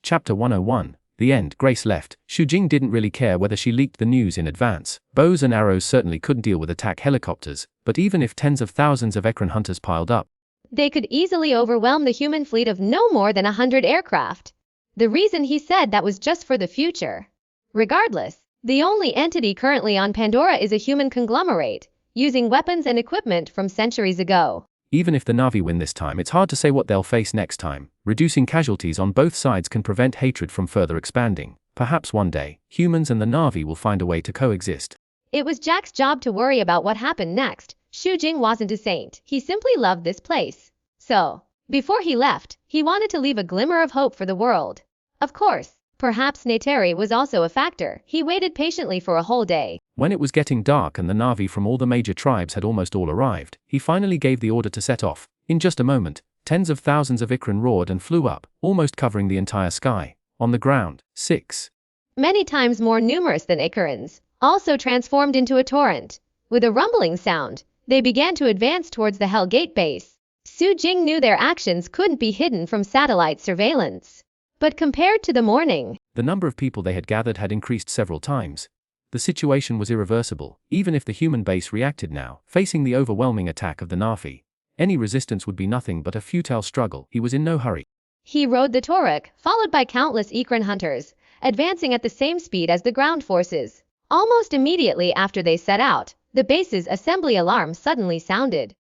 Chapter 101. The End. Grace left. Xuanhuan didn't really care whether she leaked the news in advance. Bows and arrows certainly couldn't deal with attack helicopters, but even if tens of thousands of Ekran hunters piled up, they could easily overwhelm the human fleet of no more than 100 aircraft. The reason he said that was just for the future. Regardless, the only entity currently on Pandora is a human conglomerate, using weapons and equipment from centuries ago. Even if the Na'vi win this time, it's hard to say what they'll face next time. Reducing casualties on both sides can prevent hatred from further expanding. Perhaps one day, humans and the Na'vi will find a way to coexist. It was Jack's job to worry about what happened next. Xuanhuan wasn't a saint. He simply loved this place. So, before he left, he wanted to leave a glimmer of hope for the world. Of course, perhaps Nateri was also a factor. He waited patiently for a whole day. When it was getting dark and the Na'vi from all the major tribes had almost all arrived, he finally gave the order to set off. In just a moment, tens of thousands of Ikran roared and flew up, almost covering the entire sky. On the ground, 6. Many times more numerous than Ikarans, also transformed into a torrent. With a rumbling sound, they began to advance towards the Hell Gate base. Xuanhuan knew their actions couldn't be hidden from satellite surveillance. But compared to the morning, the number of people they had gathered had increased several times. The situation was irreversible. Even if the human base reacted now, facing the overwhelming attack of the Na'vi, any resistance would be nothing but a futile struggle. He was in no hurry. He rode the Toruk, followed by countless Ikran hunters, advancing at the same speed as the ground forces. Almost immediately after they set out, the base's assembly alarm suddenly sounded.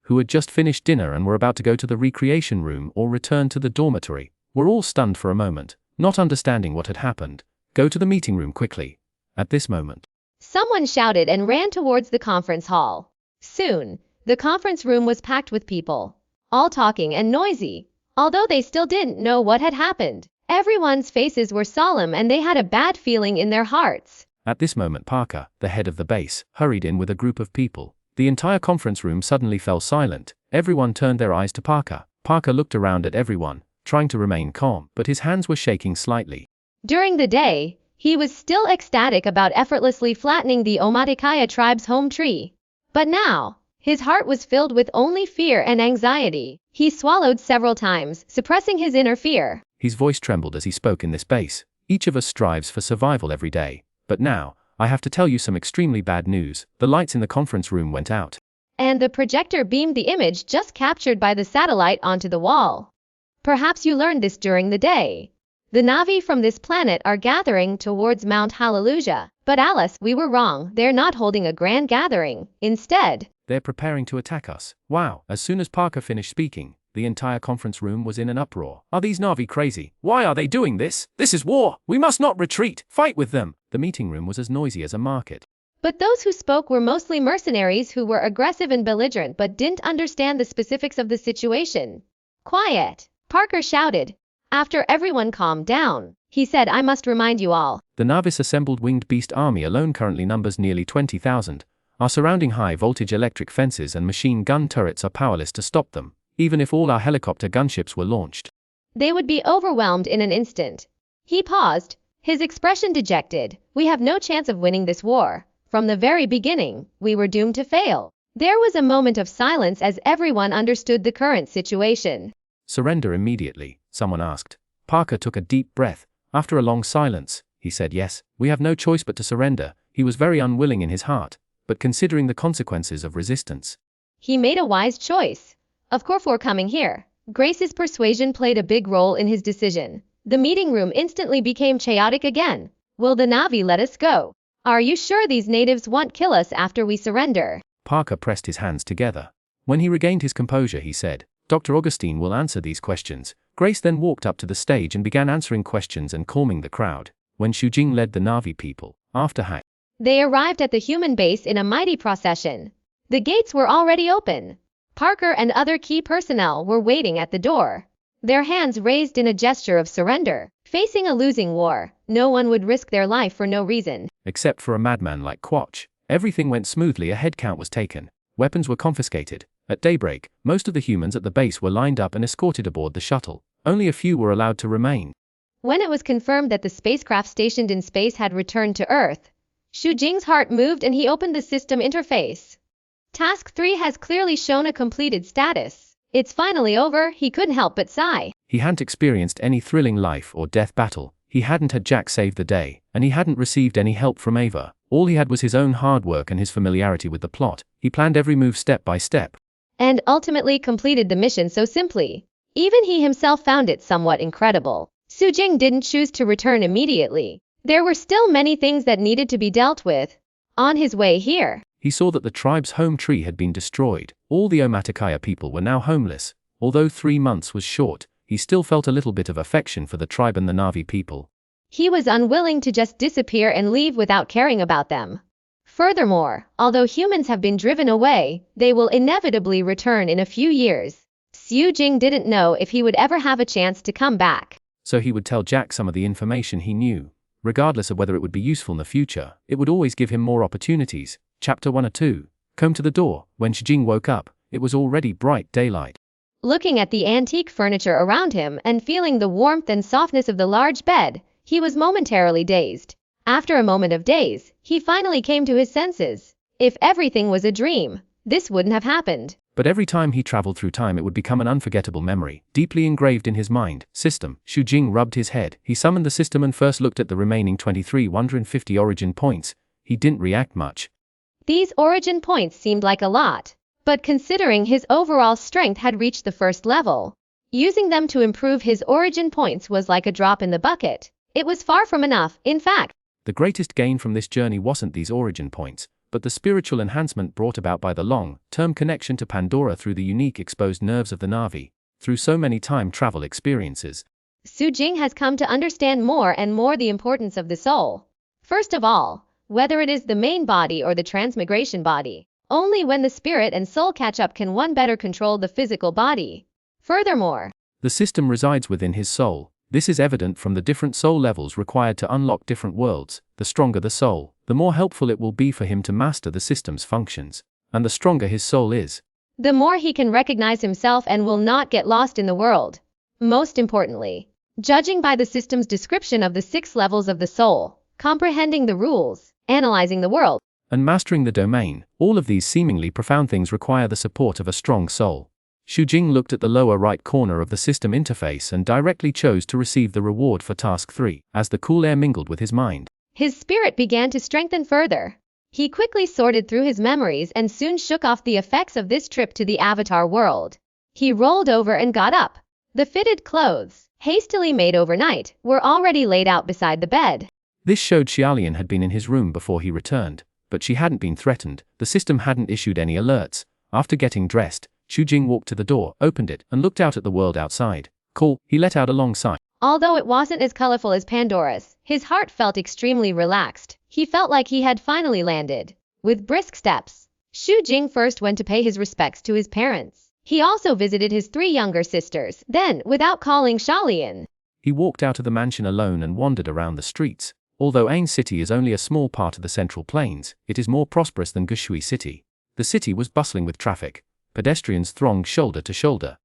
Who had just finished dinner and were about to go to the recreation room or return to the dormitory, were all stunned for a moment, not understanding what had happened. Go to the meeting room quickly. At this moment, someone shouted and ran towards the conference hall. Soon, the conference room was packed with people, all talking and noisy. Although they still didn't know what had happened, everyone's faces were solemn and they had a bad feeling in their hearts. At this moment, Parker, the head of the base, hurried in with a group of people. The entire conference room suddenly fell silent. Everyone turned their eyes to Parker. Parker looked around at everyone, trying to remain calm, but his hands were shaking slightly. During the day, he was still ecstatic about effortlessly flattening the Omaticaya tribe's home tree. But now, his heart was filled with only fear and anxiety. He swallowed several times, suppressing his inner fear. His voice trembled as he spoke in this base. Each of us strives for survival every day. But now, I have to tell you some extremely bad news. The lights in the conference room went out. And the projector beamed the image just captured by the satellite onto the wall. Perhaps you learned this during the day. The Na'vi from this planet are gathering towards Mount Hallelujah. But Alice, we were wrong. They're not holding a grand gathering. Instead, they're preparing to attack us. Wow. As soon as Parker finished speaking, the entire conference room was in an uproar. Are these Na'vi crazy? Why are they doing this? This is war. We must not retreat. Fight with them. The meeting room was as noisy as a market. But those who spoke were mostly mercenaries who were aggressive and belligerent but didn't understand the specifics of the situation. Quiet, Parker shouted. After everyone calmed down, he said, I must remind you all. The Na'vi's assembled winged beast army alone currently numbers nearly 20,000. Our surrounding high-voltage electric fences and machine gun turrets are powerless to stop them, even if all our helicopter gunships were launched. They would be overwhelmed in an instant. He paused, his expression dejected. We have no chance of winning this war. From the very beginning, we were doomed to fail. There was a moment of silence as everyone understood the current situation. Surrender immediately, someone asked. Parker took a deep breath. After a long silence, he said, yes, we have no choice but to surrender. He was very unwilling in his heart, but considering the consequences of resistance, he made a wise choice. Of course we're coming here. Grace's persuasion played a big role in his decision. The meeting room instantly became chaotic again. Will the Na'vi let us go? Are you sure these natives won't kill us after we surrender? Parker pressed his hands together. When he regained his composure, he said, Dr. Augustine will answer these questions. Grace then walked up to the stage and began answering questions and calming the crowd. When Xuanhuan led the Na'vi people, after hack, they arrived at the human base in a mighty procession. The gates were already open. Parker and other key personnel were waiting at the door, their hands raised in a gesture of surrender. Facing a losing war, no one would risk their life for no reason. Except for a madman like Quach. Everything went smoothly. A head count was taken. Weapons were confiscated. At daybreak, most of the humans at the base were lined up and escorted aboard the shuttle. Only a few were allowed to remain. When it was confirmed that the spacecraft stationed in space had returned to Earth, Xuanhuan's heart moved and he opened the system interface. Task 3 has clearly shown a completed status. It's finally over, he couldn't help but sigh. He hadn't experienced any thrilling life or death battle, he hadn't had Jack save the day, and he hadn't received any help from Ava. All he had was his own hard work and his familiarity with the plot. He planned every move step by step. And ultimately completed the mission so simply. Even he himself found it somewhat incredible. Su Jing didn't choose to return immediately. There were still many things that needed to be dealt with. On his way here, he saw that the tribe's home tree had been destroyed. All the Omaticaya people were now homeless. Although 3 months was short, he still felt a little bit of affection for the tribe and the Na'vi people. He was unwilling to just disappear and leave without caring about them. Furthermore, although humans have been driven away, they will inevitably return in a few years. Su Jing didn't know if he would ever have a chance to come back. So he would tell Jack some of the information he knew. Regardless of whether it would be useful in the future, it would always give him more opportunities. Chapter 1 or 2. Come to the door. When Su Jing woke up, it was already bright daylight. Looking at the antique furniture around him and feeling the warmth and softness of the large bed, he was momentarily dazed. After a moment of daze, he finally came to his senses. If everything was a dream, this wouldn't have happened. But every time he traveled through time, it would become an unforgettable memory, deeply engraved in his mind. System. Su Jing rubbed his head. He summoned the system and first looked at the remaining 2,350 origin points. He didn't react much. These origin points seemed like a lot, but considering his overall strength had reached the first level, using them to improve his origin points was like a drop in the bucket. It was far from enough, in fact. The greatest gain from this journey wasn't these origin points, but the spiritual enhancement brought about by the long-term connection to Pandora through the unique exposed nerves of the Na'vi, through so many time travel experiences. Su Jing has come to understand more and more the importance of the soul. First of all, whether it is the main body or the transmigration body, only when the spirit and soul catch up can one better control the physical body. Furthermore, the system resides within his soul. This is evident from the different soul levels required to unlock different worlds. The stronger the soul, the more helpful it will be for him to master the system's functions. And the stronger his soul is, the more he can recognize himself and will not get lost in the world. Most importantly, judging by the system's description of the 6 levels of the soul, comprehending the rules, analyzing the world, and mastering the domain, all of these seemingly profound things require the support of a strong soul. Su Jing looked at the lower right corner of the system interface and directly chose to receive the reward for Task 3, as the cool air mingled with his mind. His spirit began to strengthen further. He quickly sorted through his memories and soon shook off the effects of this trip to the Avatar world. He rolled over and got up. The fitted clothes, hastily made overnight, were already laid out beside the bed. This showed Xuanhuan had been in his room before he returned, but she hadn't been threatened. The system hadn't issued any alerts. After getting dressed, Su Jing walked to the door, opened it, and looked out at the world outside. Cool, he let out a long sigh. Although it wasn't as colorful as Pandora's, his heart felt extremely relaxed. He felt like he had finally landed. With brisk steps, Su Jing first went to pay his respects to his parents. He also visited his 3 younger sisters. Then, without calling Xuanhuan, he walked out of the mansion alone and wandered around the streets. Although Ain City is only a small part of the Central Plains, it is more prosperous than Gushui City. The city was bustling with traffic. Pedestrians thronged shoulder to shoulder.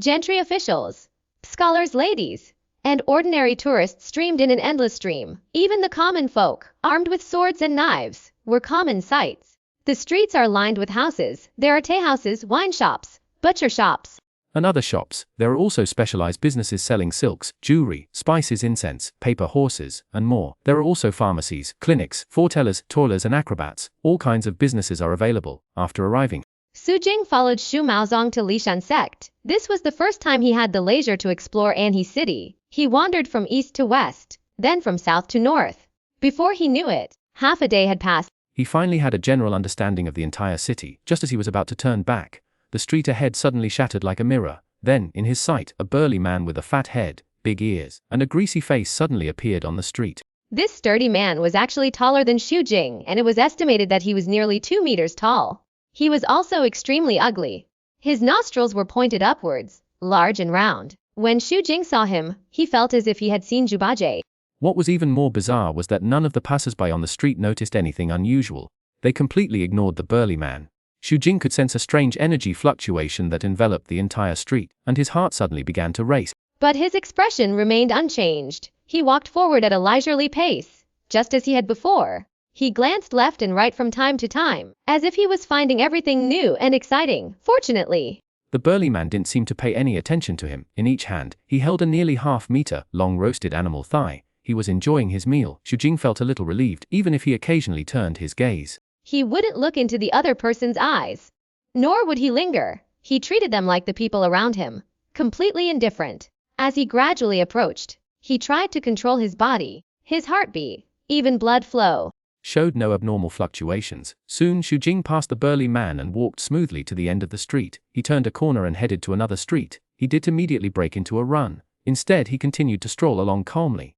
Gentry officials, scholars, ladies, and ordinary tourists streamed in an endless stream. Even the common folk, armed with swords and knives, were common sights. The streets are lined with houses. There are tea houses, wine shops, butcher shops, and other shops. There are also specialized businesses selling silks, jewelry, spices, incense, paper horses, and more. There are also pharmacies, clinics, foretellers, toilers, and acrobats. All kinds of businesses are available. After arriving, Su Jing followed Shu Maozong to Lishan sect. This was the first time he had the leisure to explore Anhe City. He wandered from east to west, then from south to north. Before he knew it, half a day had passed. He finally had a general understanding of the entire city. Just as he was about to turn back, the street ahead suddenly shattered like a mirror. Then, in his sight, a burly man with a fat head, big ears, and a greasy face suddenly appeared on the street. This sturdy man was actually taller than Su Jing, and it was estimated that he was nearly 2 meters tall. He was also extremely ugly. His nostrils were pointed upwards, large and round. When Su Jing saw him, he felt as if he had seen Jubaje. What was even more bizarre was that none of the passers-by on the street noticed anything unusual. They completely ignored the burly man. Su Jing could sense a strange energy fluctuation that enveloped the entire street, and his heart suddenly began to race. But his expression remained unchanged. He walked forward at a leisurely pace, just as he had before. He glanced left and right from time to time, as if he was finding everything new and exciting. Fortunately, The burly man didn't seem to pay any attention to him. In each hand, he held a nearly half-meter-long roasted animal thigh. He was enjoying his meal. Xuanhuan felt a little relieved, even if he occasionally turned his gaze. He wouldn't look into the other person's eyes. Nor would he linger. He treated them like the people around him, completely indifferent. As he gradually approached, he tried to control his body, his heartbeat, even blood flow. Showed no abnormal fluctuations. Soon Xuanhuan passed the burly man and walked smoothly to the end of the street. He turned a corner and headed to another street. He didn't immediately break into a run. Instead, he continued to stroll along calmly.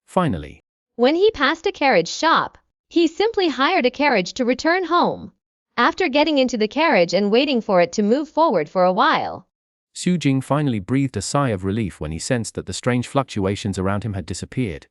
Finally, when he passed a carriage shop, he simply hired a carriage to return home. After getting into the carriage and waiting for it to move forward for a while, Xuanhuan finally breathed a sigh of relief when he sensed that the strange fluctuations around him had disappeared.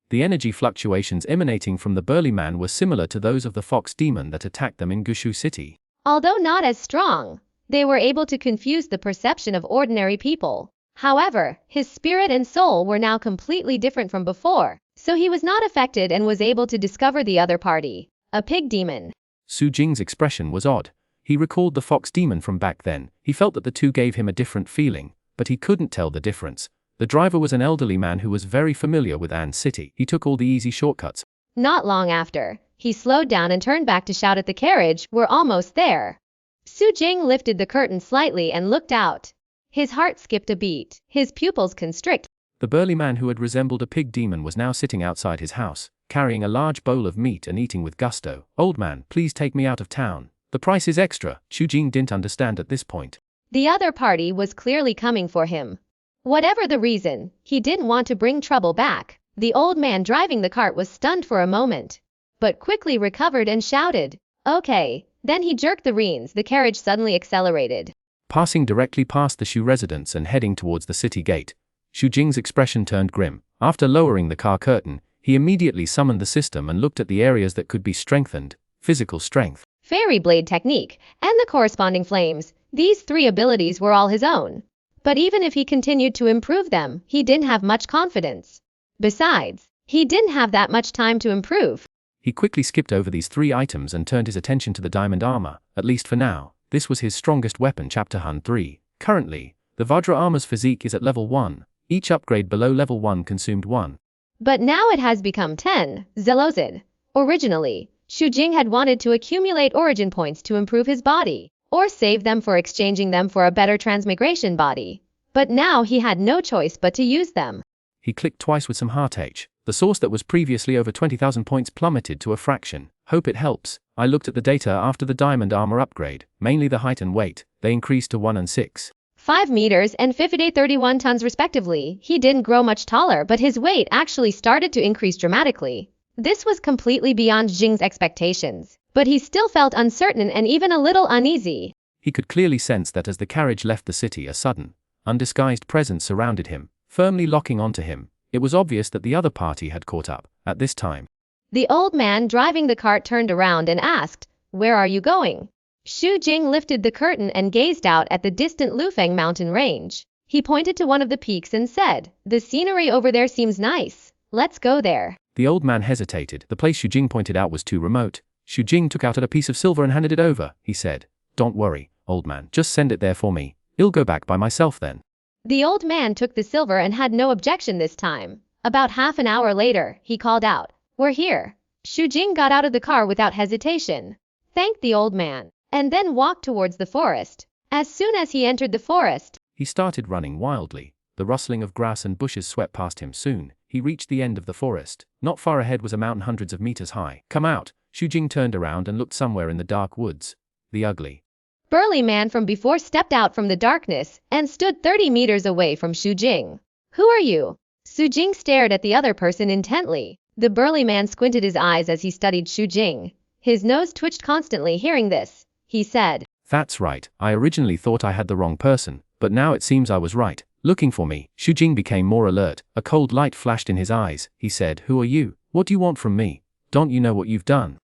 The energy fluctuations emanating from the burly man were similar to those of the fox demon that attacked them in Gushu City. Although not as strong, they were able to confuse the perception of ordinary people. However, his spirit and soul were now completely different from before, so he was not affected and was able to discover the other party, a pig demon. Xuanhuan's expression was odd. He recalled the fox demon from back then. He felt that the two gave him a different feeling, but he couldn't tell the difference. The driver was an elderly man who was very familiar with An City. He took all the easy shortcuts. Not long after, he slowed down and turned back to shout at the carriage, "We're almost there." Xuanhuan lifted the curtain slightly and looked out. His heart skipped a beat, his pupils constrict. The burly man who had resembled a pig demon was now sitting outside his house, carrying a large bowl of meat and eating with gusto. "Old man, please take me out of town. The price is extra." Xuanhuan didn't understand at this point. The other party was clearly coming for him. Whatever the reason, he didn't want to bring trouble back. The old man driving the cart was stunned for a moment, but quickly recovered and shouted, "Okay." Then he jerked the reins. The carriage suddenly accelerated, Passing directly past the Shu residence and heading towards the city gate. Xuanhuan's expression turned grim. After lowering the car curtain, he immediately summoned the system and looked at the areas that could be strengthened. Physical strength, fairy blade technique, and the corresponding flames. These three abilities were all his own. But even if he continued to improve them, he didn't have much confidence. Besides, he didn't have that much time to improve. He quickly skipped over these three items and turned his attention to the diamond armor, at least for now. This was his strongest weapon. Chapter Hun 3. Currently, the Vajra armor's physique is at level 1. Each upgrade below level 1 consumed 1. But now it has become 10. Zelozid. Originally, Xuanhuan had wanted to accumulate origin points to improve his body, or save them for exchanging them for a better transmigration body. But now he had no choice but to use them. He clicked twice with some heartache. The source that was previously over 20,000 points plummeted to a fraction. Hope it helps. I looked at the data after the diamond armor upgrade, mainly the height and weight. They increased to 1 and 6. 5 meters and 31 tons respectively. He didn't grow much taller, but his weight actually started to increase dramatically. This was completely beyond Jing's expectations, but he still felt uncertain and even a little uneasy. He could clearly sense that as the carriage left the city, a sudden, undisguised presence surrounded him, firmly locking onto him. It was obvious that the other party had caught up. At this time, the old man driving the cart turned around and asked, "Where are you going?" Xuanhuan lifted the curtain and gazed out at the distant Lufeng mountain range. He pointed to one of the peaks and said, "The scenery over there seems nice. Let's go there." The old man hesitated. The place Xuanhuan pointed out was too remote. Xuanhuan took out a piece of silver and handed it over. He said, "Don't worry, old man, just send it there for me. I'll go back by myself then." The old man took the silver and had no objection this time. About half an hour later, he called out, "We're here." Xuanhuan got out of the car without hesitation, thanked the old man, and then walked towards the forest. As soon as he entered the forest, he started running wildly. The rustling of grass and bushes swept past him. Soon, he reached the end of the forest. Not far ahead was a mountain hundreds of meters high. "Come out." Xuanhuan turned around and looked somewhere in the dark woods. The ugly, burly man from before stepped out from the darkness and stood 30 meters away from Xuanhuan. "Who are you?" Xuanhuan stared at the other person intently. The burly man squinted his eyes as he studied Xuanhuan. His nose twitched constantly. Hearing this, he said, "That's right. I originally thought I had the wrong person, but now it seems I was right. Looking for me." Xuanhuan became more alert. A cold light flashed in his eyes. He said, "Who are you? What do you want from me? Don't you know what you've done?"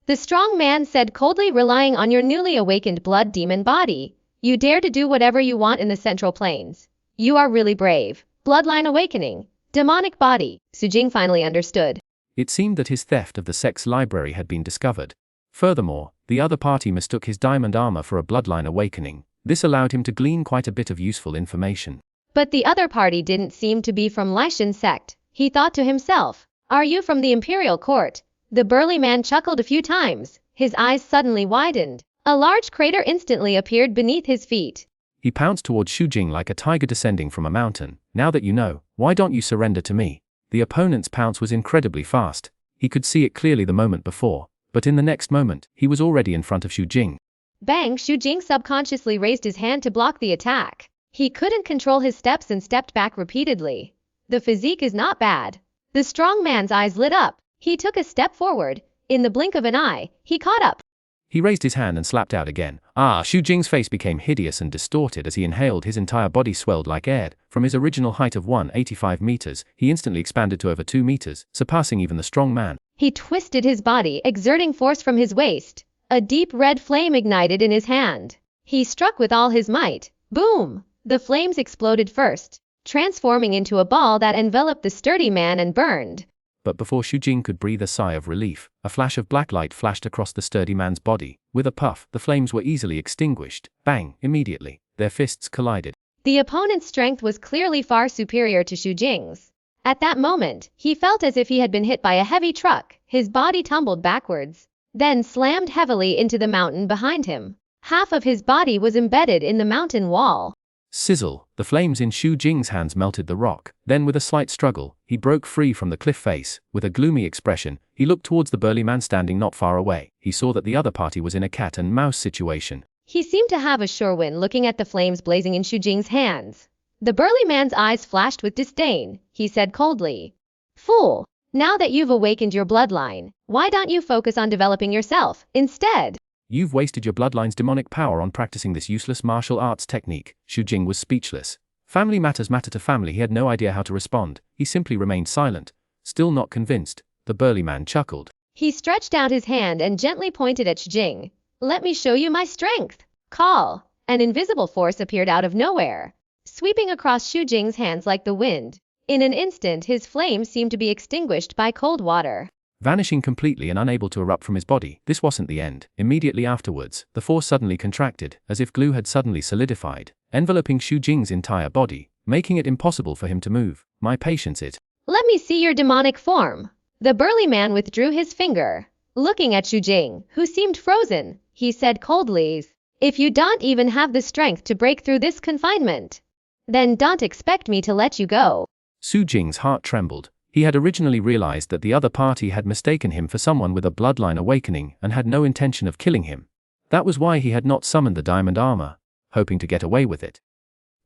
The strong man said coldly, "Relying on your newly awakened blood demon body, you dare to do whatever you want in the Central Plains. You are really brave." Bloodline awakening. Demonic body. Xuanhuan finally understood. It seemed that his theft of the sex library had been discovered. Furthermore, the other party mistook his diamond armor for a bloodline awakening. This allowed him to glean quite a bit of useful information. But the other party didn't seem to be from Lishan sect. He thought to himself, "Are you from the imperial court?" The burly man chuckled a few times. His eyes suddenly widened. A large crater instantly appeared beneath his feet. He pounced towards Xu Jing like a tiger descending from a mountain. "Now that you know, why don't you surrender to me?" The opponent's pounce was incredibly fast. He could see it clearly the moment before, but in the next moment, he was already in front of Xu Jing. Bang! Xu Jing subconsciously raised his hand to block the attack. He couldn't control his steps and stepped back repeatedly. The physique is not bad. The strong man's eyes lit up. He took a step forward. In the blink of an eye, he caught up. He raised his hand and slapped out again. Xu Jing's face became hideous and distorted as he inhaled. His entire body swelled like air. From his original height of 185 meters, he instantly expanded to over 2 meters, surpassing even the strong man. He twisted his body, exerting force from his waist. A deep red flame ignited in his hand. He struck with all his might. Boom! The flames exploded first, transforming into a ball that enveloped the sturdy man and burned. But before Xu Jing could breathe a sigh of relief, a flash of black light flashed across the sturdy man's body. With a puff, the flames were easily extinguished. Bang! Immediately, their fists collided. The opponent's strength was clearly far superior to Xu Jing's. At that moment, he felt as if he had been hit by a heavy truck. His body tumbled backwards, then slammed heavily into the mountain behind him. Half of his body was embedded in the mountain wall. Sizzle! The flames in Xu Jing's hands melted the rock. Then with a slight struggle, he broke free from the cliff face. With a gloomy expression, he looked towards the burly man standing not far away. He saw that the other party was in a cat and mouse situation. He seemed to have a sure win looking at the flames blazing in Xu Jing's hands. The burly man's eyes flashed with disdain. He said coldly, "Fool! Now that you've awakened your bloodline, why don't you focus on developing yourself instead?" "You've wasted your bloodline's demonic power on practicing this useless martial arts technique." Xu Jing was speechless. Family matters matter to family. He had no idea how to respond. He simply remained silent. Still not convinced, the burly man chuckled. He stretched out his hand and gently pointed at Xu Jing. "Let me show you my strength." Call! An invisible force appeared out of nowhere, sweeping across Xu Jing's hands like the wind. In an instant, his flames seemed to be extinguished by cold water, vanishing completely and unable to erupt from his body. This wasn't the end. Immediately afterwards, the force suddenly contracted, as if glue had suddenly solidified, enveloping Xu Jing's entire body, making it impossible for him to move. "My patience it." "Let me see your demonic form." The burly man withdrew his finger. Looking at Xu Jing, who seemed frozen, he said coldly, "If you don't even have the strength to break through this confinement, then don't expect me to let you go." Xu Jing's heart trembled. He had originally realized that the other party had mistaken him for someone with a bloodline awakening and had no intention of killing him. That was why he had not summoned the diamond armor, hoping to get away with it.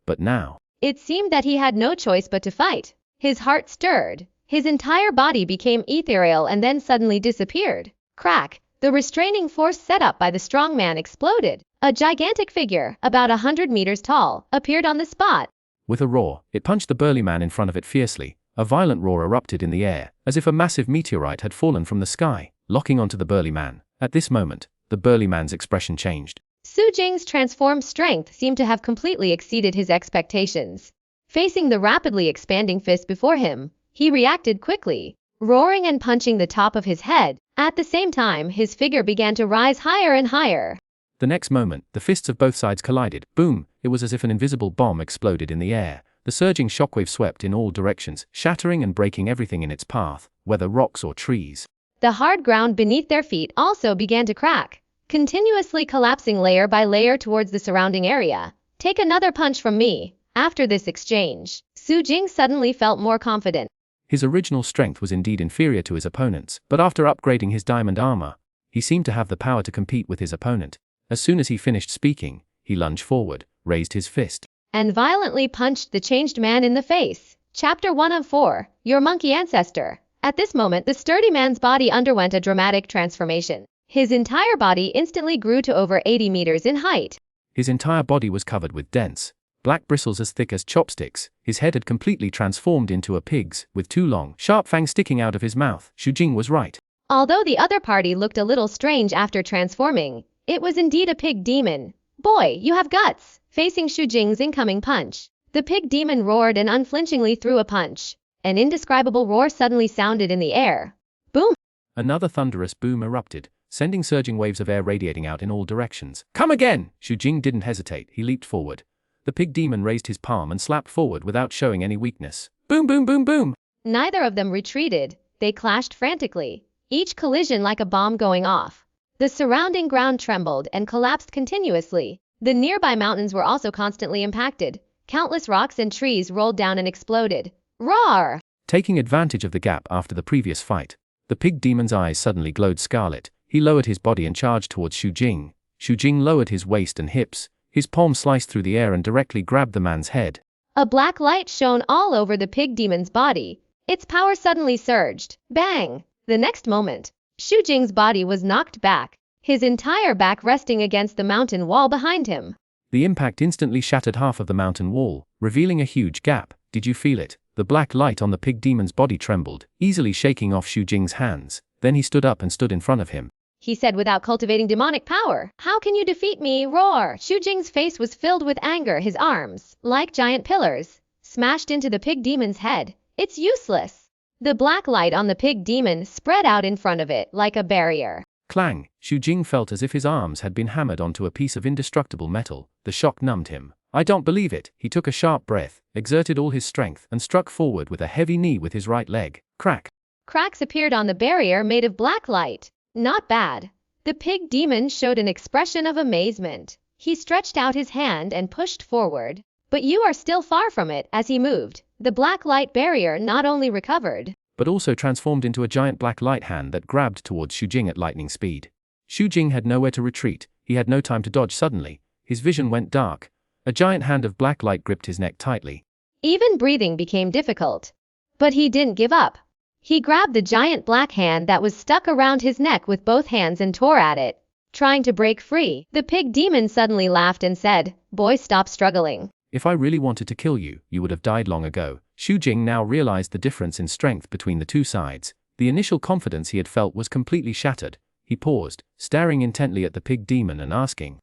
But now, it seemed that he had no choice but to fight. His heart stirred. His entire body became ethereal and then suddenly disappeared. Crack! The restraining force set up by the strong man exploded. A gigantic figure, about 100 meters tall, appeared on the spot. With a roar, it punched the burly man in front of it fiercely. A violent roar erupted in the air, as if a massive meteorite had fallen from the sky, locking onto the burly man. At this moment, the burly man's expression changed. Xu Jing's transformed strength seemed to have completely exceeded his expectations. Facing the rapidly expanding fist before him, he reacted quickly, roaring and punching the top of his head. At the same time, his figure began to rise higher and higher. The next moment, the fists of both sides collided. Boom! It was as if an invisible bomb exploded in the air. The surging shockwave swept in all directions, shattering and breaking everything in its path, whether rocks or trees. The hard ground beneath their feet also began to crack, continuously collapsing layer by layer towards the surrounding area. "Take another punch from me." After this exchange, Xu Jing suddenly felt more confident. His original strength was indeed inferior to his opponent's, but after upgrading his diamond armor, he seemed to have the power to compete with his opponent. As soon as he finished speaking, he lunged forward, raised his fist, and violently punched the changed man in the face. Chapter 1 of 4, Your Monkey Ancestor. At this moment, the sturdy man's body underwent a dramatic transformation. His entire body instantly grew to over 80 meters in height. His entire body was covered with dense, black bristles as thick as chopsticks. His head had completely transformed into a pig's, with 2 long, sharp fangs sticking out of his mouth. Xu Jing was right. Although the other party looked a little strange after transforming, it was indeed a pig demon. "Boy, you have guts." Facing Xu Jing's incoming punch, the pig demon roared and unflinchingly threw a punch. An indescribable roar suddenly sounded in the air. Boom! Another thunderous boom erupted, sending surging waves of air radiating out in all directions. Come again! Xu Jing didn't hesitate, he leaped forward. The pig demon raised his palm and slapped forward without showing any weakness. Boom boom boom boom! Neither of them retreated, they clashed frantically, each collision like a bomb going off. The surrounding ground trembled and collapsed continuously. The nearby mountains were also constantly impacted. Countless rocks and trees rolled down and exploded. Roar! Taking advantage of the gap after the previous fight, the pig demon's eyes suddenly glowed scarlet. He lowered his body and charged towards Xu Jing. Xu Jing lowered his waist and hips. His palm sliced through the air and directly grabbed the man's head. A black light shone all over the pig demon's body. Its power suddenly surged. Bang! The next moment, Xu Jing's body was knocked back, his entire back resting against the mountain wall behind him. The impact instantly shattered half of the mountain wall, revealing a huge gap. Did you feel it? The black light on the pig demon's body trembled, easily shaking off Xu Jing's hands. Then he stood up and stood in front of him. He said without cultivating demonic power. How can you defeat me? Roar! Xu Jing's face was filled with anger. His arms, like giant pillars, smashed into the pig demon's head. It's useless. The black light on the pig demon spread out in front of it like a barrier. Clang! Xu Jing felt as if his arms had been hammered onto a piece of indestructible metal. The shock numbed him. I don't believe it. He took a sharp breath, exerted all his strength, and struck forward with a heavy knee with his right leg. Crack! Cracks appeared on the barrier made of black light. Not bad. The pig demon showed an expression of amazement. He stretched out his hand and pushed forward. But you are still far from it. As he moved, the black light barrier not only recovered, but also transformed into a giant black light hand that grabbed towards Xu Jing at lightning speed. Xu Jing had nowhere to retreat. He had no time to dodge. Suddenly, his vision went dark. A giant hand of black light gripped his neck tightly. Even breathing became difficult. But he didn't give up. He grabbed the giant black hand that was stuck around his neck with both hands and tore at it, trying to break free. The pig demon suddenly laughed and said, "Boy, stop struggling. If I really wanted to kill you, you would have died long ago." Xu Jing now realized the difference in strength between the two sides. The initial confidence he had felt was completely shattered. He paused, staring intently at the pig demon and asking.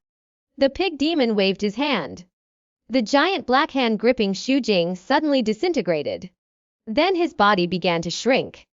The pig demon waved his hand. The giant black hand gripping Xu Jing suddenly disintegrated. Then his body began to shrink.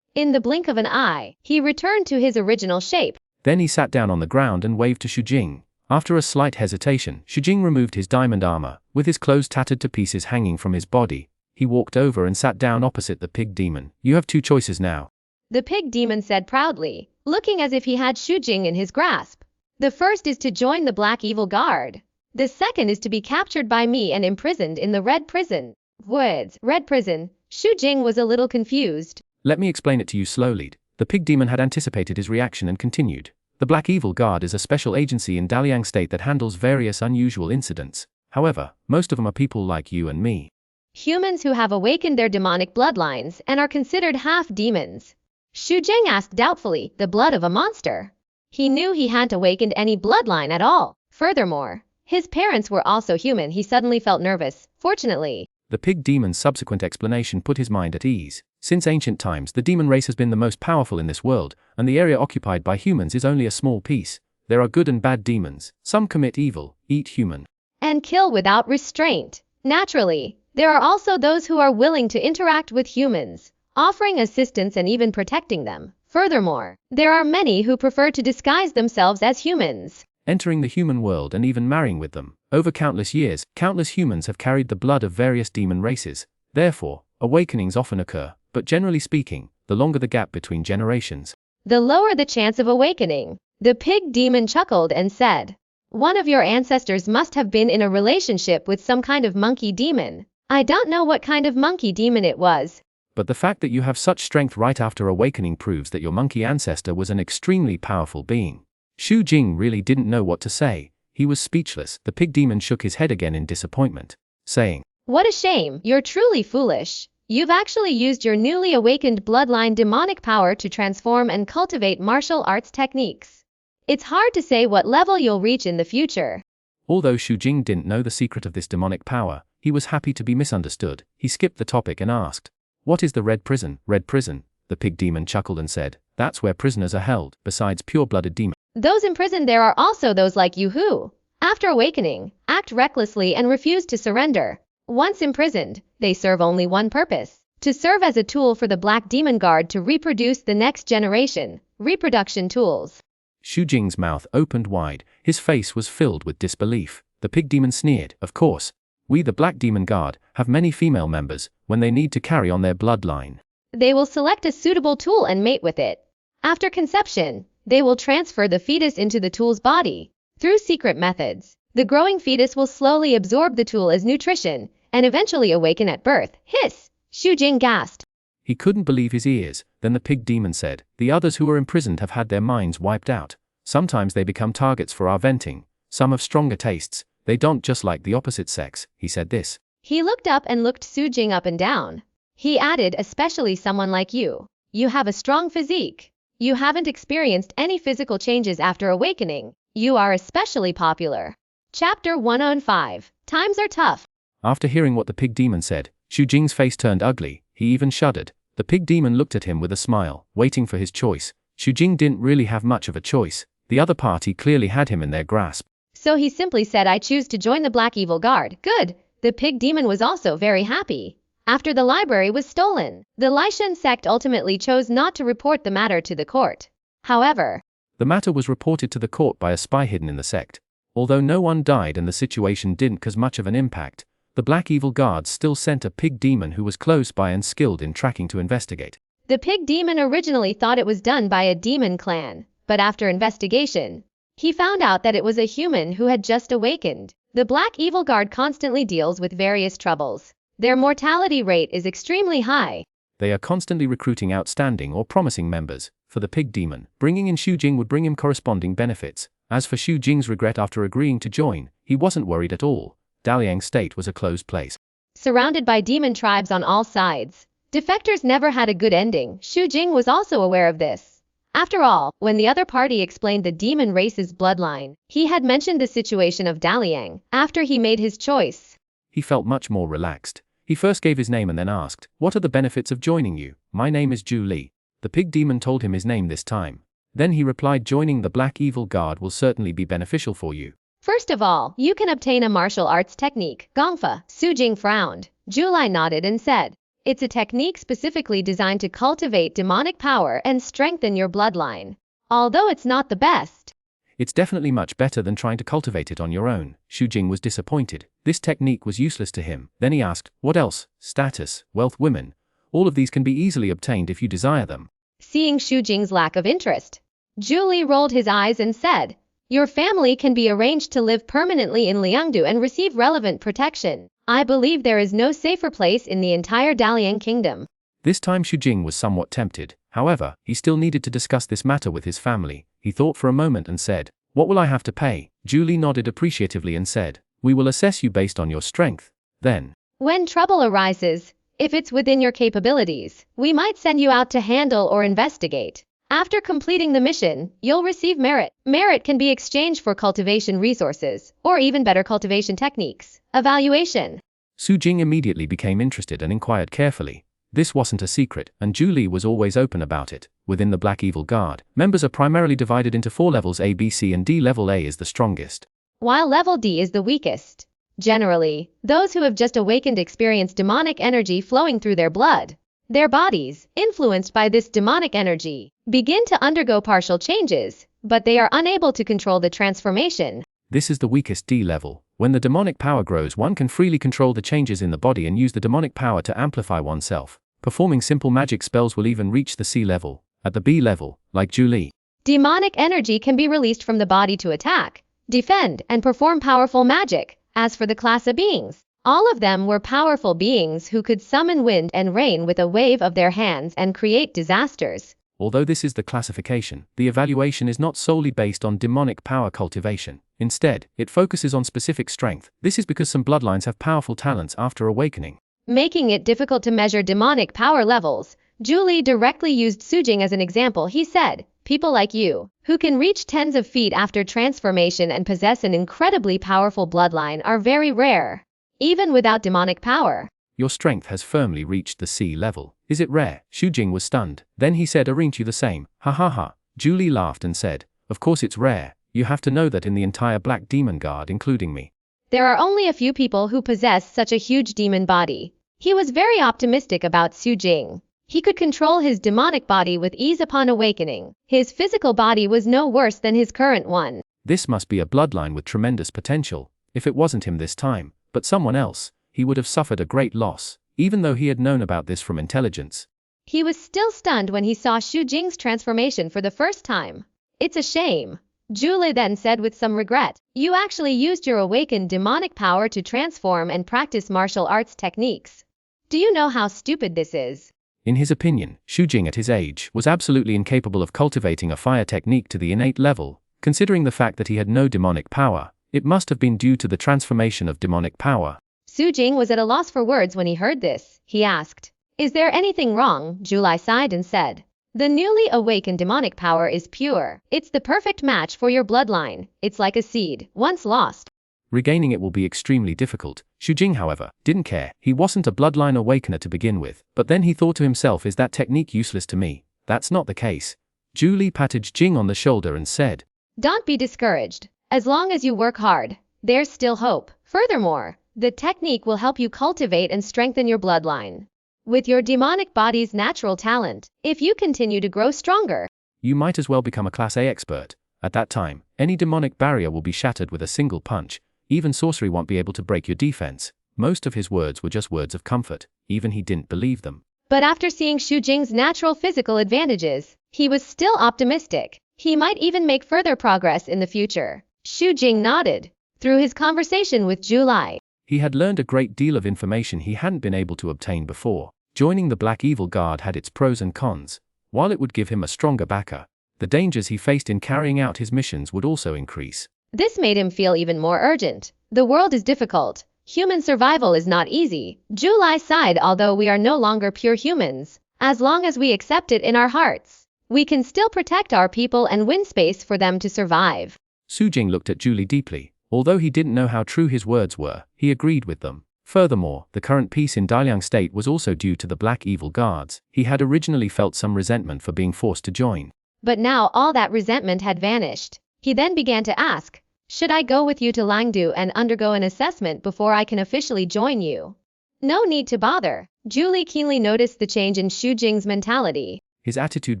In the blink of an eye, he returned to his original shape. Then he sat down on the ground and waved to Xu Jing. After a slight hesitation, Xu Jing removed his diamond armor, with his clothes tattered to pieces hanging from his body. He walked over and sat down opposite the pig demon. You have two choices now. The pig demon said proudly, looking as if he had Xu Jing in his grasp. The first is to join the Black Evil Guard. The second is to be captured by me and imprisoned in the Red Prison. Words, Red Prison. Xu Jing was a little confused. Let me explain it to you slowly. The pig demon had anticipated his reaction and continued. The Black Evil Guard is a special agency in Daliang State that handles various unusual incidents. However, most of them are people like you and me. Humans who have awakened their demonic bloodlines and are considered half-demons. Xu Jing asked doubtfully, the blood of a monster. He knew he hadn't awakened any bloodline at all. Furthermore, his parents were also human. He suddenly felt nervous. Fortunately, the pig demon's subsequent explanation put his mind at ease. Since ancient times, the demon race has been the most powerful in this world, and the area occupied by humans is only a small piece. There are good and bad demons. Some commit evil, eat human, and kill without restraint. Naturally, there are also those who are willing to interact with humans, offering assistance and even protecting them. Furthermore, there are many who prefer to disguise themselves as humans, entering the human world and even marrying with them. Over countless years, countless humans have carried the blood of various demon races. Therefore, awakenings often occur, but generally speaking, the longer the gap between generations, the lower the chance of awakening. The pig demon chuckled and said, "One of your ancestors must have been in a relationship with some kind of monkey demon. I don't know what kind of monkey demon it was, but the fact that you have such strength right after awakening proves that your monkey ancestor was an extremely powerful being." Xu Jing really didn't know what to say. He was speechless. The pig demon shook his head again in disappointment, saying, "What a shame. You're truly foolish. You've actually used your newly awakened bloodline demonic power to transform and cultivate martial arts techniques. It's hard to say what level you'll reach in the future." Although Xu Jing didn't know the secret of this demonic power, he was happy to be misunderstood. He skipped the topic and asked, "What is the Red Prison?" "Red Prison?" The pig demon chuckled and said, "That's where prisoners are held, besides pure-blooded demons. Those imprisoned there are also those like you who, after awakening, act recklessly and refuse to surrender. Once imprisoned, they serve only one purpose: to serve as a tool for the Black Demon Guard to reproduce the next generation. Reproduction tools. Xu Jing's mouth opened wide, his face was filled with disbelief. The pig demon sneered, "Of course. We, the Black Demon Guard, have many female members when they need to carry on their bloodline. They will select a suitable tool and mate with it. After conception, they will transfer the fetus into the tool's body. Through secret methods, the growing fetus will slowly absorb the tool as nutrition and eventually awaken at birth." Hiss! Xu Jing gasped. He couldn't believe his ears. Then the pig demon said, "The others who were imprisoned have had their minds wiped out. Sometimes they become targets for our venting. Some have stronger tastes. They don't just like the opposite sex." He said this. He looked up and looked Xu Jing up and down. He added, "Especially someone like you. You have a strong physique. You haven't experienced any physical changes after awakening. You are especially popular." Chapter 105. Times are tough. After hearing what the pig demon said, Xu Jing's face turned ugly. He even shuddered. The pig demon looked at him with a smile, waiting for his choice. Xu Jing didn't really have much of a choice. The other party clearly had him in their grasp. So he simply said, "I choose to join the Black Evil Guard." Good. The pig demon was also very happy. After the library was stolen, the Lishan sect ultimately chose not to report the matter to the court. However, the matter was reported to the court by a spy hidden in the sect. Although no one died and the situation didn't cause much of an impact, the Black Evil Guards still sent a pig demon who was close by and skilled in tracking to investigate. The pig demon originally thought it was done by a demon clan, but after investigation, he found out that it was a human who had just awakened. The Black Evil Guard constantly deals with various troubles. Their mortality rate is extremely high. They are constantly recruiting outstanding or promising members. For the pig demon, bringing in Xu Jing would bring him corresponding benefits. As for Xu Jing's regret after agreeing to join, he wasn't worried at all. Daliang State was a closed place. Surrounded by demon tribes on all sides, defectors never had a good ending. Xu Jing was also aware of this. After all, when the other party explained the demon race's bloodline, he had mentioned the situation of Daliang. After he made his choice, he felt much more relaxed. He first gave his name and then asked, "What are the benefits of joining you?" "My name is Zhu Li." The pig demon told him his name this time. Then he replied, "Joining the Black Evil Guard will certainly be beneficial for you. First of all, you can obtain a martial arts technique, Gongfa." Xu Jing frowned. Zhu Li nodded and said, "It's a technique specifically designed to cultivate demonic power and strengthen your bloodline. Although it's not the best, it's definitely much better than trying to cultivate it on your own." Xu Jing was disappointed. This technique was useless to him. Then he asked, "What else?" "Status, wealth, women. All of these can be easily obtained if you desire them." Seeing Xu Jing's lack of interest, Zhu Li rolled his eyes and said, "Your family can be arranged to live permanently in Liangdu and receive relevant protection. I believe there is no safer place in the entire Dalian kingdom." This time Xu Jing was somewhat tempted. However, he still needed to discuss this matter with his family. He thought for a moment and said, "What will I have to pay?" Zhu Li nodded appreciatively and said, "We will assess you based on your strength. Then, when trouble arises, if it's within your capabilities, we might send you out to handle or investigate. After completing the mission, you'll receive merit. Merit can be exchanged for cultivation resources, or even better cultivation techniques. Evaluation." Xu Jing immediately became interested and inquired carefully. This wasn't a secret, and Zhu Li was always open about it. Within the Black Evil Guard, members are primarily divided into 4 levels: A, B, C, and D. Level A is the strongest, while level D is the weakest. Generally, those who have just awakened experience demonic energy flowing through their blood. Their bodies, influenced by this demonic energy, begin to undergo partial changes, but they are unable to control the transformation. This is the weakest D level. When the demonic power grows, one can freely control the changes in the body and use the demonic power to amplify oneself. Performing simple magic spells will even reach the C level. At the B level, like Zhu Li, demonic energy can be released from the body to attack, defend, and perform powerful magic. As for the class of beings, all of them were powerful beings who could summon wind and rain with a wave of their hands and create disasters. Although this is the classification, the evaluation is not solely based on demonic power cultivation. Instead, it focuses on specific strength. This is because some bloodlines have powerful talents after awakening, making it difficult to measure demonic power levels. Zhu Li directly used Xu Jing as an example. He said, "People like you, who can reach tens of feet after transformation and possess an incredibly powerful bloodline, are very rare. Even without demonic power, your strength has firmly reached the C level. Is it rare?" Xu Jing was stunned. Then he said, "Aren't you the same?" "Ha ha ha." Zhu Li laughed and said, "Of course it's rare. You have to know that in the entire Black Demon Guard, including me, there are only a few people who possess such a huge demon body." He was very optimistic about Xu Jing. He could control his demonic body with ease upon awakening. His physical body was no worse than his current one. This must be a bloodline with tremendous potential. If it wasn't him this time, but someone else, he would have suffered a great loss, even though he had known about this from intelligence. He was still stunned when he saw Xu Jing's transformation for the first time. It's a shame, Zhu Li then said with some regret. You actually used your awakened demonic power to transform and practice martial arts techniques. Do you know how stupid this is? In his opinion, Xu Jing at his age was absolutely incapable of cultivating a fire technique to the innate level. Considering the fact that he had no demonic power, it must have been due to the transformation of demonic power. Xu Jing was at a loss for words when he heard this. He asked, "Is there anything wrong?" Zhu Li sighed and said, "The newly awakened demonic power is pure. It's the perfect match for your bloodline. It's like a seed, once lost. Regaining it will be extremely difficult." Xu Jing, however, didn't care. He wasn't a bloodline awakener to begin with. But then he thought to himself, is that technique useless to me? That's not the case. Zhu Li patted Jing on the shoulder and said, "Don't be discouraged. As long as you work hard, there's still hope. Furthermore, the technique will help you cultivate and strengthen your bloodline. With your demonic body's natural talent, if you continue to grow stronger, you might as well become a Class A expert. At that time, any demonic barrier will be shattered with a single punch. Even sorcery won't be able to break your defense." Most of his words were just words of comfort. Even he didn't believe them. But after seeing Xu Jing's natural physical advantages, he was still optimistic. He might even make further progress in the future. Xu Jing nodded. Through his conversation with Zhu Li, he had learned a great deal of information he hadn't been able to obtain before. Joining the Black Evil Guard had its pros and cons. While it would give him a stronger backer, the dangers he faced in carrying out his missions would also increase. This made him feel even more urgent. The world is difficult. Human survival is not easy. Zhu Li sighed. Although we are no longer pure humans, as long as we accept it in our hearts, we can still protect our people and win space for them to survive. Xu Jing looked at Zhu Li deeply. Although he didn't know how true his words were, he agreed with them. Furthermore, the current peace in Daliang State was also due to the Black Evil Guards. He had originally felt some resentment for being forced to join. But now all that resentment had vanished. He then began to ask, "Should I go with you to Langdu and undergo an assessment before I can officially join you?" "No need to bother." Zhu Li keenly noticed the change in Xu Jing's mentality. His attitude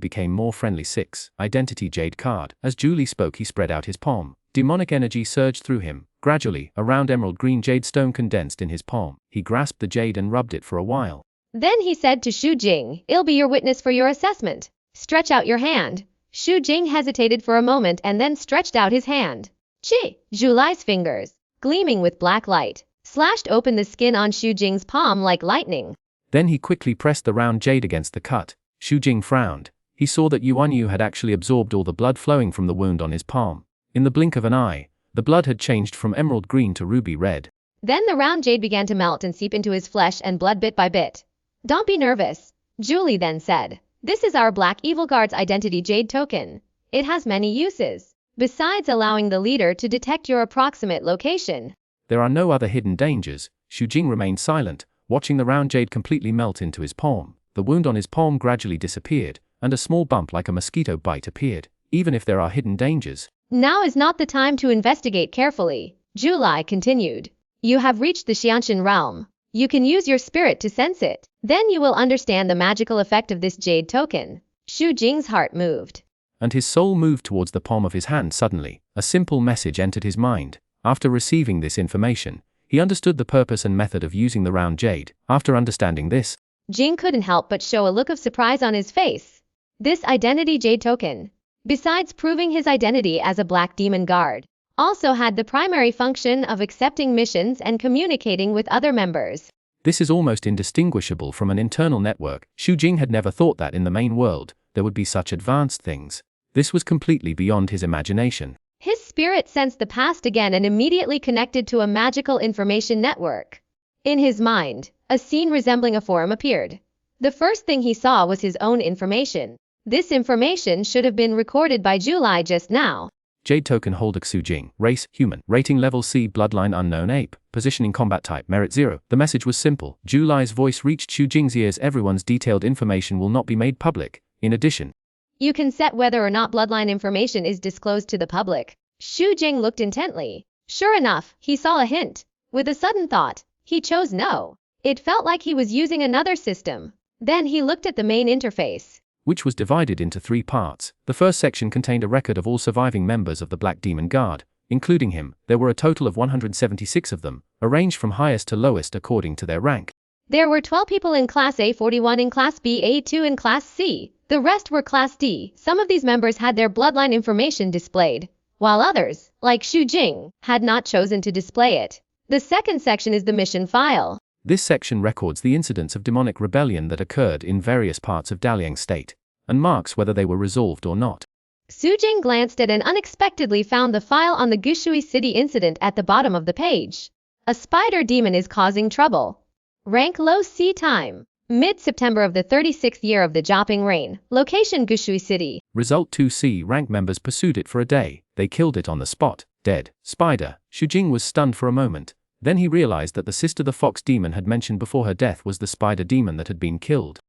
became more friendly. 6. Identity Jade card. As Zhu Li spoke, he spread out his palm. Demonic energy surged through him. Gradually, a round emerald green jade stone condensed in his palm. He grasped the jade and rubbed it for a while. Then he said to Xu Jing, "I'll be your witness for your assessment. Stretch out your hand." Xu Jing hesitated for a moment and then stretched out his hand. Chi! Zhu Li's fingers, gleaming with black light, slashed open the skin on Xu Jing's palm like lightning. Then he quickly pressed the round jade against the cut. Xu Jing frowned. He saw that Xuanhuan had actually absorbed all the blood flowing from the wound on his palm. In the blink of an eye, the blood had changed from emerald green to ruby red. Then the round jade began to melt and seep into his flesh and blood bit by bit. "Don't be nervous," Zhu Li then said. "This is our Black Evil Guard's identity jade token. It has many uses, besides allowing the leader to detect your approximate location. There are no other hidden dangers." Xu Jing remained silent, watching the round jade completely melt into his palm. The wound on his palm gradually disappeared, and a small bump like a mosquito bite appeared. Even if there are hidden dangers, "Now is not the time to investigate carefully," Zhu Li continued. "You have reached the Xuanhuan realm. You can use your spirit to sense it. Then you will understand the magical effect of this jade token." Xu Jing's heart moved, and his soul moved towards the palm of his hand. Suddenly, a simple message entered his mind. After receiving this information, he understood the purpose and method of using the round jade. After understanding this, Jing couldn't help but show a look of surprise on his face. This identity jade token, besides proving his identity as a Black Demon Guard, also had the primary function of accepting missions and communicating with other members. This is almost indistinguishable from an internal network. Xu Jing had never thought that in the main world there would be such advanced things. This was completely beyond his imagination. His spirit sensed the past again and immediately connected to a magical information network. In his mind, a scene resembling a forum appeared. The first thing he saw was his own information. This information should have been recorded by Zhu Li just now. Jade token holder Xu Jing. Race, human. Rating level C. Bloodline unknown ape. Positioning combat type. Merit 0. The message was simple. Zhu Li's voice reached Xu Jing's ears. Everyone's detailed information will not be made public. In addition, you can set whether or not bloodline information is disclosed to the public. Xu Jing looked intently. Sure enough, he saw a hint. With a sudden thought, he chose no. It felt like he was using another system. Then he looked at the main interface, which was divided into 3 parts. The first section contained a record of all surviving members of the Black Demon Guard, including him. There were a total of 176 of them, arranged from highest to lowest according to their rank. There were 12 people in Class A, 41 in Class B, A2 in Class C. The rest were Class D. Some of these members had their bloodline information displayed, while others, like Xuanhuan, had not chosen to display it. The second section is the mission file. This section records the incidents of demonic rebellion that occurred in various parts of Daliang State, and marks whether they were resolved or not. Xuanhuan glanced at and unexpectedly found the file on the Gushui City incident at the bottom of the page. A spider demon is causing trouble. Rank low, sea time. Mid-September of the 36th year of the Jiaping reign. Location Gushui City. Result 2C. Rank members pursued it for a day. They killed it on the spot. Dead. Spider. Xuanhuan was stunned for a moment. Then he realized that the sister the fox demon had mentioned before her death was the spider demon that had been killed.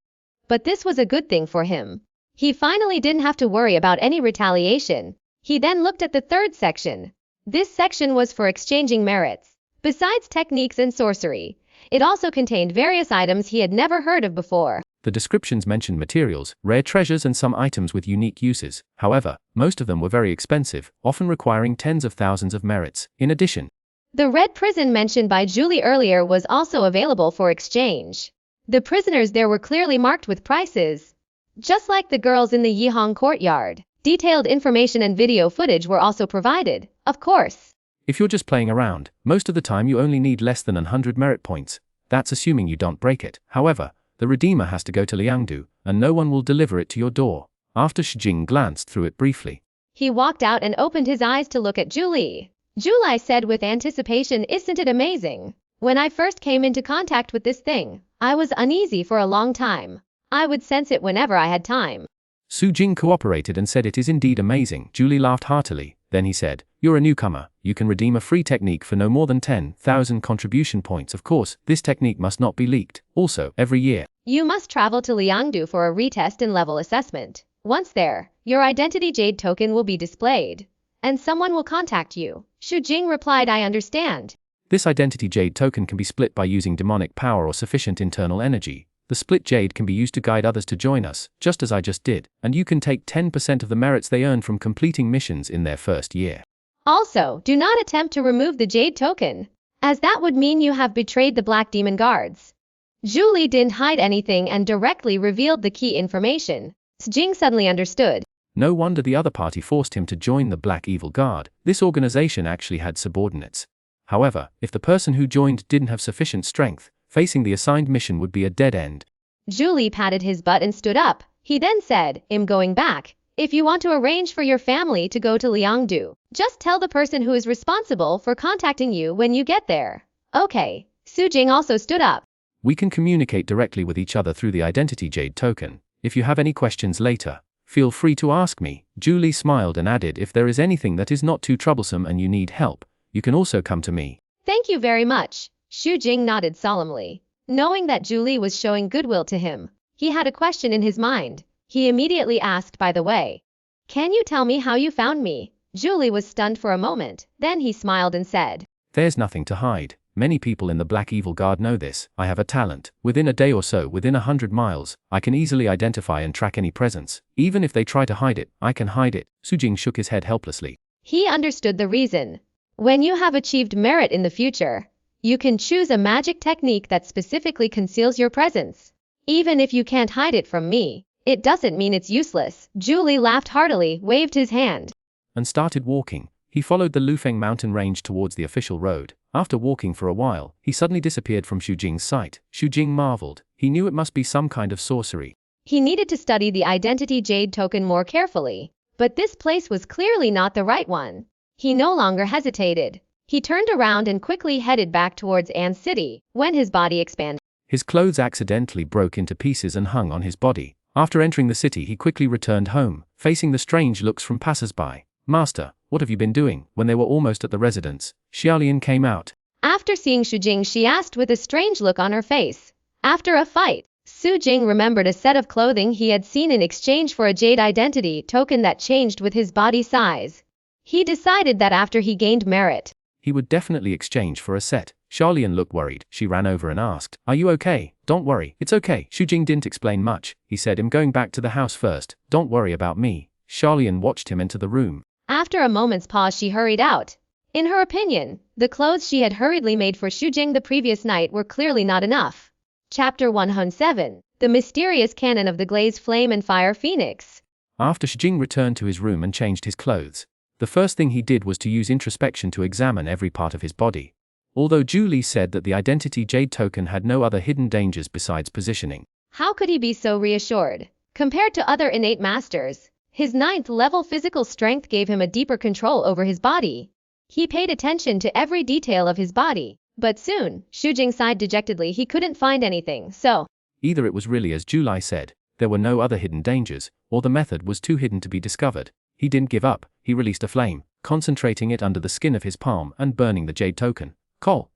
But this was a good thing for him. He finally didn't have to worry about any retaliation. He then looked at the third section. This section was for exchanging merits. Besides techniques and sorcery, it also contained various items he had never heard of before. The descriptions mentioned materials, rare treasures and some items with unique uses. However, most of them were very expensive, often requiring tens of thousands of merits. In addition, the red prison mentioned by Julie earlier was also available for exchange. The prisoners there were clearly marked with prices. Just like the girls in the Yihong courtyard, detailed information and video footage were also provided, of course. If you're just playing around, most of the time you only need less than 100 merit points. That's assuming you don't break it. However, the Redeemer has to go to Liangdu, and no one will deliver it to your door. After Xuanhuan glanced through it briefly, he walked out and opened his eyes to look at Julie. Julie said with anticipation, "Isn't it amazing? When I first came into contact with this thing, I was uneasy for a long time. I would sense it whenever I had time." Xuanhuan cooperated and said it is indeed amazing. Julie laughed heartily. Then he said, "You're a newcomer. You can redeem a free technique for no more than 10,000 contribution points. Of course, this technique must not be leaked. Also, every year, you must travel to Liangdu for a retest and level assessment. Once there, your identity jade token will be displayed, and someone will contact you." Xuanhuan replied, "I understand." This identity jade token can be split by using demonic power or sufficient internal energy. The split jade can be used to guide others to join us, just as I just did, and you can take 10% of the merits they earn from completing missions in their first year. Also, do not attempt to remove the jade token, as that would mean you have betrayed the Black Demon Guards. Julie didn't hide anything and directly revealed the key information. Xuanhuan suddenly understood. No wonder the other party forced him to join the Black Evil Guard. This organization actually had subordinates. However, if the person who joined didn't have sufficient strength, facing the assigned mission would be a dead end. Julie patted his butt and stood up. He then said, "I'm going back. If you want to arrange for your family to go to Liangdu, just tell the person who is responsible for contacting you when you get there." Okay. Xuanhuan also stood up. We can communicate directly with each other through the identity jade token. If you have any questions later, feel free to ask me. Julie smiled and added, "If there is anything that is not too troublesome and you need help, you can also come to me." Thank you very much. Xuanhuan nodded solemnly. Knowing that Julie was showing goodwill to him, he had a question in his mind. He immediately asked, "By the way, can you tell me how you found me?" Julie was stunned for a moment, then he smiled and said, "There's nothing to hide. Many people in the Black Evil Guard know this. I have a talent. Within a day or so, within 100 miles, I can easily identify and track any presence. Even if they try to hide it, I can hide it." Xuanhuan shook his head helplessly. He understood the reason. When you have achieved merit in the future, you can choose a magic technique that specifically conceals your presence. Even if you can't hide it from me, it doesn't mean it's useless. Julie laughed heartily, waved his hand, and started walking. He followed the Lufeng mountain range towards the official road. After walking for a while, he suddenly disappeared from Xuanhuan's sight. Xuanhuan marveled. He knew it must be some kind of sorcery. He needed to study the identity jade token more carefully, but this place was clearly not the right one. He no longer hesitated. He turned around and quickly headed back towards An City. When his body expanded, his clothes accidentally broke into pieces and hung on his body. After entering the city, he quickly returned home, facing the strange looks from passers-by. "Master, what have you been doing?" When they were almost at the residence, Xiaolian came out. After seeing Xuanhuan, she asked with a strange look on her face. After a fight, Xuanhuan remembered a set of clothing he had seen in exchange for a jade identity token that changed with his body size. He decided that after he gained merit, he would definitely exchange for a set. Xuanhuan looked worried. She ran over and asked, "Are you okay?" "Don't worry, it's okay." Xu Jing didn't explain much. He said, "I'm going back to the house first. Don't worry about me." Xuanhuan watched him enter the room. After a moment's pause, she hurried out. In her opinion, the clothes she had hurriedly made for Xu Jing the previous night were clearly not enough. Chapter 107. The Mysterious Cannon of the Glaze Flame and Fire Phoenix. After Xu Jing returned to his room and changed his clothes, the first thing he did was to use introspection to examine every part of his body. Although Zhu Li said that the identity jade token had no other hidden dangers besides positioning. How could he be so reassured? Compared to other innate masters, his 9th level physical strength gave him a deeper control over his body. He paid attention to every detail of his body, but soon, Xu Jing sighed dejectedly. He couldn't find anything, so either it was really as Zhu Li said, there were no other hidden dangers, or the method was too hidden to be discovered. He didn't give up. He released a flame, concentrating it under the skin of his palm and burning the jade token.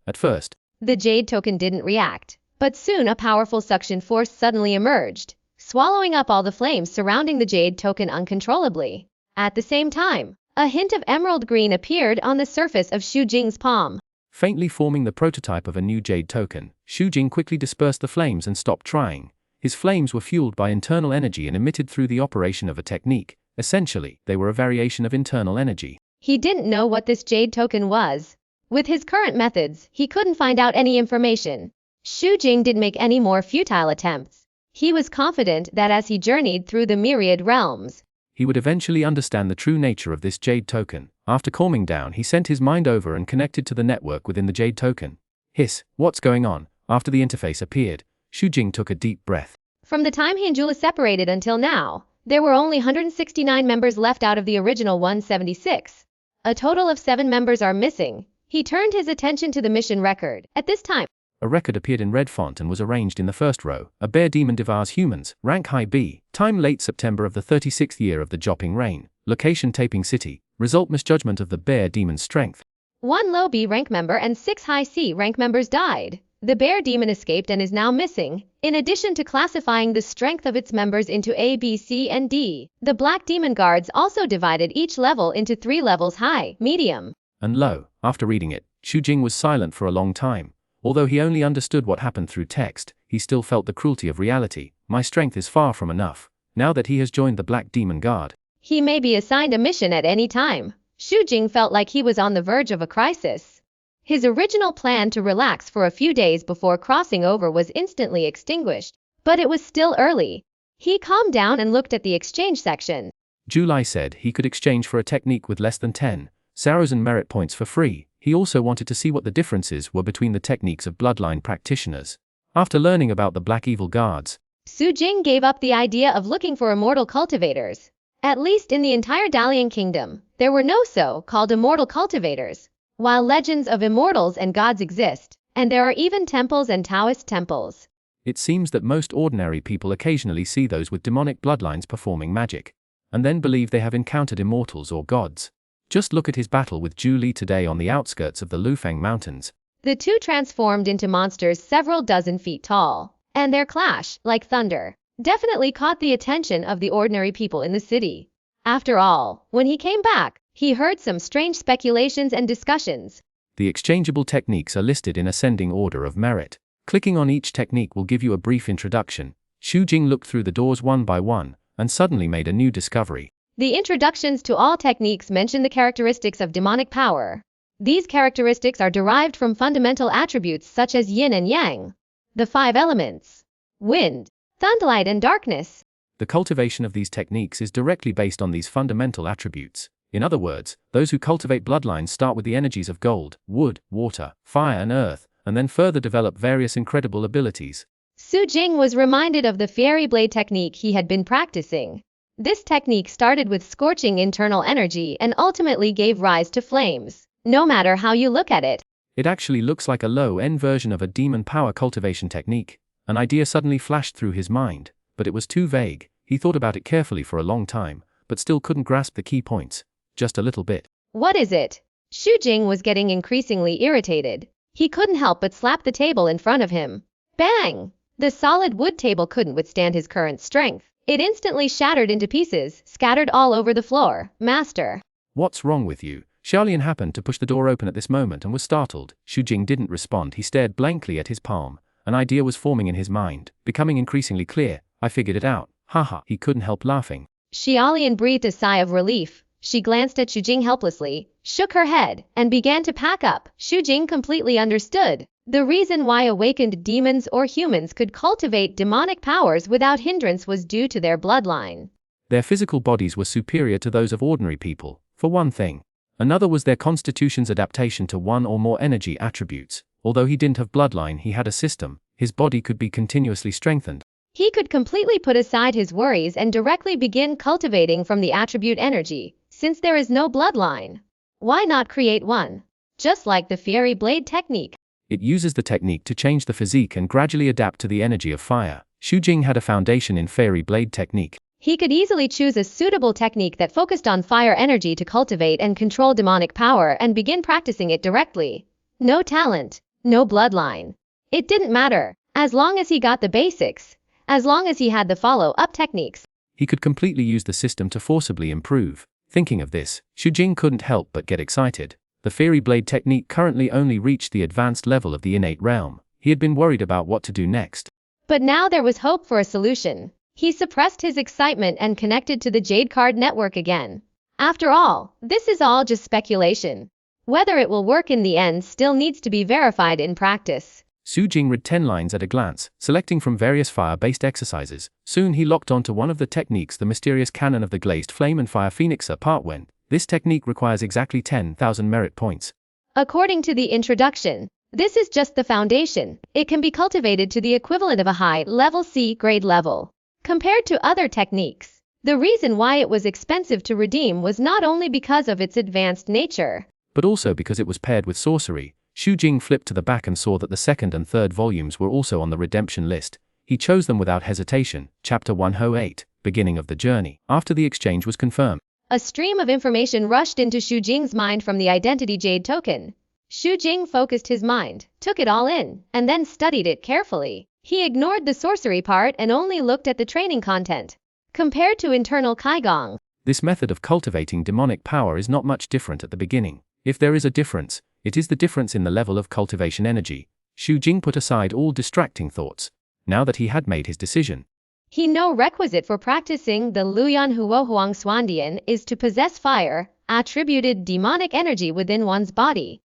At first, the jade token didn't react, but soon a powerful suction force suddenly emerged, swallowing up all the flames surrounding the jade token uncontrollably. At the same time, a hint of emerald green appeared on the surface of Xu Jing's palm. Faintly forming the prototype of a new jade token, Xu Jing quickly dispersed the flames and stopped trying. His flames were fueled by internal energy and emitted through the operation of a technique. Essentially, they were a variation of internal energy. He didn't know what this jade token was. With his current methods, he couldn't find out any information. Xu Jing didn't make any more futile attempts. He was confident that as he journeyed through the myriad realms, he would eventually understand the true nature of this jade token. After calming down, he sent his mind over and connected to the network within the jade token. Hiss, what's going on? After the interface appeared, Xu Jing took a deep breath. From the time he and Jula separated until now, there were only 169 members left out of the original 176. A total of 7 members are missing. He turned his attention to the mission record. At this time, a record appeared in red font and was arranged in the first row. A bear demon devours humans, rank high B, time late September of the 36th year of the Jopping reign, location Taping City, result misjudgment of the bear demon's strength. 1 low B rank member and 6 high C rank members died. The bear demon escaped and is now missing. In addition to classifying the strength of its members into A, B, C, and D, the black demon guards also divided each level into 3 levels: high, medium, and low. After reading it, Xu Jing was silent for a long time. Although he only understood what happened through text, he still felt the cruelty of reality. My strength is far from enough. Now that he has joined the Black Demon Guard, he may be assigned a mission at any time. Xu Jing felt like he was on the verge of a crisis. His original plan to relax for a few days before crossing over was instantly extinguished, but it was still early. He calmed down and looked at the exchange section. Zhu Li said he could exchange for a technique with less than 10 Saros and merit points for free. He also wanted to see what the differences were between the techniques of bloodline practitioners. After learning about the Black Evil Guards, Xu Jing gave up the idea of looking for immortal cultivators. At least in the entire Dalian kingdom, there were no so-called immortal cultivators. While legends of immortals and gods exist, and there are even temples and Taoist temples, it seems that most ordinary people occasionally see those with demonic bloodlines performing magic, and then believe they have encountered immortals or gods. Just look at his battle with Zhu Li today on the outskirts of the Lufeng Mountains. The two transformed into monsters several dozen feet tall, and their clash, like thunder, definitely caught the attention of the ordinary people in the city. After all, when he came back, he heard some strange speculations and discussions. The exchangeable techniques are listed in ascending order of merit. Clicking on each technique will give you a brief introduction. Xu Jing looked through the doors one by one, and suddenly made a new discovery. The introductions to all techniques mention the characteristics of demonic power. These characteristics are derived from fundamental attributes such as yin and yang, the 5 elements, wind, thunderlight, and darkness. The cultivation of these techniques is directly based on these fundamental attributes. In other words, those who cultivate bloodlines start with the energies of gold, wood, water, fire, and earth, and then further develop various incredible abilities. Xu Jing was reminded of the fairy blade technique he had been practicing. This technique started with scorching internal energy and ultimately gave rise to flames. No matter how you look at it, it actually looks like a low-end version of a demon power cultivation technique. An idea suddenly flashed through his mind, but it was too vague. He thought about it carefully for a long time, but still couldn't grasp the key points. Just a little bit. What is it? Xu Jing was getting increasingly irritated. He couldn't help but slap the table in front of him. Bang! The solid wood table couldn't withstand his current strength. It instantly shattered into pieces, scattered all over the floor. Master, what's wrong with you? Xiaolian happened to push the door open at this moment and was startled. Xu Jing didn't respond. He stared blankly at his palm. An idea was forming in his mind, becoming increasingly clear. I figured it out. Haha. He couldn't help laughing. Xiaolian breathed a sigh of relief. She glanced at Xu Jing helplessly, shook her head, and began to pack up. Xu Jing completely understood the reason why awakened demons or humans could cultivate demonic powers without hindrance was due to their bloodline. Their physical bodies were superior to those of ordinary people, for one thing. Another was their constitution's adaptation to one or more energy attributes. Although he didn't have bloodline, he had a system. His body could be continuously strengthened. He could completely put aside his worries and directly begin cultivating from the attribute energy. Since there is no bloodline, why not create one? Just like the fiery blade technique. It uses the technique to change the physique and gradually adapt to the energy of fire. Xu Jing had a foundation in fairy blade technique. He could easily choose a suitable technique that focused on fire energy to cultivate and control demonic power and begin practicing it directly. No talent, no bloodline. It didn't matter, as long as he got the basics, as long as he had the follow-up techniques. He could completely use the system to forcibly improve. Thinking of this, Xu Jing couldn't help but get excited. The fairy blade technique currently only reached the advanced level of the innate realm. He had been worried about what to do next. But now there was hope for a solution. He suppressed his excitement and connected to the Jade Card network again. After all, this is all just speculation. Whether it will work in the end still needs to be verified in practice. Xu Jing read 10 lines at a glance, selecting from various fire-based exercises. Soon he locked onto one of the techniques, the mysterious cannon of the glazed flame and fire phoenixer part 1. This technique requires exactly 10,000 merit points. According to the introduction, this is just the foundation. It can be cultivated to the equivalent of a high-level C grade level. Compared to other techniques, the reason why it was expensive to redeem was not only because of its advanced nature, but also because it was paired with sorcery. Xu Jing flipped to the back and saw that the second and third volumes were also on the redemption list. He chose them without hesitation. Chapter 108, Beginning of the Journey. After the exchange was confirmed, a stream of information rushed into Xu Jing's mind from the identity jade token. Xu Jing focused his mind, took it all in, and then studied it carefully. He ignored the sorcery part and only looked at the training content. Compared to internal Kaigong, this method of cultivating demonic power is not much different at the beginning. If there is a difference, it is the difference in the level of cultivation energy. Xu Jing put aside all distracting thoughts. Now that he had made his decision, he no requisite for practicing the Xuanhuan Xuandian is to possess fire, attributed demonic energy within one's body.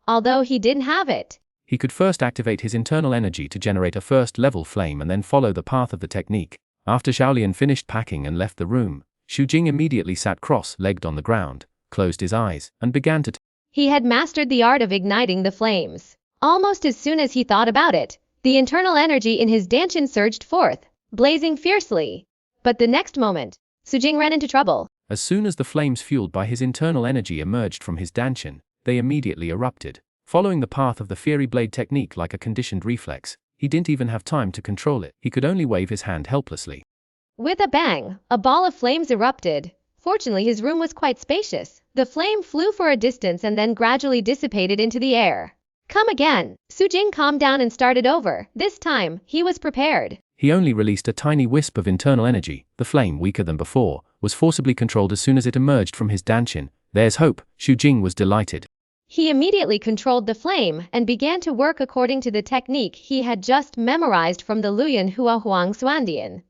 Although he didn't have it, he could first activate his internal energy to generate a first-level flame and then follow the path of the technique. After Xiaolian finished packing and left the room, Xu Jing immediately sat cross-legged on the ground, closed his eyes, and began to He had mastered the art of igniting the flames. Almost as soon as he thought about it, the internal energy in his danchin surged forth, blazing fiercely. But the next moment, Xu Jing ran into trouble. As soon as the flames fueled by his internal energy emerged from his danchin, they immediately erupted. Following the path of the fiery blade technique like a conditioned reflex, he didn't even have time to control it. He could only wave his hand helplessly. With a bang, a ball of flames erupted. Fortunately, his room was quite spacious. The flame flew for a distance and then gradually dissipated into the air. Come again. Xu Jing calmed down and started over. This time, he was prepared. He only released a tiny wisp of internal energy. The flame, weaker than before, was forcibly controlled as soon as it emerged from his danchin. There's hope. Xu Jing was delighted. He immediately controlled the flame and began to work according to the technique he had just memorized from the Xuanhuan Xuandian.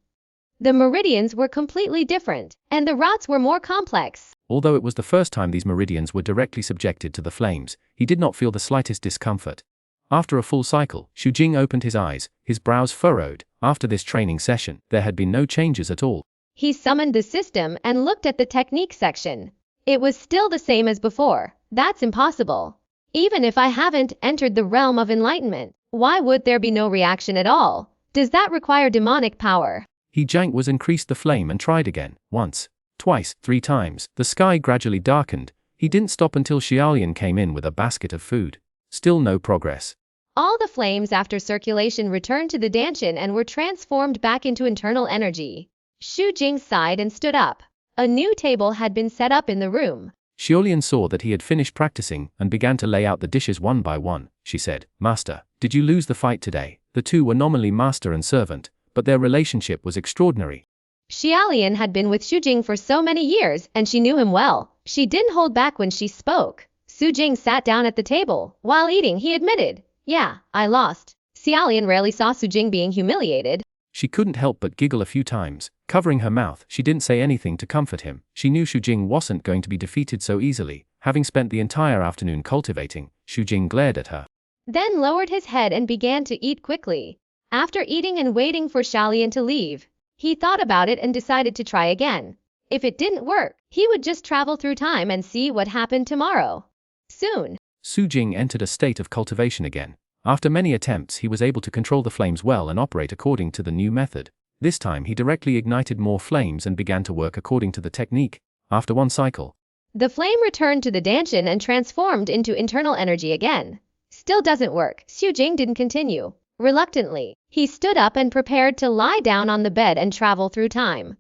The meridians were completely different, and the routes were more complex. Although it was the first time these meridians were directly subjected to the flames, he did not feel the slightest discomfort. After a full cycle, Xu Jing opened his eyes, his brows furrowed. After this training session, there had been no changes at all. He summoned the system and looked at the technique section. It was still the same as before. That's impossible. Even if I haven't entered the realm of enlightenment, why would there be no reaction at all? Does that require demonic power? He jank was increased the flame and tried again, once, twice, 3 times. The sky gradually darkened. He didn't stop until Xiaolian came in with a basket of food. Still no progress. All the flames after circulation returned to the danchin and were transformed back into internal energy. Xu Jing sighed and stood up. A new table had been set up in the room. Xiaolian saw that he had finished practicing and began to lay out the dishes one by one. She said, "Master, did you lose the fight today?" The two were nominally master and servant, but their relationship was extraordinary. Xiaolian had been with Xu Jing for so many years and she knew him well. She didn't hold back when she spoke. Su Jing sat down at the table. While eating, he admitted, "Yeah, I lost." Xiaolian rarely saw Su Jing being humiliated. She couldn't help but giggle a few times. Covering her mouth, she didn't say anything to comfort him. She knew Su Jing wasn't going to be defeated so easily. Having spent the entire afternoon cultivating, Su Jing glared at her. Then lowered his head and began to eat quickly. After eating and waiting for Xiaolian to leave, he thought about it and decided to try again. If it didn't work, he would just travel through time and see what happened tomorrow. Soon, Su Jing entered a state of cultivation again. After many attempts, he was able to control the flames well and operate according to the new method. This time he directly ignited more flames and began to work according to the technique. After one cycle, the flame returned to the danshan and transformed into internal energy again. Still doesn't work. Su Jing didn't continue. Reluctantly, he stood up and prepared to lie down on the bed and travel through time.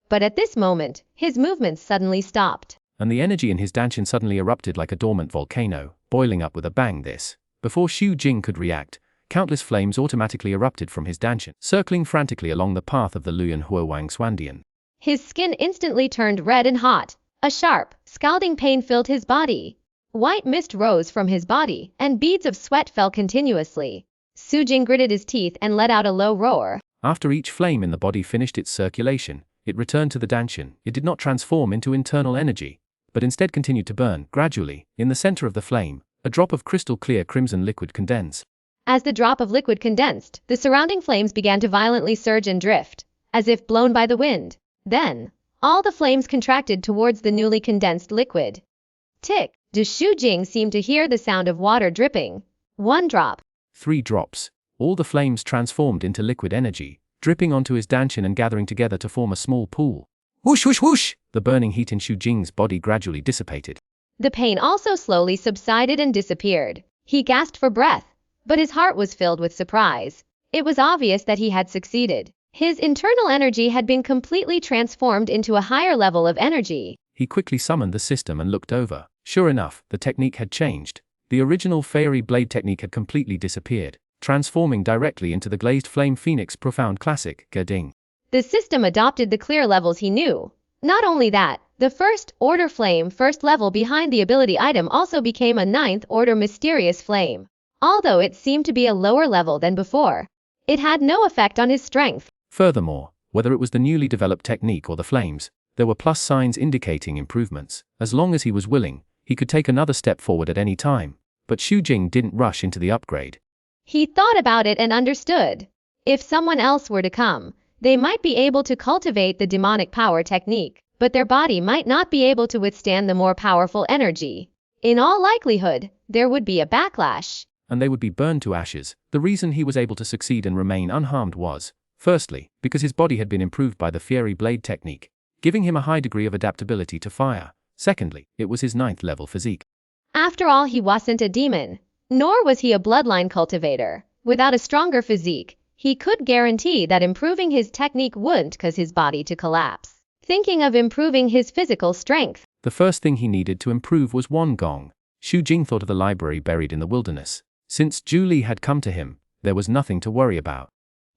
But at this moment, his movements suddenly stopped. And the energy in his danshan suddenly erupted like a dormant volcano, boiling up with a bang. Before Su Jing could react, countless flames automatically erupted from his danshan, circling frantically along the path of the Luyan Huowang Xuandian. His skin instantly turned red and hot. A sharp, scalding pain filled his body. White mist rose from his body, and beads of sweat fell continuously. Su Jing gritted his teeth and let out a low roar. After each flame in the body finished its circulation, it returned to the danshan. It did not transform into internal energy, but instead continued to burn. Gradually, in the center of the flame, a drop of crystal clear crimson liquid condensed. As the drop of liquid condensed, the surrounding flames began to violently surge and drift, as if blown by the wind. Then, all the flames contracted towards the newly condensed liquid. Tick! Su Jing seemed to hear the sound of water dripping. 1 drop. 3 drops. All the flames transformed into liquid energy, dripping onto his danshan and gathering together to form a small pool. Whoosh whoosh whoosh! The burning heat in Su Jing's body gradually dissipated. The pain also slowly subsided and disappeared. He gasped for breath, but his heart was filled with surprise. It was obvious that he had succeeded. His internal energy had been completely transformed into a higher level of energy. He quickly summoned the system and looked over. Sure enough, the technique had changed. The original fairy blade technique had completely disappeared, transforming directly into the glazed flame phoenix profound classic, Geding. The system adopted the clear levels he knew. Not only that, the first order flame first level behind the ability item also became a 9th order mysterious flame. Although it seemed to be a lower level than before, it had no effect on his strength. Furthermore, whether it was the newly developed technique or the flames, there were plus signs indicating improvements. As long as he was willing, he could take another step forward at any time. But Su Jing didn't rush into the upgrade. He thought about it and understood. If someone else were to come, they might be able to cultivate the demonic power technique, but their body might not be able to withstand the more powerful energy. In all likelihood, there would be a backlash. And they would be burned to ashes. The reason he was able to succeed and remain unharmed was, firstly, because his body had been improved by the fairy blade technique, giving him a high degree of adaptability to fire. Secondly, it was his 9th level physique. After all, he wasn't a demon, nor was he a bloodline cultivator. Without a stronger physique, he could guarantee that improving his technique wouldn't cause his body to collapse. Thinking of improving his physical strength, the first thing he needed to improve was one gong. Su Jing thought of the library buried in the wilderness. Since Julie had come to him, there was nothing to worry about.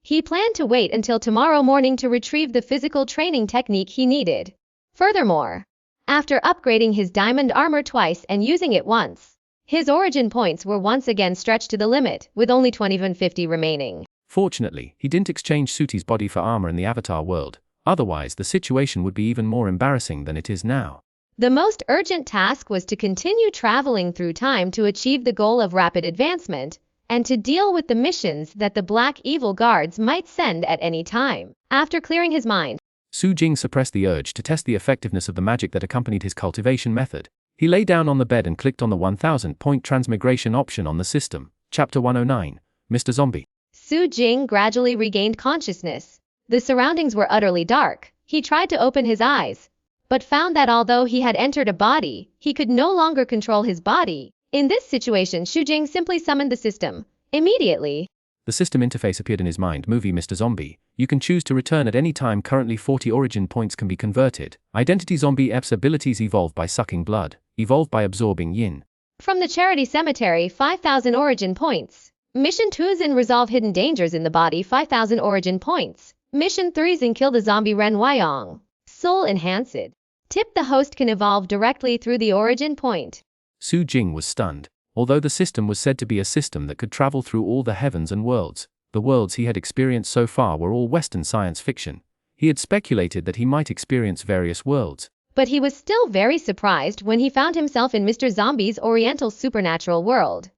He planned to wait until tomorrow morning to retrieve the physical training technique he needed. Furthermore, after upgrading his diamond armor twice and using it once, his origin points were once again stretched to the limit, with only 2050 remaining. Fortunately, he didn't exchange Suti's body for armor in the Avatar world. Otherwise, the situation would be even more embarrassing than it is now. The most urgent task was to continue traveling through time to achieve the goal of rapid advancement, and to deal with the missions that the Black Evil Guards might send at any time. After clearing his mind, Su Jing suppressed the urge to test the effectiveness of the magic that accompanied his cultivation method. He lay down on the bed and clicked on the 1000-point transmigration option on the system. Chapter 109, Mr. Zombie. Su Jing gradually regained consciousness. The surroundings were utterly dark. He tried to open his eyes, but found that although he had entered a body, he could no longer control his body. In this situation, Su Jing simply summoned the system. Immediately, the system interface appeared in his mind. Movie Mr. Zombie. You can choose to return at any time. Currently 40 origin points can be converted. Identity Zombie F's abilities evolve by sucking blood. Evolve by absorbing yin. From the Charity Cemetery, 5,000 origin points. Mission 2's in Resolve Hidden Dangers in the Body, 5,000 origin points. Mission 3's in Kill the Zombie Ren Wyong. Soul Enhanced. Tip: the host can evolve directly through the origin point. Su Jing was stunned. Although the system was said to be a system that could travel through all the heavens and worlds, the worlds he had experienced so far were all Western science fiction. He had speculated that he might experience various worlds. But he was still very surprised when he found himself in Mr. Zombie's Oriental supernatural world.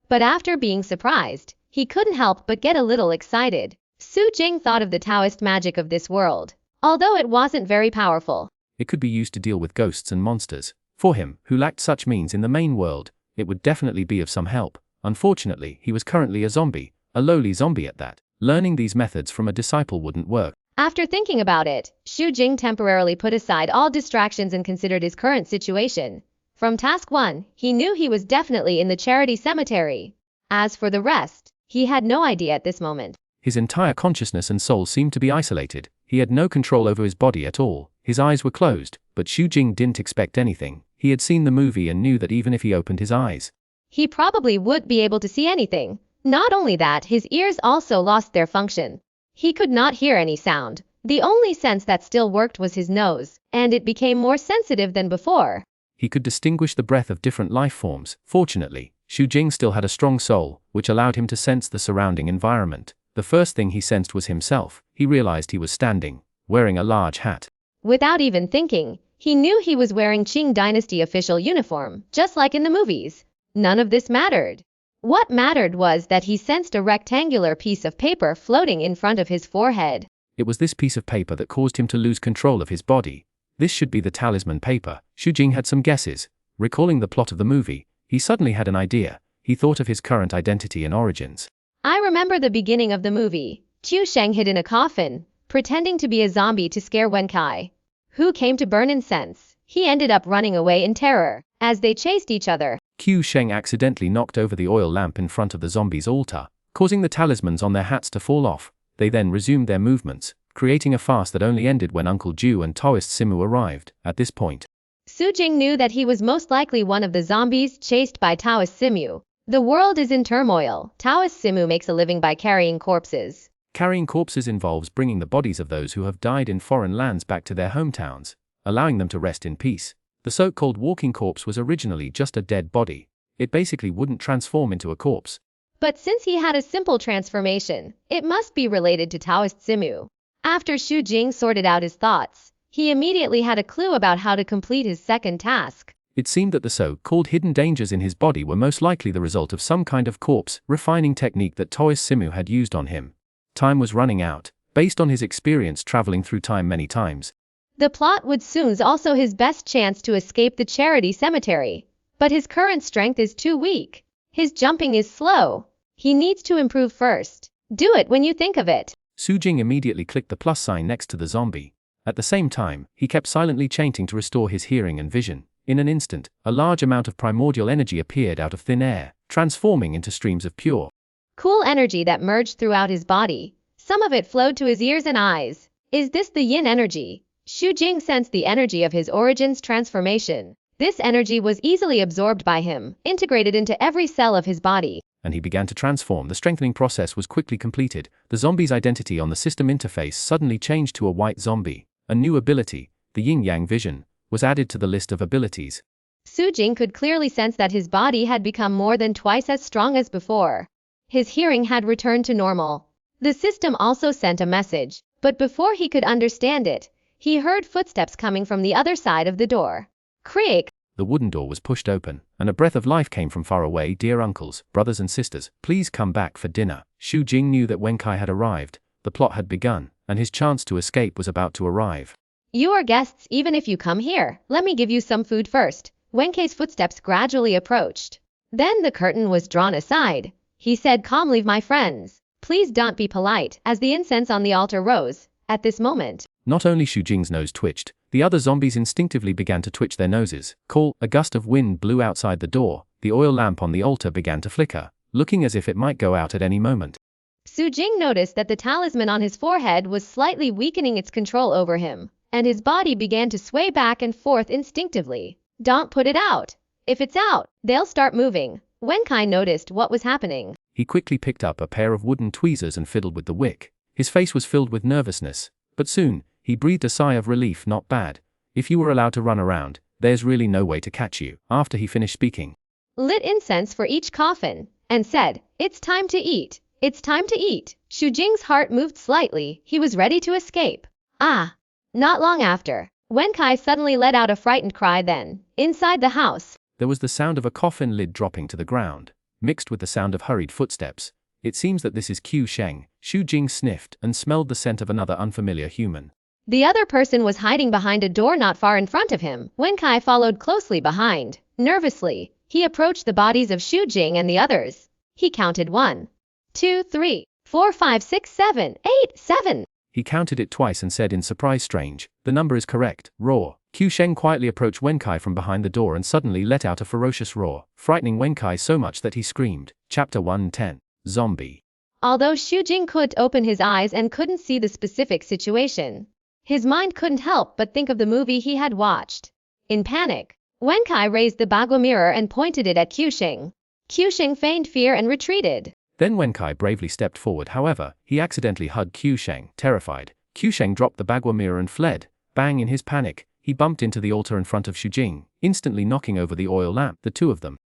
But after being surprised, he couldn't help but get a little excited. Su Jing thought of the Taoist magic of this world, although it wasn't very powerful. It could be used to deal with ghosts and monsters. For him, who lacked such means in the main world, it would definitely be of some help. Unfortunately, he was currently a zombie, a lowly zombie at that. Learning these methods from a disciple wouldn't work. After thinking about it, Su Jing temporarily put aside all distractions and considered his current situation. From task 1, he knew he was definitely in the charity cemetery. As for the rest, he had no idea at this moment. His entire consciousness and soul seemed to be isolated. He had no control over his body at all. His eyes were closed, but Su Jing didn't expect anything. He had seen the movie and knew that even if he opened his eyes, he probably wouldn't be able to see anything. Not only that, his ears also lost their function. He could not hear any sound. The only sense that still worked was his nose, and it became more sensitive than before. He could distinguish the breath of different life forms. Fortunately, Su Jing still had a strong soul, which allowed him to sense the surrounding environment. The first thing he sensed was himself. He realized he was standing, wearing a large hat. Without even thinking, he knew he was wearing Qing Dynasty official uniform, just like in the movies. None of this mattered. What mattered was that he sensed a rectangular piece of paper floating in front of his forehead. It was this piece of paper that caused him to lose control of his body. This should be the talisman paper. Su Jing had some guesses. Recalling the plot of the movie, he suddenly had an idea. He thought of his current identity and origins. I remember the beginning of the movie. Qiu Sheng hid in a coffin, pretending to be a zombie to scare Wenkai, who came to burn incense. He ended up running away in terror as they chased each other. Qiu Sheng accidentally knocked over the oil lamp in front of the zombies' altar, causing the talismans on their hats to fall off. They then resumed their movements, creating a farce that only ended when Uncle Jiu and Taoist Simu arrived. At this point, Su Jing knew that he was most likely one of the zombies chased by Taoist Simu. The world is in turmoil. Taoist Simu makes a living by carrying corpses. Carrying corpses involves bringing the bodies of those who have died in foreign lands back to their hometowns, allowing them to rest in peace. The so-called walking corpse was originally just a dead body. It basically wouldn't transform into a corpse. But since he had a simple transformation, it must be related to Taoist Simu. After Su Jing sorted out his thoughts, he immediately had a clue about how to complete his second task. It seemed that the so-called hidden dangers in his body were most likely the result of some kind of corpse refining technique that Taoist Simu had used on him. Time was running out, based on his experience traveling through time many times. The plot would soon's also his best chance to escape the charity cemetery. But his current strength is too weak. His jumping is slow. He needs to improve first. Do it when you think of it. Su Jing immediately clicked the plus sign next to the zombie. At the same time, he kept silently chanting to restore his hearing and vision. In an instant, a large amount of primordial energy appeared out of thin air, transforming into streams of pure, cool energy that merged throughout his body. Some of it flowed to his ears and eyes. Is this the yin energy? Su Jing sensed the energy of his origins transformation. This energy was easily absorbed by him, integrated into every cell of his body. And he began to transform. The strengthening process was quickly completed. The zombie's identity on the system interface suddenly changed to a white zombie. A new ability, the yin-yang vision, was added to the list of abilities. Su Jing could clearly sense that his body had become more than twice as strong as before. His hearing had returned to normal. The system also sent a message, but before he could understand it, he heard footsteps coming from the other side of the door. Creak! The wooden door was pushed open, and a breath of life came from far away. Dear uncles, brothers and sisters, please come back for dinner. Su Jing knew that Wenkai had arrived, the plot had begun, and his chance to escape was about to arrive. You are guests even if you come here. Let me give you some food first. Wenkai's footsteps gradually approached. Then the curtain was drawn aside. He said calmly, my friends, please don't be polite, as the incense on the altar rose. At this moment, not only Su Jing's nose twitched, the other zombies instinctively began to twitch their noses. A gust of wind blew outside the door. The oil lamp on the altar began to flicker, looking as if it might go out at any moment. Su Jing noticed that the talisman on his forehead was slightly weakening its control over him, and his body began to sway back and forth instinctively. Don't put it out. If it's out, they'll start moving. Wenkai noticed what was happening. He quickly picked up a pair of wooden tweezers and fiddled with the wick. His face was filled with nervousness, but soon, he breathed a sigh of relief. Not bad. If you were allowed to run around, there's really no way to catch you. After he finished speaking, lit incense for each coffin, and said, "It's time to eat. It's time to eat." Xu Jing's heart moved slightly. He was ready to escape. Ah! Not long after, Wenkai suddenly let out a frightened cry. Then, inside the house, there was the sound of a coffin lid dropping to the ground, mixed with the sound of hurried footsteps. It seems that this is Qiu Sheng. Xu Jing sniffed and smelled the scent of another unfamiliar human. The other person was hiding behind a door not far in front of him. Wenkai followed closely behind. Nervously, he approached the bodies of Xu Jing and the others. He counted 1, 2, 3, 4, 5, 6, 7, 8, 7. He counted it twice and said in surprise, "Strange, the number is correct." Roar. Qiu Sheng quietly approached Wenkai from behind the door and suddenly let out a ferocious roar, frightening Wenkai so much that he screamed. Chapter 110. Zombie. Although Xu Jing could open his eyes and couldn't see the specific situation, his mind couldn't help but think of the movie he had watched. In panic, Wenkai raised the bagua mirror and pointed it at Qiu Sheng. Qiu Sheng feigned fear and retreated. Then Wenkai bravely stepped forward. However, he accidentally hugged Qiu Sheng. Terrified, Qiu Sheng dropped the bagua mirror and fled. Bang! In his panic, he bumped into the altar in front of Xu Jing, instantly knocking over the oil lamp. The two of them,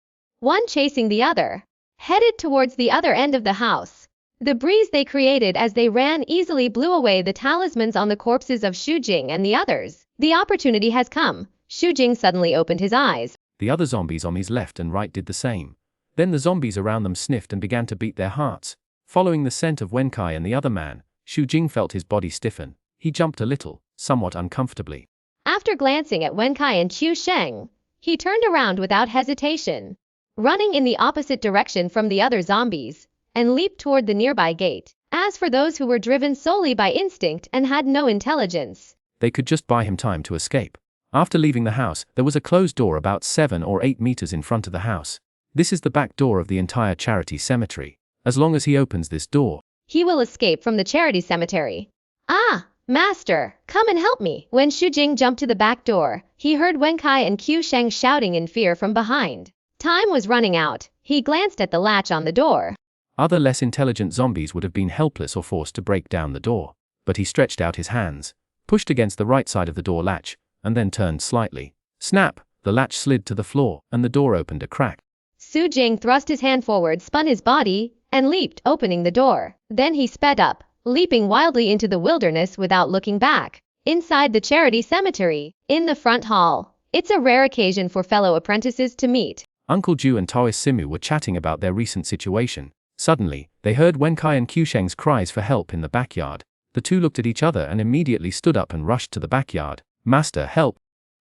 one chasing the other, headed towards the other end of the house. The breeze they created as they ran easily blew away the talismans on the corpses of Xu Jing and the others. The opportunity has come. Xu Jing suddenly opened his eyes. The other zombies on his left and right did the same. Then the zombies around them sniffed and began to beat their hearts. Following the scent of Wenkai and the other man, Xu Jing felt his body stiffen. He jumped a little, somewhat uncomfortably. After glancing at Wenkai and Qiu Sheng, he turned around without hesitation, running in the opposite direction from the other zombies, and leaped toward the nearby gate. As for those who were driven solely by instinct and had no intelligence, they could just buy him time to escape. After leaving the house, there was a closed door about 7 or 8 meters in front of the house. This is the back door of the entire charity cemetery. As long as he opens this door, he will escape from the charity cemetery. Ah, master, come and help me. When Xu Jing jumped to the back door, he heard Wenkai and Qiu Sheng shouting in fear from behind. Time was running out. He glanced at the latch on the door. Other less intelligent zombies would have been helpless or forced to break down the door. But he stretched out his hands, pushed against the right side of the door latch, and then turned slightly. Snap! The latch slid to the floor, and the door opened a crack. Xu Jing thrust his hand forward, spun his body, and leaped, opening the door. Then he sped up, leaping wildly into the wilderness without looking back. Inside the charity cemetery, in the front hall, it's a rare occasion for fellow apprentices to meet. Uncle Jiu and Taoist Simu were chatting about their recent situation. Suddenly, they heard Wenkai and Qiu Sheng's cries for help in the backyard. The two looked at each other and immediately stood up and rushed to the backyard. "Master, help!"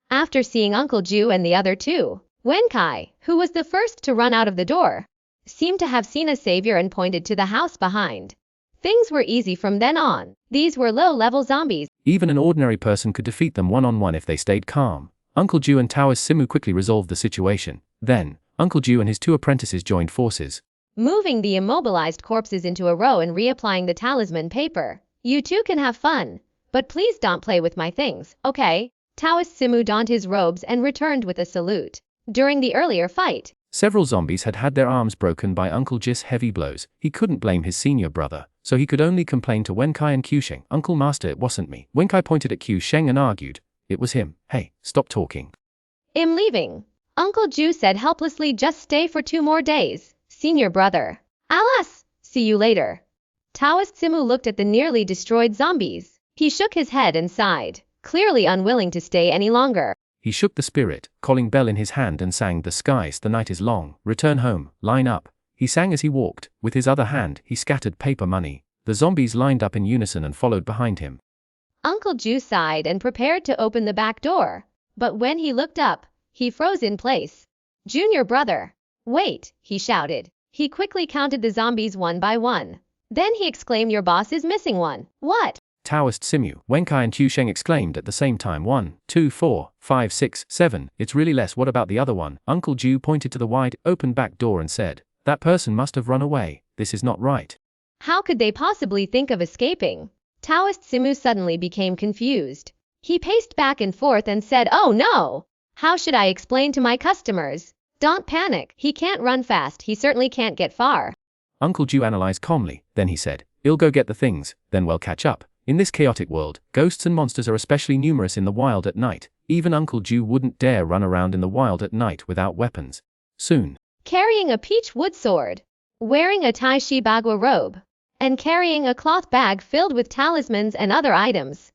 After seeing Uncle Jiu and the other two, Wenkai, who was the first to run out of the door, seemed to have seen a savior and pointed to the house behind. Things were easy from then on. These were low-level zombies. Even an ordinary person could defeat them one-on-one if they stayed calm. Uncle Jiu and Taoist Simu quickly resolved the situation. Then, Uncle Jiu and his two apprentices joined forces, moving the immobilized corpses into a row and reapplying the talisman paper. "You two can have fun, but please don't play with my things, okay?" Taoist Simu donned his robes and returned with a salute. During the earlier fight, several zombies had had their arms broken by Uncle Ji's heavy blows. He couldn't blame his senior brother, so he could only complain to Wenkai and Qiu Sheng. "Uncle Master, it wasn't me." Wenkai pointed at Qiu Sheng and argued, "It was him." "Hey, stop talking." "I'm leaving." Uncle Jiu said helplessly, "Just stay for 2 more days, senior brother." "Alas, see you later." Taoist Simu looked at the nearly destroyed zombies. He shook his head and sighed, clearly unwilling to stay any longer. He shook the spirit, calling bell in his hand, and sang, "The skies, the night is long, return home, line up." He sang as he walked. With his other hand, he scattered paper money. The zombies lined up in unison and followed behind him. Uncle Jiu sighed and prepared to open the back door. But when he looked up, he froze in place. "Junior brother, wait," he shouted. He quickly counted the zombies one by one. Then he exclaimed, "Your boss is missing one." "What?" Taoist Simu, Wenkai and Qiu Sheng exclaimed at the same time. 1, 2, 4, 5, 6, 7. It's really less. What about the other one? Uncle Jiu pointed to the wide, open back door and said, "That person must have run away. This is not right." How could they possibly think of escaping? Taoist Simu suddenly became confused. He paced back and forth and said, "Oh no! How should I explain to my customers? Don't panic. He can't run fast. He certainly can't get far." Uncle Jiu analyzed calmly. Then he said, "I'll go get the things, then we'll catch up. In this chaotic world, ghosts and monsters are especially numerous in the wild at night. Even Uncle Jiu wouldn't dare run around in the wild at night without weapons. Soon, Carrying a peach wood sword, wearing a Tai Shi Bagua robe, and carrying a cloth bag filled with talismans and other items.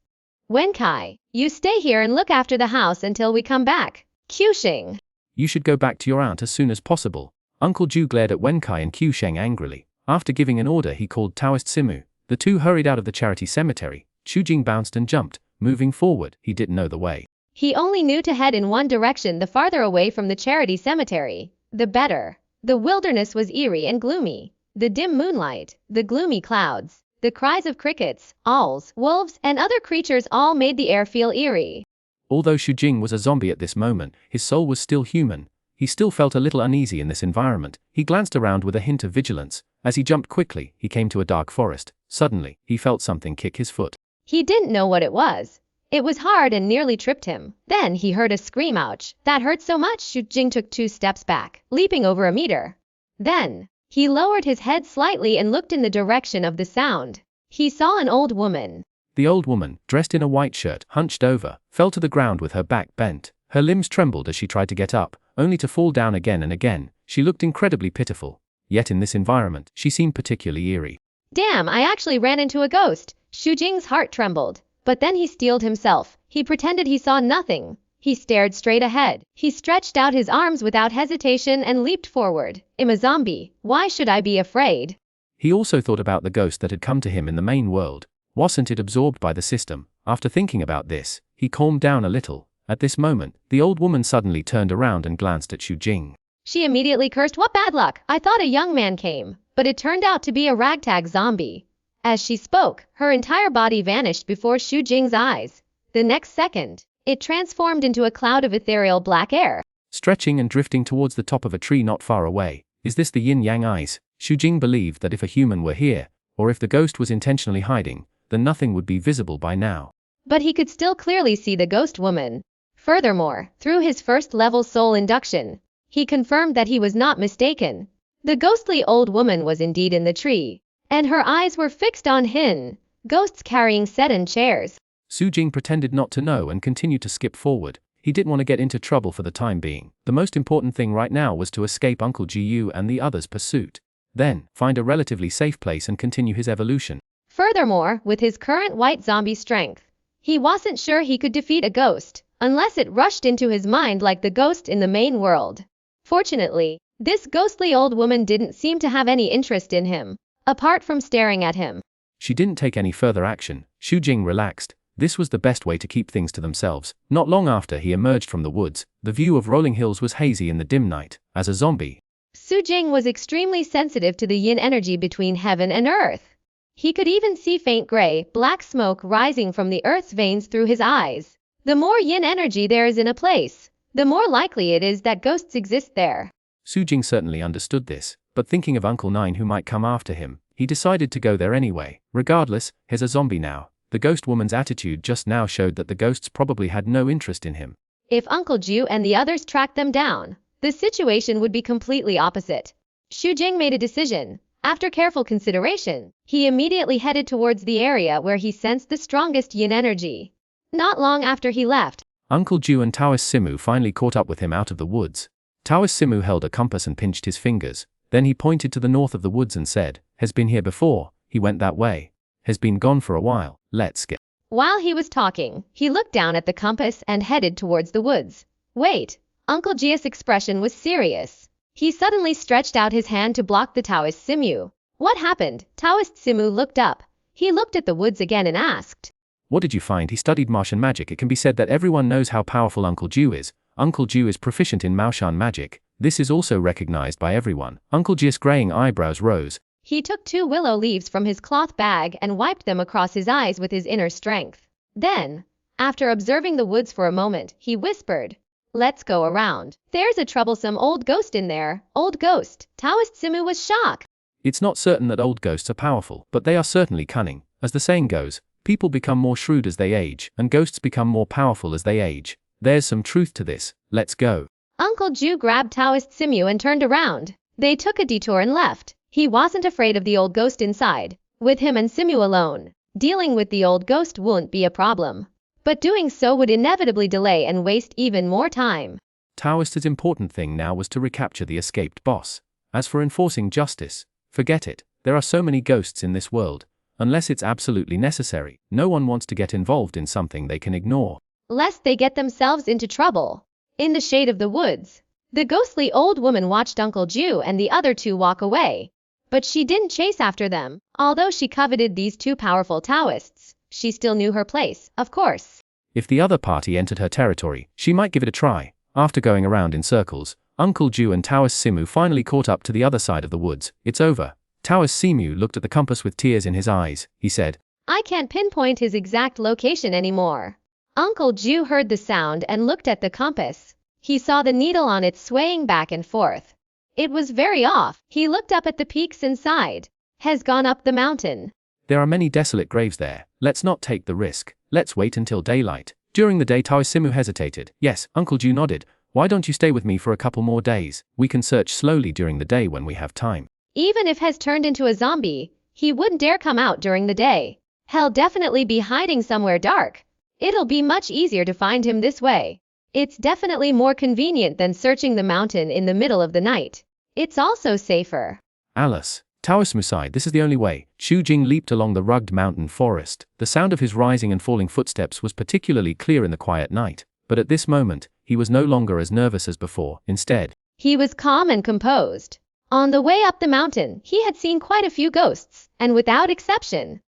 Wenkai, you stay here and look after the house until we come back. Xuanhuan. you should go back to your aunt as soon as possible. Uncle Jiu glared at Wenkai and Xuanhuan angrily. After giving an order he called Taoist Simu. The two hurried out of the charity cemetery. Xujing bounced and jumped, moving forward. He didn't know the way. He only knew to head in one direction, the farther away from the charity cemetery, the better. The wilderness was eerie and gloomy. The dim moonlight, the gloomy clouds, the cries of crickets, owls, wolves, and other creatures all made the air feel eerie. Although Xujing was a zombie at this moment, his soul was still human. He still felt a little uneasy in this environment. He glanced around with a hint of vigilance. As he jumped quickly, he came to a dark forest. Suddenly, he felt something kick his foot. He didn't know what it was. It was hard and nearly tripped him. Then he heard a scream, ouch. That hurt so much. Xujing took 2 steps back, leaping over a meter. Then, he lowered his head slightly and looked in the direction of the sound. He saw an old woman. The old woman, dressed in a white shirt, hunched over, fell to the ground with her back bent. Her limbs trembled as she tried to get up, only to fall down again and again. She looked incredibly pitiful. Yet in this environment, she seemed particularly eerie. Damn, I actually ran into a ghost. Xujing's heart trembled. But then he steeled himself. He pretended he saw nothing. He stared straight ahead. He stretched out his arms without hesitation and leaped forward. I'm a zombie. Why should I be afraid? He also thought about the ghost that had come to him in the main world. Wasn't it absorbed by the system? After thinking about this, he calmed down a little. At this moment, the old woman suddenly turned around and glanced at Xujing. She immediately cursed, "What bad luck! I thought a young man came, but it turned out to be a ragtag zombie." As she spoke, her entire body vanished before Xujing's eyes. The next second, it transformed into a cloud of ethereal black air, stretching and drifting towards the top of a tree not far away. Is this the yin-yang eyes? Xujing believed that if a human were here, or if the ghost was intentionally hiding, then nothing would be visible by now. But he could still clearly see the ghost woman. Furthermore, through his first-level soul induction, he confirmed that he was not mistaken. The ghostly old woman was indeed in the tree, and her eyes were fixed on him. Ghosts carrying sedan chairs. Xujing pretended not to know and continued to skip forward. He didn't want to get into trouble for the time being. The most important thing right now was to escape Uncle Jiu and the others' pursuit. Then, find a relatively safe place and continue his evolution. Furthermore, with his current white zombie strength, he wasn't sure he could defeat a ghost, unless it rushed into his mind like the ghost in the main world. Fortunately, this ghostly old woman didn't seem to have any interest in him, apart from staring at him. She didn't take any further action. Xujing relaxed. This was the best way to keep things to themselves. Not long after he emerged from the woods, the view of rolling hills was hazy in the dim night. As a zombie, Xujing was extremely sensitive to the yin energy between heaven and earth. He could even see faint gray, black smoke rising from the earth's veins through his eyes. The more yin energy there is in a place, the more likely it is that ghosts exist there. Xujing certainly understood this, but thinking of Uncle Nine who might come after him, he decided to go there anyway. Regardless, he's a zombie now. The ghost woman's attitude just now showed that the ghosts probably had no interest in him. If Uncle Jiu and the others tracked them down, the situation would be completely opposite. Xujing made a decision. After careful consideration, he immediately headed towards the area where he sensed the strongest yin energy. Not long after he left, Uncle Jiu and Taoist Simu finally caught up with him out of the woods. Taoist Simu held a compass and pinched his fingers. Then he pointed to the north of the woods and said, "Has been here before." He went that way. Has been gone for a while. Let's get. While he was talking, he looked down at the compass and headed towards the woods. Wait, Uncle Jiu's expression was serious. He suddenly stretched out his hand to block the Taoist Simu. What happened? Taoist Simu looked up. He looked at the woods again and asked, "What did you find?" He studied Martian magic. It can be said that everyone knows how powerful Uncle Jiu is. Uncle Jiu is proficient in Martian magic. This is also recognized by everyone. Uncle Jiu's graying eyebrows rose. He took 2 willow leaves from his cloth bag and wiped them across his eyes with his inner strength. Then, after observing the woods for a moment, he whispered, "Let's go around. There's a troublesome old ghost in there." Old ghost. Taoist Simu was shocked. It's not certain that old ghosts are powerful, but they are certainly cunning. As the saying goes, people become more shrewd as they age, and ghosts become more powerful as they age. There's some truth to this. Let's go. Uncle Jiu grabbed Taoist Simu and turned around. They took a detour and left. He wasn't afraid of the old ghost inside. With him and Simu alone, dealing with the old ghost wouldn't be a problem. but doing so would inevitably delay and waste even more time. Taoist's important thing now was to recapture the escaped boss. As for enforcing justice, forget it. There are so many ghosts in this world. Unless it's absolutely necessary, no one wants to get involved in something they can ignore, Lest they get themselves into trouble. In the shade of the woods, the ghostly old woman watched Uncle Jiu and the other two walk away. But she didn't chase after them. Although she coveted these two powerful Taoists, she still knew her place, of course. If the other party entered her territory, she might give it a try. After going around in circles, Uncle Jiu and Taoist Simu finally caught up to the other side of the woods. It's over. Taoist Simu looked at the compass with tears in his eyes. He said, I can't pinpoint his exact location anymore. Uncle Jiu heard the sound and looked at the compass. He saw the needle on it swaying back and forth. It was very off. He looked up at the peaks inside. Has gone up the mountain. There are many desolate graves there. Let's not take the risk. Let's wait until daylight. During the day, Taoist Simu hesitated. Yes, Uncle Jiu nodded. Why don't you stay with me for a couple more days? We can search slowly during the day when we have time. Even if Hes turned into a zombie, he wouldn't dare come out during the day. He'll definitely be hiding somewhere dark. It'll be much easier to find him this way. It's definitely more convenient than searching the mountain in the middle of the night. It's also safer. Alice. Taoist Simu sighed. This is the only way. Xu Jing leaped along the rugged mountain forest. The sound of his rising and falling footsteps was particularly clear in the quiet night. But at this moment, he was no longer as nervous as before. Instead, he was calm and composed. On the way up the mountain, he had seen quite a few ghosts, and without exception,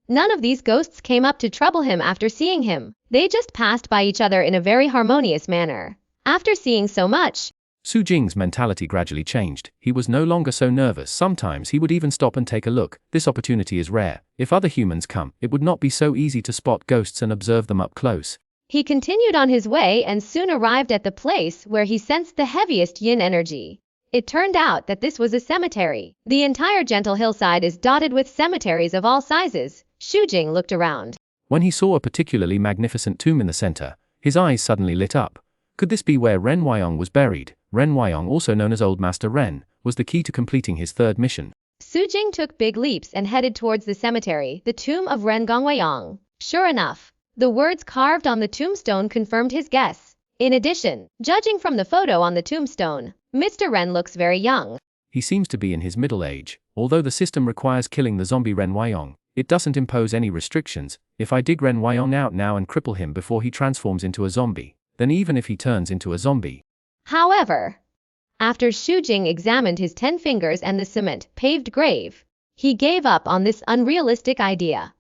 none of these ghosts came up to trouble him after seeing him. They just passed by each other in a very harmonious manner. After seeing so much, Xu Jing's mentality gradually changed. He was no longer so nervous. Sometimes he would even stop and take a look. This opportunity is rare. If other humans come, it would not be so easy to spot ghosts and observe them up close. He continued on his way and soon arrived at the place where he sensed the heaviest yin energy. It turned out that this was a cemetery. The entire gentle hillside is dotted with cemeteries of all sizes. Xu Jing looked around. When he saw a particularly magnificent tomb in the center, his eyes suddenly lit up. Could this be where Ren Huayong was buried? Ren Huayong, also known as Old Master Ren, was the key to completing his third mission. Xu Jing took big leaps and headed towards the cemetery, the tomb of Ren Huayong. Sure enough, the words carved on the tombstone confirmed his guess. In addition, judging from the photo on the tombstone, Mr. Ren looks very young. He seems to be in his middle age. Although the system requires killing the zombie Ren Huayong, it doesn't impose any restrictions. If I dig Ren Huayong out now and cripple him before he transforms into a zombie, then even if he turns into a zombie. However, after Xu Jing examined his 10 fingers and the cement-paved grave, he gave up on this unrealistic idea.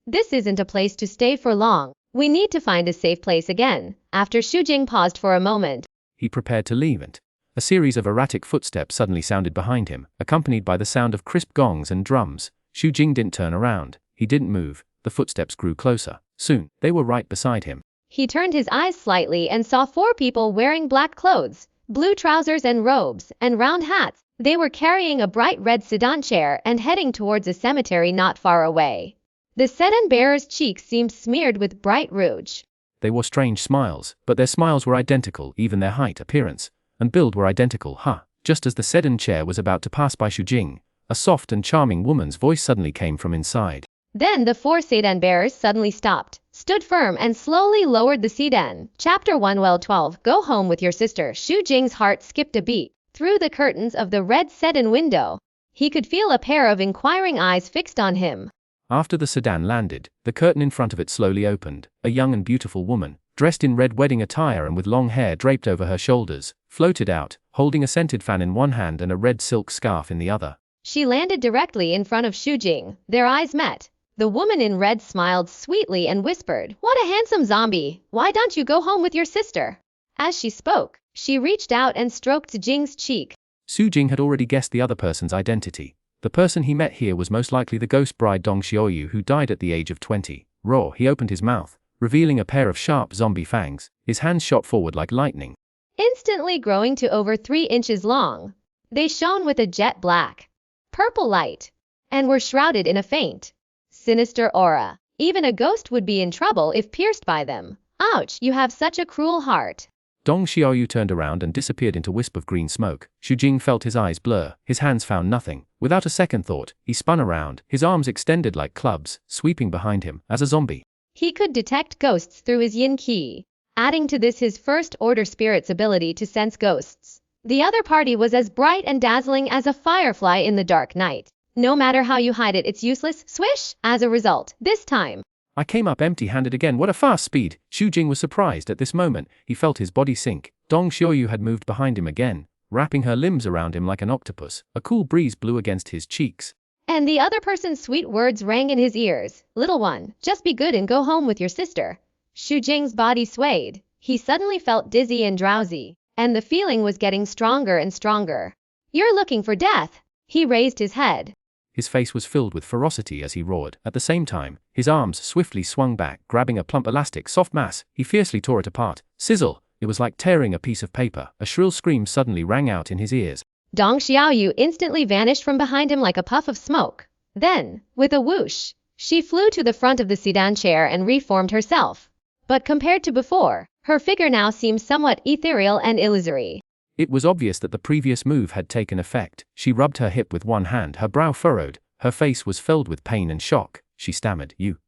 This isn't a place to stay for long. We need to find a safe place again. After Xu Jing paused for a moment, he prepared to leave and a series of erratic footsteps suddenly sounded behind him, accompanied by the sound of crisp gongs and drums. Xu Jing didn't turn around. He didn't move. The footsteps grew closer. Soon, they were right beside him. He turned his eyes slightly and saw 4 people wearing black clothes, blue trousers and robes, and round hats. They were carrying a bright red sedan chair and heading towards a cemetery not far away. The sedan bearer's cheeks seemed smeared with bright rouge. They wore strange smiles, but their smiles were identical. Even their height, appearance, and build were identical. Just as the sedan chair was about to pass by Xu Jing, a soft and charming woman's voice suddenly came from inside. Then the 4 sedan bearers suddenly stopped, stood firm and slowly lowered the sedan. Chapter 1 Well 12 Go home with your sister. Xu Jing's heart skipped a beat. Through the curtains of the red sedan window, he could feel a pair of inquiring eyes fixed on him. After the sedan landed, the curtain in front of it slowly opened. A young and beautiful woman, dressed in red wedding attire and with long hair draped over her shoulders, floated out, holding a scented fan in one hand and a red silk scarf in the other. She landed directly in front of Xu Jing. Their eyes met. The woman in red smiled sweetly and whispered, "What a handsome zombie! Why don't you go home with your sister?" As she spoke, she reached out and stroked Jing's cheek. Xu Jing had already guessed the other person's identity. The person he met here was most likely the ghost bride Dong Xiaoyu, who died at the age of 20. Raw, he opened his mouth, revealing a pair of sharp zombie fangs. His hands shot forward like lightning, instantly growing to over 3 inches long. They shone with a jet black, purple light, and were shrouded in a faint, sinister aura. Even a ghost would be in trouble if pierced by them. Ouch, you have such a cruel heart. Dong Xiaoyu turned around and disappeared into a wisp of green smoke. Xu Jing felt his eyes blur. His hands found nothing. Without a second thought, he spun around, his arms extended like clubs, sweeping behind him. As a zombie, He could detect ghosts through his yin qi, adding to this his first-order spirit's ability to sense ghosts. The other party was as bright and dazzling as a firefly in the dark night. No matter how you hide it, it's useless. Swish! As a result, this time, I came up empty-handed again. What a fast speed! Xu Jing was surprised at this moment. He felt his body sink. Dong Xiaoyu had moved behind him again, wrapping her limbs around him like an octopus. A cool breeze blew against his cheeks. and the other person's sweet words rang in his ears. Little one, just be good and go home with your sister. Xu Jing's body swayed. He suddenly felt dizzy and drowsy, and the feeling was getting stronger and stronger. You're looking for death. He raised his head. His face was filled with ferocity as he roared. At the same time, his arms swiftly swung back, grabbing a plump elastic soft mass. He fiercely tore it apart. Sizzle! It was like tearing a piece of paper. A shrill scream suddenly rang out in his ears. Dong Xiaoyu instantly vanished from behind him like a puff of smoke. Then, with a whoosh, she flew to the front of the sedan chair and reformed herself. But compared to before, her figure now seemed somewhat ethereal and illusory. It was obvious that the previous move had taken effect. She rubbed her hip with one hand, her brow furrowed. Her face was filled with pain and shock. She stammered, You,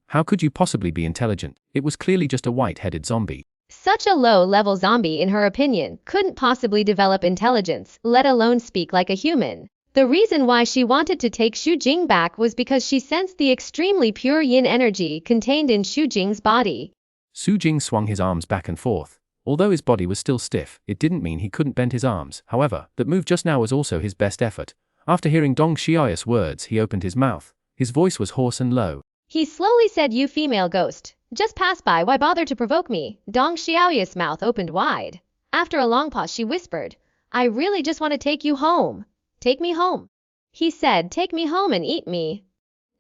how could you possibly be intelligent? It was clearly just a white-headed zombie. Such a low-level zombie, in her opinion, couldn't possibly develop intelligence, let alone speak like a human. The reason why she wanted to take Xu Jing back was because she sensed the extremely pure yin energy contained in Xu Jing's body. Xu Jing swung his arms back and forth. Although his body was still stiff, it didn't mean he couldn't bend his arms. However, that move just now was also his best effort. After hearing Dong Xiaoyu's words, he opened his mouth. His voice was hoarse and low. He slowly said, You female ghost. Just pass by, why bother to provoke me? Dong Xiaoyu's mouth opened wide. After a long pause she whispered, I really just want to take you home. Take me home. He said, take me home and eat me.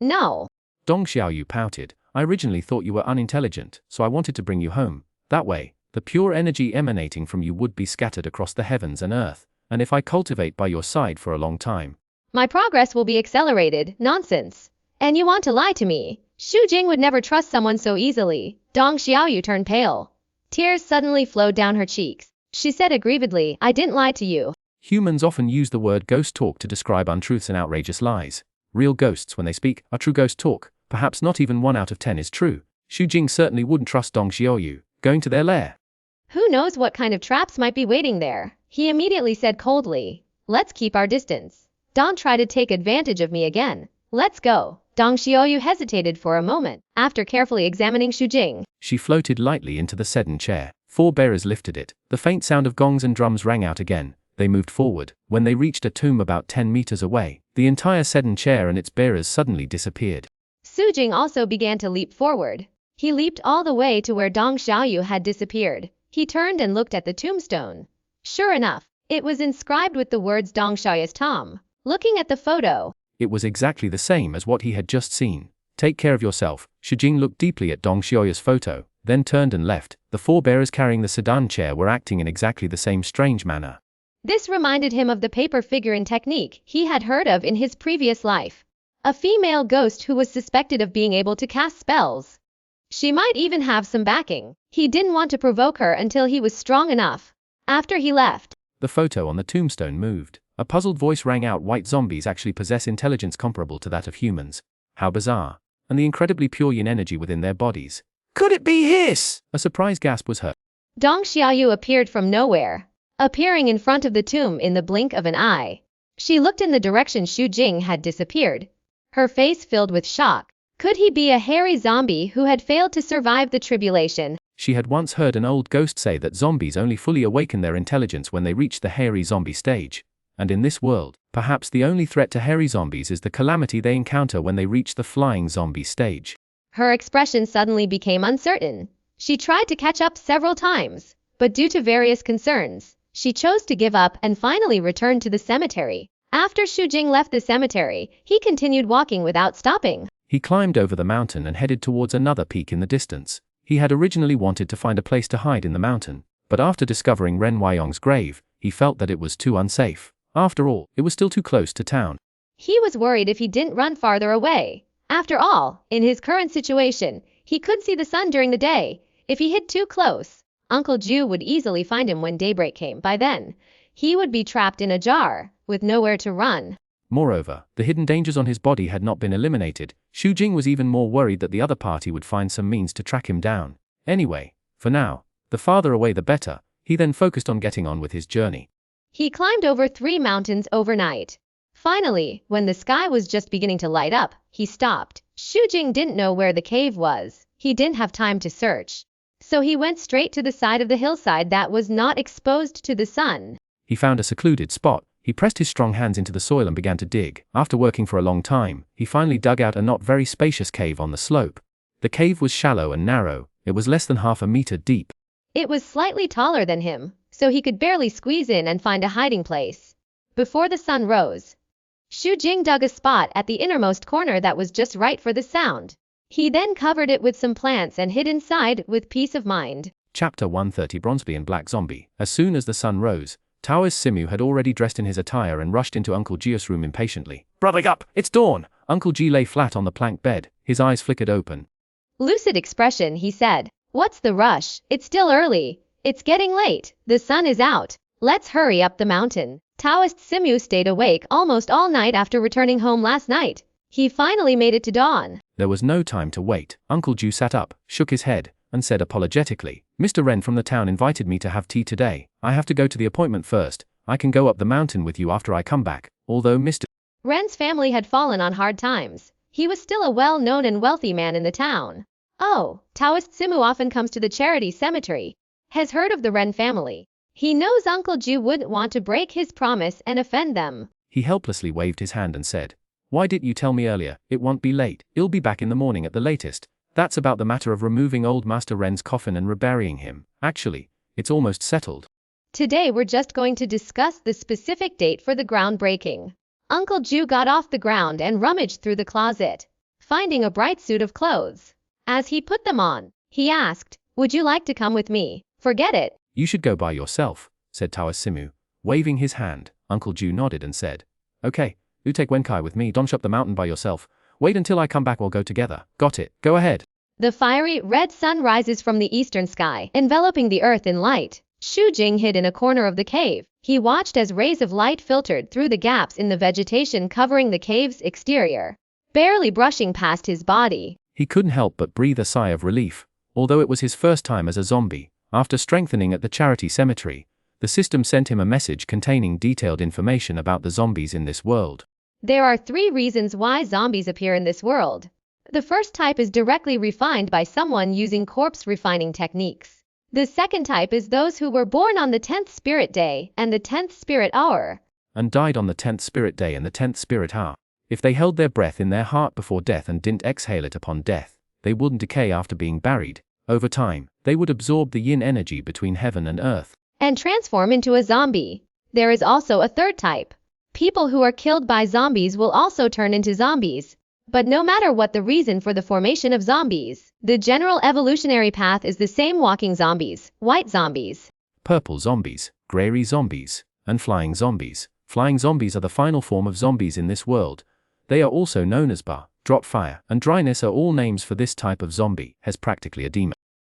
No. Dong Xiaoyu pouted. I originally thought you were unintelligent, so I wanted to bring you home. That way, the pure energy emanating from you would be scattered across the heavens and earth, and if I cultivate by your side for a long time, my progress will be accelerated. Nonsense. And you want to lie to me? Xu Jing would never trust someone so easily. Dong Xiaoyu turned pale. Tears suddenly flowed down her cheeks. She said aggrievedly, I didn't lie to you. Humans often use the word ghost talk to describe untruths and outrageous lies. Real ghosts, when they speak, are true ghost talk. Perhaps not even 1 out of 10 is true. Xu Jing certainly wouldn't trust Dong Xiaoyu going to their lair. Who knows what kind of traps might be waiting there? He immediately said coldly, Let's keep our distance. Don't try to take advantage of me again. Let's go. Dong Xiaoyu hesitated for a moment. After carefully examining Xu Jing, she floated lightly into the sedan chair. 4 bearers lifted it. The faint sound of gongs and drums rang out again. They moved forward. When they reached a tomb about 10 meters away, the entire sedan chair and its bearers suddenly disappeared. Xu Jing also began to leap forward. He leaped all the way to where Dong Xiaoyu had disappeared. He turned and looked at the tombstone. Sure enough, it was inscribed with the words Dong Xiaoyu's tomb. Looking at the photo, it was exactly the same as what he had just seen. Take care of yourself. Xu Jing looked deeply at Dong Xiaoyu's photo, then turned and left. The 4 bearers carrying the sedan chair were acting in exactly the same strange manner. This reminded him of the paper figurine technique he had heard of in his previous life. A female ghost who was suspected of being able to cast spells. She might even have some backing. He didn't want to provoke her until he was strong enough. After he left, the photo on the tombstone moved. A puzzled voice rang out, white zombies actually possess intelligence comparable to that of humans. How bizarre. And the incredibly pure yin energy within their bodies. Could it be his? A surprised gasp was heard. Dong Xiaoyu appeared from nowhere, appearing in front of the tomb in the blink of an eye. She looked in the direction Xu Jing had disappeared, her face filled with shock. Could he be a hairy zombie who had failed to survive the tribulation? She had once heard an old ghost say that zombies only fully awaken their intelligence when they reach the hairy zombie stage. And in this world, perhaps the only threat to hairy zombies is the calamity they encounter when they reach the flying zombie stage. Her expression suddenly became uncertain. She tried to catch up several times, but due to various concerns, she chose to give up and finally returned to the cemetery. After Xu Jing left the cemetery, he continued walking without stopping. He climbed over the mountain and headed towards another peak in the distance. He had originally wanted to find a place to hide in the mountain, but after discovering Ren Weiyong's grave, he felt that it was too unsafe. After all, it was still too close to town. He was worried if he didn't run farther away. After all, in his current situation, he could see the sun during the day. If he hid too close, Uncle Jiu would easily find him when daybreak came. By then, he would be trapped in a jar, with nowhere to run. Moreover, the hidden dangers on his body had not been eliminated. Xu Jing was even more worried that the other party would find some means to track him down. Anyway, for now, the farther away the better. He then focused on getting on with his journey. He climbed over 3 mountains overnight. Finally, when the sky was just beginning to light up, he stopped. Xu Jing didn't know where the cave was. He didn't have time to search. So he went straight to the side of the hillside that was not exposed to the sun. He found a secluded spot. He pressed his strong hands into the soil and began to dig. After working for a long time, he finally dug out a not very spacious cave on the slope. The cave was shallow and narrow. It was less than half a meter deep. It was slightly taller than him, so he could barely squeeze in and find a hiding place. Before the sun rose, Xu Jing dug a spot at the innermost corner that was just right for the sound. He then covered it with some plants and hid inside with peace of mind. Chapter 130 Bronzeby and Black Zombie. As soon as the sun rose, Taoist Simu had already dressed in his attire and rushed into Uncle Jiu's room impatiently. Brother up, it's dawn! Uncle Jiu lay flat on the plank bed, his eyes flickered open. Lucid expression, he said. What's the rush? It's still early. It's getting late. The sun is out. Let's hurry up the mountain. Taoist Simu stayed awake almost all night after returning home last night. He finally made it to dawn. There was no time to wait. Uncle Jiu sat up, shook his head, and said apologetically, Mr. Ren from the town invited me to have tea today. I have to go to the appointment first. I can go up the mountain with you after I come back. Although Mr. Ren's family had fallen on hard times, he was still a well-known and wealthy man in the town. Oh, Taoist Simu often comes to the charity cemetery. Has heard of the Ren family. He knows Uncle Jiu wouldn't want to break his promise and offend them. He helplessly waved his hand and said, Why didn't you tell me earlier? It won't be late. I'll be back in the morning at the latest. That's about the matter of removing old Master Ren's coffin and reburying him. Actually, it's almost settled. Today we're just going to discuss the specific date for the groundbreaking. Uncle Jiu got off the ground and rummaged through the closet, finding a bright suit of clothes. As he put them on, he asked, Would you like to come with me? Forget it. You should go by yourself, said Taoist Simu, waving his hand. Uncle Jiu nodded and said, Okay, you take Wenkai with me. Don't up the mountain by yourself. Wait until I come back, we'll go together. Got it, go ahead. The fiery red sun rises from the eastern sky, enveloping the earth in light. Xu Jing hid in a corner of the cave. He watched as rays of light filtered through the gaps in the vegetation covering the cave's exterior, barely brushing past his body. He couldn't help but breathe a sigh of relief. Although it was his first time as a zombie, after strengthening at the charity cemetery, the system sent him a message containing detailed information about the zombies in this world. There are 3 reasons why zombies appear in this world. The first type is directly refined by someone using corpse refining techniques. The second type is those who were born on the 10th spirit day and the 10th spirit hour, and died on the 10th spirit day and the 10th spirit hour. If they held their breath in their heart before death and didn't exhale it upon death, they wouldn't decay after being buried. Over time, they would absorb the yin energy between heaven and earth and transform into a zombie. There is also a third type. People who are killed by zombies will also turn into zombies. But no matter what the reason for the formation of zombies, the general evolutionary path is the same: walking zombies, white zombies, purple zombies, grey zombies, and flying zombies. Flying zombies are the final form of zombies in this world. They are also known as drop fire, and dryness are all names for this type of zombie, has practically a demon.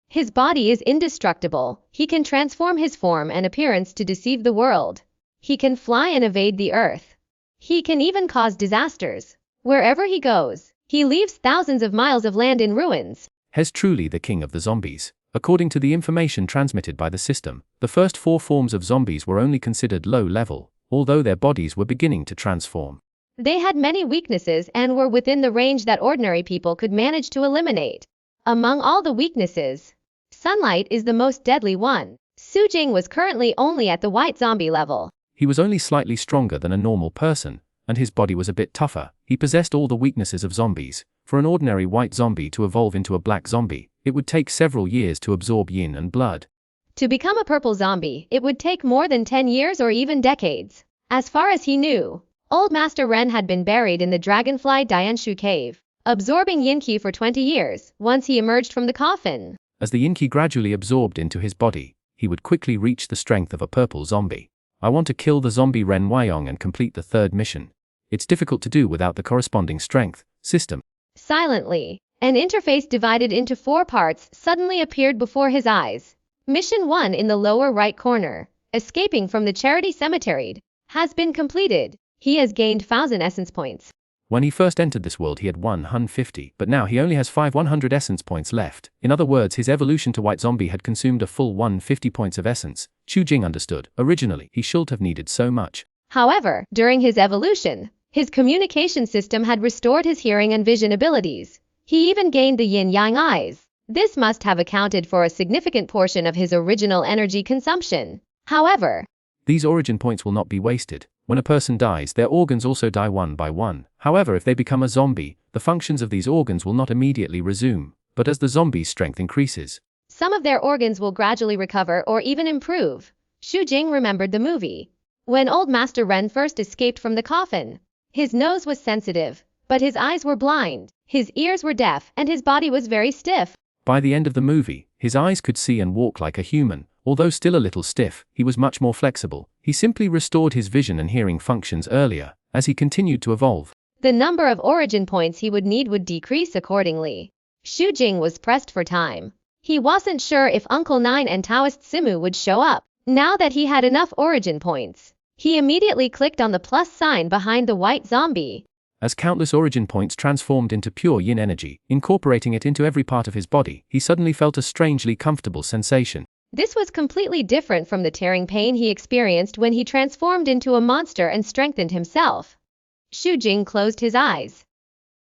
His body is indestructible. He can transform his form and appearance to deceive the world. He can fly and evade the earth. He can even cause disasters. Wherever he goes, he leaves thousands of miles of land in ruins. Hes truly the king of the zombies. According to the information transmitted by the system, the first 4 forms of zombies were only considered low level, although their bodies were beginning to transform. They had many weaknesses and were within the range that ordinary people could manage to eliminate. Among all the weaknesses, sunlight is the most deadly one. Xu Jing was currently only at the white zombie level. He was only slightly stronger than a normal person, and his body was a bit tougher. He possessed all the weaknesses of zombies. For an ordinary white zombie to evolve into a black zombie, it would take several years to absorb yin and blood. To become a purple zombie, it would take more than 10 years or even decades. As far as he knew, Old Master Ren had been buried in the Dragonfly Dianshu cave, absorbing yin qi for 20 years, once he emerged from the coffin. As the yin qi gradually absorbed into his body, he would quickly reach the strength of a purple zombie. I want to kill the zombie Ren Wyong and complete the 3rd mission. It's difficult to do without the corresponding strength system. Silently, an interface divided into 4 parts suddenly appeared before his eyes. Mission 1 in the lower right corner, escaping from the charity cemetery, has been completed. He has gained 1,000 essence points. When he first entered this world he had 150, but now he only has 100 essence points left. In other words, his evolution to white zombie had consumed a full 150 points of essence. Xuanhuan understood. Originally, he shouldn't have needed so much. However, during his evolution, his communication system had restored his hearing and vision abilities. He even gained the yin-yang eyes. This must have accounted for a significant portion of his original energy consumption. However, these origin points will not be wasted. When a person dies, their organs also die one by one. However, if they become a zombie, the functions of these organs will not immediately resume, but as the zombie's strength increases, some of their organs will gradually recover or even improve. Xuanhuan remembered the movie. When old Master Ren first escaped from the coffin, his nose was sensitive, but his eyes were blind, his ears were deaf, and his body was very stiff. By the end of the movie, his eyes could see and walk like a human. Although still a little stiff, he was much more flexible. He simply restored his vision and hearing functions earlier, as he continued to evolve. The number of origin points he would need would decrease accordingly. Xuanhuan was pressed for time. He wasn't sure if Uncle Nine and Taoist Simu would show up. Now that he had enough origin points, he immediately clicked on the plus sign behind the white zombie. As countless origin points transformed into pure yin energy, incorporating it into every part of his body, he suddenly felt a strangely comfortable sensation. This was completely different from the tearing pain he experienced when he transformed into a monster and strengthened himself. Xuanhuan closed his eyes.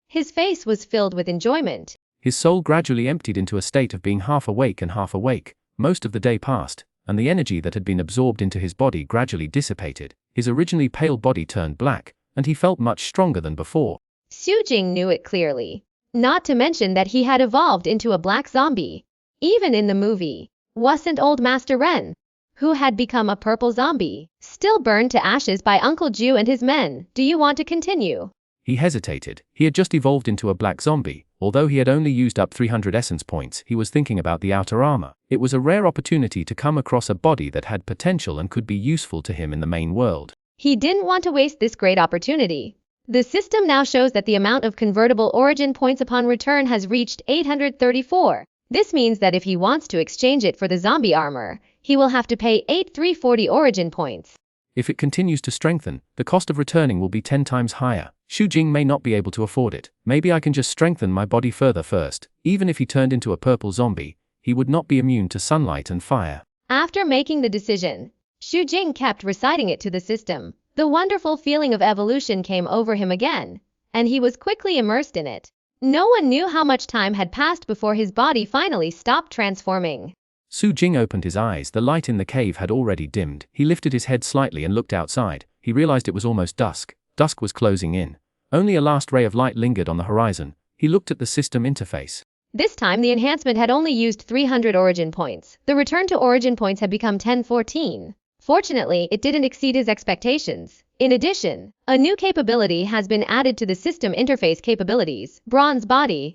His face was filled with enjoyment. His soul gradually emptied into a state of being half awake and half awake. Most of the day passed, and the energy that had been absorbed into his body gradually dissipated. His originally pale body turned black, and he felt much stronger than before. Xuanhuan knew it clearly. Not to mention that he had evolved into a black zombie. Even in the movie, wasn't old Master Ren, who had become a purple zombie, still burned to ashes by Uncle Jiu and his men? Do you want to continue? He hesitated. He had just evolved into a black zombie. Although he had only used up 300 essence points, he was thinking about the outer armor. It was a rare opportunity to come across a body that had potential and could be useful to him in the main world. He didn't want to waste this great opportunity. The system now shows that the amount of convertible origin points upon return has reached 834. This means that if he wants to exchange it for the zombie armor, he will have to pay 8340 origin points. If it continues to strengthen, the cost of returning will be 10 times higher. Xuanhuan may not be able to afford it. Maybe I can just strengthen my body further first. Even if he turned into a purple zombie, he would not be immune to sunlight and fire. After making the decision, Xuanhuan kept reciting it to the system. The wonderful feeling of evolution came over him again, and he was quickly immersed in it. No one knew how much time had passed before his body finally stopped transforming. Xuanhuan opened his eyes. The light in the cave had already dimmed. He lifted his head slightly and looked outside. He realized it was almost dusk. Dusk was closing in. Only a last ray of light lingered on the horizon. He looked at the system interface. This time the enhancement had only used 300 origin points. The return to origin points had become 1014. Fortunately, it didn't exceed his expectations. In addition, a new capability has been added to the system interface capabilities, bronze body.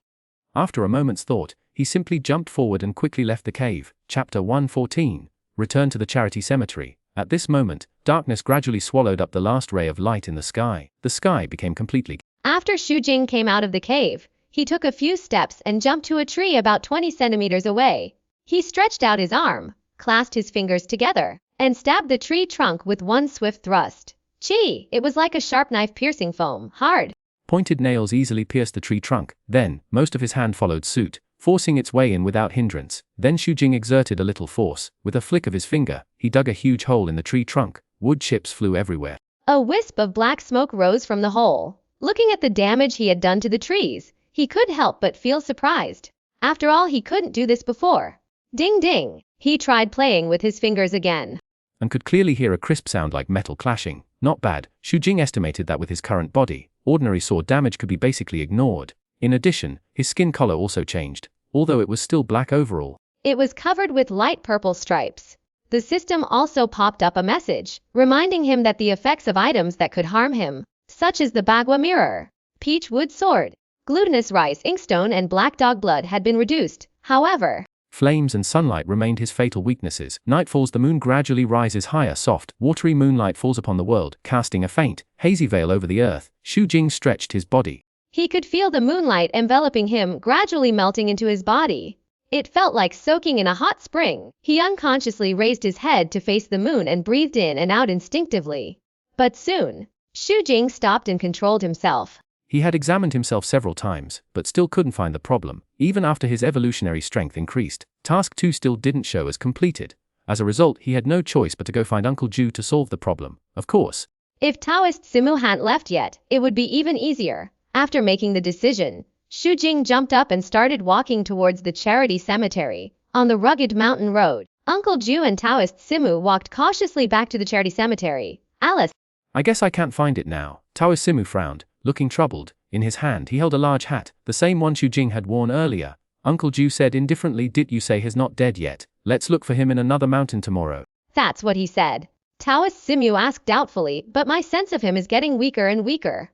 After a moment's thought, he simply jumped forward and quickly left the cave. Chapter 114. Return to the charity cemetery. At this moment, darkness gradually swallowed up the last ray of light in the sky. The sky became completely. After Xuanhuan came out of the cave, he took a few steps and jumped to a tree about 20 centimeters away. He stretched out his arm, clasped his fingers together, and stabbed the tree trunk with one swift thrust. Gee, it was like a sharp knife piercing foam, hard. Pointed nails easily pierced the tree trunk. Then, most of his hand followed suit, forcing its way in without hindrance. Then Xuanhuan exerted a little force. With a flick of his finger, he dug a huge hole in the tree trunk. Wood chips flew everywhere. A wisp of black smoke rose from the hole. Looking at the damage he had done to the trees, he couldn't help but feel surprised. After all, he couldn't do this before. Ding ding. He tried playing with his fingers again, and could clearly hear a crisp sound like metal clashing. Not bad. Xuanhuan estimated that with his current body, ordinary sword damage could be basically ignored. In addition, his skin color also changed, although it was still black overall. It was covered with light purple stripes. The system also popped up a message, reminding him that the effects of items that could harm him, such as the Bagua mirror, peach wood sword, glutinous rice inkstone and black dog blood had been reduced. However, flames and sunlight remained his fatal weaknesses. Night falls, the moon gradually rises higher. Soft, watery moonlight falls upon the world, casting a faint, hazy veil over the earth. Xuanhuan stretched his body. He could feel the moonlight enveloping him, gradually melting into his body. It felt like soaking in a hot spring. He unconsciously raised his head to face the moon and breathed in and out instinctively. But soon, Xu Jing stopped and controlled himself. He had examined himself several times, but still couldn't find the problem. Even after his evolutionary strength increased, Task 2 still didn't show as completed. As a result, he had no choice but to go find Uncle Jiu to solve the problem, of course. If Taoist Simu hadn't left yet, it would be even easier. After making the decision, Xu Jing jumped up and started walking towards the charity cemetery. On the rugged mountain road, Uncle Jiu and Taoist Simu walked cautiously back to the charity cemetery. Alice. I guess I can't find it now. Taoist Simu frowned, looking troubled. In his hand he held a large hat, the same one Xu Jing had worn earlier. Uncle Jiu said indifferently, "Did you say he's not dead yet? Let's look for him in another mountain tomorrow." That's what he said. Taoist Simu asked doubtfully, but my sense of him is getting weaker and weaker.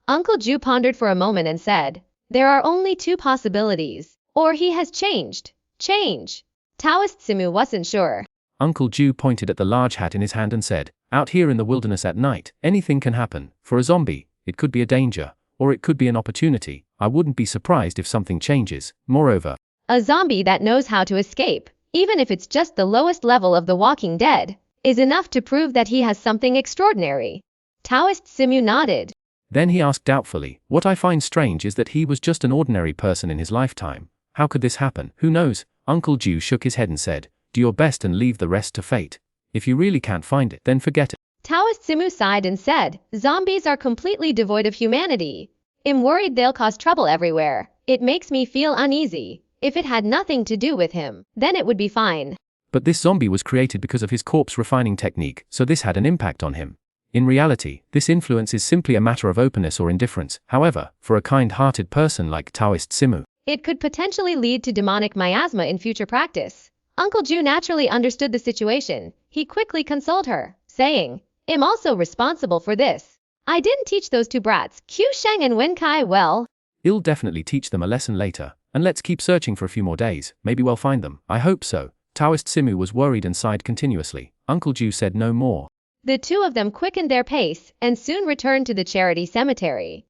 Uncle Jiu pondered for a moment and said, there are only two possibilities. Or he has changed. Change. Taoist Simu wasn't sure. Uncle Jiu pointed at the large hat in his hand and said, out here in the wilderness at night, anything can happen. For a zombie, it could be a danger, or it could be an opportunity. I wouldn't be surprised if something changes. Moreover, a zombie that knows how to escape, even if it's just the lowest level of the Walking Dead, is enough to prove that he has something extraordinary. Taoist Simu nodded. Then he asked doubtfully, what I find strange is that he was just an ordinary person in his lifetime. How could this happen? Who knows? Uncle Jiu shook his head and said, do your best and leave the rest to fate. If you really can't find it, then forget it. Taoist Simu sighed and said, zombies are completely devoid of humanity. I'm worried they'll cause trouble everywhere. It makes me feel uneasy. If it had nothing to do with him, then it would be fine. But this zombie was created because of his corpse refining technique, so this had an impact on him. In reality, this influence is simply a matter of openness or indifference. However, for a kind-hearted person like Taoist Simu, it could potentially lead to demonic miasma in future practice. Uncle Jiu naturally understood the situation. He quickly consoled her, saying, I'm also responsible for this. I didn't teach those two brats, Xuanhuan and Wenkai, well. I'll definitely teach them a lesson later, and let's keep searching for a few more days. Maybe we'll find them. I hope so. Taoist Simu was worried and sighed continuously. Uncle Jiu said no more. The two of them quickened their pace and soon returned to the charity cemetery.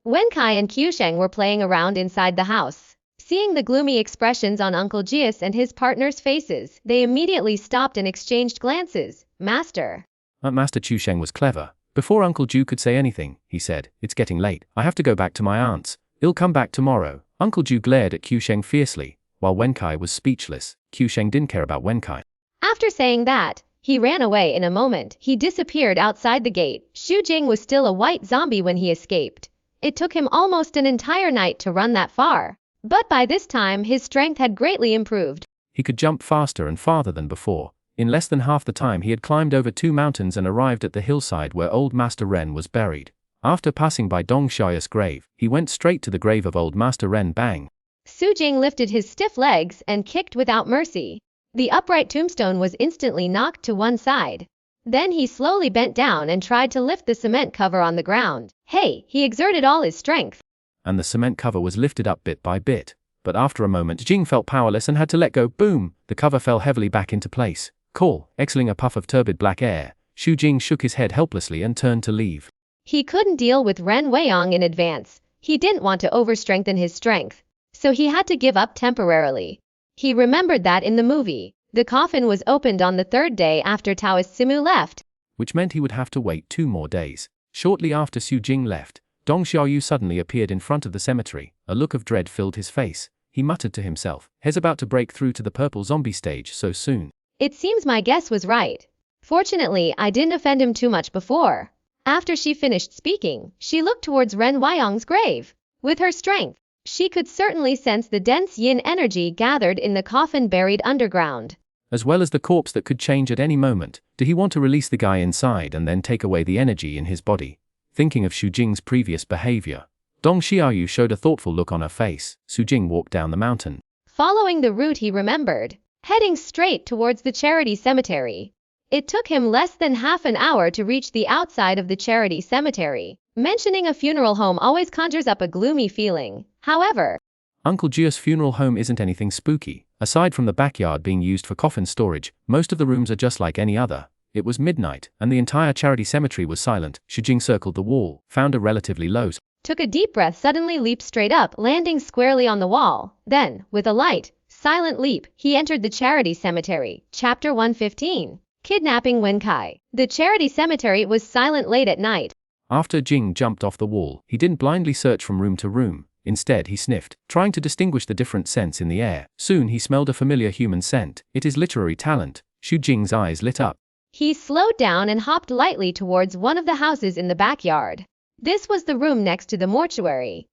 Wenkai and Xuanhuan were playing around inside the house. Seeing the gloomy expressions on Uncle Jiu's and his partner's faces, they immediately stopped and exchanged glances. Master. Master Xuanhuan was clever. Before Uncle Jiu could say anything, he said, it's getting late. I have to go back to my aunt's. I'll come back tomorrow. Uncle Jiu glared at Xuanhuan fiercely, while Wenkai was speechless. Xuanhuan didn't care about Wenkai. After saying that, he ran away in a moment. He disappeared outside the gate. Xu Jing was still a white zombie when he escaped. It took him almost an entire night to run that far. But by this time his strength had greatly improved. He could jump faster and farther than before. In less than half the time he had climbed over 2 mountains and arrived at the hillside where old Master Ren was buried. After passing by Dong Xiaoyu's grave, he went straight to the grave of old Master Ren. Bang! Xu Jing lifted his stiff legs and kicked without mercy. The upright tombstone was instantly knocked to one side. Then he slowly bent down and tried to lift the cement cover on the ground. Hey, he exerted all his strength. And the cement cover was lifted up bit by bit. But after a moment Jing felt powerless and had to let go. Boom! The cover fell heavily back into place. Cool! Exhaling a puff of turbid black air, Xu Jing shook his head helplessly and turned to leave. He couldn't deal with Ren Weiyang in advance. He didn't want to overstrengthen his strength. So he had to give up temporarily. He remembered that in the movie, the coffin was opened on the 3rd day after Taoist Simu left. Which meant he would have to wait 2 more days. Shortly after Xu Jing left, Dong Xiaoyu suddenly appeared in front of the cemetery. A look of dread filled his face. He muttered to himself, he's about to break through to the purple zombie stage so soon. It seems my guess was right. Fortunately, I didn't offend him too much before. After she finished speaking, she looked towards Ren Weiyang's grave. With her strength, she could certainly sense the dense yin energy gathered in the coffin buried underground. As well as the corpse that could change at any moment. Did he want to release the guy inside and then take away the energy in his body? Thinking of Xu Jing's previous behavior, Dong Xiaoyu showed a thoughtful look on her face. Xu Jing walked down the mountain, following the route he remembered, heading straight towards the charity cemetery. It took him less than half an hour to reach the outside of the charity cemetery. Mentioning a funeral home always conjures up a gloomy feeling. However, Uncle Jiu's funeral home isn't anything spooky. Aside from the backyard being used for coffin storage, most of the rooms are just like any other. It was midnight, and the entire charity cemetery was silent. Xu Jing circled the wall, found a relatively low, took a deep breath, suddenly leaped straight up, landing squarely on the wall. Then, with a light, silent leap, he entered the charity cemetery. Chapter 115. Kidnapping Wenkai. The charity cemetery was silent late at night. After Jing jumped off the wall, he didn't blindly search from room to room. Instead, he sniffed, trying to distinguish the different scents in the air. Soon he smelled a familiar human scent. It is literary talent. Xu Jing's eyes lit up. He slowed down and hopped lightly towards one of the houses in the backyard. This was the room next to the mortuary.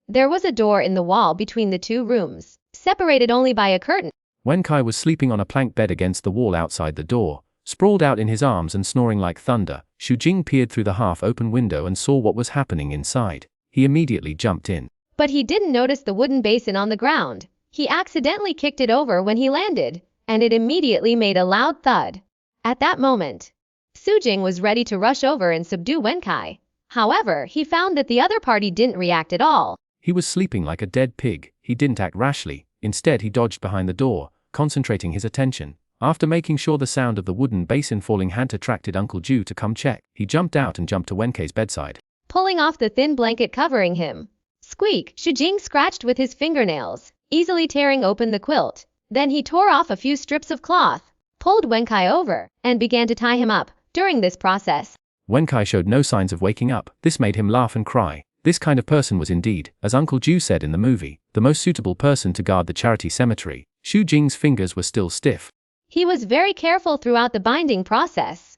There was a door in the wall between the two rooms, separated only by a curtain. Wenkai was sleeping on a plank bed against the wall outside the door, sprawled out in his arms and snoring like thunder. Xu Jing peered through the half-open window and saw what was happening inside. He immediately jumped in. But he didn't notice the wooden basin on the ground. He accidentally kicked it over when he landed, and it immediately made a loud thud. At that moment, Xu Jing was ready to rush over and subdue Wenkai. However, he found that the other party didn't react at all. He was sleeping like a dead pig. He didn't act rashly. Instead, he dodged behind the door, concentrating his attention. After making sure the sound of the wooden basin falling hadn't attracted Uncle Jiu to come check, he jumped out and jumped to Wenkai's bedside. Pulling off the thin blanket covering him. Squeak! Xu Jing scratched with his fingernails, easily tearing open the quilt. Then he tore off a few strips of cloth, pulled Wenkai over, and began to tie him up. During this process, Wenkai showed no signs of waking up. This made him laugh and cry. This kind of person was indeed, as Uncle Jiu said in the movie, the most suitable person to guard the charity cemetery. Xu Jing's fingers were still stiff. He was very careful throughout the binding process,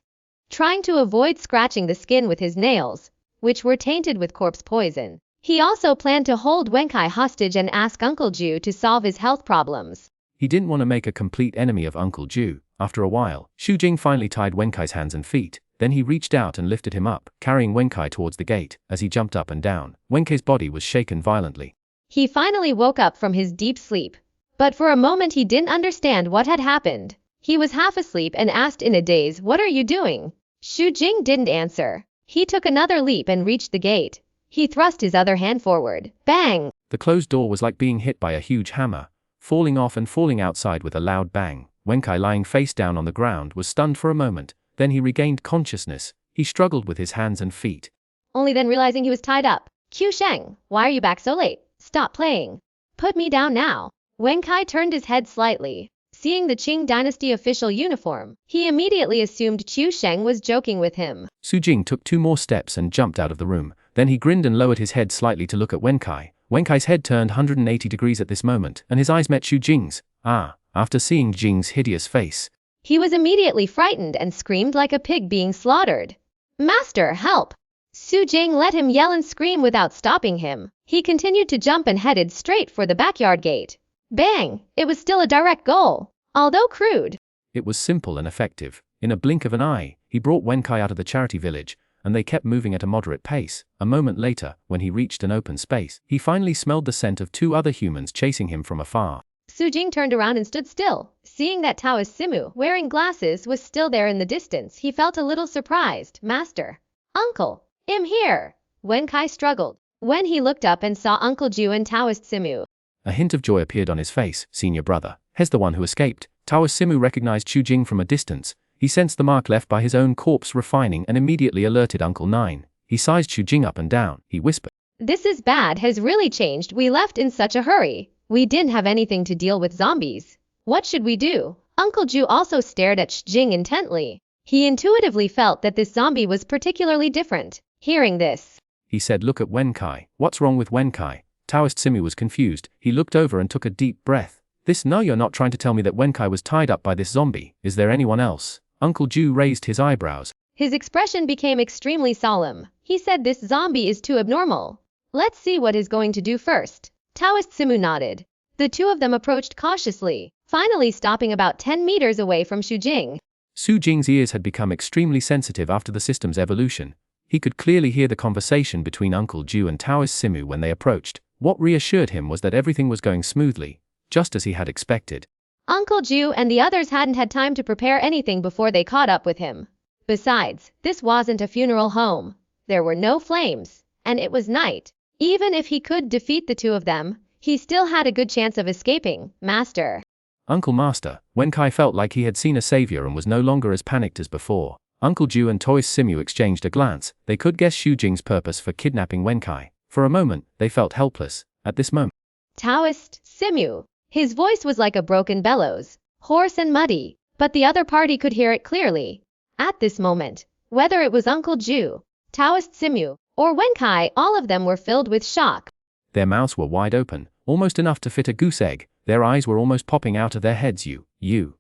trying to avoid scratching the skin with his nails, which were tainted with corpse poison. He also planned to hold Wenkai hostage and ask Uncle Jiu to solve his health problems. He didn't want to make a complete enemy of Uncle Jiu. After a while, Xu Jing finally tied Wenkai's hands and feet. Then he reached out and lifted him up, carrying Wenkai towards the gate. As he jumped up and down, Wenkai's body was shaken violently. He finally woke up from his deep sleep. But for a moment he didn't understand what had happened. He was half asleep and asked in a daze, "What are you doing?" Xu Jing didn't answer. He took another leap and reached the gate. He thrust his other hand forward. Bang! The closed door was like being hit by a huge hammer, falling off and falling outside with a loud bang. Wenkai, lying face down on the ground, was stunned for a moment. Then he regained consciousness. He struggled with his hands and feet. Only then realizing he was tied up. Qiu Sheng, why are you back so late? Stop playing. Put me down now. Wenkai turned his head slightly. Seeing the Qing dynasty official uniform, he immediately assumed Qiu Sheng was joking with him. Xu Jing took 2 more steps and jumped out of the room. Then he grinned and lowered his head slightly to look at Wenkai. Wenkai's head turned 180 degrees at this moment, and his eyes met Xu Jing's. After seeing Jing's hideous face, he was immediately frightened and screamed like a pig being slaughtered. Master, help! Xu Jing let him yell and scream without stopping him. He continued to jump and headed straight for the backyard gate. Bang! It was still a direct goal. Although crude, it was simple and effective. In a blink of an eye, he brought Wenkai out of the charity village, and they kept moving at a moderate pace. A moment later, when he reached an open space, he finally smelled the scent of 2 other humans chasing him from afar. Xu Jing turned around and stood still. Seeing that Taoist Simu, wearing glasses, was still there in the distance, he felt a little surprised. Master! Uncle! I'm here! Wenkai struggled. When he looked up and saw Uncle Jiu and Taoist Simu, a hint of joy appeared on his face. Senior brother, he's the one who escaped. Taoist Simu recognized Xu Jing from a distance. He sensed the mark left by his own corpse refining and immediately alerted Uncle Nine. He sized Xu Jing up and down. He whispered, "This is bad, has really changed. We left in such a hurry. We didn't have anything to deal with zombies. What should we do?" Uncle Jiu also stared at Xu Jing intently. He intuitively felt that this zombie was particularly different. Hearing this, he said, "Look at Wenkai." "What's wrong with Wenkai?" Taoist Simu was confused. He looked over and took a deep breath. No, you're not trying to tell me that Wenkai was tied up by this zombie. Is there anyone else?" Uncle Jiu raised his eyebrows. His expression became extremely solemn. He said, "This zombie is too abnormal. Let's see what he's going to do first." Taoist Simu nodded. The two of them approached cautiously, finally stopping about 10 meters away from Xu Jing. Xu Jing's ears had become extremely sensitive after the system's evolution. He could clearly hear the conversation between Uncle Jiu and Taoist Simu when they approached. What reassured him was that everything was going smoothly, just as he had expected. Uncle Jiu and the others hadn't had time to prepare anything before they caught up with him. Besides, this wasn't a funeral home. There were no flames, and it was night. Even if he could defeat the two of them, he still had a good chance of escaping. "Master." Uncle Master, Wenkai felt like he had seen a savior and was no longer as panicked as before. Uncle Jiu and Taoist Simu exchanged a glance. They could guess Xu Jing's purpose for kidnapping Wenkai. For a moment, they felt helpless. At this moment, Taoist Simu. His voice was like a broken bellows, hoarse and muddy, but the other party could hear it clearly. At this moment, whether it was Uncle Jiu, Taoist Simu, or Wenkai, all of them were filled with shock. Their mouths were wide open, almost enough to fit a goose egg. Their eyes were almost popping out of their heads. You.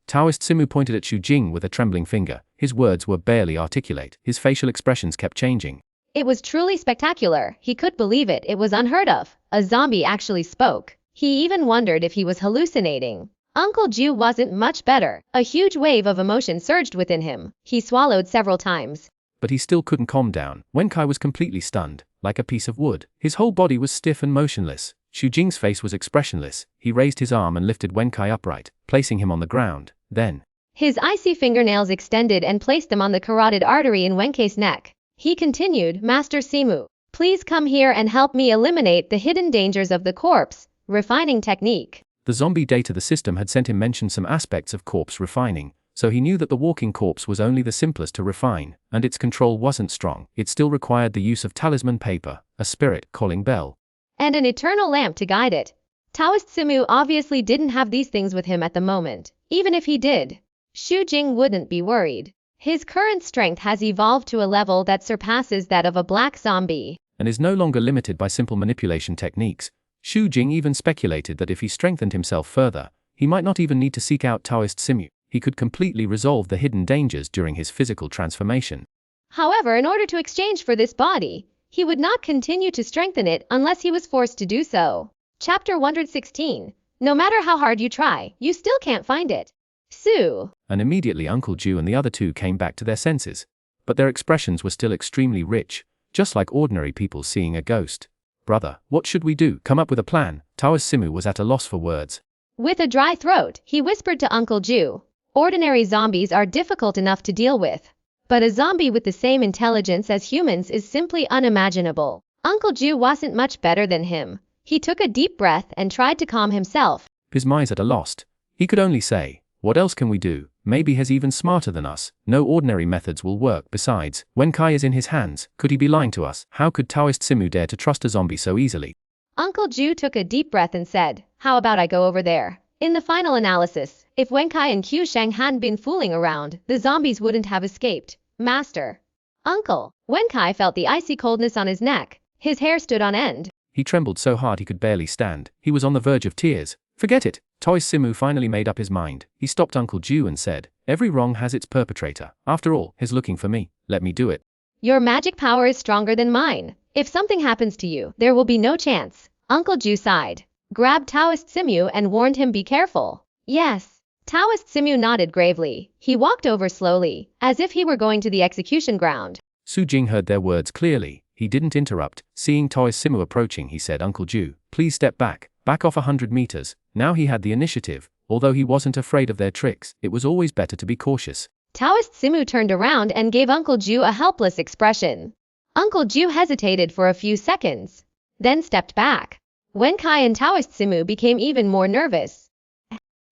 Taoist Simu pointed at Xu Jing with a trembling finger. His words were barely articulate. His facial expressions kept changing. It was truly spectacular. He could believe it. It was unheard of. A zombie actually spoke. He even wondered if he was hallucinating. Uncle Jiu wasn't much better. A huge wave of emotion surged within him. He swallowed several times. But he still couldn't calm down. Wenkai was completely stunned, like a piece of wood. His whole body was stiff and motionless. Xu Jing's face was expressionless. He raised his arm and lifted Wenkai upright, placing him on the ground. Then, his icy fingernails extended and placed them on the carotid artery in Wenkai's neck. He continued, Master Simu, please come here and help me eliminate the hidden dangers of the corpse refining technique. The zombie data the system had sent him mentioned some aspects of corpse refining, so he knew that the walking corpse was only the simplest to refine, and its control wasn't strong. It still required the use of talisman paper, a spirit calling bell, and an eternal lamp to guide it. Taoist Simu obviously didn't have these things with him at the moment. Even if he did, Xu Jing wouldn't be worried. His current strength has evolved to a level that surpasses that of a black zombie, and is no longer limited by simple manipulation techniques. Xu Jing even speculated that if he strengthened himself further, he might not even need to seek out Taoist Simu. He could completely resolve the hidden dangers during his physical transformation. However, in order to exchange for this body, he would not continue to strengthen it unless he was forced to do so. Chapter 116. No matter how hard you try, you still can't find it. Sue. And immediately Uncle Jiu and the other two came back to their senses. But their expressions were still extremely rich, just like ordinary people seeing a ghost. Brother, what should we do? Come up with a plan. Taoist Simu was at a loss for words. With a dry throat, he whispered to Uncle Jiu. Ordinary zombies are difficult enough to deal with, but a zombie with the same intelligence as humans is simply unimaginable. Uncle Jiu wasn't much better than him. He took a deep breath and tried to calm himself. His mind's at a loss. He could only say, what else can we do? Maybe he's even smarter than us. No ordinary methods will work. Besides, Wenkai is in his hands. Could he be lying to us? How could Taoist Simu dare to trust a zombie so easily? Uncle Jiu took a deep breath and said, how about I go over there? In the final analysis, if Wenkai and Xuanhuan hadn't been fooling around, the zombies wouldn't have escaped. Master. Uncle. Wenkai felt the icy coldness on his neck. His hair stood on end. He trembled so hard he could barely stand. He was on the verge of tears. Forget it. Taoist Simu finally made up his mind. He stopped Uncle Jiu and said, every wrong has its perpetrator. After all, he's looking for me. Let me do it. Your magic power is stronger than mine. If something happens to you, there will be no chance. Uncle Jiu sighed, grabbed Taoist Simu and warned him be careful. Yes. Taoist Simu nodded gravely. He walked over slowly, as if he were going to the execution ground. Xu Jing heard their words clearly. He didn't interrupt. Seeing Taoist Simu approaching, he said, Uncle Jiu, please step back. Back off 100 meters. Now he had the initiative. Although he wasn't afraid of their tricks, it was always better to be cautious. Taoist Simu turned around and gave Uncle Jiu a helpless expression. Uncle Jiu hesitated for a few seconds, then stepped back. Wenkai and Taoist Simu became even more nervous.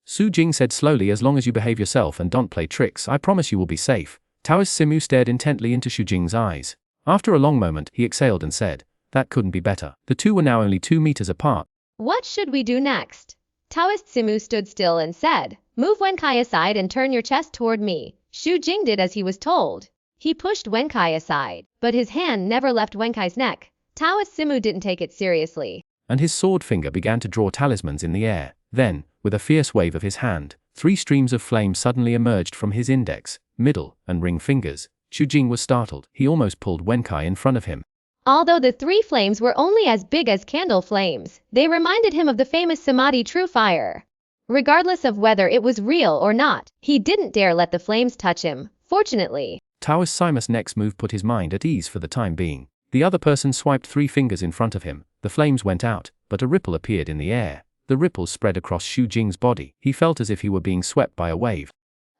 Xu Jing said slowly, as long as you behave yourself and don't play tricks, I promise you will be safe. Taoist Simu stared intently into Xu Jing's eyes. After a long moment, he exhaled and said, that couldn't be better. The two were now only 2 meters apart. What should we do next? Taoist Simu stood still and said, move Wenkai aside and turn your chest toward me. Xu Jing did as he was told. He pushed Wenkai aside, but his hand never left Wenkai's neck. Taoist Simu didn't take it seriously, and his sword finger began to draw talismans in the air. Then, with a fierce wave of his hand, 3 streams of flame suddenly emerged from his index, middle, and ring fingers. Xu Jing was startled. He almost pulled Wenkai in front of him. Although the 3 flames were only as big as candle flames, they reminded him of the famous Samadhi true fire. Regardless of whether it was real or not, he didn't dare let the flames touch him. Fortunately, Taoist Simu's next move put his mind at ease for the time being. The other person swiped 3 fingers in front of him. The flames went out, but a ripple appeared in the air. The ripple spread across Xu Jing's body. He felt as if he were being swept by a wave,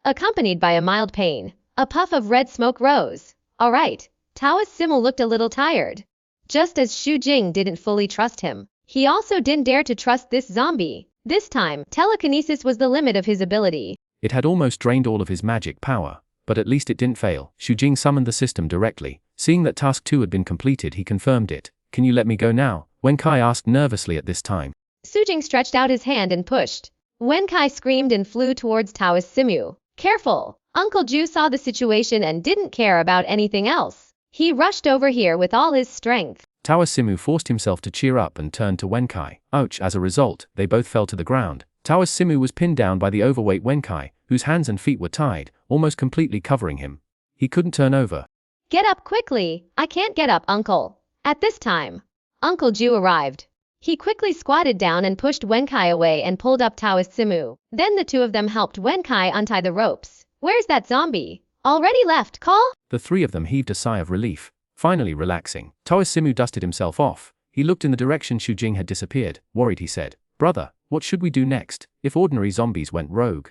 accompanied by a mild pain. A puff of red smoke rose. All right. Taoist Simu looked a little tired. Just as Xu Jing didn't fully trust him, he also didn't dare to trust this zombie. This time, telekinesis was the limit of his ability. It had almost drained all of his magic power, but at least it didn't fail. Xu Jing summoned the system directly. Seeing that task 2 had been completed, he confirmed it. Can you let me go now? Wenkai asked nervously at this time. Xu Jing stretched out his hand and pushed. Wenkai screamed and flew towards Taoist Simu. Careful! Uncle Jiu saw the situation and didn't care about anything else. He rushed over here with all his strength. Tower Simu forced himself to cheer up and turned to Wenkai. Ouch! As a result, they both fell to the ground. Tower Simu was pinned down by the overweight Wenkai, whose hands and feet were tied, almost completely covering him. He couldn't turn over. Get up quickly! I can't get up, Uncle. At this time, Uncle Jiu arrived. He quickly squatted down and pushed Wenkai away and pulled up Tower Simu. Then the two of them helped Wenkai untie the ropes. Where's that zombie? Already left, call? The three of them heaved a sigh of relief, finally relaxing. Tower Simu dusted himself off. He looked in the direction Xujing had disappeared. Worried, he said, "Brother, what should we do next, if ordinary zombies went rogue?"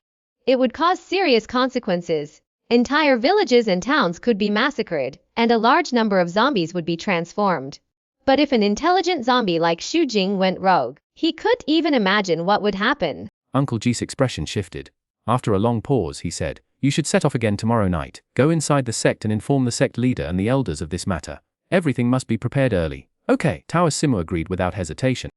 It would cause serious consequences. Entire villages and towns could be massacred, and a large number of zombies would be transformed. But if an intelligent zombie like Xujing went rogue, he couldn't even imagine what would happen. Uncle Ji's expression shifted. After a long pause, he said, "You should set off again tomorrow night. Go inside the sect and inform the sect leader and the elders of this matter. Everything must be prepared early." "Okay," Tower Simu agreed without hesitation.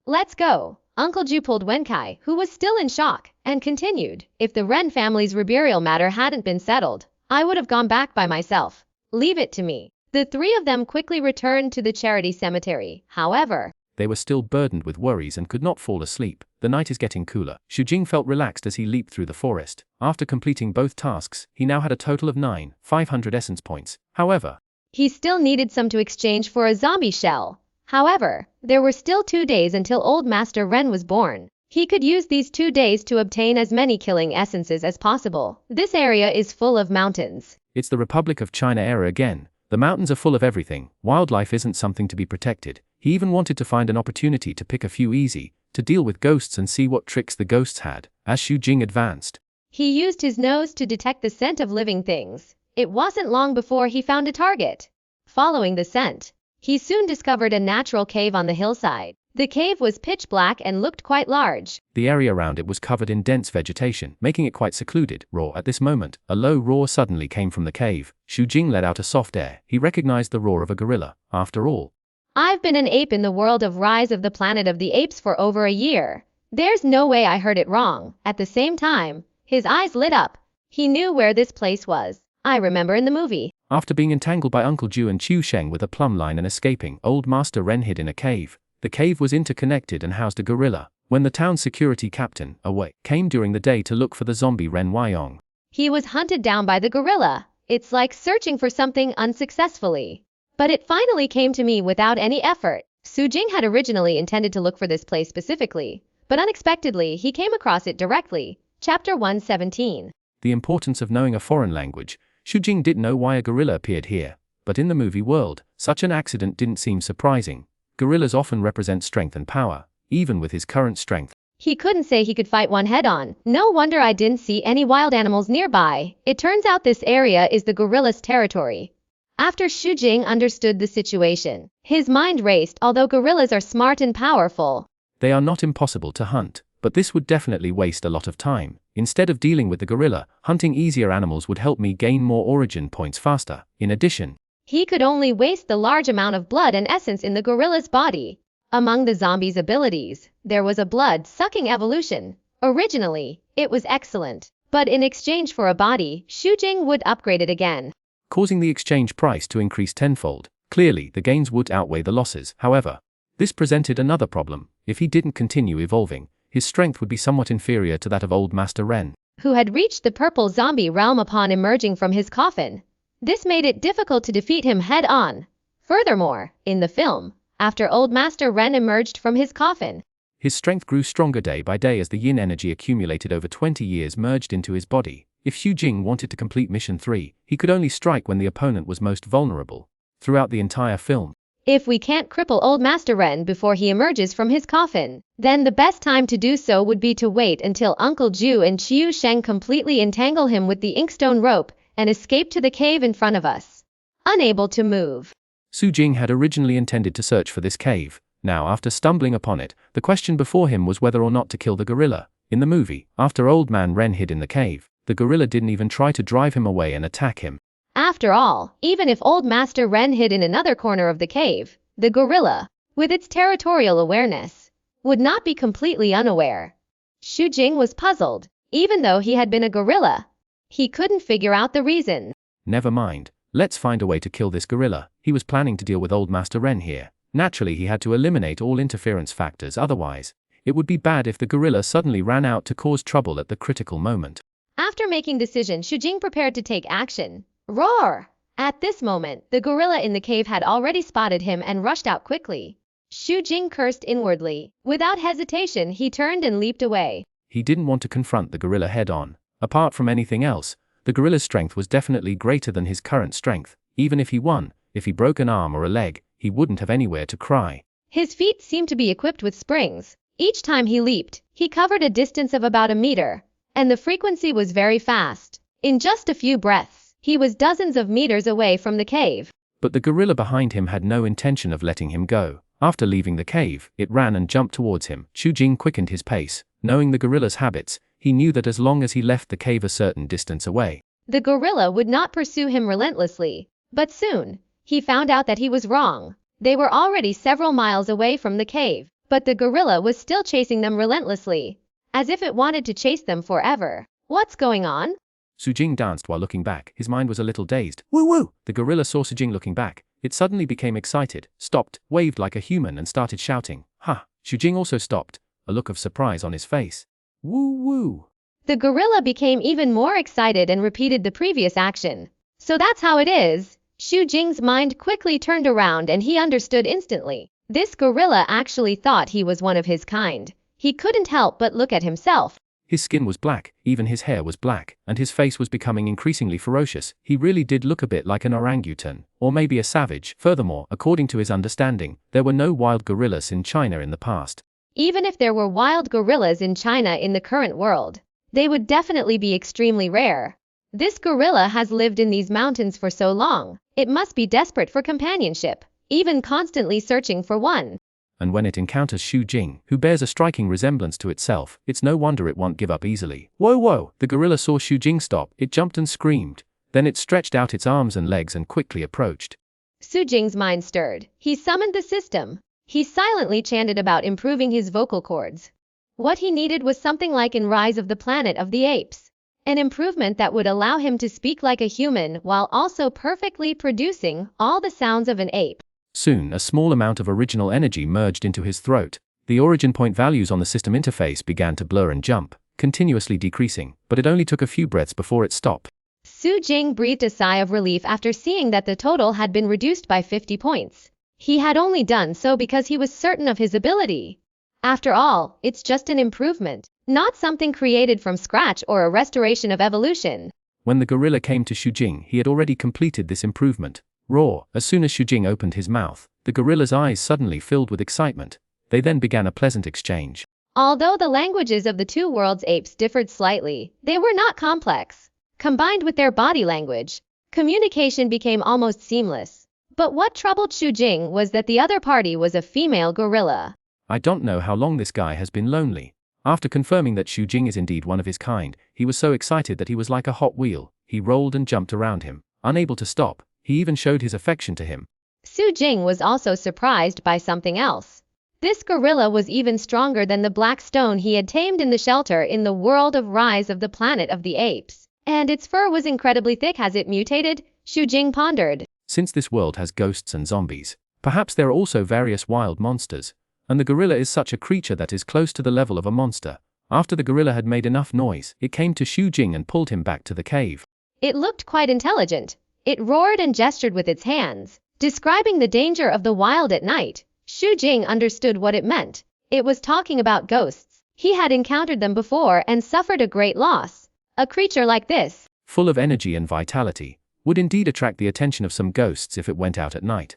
Let's go. Uncle Jiu pulled Wenkai, who was still in shock, and continued, "If the Ren family's reburial matter hadn't been settled, I would have gone back by myself. Leave it to me." The three of them quickly returned to the charity cemetery. However, they were still burdened with worries and could not fall asleep. The night is getting cooler. Xujing felt relaxed as he leaped through the forest. After completing both tasks, he now had a total of 9,500 essence points. However, he still needed some to exchange for a zombie shell. However, there were still 2 days until Old Master Ren was born. He could use these 2 days to obtain as many killing essences as possible. This area is full of mountains. It's the Republic of China era again. The mountains are full of everything. Wildlife isn't something to be protected. He even wanted to find an opportunity to pick a few easy, to deal with ghosts and see what tricks the ghosts had. As Xujing advanced, he used his nose to detect the scent of living things. It wasn't long before he found a target. Following the scent, he soon discovered a natural cave on the hillside. The cave was pitch black and looked quite large. The area around it was covered in dense vegetation, making it quite secluded. Roar! At this moment, a low roar suddenly came from the cave. Xujing let out a soft air. He recognized the roar of a gorilla. After all, I've been an ape in the world of Rise of the Planet of the Apes for over a year. There's no way I heard it wrong. At the same time, his eyes lit up. He knew where this place was. I remember in the movie. After being entangled by Uncle Jiu and Qiu Sheng with a plumb line and escaping, Old Master Ren hid in a cave. The cave was interconnected and housed a gorilla. When the town's security captain, Away, came during the day to look for the zombie Ren Wyong, he was hunted down by the gorilla. It's like searching for something unsuccessfully. But it finally came to me without any effort. Xujing had originally intended to look for this place specifically, but unexpectedly he came across it directly. Chapter 117. The importance of knowing a foreign language. Xujing didn't know why a gorilla appeared here, but in the movie world, such an accident didn't seem surprising. Gorillas often represent strength and power, even with his current strength. He couldn't say he could fight one head-on. No wonder I didn't see any wild animals nearby. It turns out this area is the gorilla's territory. After Xujing understood the situation, his mind raced. Although gorillas are smart and powerful, they are not impossible to hunt, but this would definitely waste a lot of time. Instead of dealing with the gorilla, hunting easier animals would help me gain more origin points faster. In addition, he could only waste the large amount of blood and essence in the gorilla's body. Among the zombie's abilities, there was a blood-sucking evolution. Originally, it was excellent, but in exchange for a body, Xujing would upgrade it again, causing the exchange price to increase tenfold. Clearly, the gains would outweigh the losses. However, this presented another problem. If he didn't continue evolving, his strength would be somewhat inferior to that of Old Master Ren, who had reached the purple zombie realm upon emerging from his coffin. This made it difficult to defeat him head-on. Furthermore, in the film, after Old Master Ren emerged from his coffin, his strength grew stronger day by day as the yin energy accumulated over 20 years merged into his body. If Xujing wanted to complete Mission 3, he could only strike when the opponent was most vulnerable. Throughout the entire film, if we can't cripple Old Master Ren before he emerges from his coffin, then the best time to do so would be to wait until Uncle Jiu and Qiu Sheng completely entangle him with the inkstone rope and escape to the cave in front of us. Unable to move, Xujing had originally intended to search for this cave. Now, after stumbling upon it, the question before him was whether or not to kill the gorilla. In the movie, after Old Man Ren hid in the cave, the gorilla didn't even try to drive him away and attack him. After all, even if Old Master Ren hid in another corner of the cave, the gorilla, with its territorial awareness, would not be completely unaware. Xujing was puzzled. Even though he had been a gorilla, he couldn't figure out the reason. Never mind. Let's find a way to kill this gorilla. He was planning to deal with Old Master Ren here. Naturally, he had to eliminate all interference factors, otherwise, it would be bad if the gorilla suddenly ran out to cause trouble at the critical moment. After making decision, Xu Jing prepared to take action. Roar! At this moment, the gorilla in the cave had already spotted him and rushed out quickly. Xu Jing cursed inwardly. Without hesitation, he turned and leaped away. He didn't want to confront the gorilla head-on. Apart from anything else, the gorilla's strength was definitely greater than his current strength. Even if he won, if he broke an arm or a leg, he wouldn't have anywhere to cry. His feet seemed to be equipped with springs. Each time he leaped, he covered a distance of about a meter, and the frequency was very fast. In just a few breaths, he was dozens of meters away from the cave. But the gorilla behind him had no intention of letting him go. After leaving the cave, it ran and jumped towards him. Xu Jing quickened his pace. Knowing the gorilla's habits, he knew that as long as he left the cave a certain distance away, the gorilla would not pursue him relentlessly. But soon, he found out that he was wrong. They were already several miles away from the cave, but the gorilla was still chasing them relentlessly, as if it wanted to chase them forever. What's going on? Xu Jing danced while looking back. His mind was a little dazed. Woo woo! The gorilla saw Xu Jing looking back. It suddenly became excited, stopped, waved like a human and started shouting. Ha! Xu Jing also stopped, a look of surprise on his face. Woo woo! The gorilla became even more excited and repeated the previous action. So that's how it is. Xu Jing's mind quickly turned around and he understood instantly. This gorilla actually thought he was one of his kind. He couldn't help but look at himself. His skin was black, even his hair was black, and his face was becoming increasingly ferocious. He really did look a bit like an orangutan, or maybe a savage. Furthermore, according to his understanding, there were no wild gorillas in China in the past. Even if there were wild gorillas in China in the current world, they would definitely be extremely rare. This gorilla has lived in these mountains for so long, it must be desperate for companionship, even constantly searching for one. And when it encounters Xu Jing, who bears a striking resemblance to itself, it's no wonder it won't give up easily. Whoa whoa! The gorilla saw Xu Jing stop, it jumped and screamed. Then it stretched out its arms and legs and quickly approached. Xu Jing's mind stirred. He summoned the system. He silently chanted about improving his vocal cords. What he needed was something like in Rise of the Planet of the Apes. An improvement that would allow him to speak like a human while also perfectly producing all the sounds of an ape. Soon, a small amount of original energy merged into his throat. The origin point values on the system interface began to blur and jump, continuously decreasing, but it only took a few breaths before it stopped. Xu Jing breathed a sigh of relief after seeing that the total had been reduced by 50 points. He had only done so because he was certain of his ability. After all, it's just an improvement, not something created from scratch or a restoration of evolution. When the gorilla came to Xu Jing, he had already completed this improvement. Roar! As soon as Xu Jing opened his mouth, the gorilla's eyes suddenly filled with excitement. They then began a pleasant exchange. Although the languages of the two worlds' apes differed slightly, they were not complex. Combined with their body language, communication became almost seamless. But what troubled Xu Jing was that the other party was a female gorilla. I don't know how long this guy has been lonely. After confirming that Xu Jing is indeed one of his kind, he was so excited that he was like a hot wheel. He rolled and jumped around him, unable to stop. He even showed his affection to him. Xu Jing was also surprised by something else. This gorilla was even stronger than the black stone he had tamed in the shelter in the world of Rise of the Planet of the Apes. And its fur was incredibly thick. Has it mutated? Xu Jing pondered. Since this world has ghosts and zombies, perhaps there are also various wild monsters, and the gorilla is such a creature that is close to the level of a monster. After the gorilla had made enough noise, it came to Xu Jing and pulled him back to the cave. It looked quite intelligent. It roared and gestured with its hands, describing the danger of the wild at night. Xu Jing understood what it meant. It was talking about ghosts. He had encountered them before and suffered a great loss. A creature like this, full of energy and vitality, would indeed attract the attention of some ghosts if it went out at night.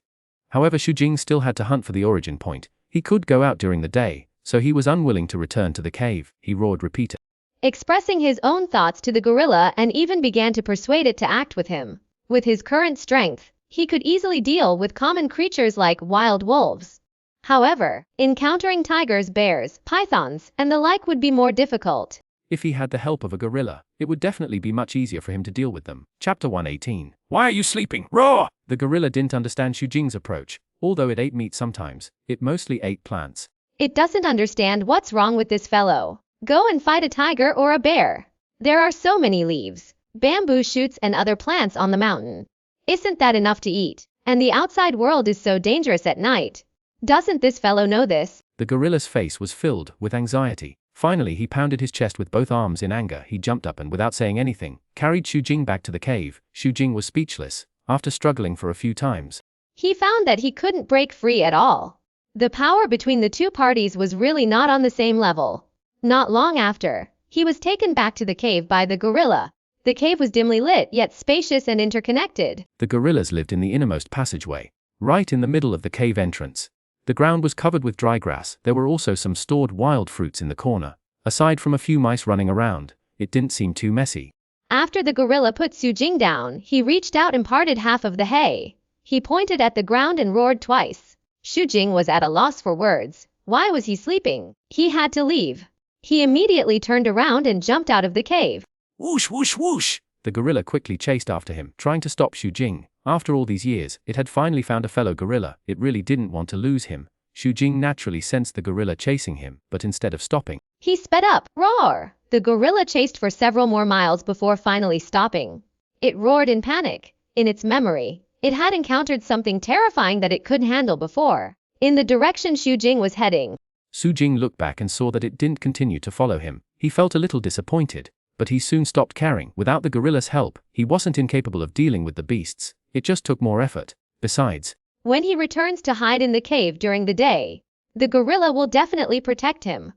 However, Xu Jing still had to hunt for the origin point. He could go out during the day, so he was unwilling to return to the cave. He roared repeatedly, expressing his own thoughts to the gorilla, and even began to persuade it to act with him. With his current strength, he could easily deal with common creatures like wild wolves. However, encountering tigers, bears, pythons, and the like would be more difficult. If he had the help of a gorilla, it would definitely be much easier for him to deal with them. Chapter 118. Why are you sleeping? Roar! The gorilla didn't understand Xu Jing's approach. Although it ate meat sometimes, it mostly ate plants. It doesn't understand what's wrong with this fellow. Go and fight a tiger or a bear. There are so many leaves, bamboo shoots and other plants on the mountain. Isn't that enough to eat? And the outside world is so dangerous at night. Doesn't this fellow know this? The gorilla's face was filled with anxiety. Finally, he pounded his chest with both arms in anger. He jumped up and, without saying anything, carried Xu back to the cave. Xu was speechless. After struggling for a few times, He found that he couldn't break free at all. The power between the two parties was really not on the same level. Not long after, he was taken back to the cave by the gorilla. The cave was dimly lit yet spacious and interconnected. the gorillas lived in the innermost passageway, right in the middle of the cave entrance. The ground was covered with dry grass. There were also some stored wild fruits in the corner. Aside from a few mice running around, it didn't seem too messy. After the gorilla put Xu down, he reached out and parted half of the hay. He pointed at the ground and roared twice. Xu was at a loss for words. Why was he sleeping? He had to leave. He immediately turned around and jumped out of the cave. Whoosh, whoosh, whoosh! The gorilla quickly chased after him, trying to stop Xu. After all these years, it had finally found a fellow gorilla. It really didn't want to lose him. Xu naturally sensed the gorilla chasing him, but instead of stopping, He sped up. Roar! The gorilla chased for several more miles before finally stopping. It roared in panic. In its memory, it had encountered something terrifying that it couldn't handle before. In the direction Xu was heading, Xu looked back and saw that it didn't continue to follow him. He felt a little disappointed, but he soon stopped caring. Without the gorilla's help, he wasn't incapable of dealing with the beasts. It just took more effort. Besides, when he returns to hide in the cave during the day, the gorilla will definitely protect him.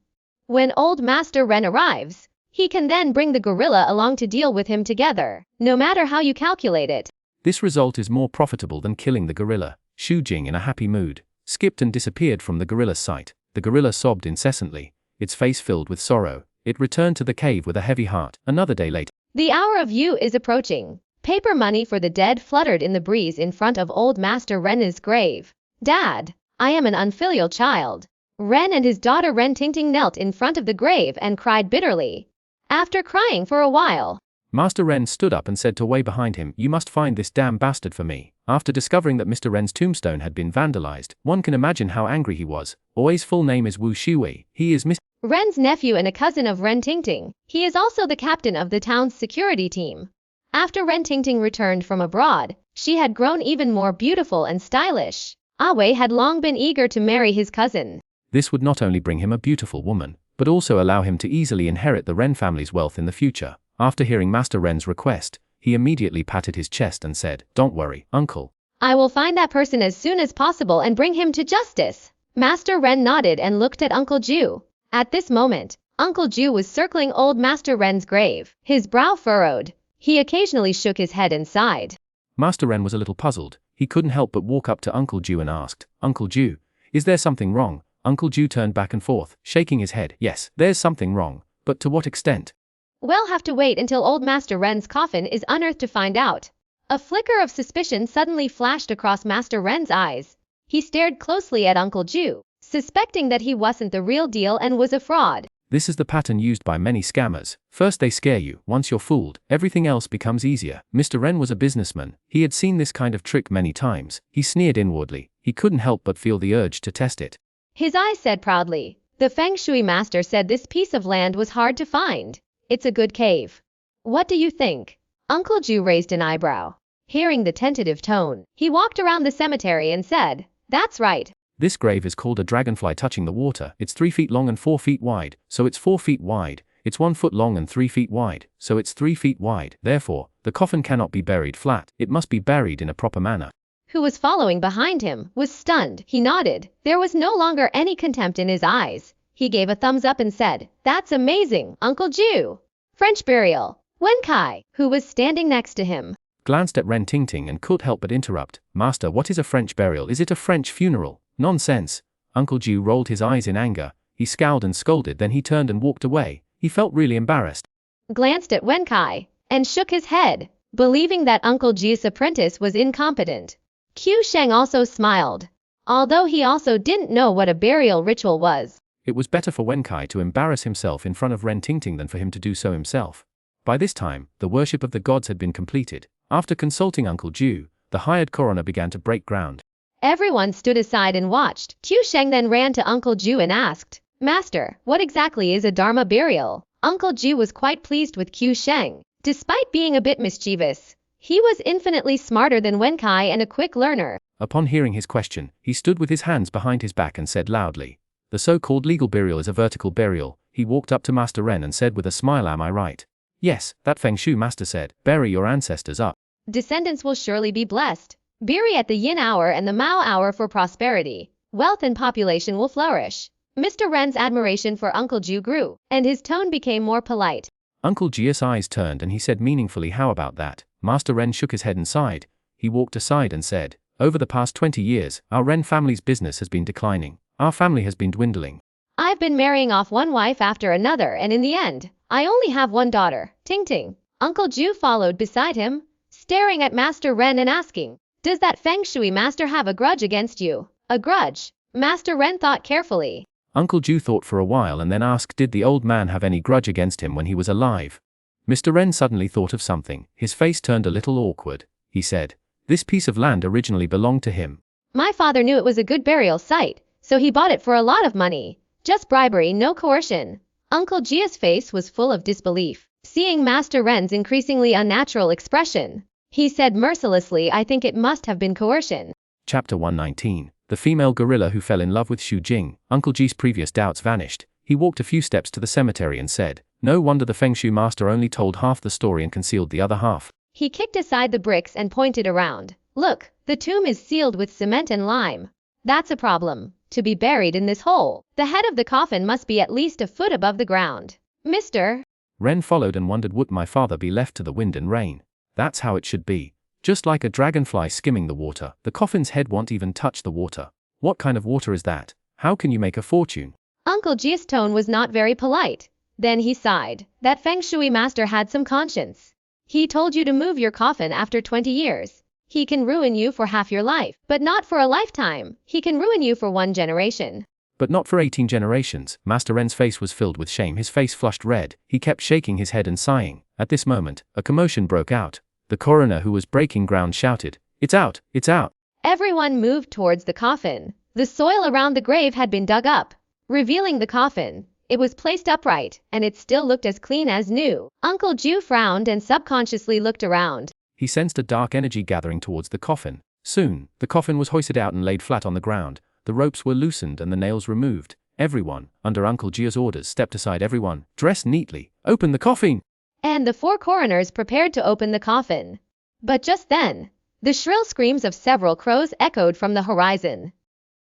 When Old Master Ren arrives, he can then bring the gorilla along to deal with him together, no matter how you calculate it. this result is more profitable than killing the gorilla. Xu, in a happy mood, skipped and disappeared from the gorilla's sight. The gorilla sobbed incessantly, its face filled with sorrow. It returned to the cave with a heavy heart. Another day later, The hour of you is approaching. Paper money for the dead fluttered in the breeze in front of Old Master Ren's grave. Dad, I am an unfilial child. Ren and his daughter Ren Tingting knelt in front of the grave and cried bitterly. After crying for a while, Master Ren stood up and said to way behind him, "You must find this damn bastard for me." After discovering that Mr. Ren's tombstone had been vandalized, one can imagine how angry he was. His full name is Wu Shui. He is Mr. Ren's nephew and a cousin of Ren Tingting. He is also the captain of the town's security team. After Ren Tingting returned from abroad, she had grown even more beautiful and stylish. Wei had long been eager to marry his cousin. This would not only bring him a beautiful woman, but also allow him to easily inherit the Ren family's wealth in the future. After hearing Master Ren's request, he immediately patted his chest and said, "Don't worry, uncle. I will find that person as soon as possible and bring him to justice." Master Ren nodded and looked at Uncle Jiu. At this moment, Uncle Jiu was circling Old Master Ren's grave, his brow furrowed. He occasionally shook his head and sighed. Master Ren was a little puzzled. He couldn't help but walk up to Uncle Jiu and asked, "Uncle Jiu, is there something wrong?" Uncle Jiu turned back and forth, shaking his head. "Yes, there's something wrong, but to what extent?" We'll have to wait until Old Master Ren's coffin is unearthed to find out. A flicker of suspicion suddenly flashed across Master Ren's eyes. He stared closely at Uncle Jiu, suspecting that he wasn't the real deal and was a fraud. This is the pattern used by many scammers. First they scare you. Once you're fooled, everything else becomes easier. Mr. Ren was a businessman. He had seen this kind of trick many times. He sneered inwardly. He couldn't help but feel the urge to test it. His eyes said proudly. The Feng Shui master said this piece of land was hard to find. It's a good cave. What do you think? Uncle Jiu raised an eyebrow. Hearing the tentative tone, he walked around the cemetery and said, "That's right." This grave is called a dragonfly touching the water. It's 3 feet long and 4 feet wide, so it's 4 feet wide. It's 1 foot long and 3 feet wide, so it's 3 feet wide. Therefore, the coffin cannot be buried flat. It must be buried in a proper manner. Who was following behind him was stunned. He nodded. There was no longer any contempt in his eyes. He gave a thumbs up and said, "That's amazing, Uncle Jiu." French burial. Wen Kai, who was standing next to him, Glanced at Ren Tingting and couldn't help but interrupt. "Master, what is a French burial? Is it a French funeral?" "Nonsense." Uncle Jiu rolled his eyes in anger. He scowled and scolded, then he turned and walked away. He felt really embarrassed. glanced at Wen Kai, and shook his head, believing that Uncle Jiu's apprentice was incompetent. Qiu Sheng also smiled, although he also didn't know what a burial ritual was. It was better for Wen Kai to embarrass himself in front of Ren Tingting than for him to do so himself. By this time, the worship of the gods had been completed. After consulting Uncle Jiu, the hired coroner began to break ground. Everyone stood aside and watched. Qiu Sheng then ran to Uncle Jiu and asked, "Master, what exactly is a Dharma burial?" Uncle Jiu was quite pleased with Qiu Sheng. Despite being a bit mischievous, He was infinitely smarter than Wenkai and a quick learner. Upon hearing his question, he stood with his hands behind his back and said loudly, "The so-called legal burial is a vertical burial." He walked up to Master Ren and said with a smile, "Am I right?" "Yes," that Feng Shui master said. "Bury your ancestors up. Descendants will surely be blessed. Bury at the yin hour and the mao hour for prosperity. Wealth and population will flourish." Mr. Ren's admiration for Uncle Jiu grew, and his tone became more polite. Uncle Jiu's eyes turned and he said meaningfully, "How about that?" Master Ren shook his head and sighed. He walked aside and said, "Over the past 20 years, our Ren family's business has been declining. Our family has been dwindling. I've been marrying off one wife after another, and in the end, I only have one daughter, Ting Ting." Uncle Jiu followed beside him, staring at Master Ren and asking, "Does that Feng Shui master have a grudge against you?" "A grudge?" Master Ren thought carefully. Uncle Jiu thought for a while and then asked, "Did the old man have any grudge against him when he was alive?" Mr. Ren suddenly thought of something. His face turned a little awkward. He said, "This piece of land originally belonged to him. My father knew it was a good burial site, so he bought it for a lot of money. Just bribery, no coercion." Uncle Jia's face was full of disbelief, seeing Master Ren's increasingly unnatural expression. He said mercilessly, "I think it must have been coercion." Chapter 119. The female gorilla who fell in love with Xu Jing. Uncle Ji's previous doubts vanished. He walked a few steps to the cemetery and said, "No wonder the Feng Shui master only told half the story and concealed the other half." He kicked aside the bricks and pointed around. "Look, the tomb is sealed with cement and lime. That's a problem. To be buried in this hole, the head of the coffin must be at least a foot above the ground." Mr. Ren followed and wondered, would my father be left to the wind and rain? That's how it should be. Just like a dragonfly skimming the water, the coffin's head won't even touch the water. What kind of water is that? How can you make a fortune? Uncle Ji's tone was not very polite. Then he sighed. That Feng Shui master had some conscience. He told you to move your coffin after 20 years. He can ruin you for half your life, but not for a lifetime. He can ruin you for 1 generation. But not for 18 generations. Master Ren's face was filled with shame. His face flushed red. He kept shaking his head and sighing. At this moment, a commotion broke out. The coroner, who was breaking ground, shouted, "It's out! It's out!" Everyone moved towards the coffin. The soil around the grave had been dug up, revealing the coffin. It was placed upright, and it still looked as clean as new. Uncle Jiu frowned and subconsciously looked around. He sensed a dark energy gathering towards the coffin. Soon, the coffin was hoisted out and laid flat on the ground. The ropes were loosened and the nails removed. Everyone, under Uncle Jiu's orders, stepped aside. Everyone, dressed neatly, open the coffin! And the 4 coroners prepared to open the coffin. But just then, the shrill screams of several crows echoed from the horizon.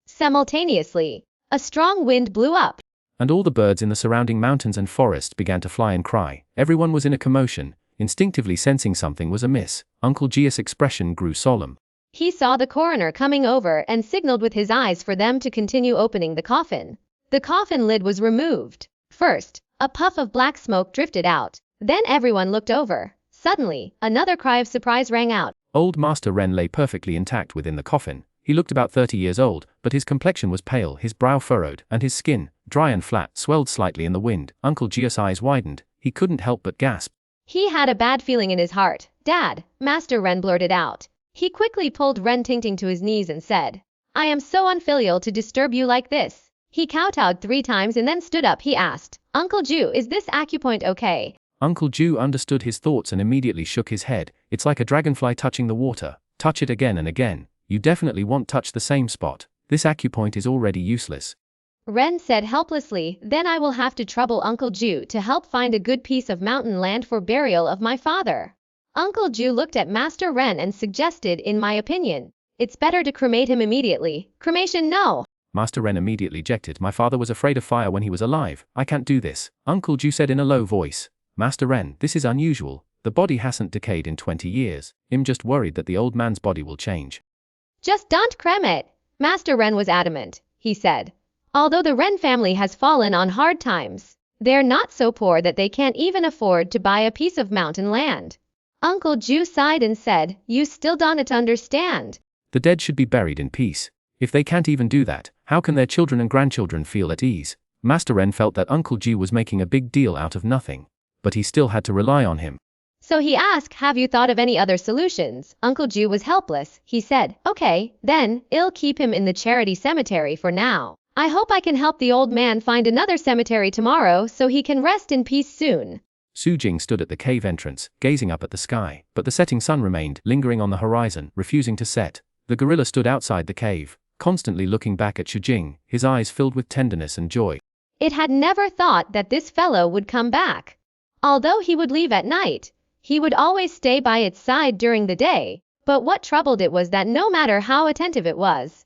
Simultaneously, a strong wind blew up, and all the birds in the surrounding mountains and forests began to fly and cry. Everyone was in a commotion, instinctively sensing something was amiss. Uncle Jiu's expression grew solemn. He saw the coroner coming over and signaled with his eyes for them to continue opening the coffin. The coffin lid was removed. First, a puff of black smoke drifted out. Then everyone looked over. Suddenly, another cry of surprise rang out. Old Master Ren lay perfectly intact within the coffin. He looked about 30 years old, but his complexion was pale, his brow furrowed, and his skin, dry and flat, swelled slightly in the wind. Uncle Jiu's eyes widened. He couldn't help but gasp. He had a bad feeling in his heart. "Dad," Master Ren blurted out. He quickly pulled Ren Tingting to his knees and said, "I am so unfilial to disturb you like this." He kowtowed 3 times and then stood up. He asked, "Uncle Jiu, is this acupoint okay?" Uncle Jiu understood his thoughts and immediately shook his head. "It's like a dragonfly touching the water. Touch it again and again. You definitely won't touch the same spot. This acupoint is already useless." Ren said helplessly, "Then I will have to trouble Uncle Jiu to help find a good piece of mountain land for burial of my father." Uncle Jiu looked at Master Ren and suggested, "In my opinion, it's better to cremate him immediately." "Cremation, no!" Master Ren immediately objected. "My father was afraid of fire when he was alive. I can't do this." Uncle Jiu said in a low voice, "Master Ren, this is unusual. The body hasn't decayed in 20 years. I'm just worried that the old man's body will change." "Just don't cremate." Master Ren was adamant. He said, "Although the Ren family has fallen on hard times, they're not so poor that they can't even afford to buy a piece of mountain land." Uncle Jiu sighed and said, "You still don't understand. The dead should be buried in peace. If they can't even do that, how can their children and grandchildren feel at ease?" Master Ren felt that Uncle Jiu was making a big deal out of nothing, but he still had to rely on him. So he asked, "Have you thought of any other solutions?" Uncle Jiu was helpless. He said, "Okay, then, I'll keep him in the charity cemetery for now. I hope I can help the old man find another cemetery tomorrow so he can rest in peace soon." Su Jing stood at the cave entrance, gazing up at the sky, but the setting sun remained, lingering on the horizon, refusing to set. The gorilla stood outside the cave, constantly looking back at Su Jing, his eyes filled with tenderness and joy. It had never thought that this fellow would come back. Although he would leave at night, he would always stay by its side during the day, but what troubled it was that no matter how attentive it was,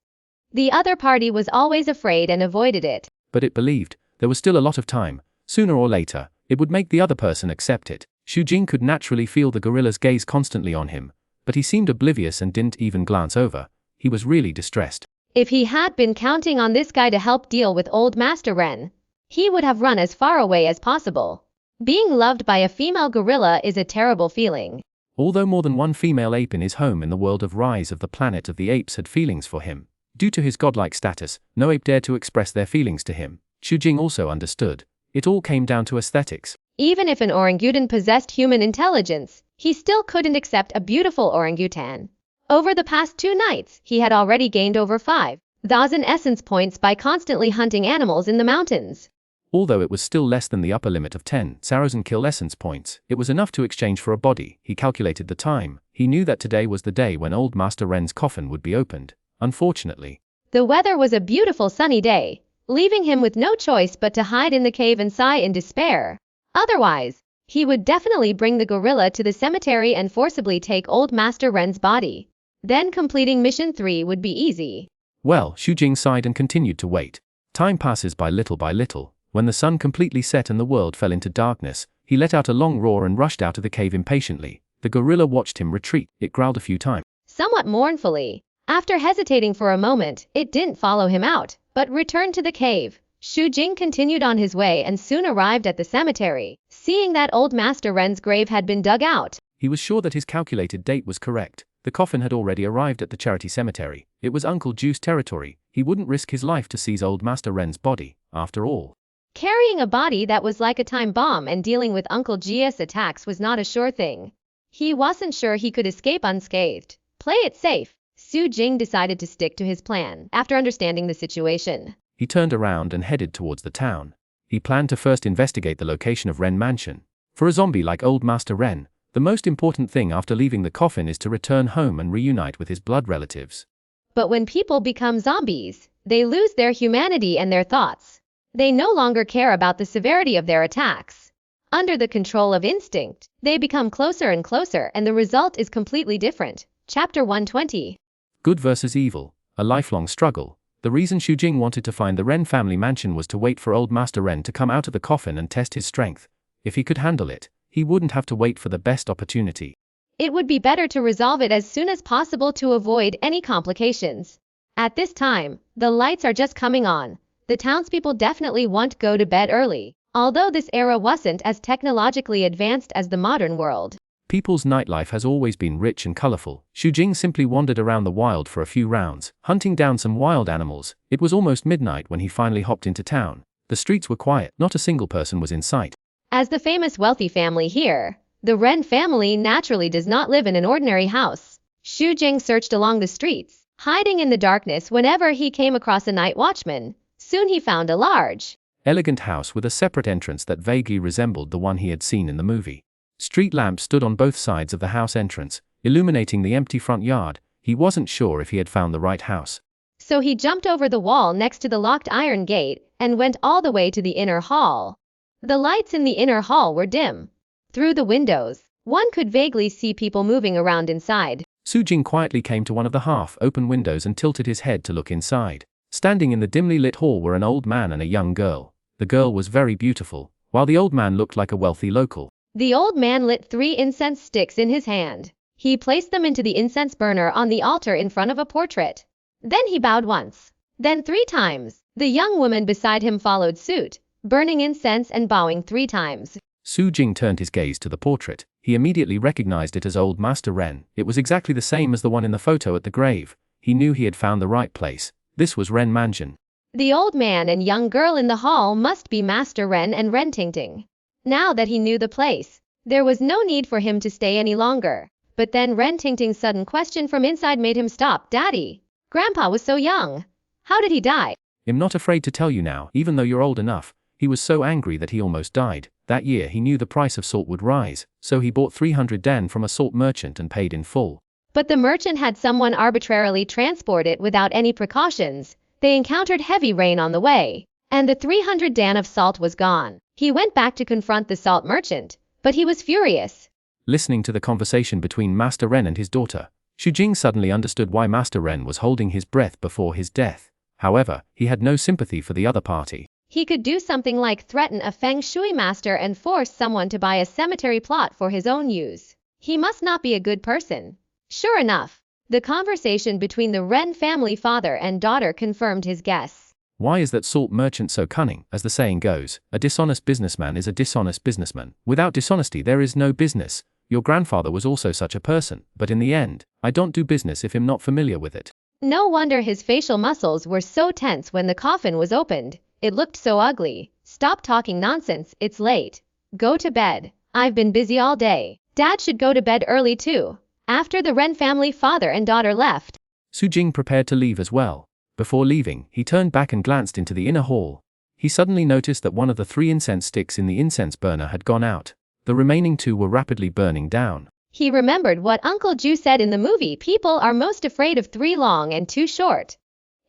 the other party was always afraid and avoided it. But it believed there was still a lot of time. Sooner or later, it would make the other person accept it. Su Jing could naturally feel the gorilla's gaze constantly on him, but he seemed oblivious and didn't even glance over. He was really distressed. If he had been counting on this guy to help deal with old Master Ren, he would have run as far away as possible. Being loved by a female gorilla is a terrible feeling. Although more than one female ape in his home in the world of Rise of the Planet of the Apes had feelings for him, due to his godlike status, no ape dared to express their feelings to him. Su Jing also understood. It all came down to aesthetics. Even if an orangutan possessed human intelligence, he still couldn't accept a beautiful orangutan. Over the past 2 nights, he had already gained over 5,000 essence points by constantly hunting animals in the mountains. Although it was still less than the upper limit of 10 Saracen kill essence points, it was enough to exchange for a body. He calculated the time. He knew that today was the day when old Master Ren's coffin would be opened. Unfortunately, the weather was a beautiful sunny day, leaving him with no choice but to hide in the cave and sigh in despair. Otherwise, he would definitely bring the gorilla to the cemetery and forcibly take old Master Ren's body. Then completing mission 3 would be easy. Well, Su Jing sighed and continued to wait. Time passes by little by little. When the sun completely set and the world fell into darkness, he let out a long roar and rushed out of the cave impatiently. The gorilla watched him retreat. It growled a few times. Somewhat mournfully, after hesitating for a moment, it didn't follow him out, but returned to the cave. Su Jing continued on his way and soon arrived at the cemetery, seeing that old Master Ren's grave had been dug out. He was sure that his calculated date was correct. The coffin had already arrived at the charity cemetery. It was Uncle Jiu's territory. He wouldn't risk his life to seize old Master Ren's body, after all. Carrying a body that was like a time bomb and dealing with Uncle Jiu's attacks was not a sure thing. He wasn't sure he could escape unscathed. Play it safe. Su Jing decided to stick to his plan. After understanding the situation, he turned around and headed towards the town. He planned to first investigate the location of Ren Mansion. For a zombie like old Master Ren, the most important thing after leaving the coffin is to return home and reunite with his blood relatives. But when people become zombies, they lose their humanity and their thoughts. They no longer care about the severity of their attacks. Under the control of instinct, they become closer and closer and the result is completely different. Chapter 120. Good versus evil, a lifelong struggle. The reason Su Jing wanted to find the Ren family mansion was to wait for old Master Ren to come out of the coffin and test his strength. If he could handle it, he wouldn't have to wait for the best opportunity. It would be better to resolve it as soon as possible to avoid any complications. At this time, the lights are just coming on. The townspeople definitely won't go to bed early, although this era wasn't as technologically advanced as the modern world. People's nightlife has always been rich and colorful. Su Jing simply wandered around the wild for a few rounds, hunting down some wild animals. It was almost midnight when he finally hopped into town. The streets were quiet, not a single person was in sight. As the famous wealthy family here, the Ren family naturally does not live in an ordinary house. Su Jing searched along the streets, hiding in the darkness whenever he came across a night watchman. Soon he found a large, elegant house with a separate entrance that vaguely resembled the one he had seen in the movie. Street lamps stood on both sides of the house entrance, illuminating the empty front yard. He wasn't sure if he had found the right house. So he jumped over the wall next to the locked iron gate and went all the way to the inner hall. The lights in the inner hall were dim. Through the windows, one could vaguely see people moving around inside. Su Jing quietly came to one of the half-open windows and tilted his head to look inside. Standing in the dimly lit hall were an old man and a young girl. The girl was very beautiful, while the old man looked like a wealthy local. The old man lit 3 incense sticks in his hand. He placed them into the incense burner on the altar in front of a portrait. Then he bowed once, then 3 times. The young woman beside him followed suit, burning incense and bowing 3 times. Su Jing turned his gaze to the portrait. He immediately recognized it as old Master Ren. It was exactly the same as the one in the photo at the grave. He knew he had found the right place. This was Ren Mansion. The old man and young girl in the hall must be Master Ren and Ren Tingting. Now that he knew the place, there was no need for him to stay any longer. But then Ren Tingting's sudden question from inside made him stop. Daddy, Grandpa was so young. How did he die? I'm not afraid to tell you now, even though you're old enough. He was so angry that he almost died. That year he knew the price of salt would rise, so he bought 300 den from a salt merchant and paid in full. But the merchant had someone arbitrarily transport it without any precautions. They encountered heavy rain on the way, and the 300 dan of salt was gone. He went back to confront the salt merchant, but he was furious. Listening to the conversation between Master Ren and his daughter, Xu suddenly understood why Master Ren was holding his breath before his death. However, he had no sympathy for the other party. He could do something like threaten a feng shui master and force someone to buy a cemetery plot for his own use. He must not be a good person. Sure enough, the conversation between the Ren family father and daughter confirmed his guess. Why is that salt merchant so cunning? As the saying goes, a dishonest businessman is a dishonest businessman. Without dishonesty there is no business. Your grandfather was also such a person, but in the end, I don't do business if I'm not familiar with it. No wonder his facial muscles were so tense when the coffin was opened. It looked so ugly. Stop talking nonsense, it's late. Go to bed. I've been busy all day. Dad should go to bed early too. After the Ren family father and daughter left, Xu prepared to leave as well. Before leaving, he turned back and glanced into the inner hall. He suddenly noticed that one of the 3 incense sticks in the incense burner had gone out. The remaining 2 were rapidly burning down. He remembered what Uncle Jiu said in the movie, people are most afraid of 3 long and 2 short.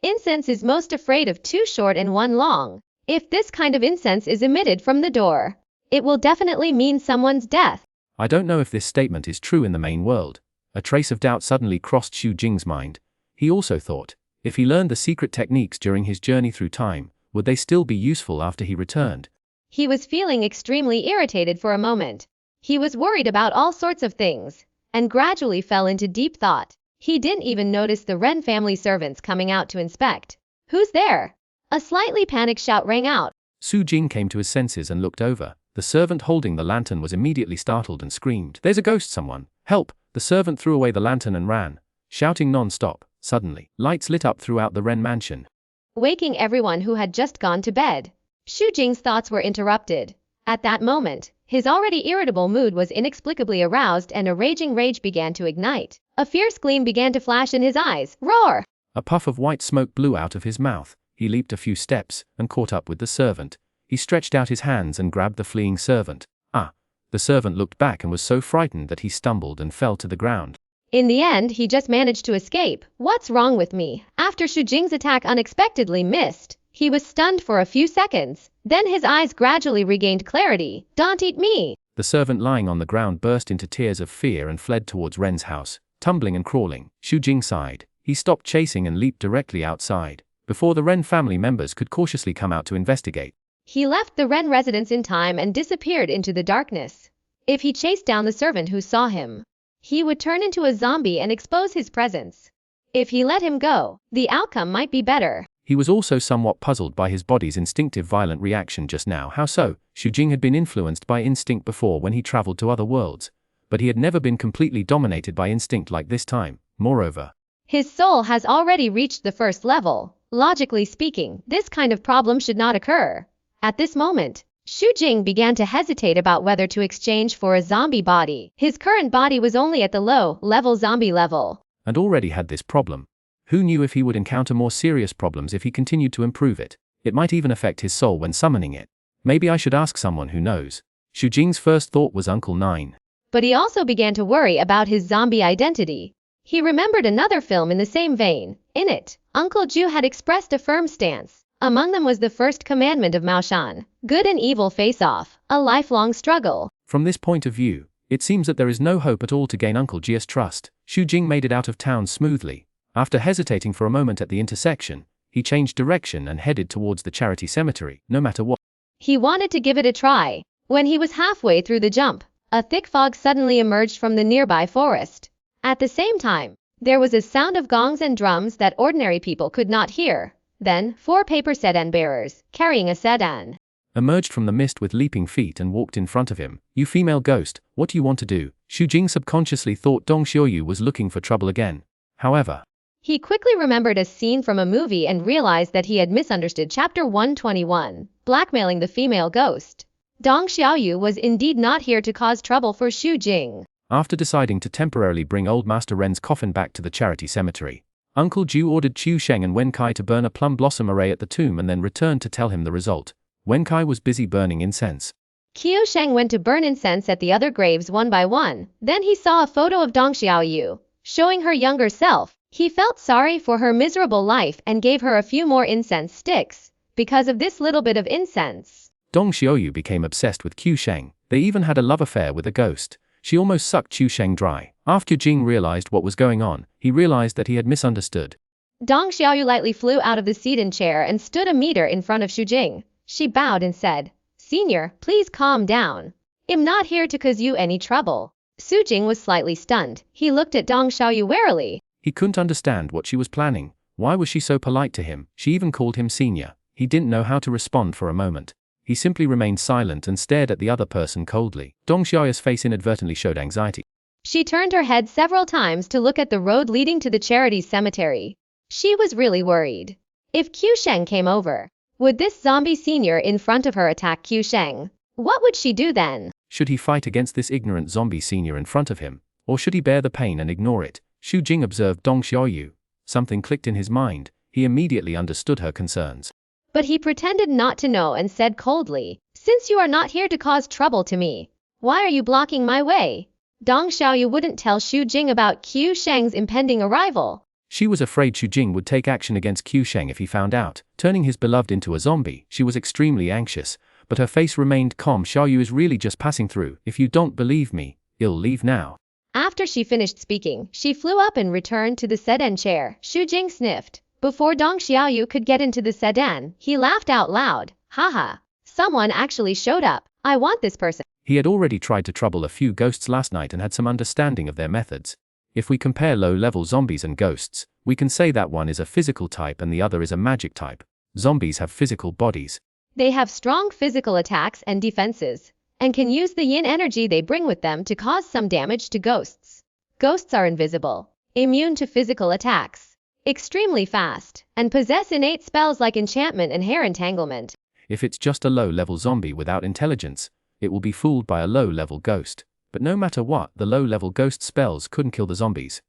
Incense is most afraid of 2 short and 1 long. If this kind of incense is emitted from the door, it will definitely mean someone's death. I don't know if this statement is true in the main world. A trace of doubt suddenly crossed Xu mind. He also thought, if he learned the secret techniques during his journey through time, would they still be useful after he returned? He was feeling extremely irritated for a moment. He was worried about all sorts of things, and gradually fell into deep thought. He didn't even notice the Ren family servants coming out to inspect. Who's there? A slightly panicked shout rang out. Xu came to his senses and looked over. The servant holding the lantern was immediately startled and screamed, "There's a ghost, someone! Help!" The servant threw away the lantern and ran, shouting non-stop. Suddenly, lights lit up throughout the Ren mansion, waking everyone who had just gone to bed. Xu thoughts were interrupted. At that moment, his already irritable mood was inexplicably aroused and a raging rage began to ignite. A fierce gleam began to flash in his eyes. Roar! A puff of white smoke blew out of his mouth. He leaped a few steps and caught up with the servant. He stretched out his hands and grabbed the fleeing servant. The servant looked back and was so frightened that he stumbled and fell to the ground. In the end, he just managed to escape. What's wrong with me? After Xu attack unexpectedly missed, he was stunned for a few seconds. Then his eyes gradually regained clarity. Don't eat me! The servant lying on the ground burst into tears of fear and fled towards Ren's house, tumbling and crawling. Xu sighed. He stopped chasing and leaped directly outside, before the Ren family members could cautiously come out to investigate. He left the Ren residence in time and disappeared into the darkness. If he chased down the servant who saw him, he would turn into a zombie and expose his presence. If he let him go, the outcome might be better. He was also somewhat puzzled by his body's instinctive violent reaction just now. How so? Xu had been influenced by instinct before when he traveled to other worlds, but he had never been completely dominated by instinct like this time. Moreover, his soul has already reached the first level. Logically speaking, this kind of problem should not occur. At this moment, Xu began to hesitate about whether to exchange for a zombie body. His current body was only at the low-level zombie level, and already had this problem. Who knew if he would encounter more serious problems if he continued to improve it? It might even affect his soul when summoning it. Maybe I should ask someone who knows. Xu first thought was Uncle 9. But he also began to worry about his zombie identity. He remembered another film in the same vein. In it, Uncle Jiu had expressed a firm stance. Among them was the first commandment of Maoshan, good and evil face off, a lifelong struggle. From this point of view, it seems that there is no hope at all to gain Uncle Jiu's trust. Xu made it out of town smoothly. After hesitating for a moment at the intersection, he changed direction and headed towards the charity cemetery, no matter what. He wanted to give it a try. When he was halfway through the jump, a thick fog suddenly emerged from the nearby forest. At the same time, there was a sound of gongs and drums that ordinary people could not hear. Then, 4 paper sedan bearers, carrying a sedan, emerged from the mist with leaping feet and walked in front of him. "You female ghost, what do you want to do?" Xu subconsciously thought Dong Xiaoyu was looking for trouble again. However, he quickly remembered a scene from a movie and realized that he had misunderstood Chapter 121, blackmailing the female ghost. Dong Xiaoyu was indeed not here to cause trouble for Xu. After deciding to temporarily bring old Master Ren's coffin back to the charity cemetery, Uncle Jiu ordered Qiu Sheng and Wen Kai to burn a plum blossom array at the tomb and then returned to tell him the result. Wen Kai was busy burning incense. Qiu Sheng went to burn incense at the other graves one by one. Then he saw a photo of Dong Xiaoyu, showing her younger self. He felt sorry for her miserable life and gave her a few more incense sticks. Because of this little bit of incense, Dong Xiaoyu became obsessed with Qiu Sheng. They even had a love affair with a ghost. She almost sucked Qiu Sheng dry. After Jing realized what was going on, he realized that he had misunderstood. Dong Xiaoyu lightly flew out of the seat and chair and stood a meter in front of Xu Jing. She bowed and said, "Senior, please calm down. I'm not here to cause you any trouble." Xu Jing was slightly stunned. He looked at Dong Xiaoyu warily. He couldn't understand what she was planning. Why was she so polite to him? She even called him senior. He didn't know how to respond for a moment. He simply remained silent and stared at the other person coldly. Dong Xiaoyu's face inadvertently showed anxiety. She turned her head several times to look at the road leading to the charity cemetery. She was really worried. If Qiu Sheng came over, would this zombie senior in front of her attack Qiu Sheng? What would she do then? Should he fight against this ignorant zombie senior in front of him? Or should he bear the pain and ignore it? Xu Jing observed Dong Xiaoyu. Something clicked in his mind. He immediately understood her concerns. But he pretended not to know and said coldly, "Since you are not here to cause trouble to me, why are you blocking my way?" Dong Xiaoyu wouldn't tell Xu Jing about Qiu Sheng's impending arrival. She was afraid Xu Jing would take action against Qiu Sheng if he found out, turning his beloved into a zombie. She was extremely anxious, but her face remained calm. Xiaoyu is really just passing through. If you don't believe me, I'll leave now. After she finished speaking, she flew up and returned to the sedan chair. Xu Jing sniffed. Before Dong Xiaoyu could get into the sedan, he laughed out loud. Haha, someone actually showed up. I want this person. He had already tried to trouble a few ghosts last night and had some understanding of their methods. If we compare low-level zombies and ghosts, we can say that one is a physical type and the other is a magic type. Zombies have physical bodies. They have strong physical attacks and defenses, and can use the yin energy they bring with them to cause some damage to ghosts. Ghosts are invisible, immune to physical attacks, extremely fast, and possess innate spells like enchantment and hair entanglement. If it's just a low-level zombie without intelligence, it will be fooled by a low-level ghost. But no matter what, the low-level ghost spells couldn't kill the zombies.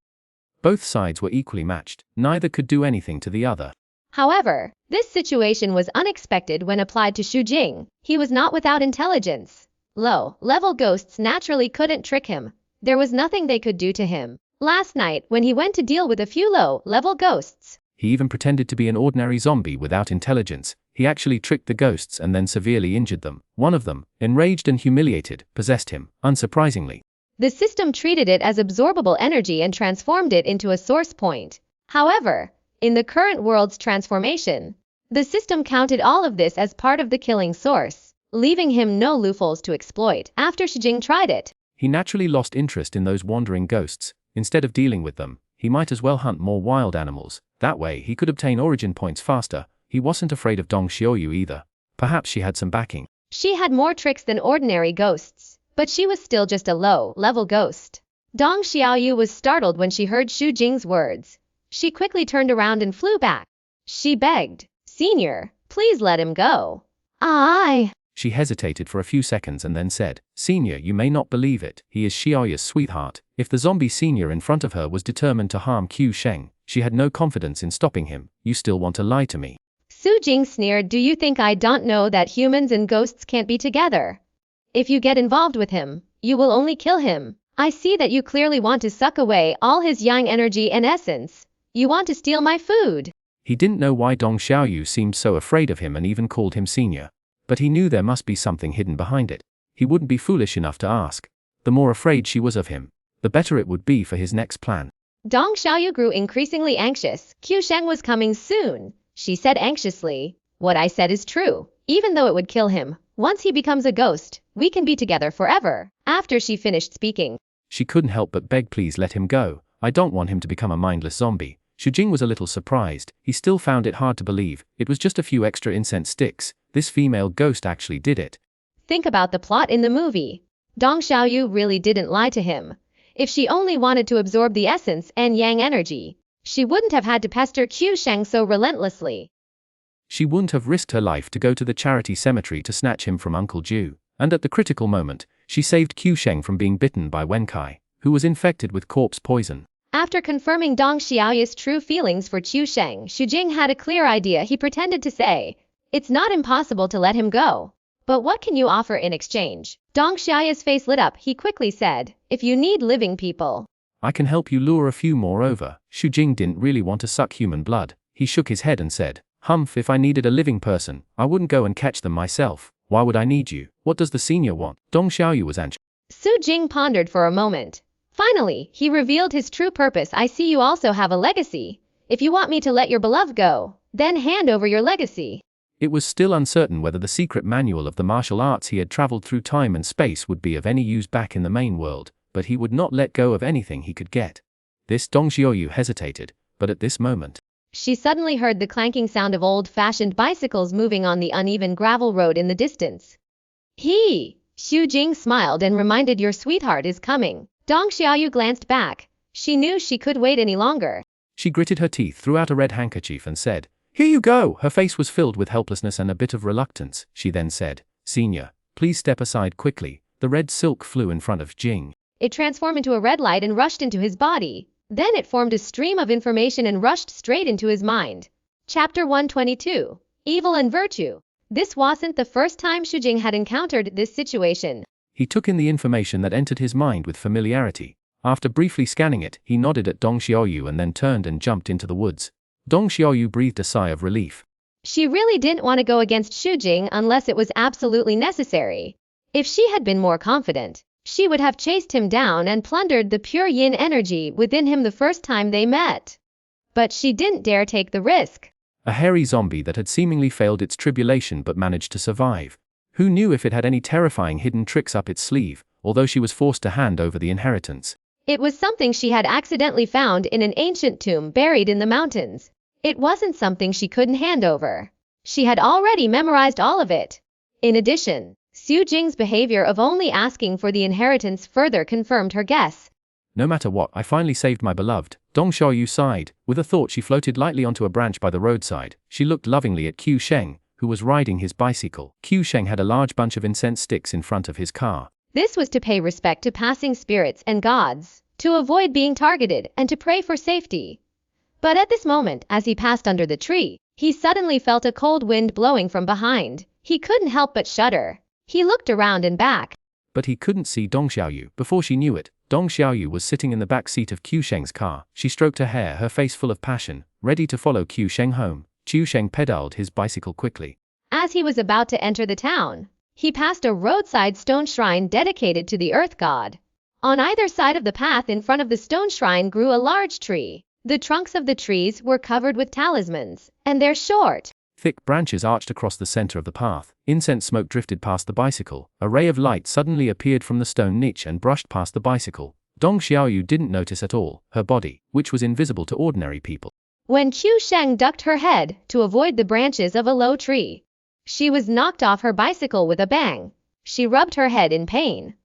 Both sides were equally matched. Neither could do anything to the other. However, this situation was unexpected when applied to Xu Jing. He was not without intelligence. Low-level ghosts naturally couldn't trick him. There was nothing they could do to him. Last night, when he went to deal with a few low-level ghosts, he even pretended to be an ordinary zombie without intelligence. He actually tricked the ghosts and then severely injured them. One of them, enraged and humiliated, possessed him, unsurprisingly. The system treated it as absorbable energy and transformed it into a source point. However, in the current world's transformation, the system counted all of this as part of the killing source, leaving him no loopholes to exploit. After Xu Jing tried it, he naturally lost interest in those wandering ghosts. Instead of dealing with them, he might as well hunt more wild animals. That way he could obtain origin points faster. He wasn't afraid of Dong Xiaoyu either. Perhaps she had some backing. She had more tricks than ordinary ghosts, but she was still just a low-level ghost. Dong Xiaoyu was startled when she heard Xu Jing's words. She quickly turned around and flew back. She begged, "Senior, please let him go." She hesitated for a few seconds and then said, "Senior, you may not believe it. He is Xiaoya's sweetheart." If the zombie senior in front of her was determined to harm Qiu Sheng, she had no confidence in stopping him. "You still want to lie to me?" Xu Jing sneered, "Do you think I don't know that humans and ghosts can't be together? If you get involved with him, you will only kill him. I see that you clearly want to suck away all his yang energy and essence. You want to steal my food." He didn't know why Dong Xiaoyu seemed so afraid of him and even called him senior. But he knew there must be something hidden behind it. He wouldn't be foolish enough to ask. The more afraid she was of him, the better it would be for his next plan. Dong Xiaoyu grew increasingly anxious. Qiu Sheng was coming soon. She said anxiously, "What I said is true. Even though it would kill him, once he becomes a ghost, we can be together forever." After she finished speaking, she couldn't help but beg, "Please let him go. I don't want him to become a mindless zombie." Xu Jing was a little surprised. He still found it hard to believe. It was just a few extra incense sticks. This female ghost actually did it. Think about the plot in the movie. Dong Xiaoyu really didn't lie to him. If she only wanted to absorb the essence and yang energy, she wouldn't have had to pester Qiu Sheng so relentlessly. She wouldn't have risked her life to go to the charity cemetery to snatch him from Uncle Jiu. And at the critical moment, she saved Qiu Sheng from being bitten by Wenkai, who was infected with corpse poison. After confirming Dong Xiaoyu's true feelings for Qiu Sheng, Xu Jing had a clear idea. He pretended to say, "It's not impossible to let him go. But what can you offer in exchange? Dong Xiaoya's face lit up. He quickly said, if you need living people, I can help you lure a few more over. Xu Jing didn't really want to suck human blood. He shook his head and said, Humph, if I needed a living person, I wouldn't go and catch them myself. Why would I need you? What does the senior want? Dong Xiaoyu was anxious. Su Jing pondered for a moment. Finally, he revealed his true purpose. I see you also have a legacy. If you want me to let your beloved go, then hand over your legacy. It was still uncertain whether the secret manual of the martial arts he had traveled through time and space would be of any use back in the main world, but he would not let go of anything he could get. This Dong Xiaoyu hesitated, but at this moment, she suddenly heard the clanking sound of old-fashioned bicycles moving on the uneven gravel road in the distance. Xu Jing smiled and reminded, your sweetheart is coming. Dong Xiaoyu glanced back. She knew she could wait any longer. She gritted her teeth, threw out a red handkerchief and said, Here you go! Her face was filled with helplessness and a bit of reluctance. She then said, Senior, please step aside quickly. The red silk flew in front of Jing. It transformed into a red light and rushed into his body. Then it formed a stream of information and rushed straight into his mind. Chapter 122. Evil and Virtue. This wasn't the first time Xu Jing had encountered this situation. He took in the information that entered his mind with familiarity. After briefly scanning it, he nodded at Dong Xiaoyu and then turned and jumped into the woods. Dong Xiaoyu breathed a sigh of relief. She really didn't want to go against Xu Jing unless it was absolutely necessary. If she had been more confident, she would have chased him down and plundered the pure yin energy within him the first time they met. But she didn't dare take the risk. A hairy zombie that had seemingly failed its tribulation but managed to survive. Who knew if it had any terrifying hidden tricks up its sleeve, although she was forced to hand over the inheritance. It was something she had accidentally found in an ancient tomb buried in the mountains. It wasn't something she couldn't hand over. She had already memorized all of it. In addition, Xu Jing's behavior of only asking for the inheritance further confirmed her guess. No matter what, I finally saved my beloved. Dong Xiaoyu sighed. With a thought, she floated lightly onto a branch by the roadside. She looked lovingly at Qiu Sheng, who was riding his bicycle. Qiu Sheng had a large bunch of incense sticks in front of his car. This was to pay respect to passing spirits and gods, to avoid being targeted, and to pray for safety. But at this moment, as he passed under the tree, he suddenly felt a cold wind blowing from behind. He couldn't help but shudder. He looked around and back. But he couldn't see Dong Xiaoyu. Before she knew it, Dong Xiaoyu was sitting in the back seat of Qiu Sheng's car. She stroked her hair, her face full of passion, ready to follow Qiu Sheng home. Qiu Sheng pedaled his bicycle quickly. As he was about to enter the town, he passed a roadside stone shrine dedicated to the earth god. On either side of the path in front of the stone shrine grew a large tree. The trunks of the trees were covered with talismans, and their short, thick branches arched across the center of the path. Incense smoke drifted past the bicycle. A ray of light suddenly appeared from the stone niche and brushed past the bicycle. Dong Xiaoyu didn't notice at all her body, which was invisible to ordinary people. When Qiu Sheng ducked her head to avoid the branches of a low tree, she was knocked off her bicycle with a bang. She rubbed her head in pain.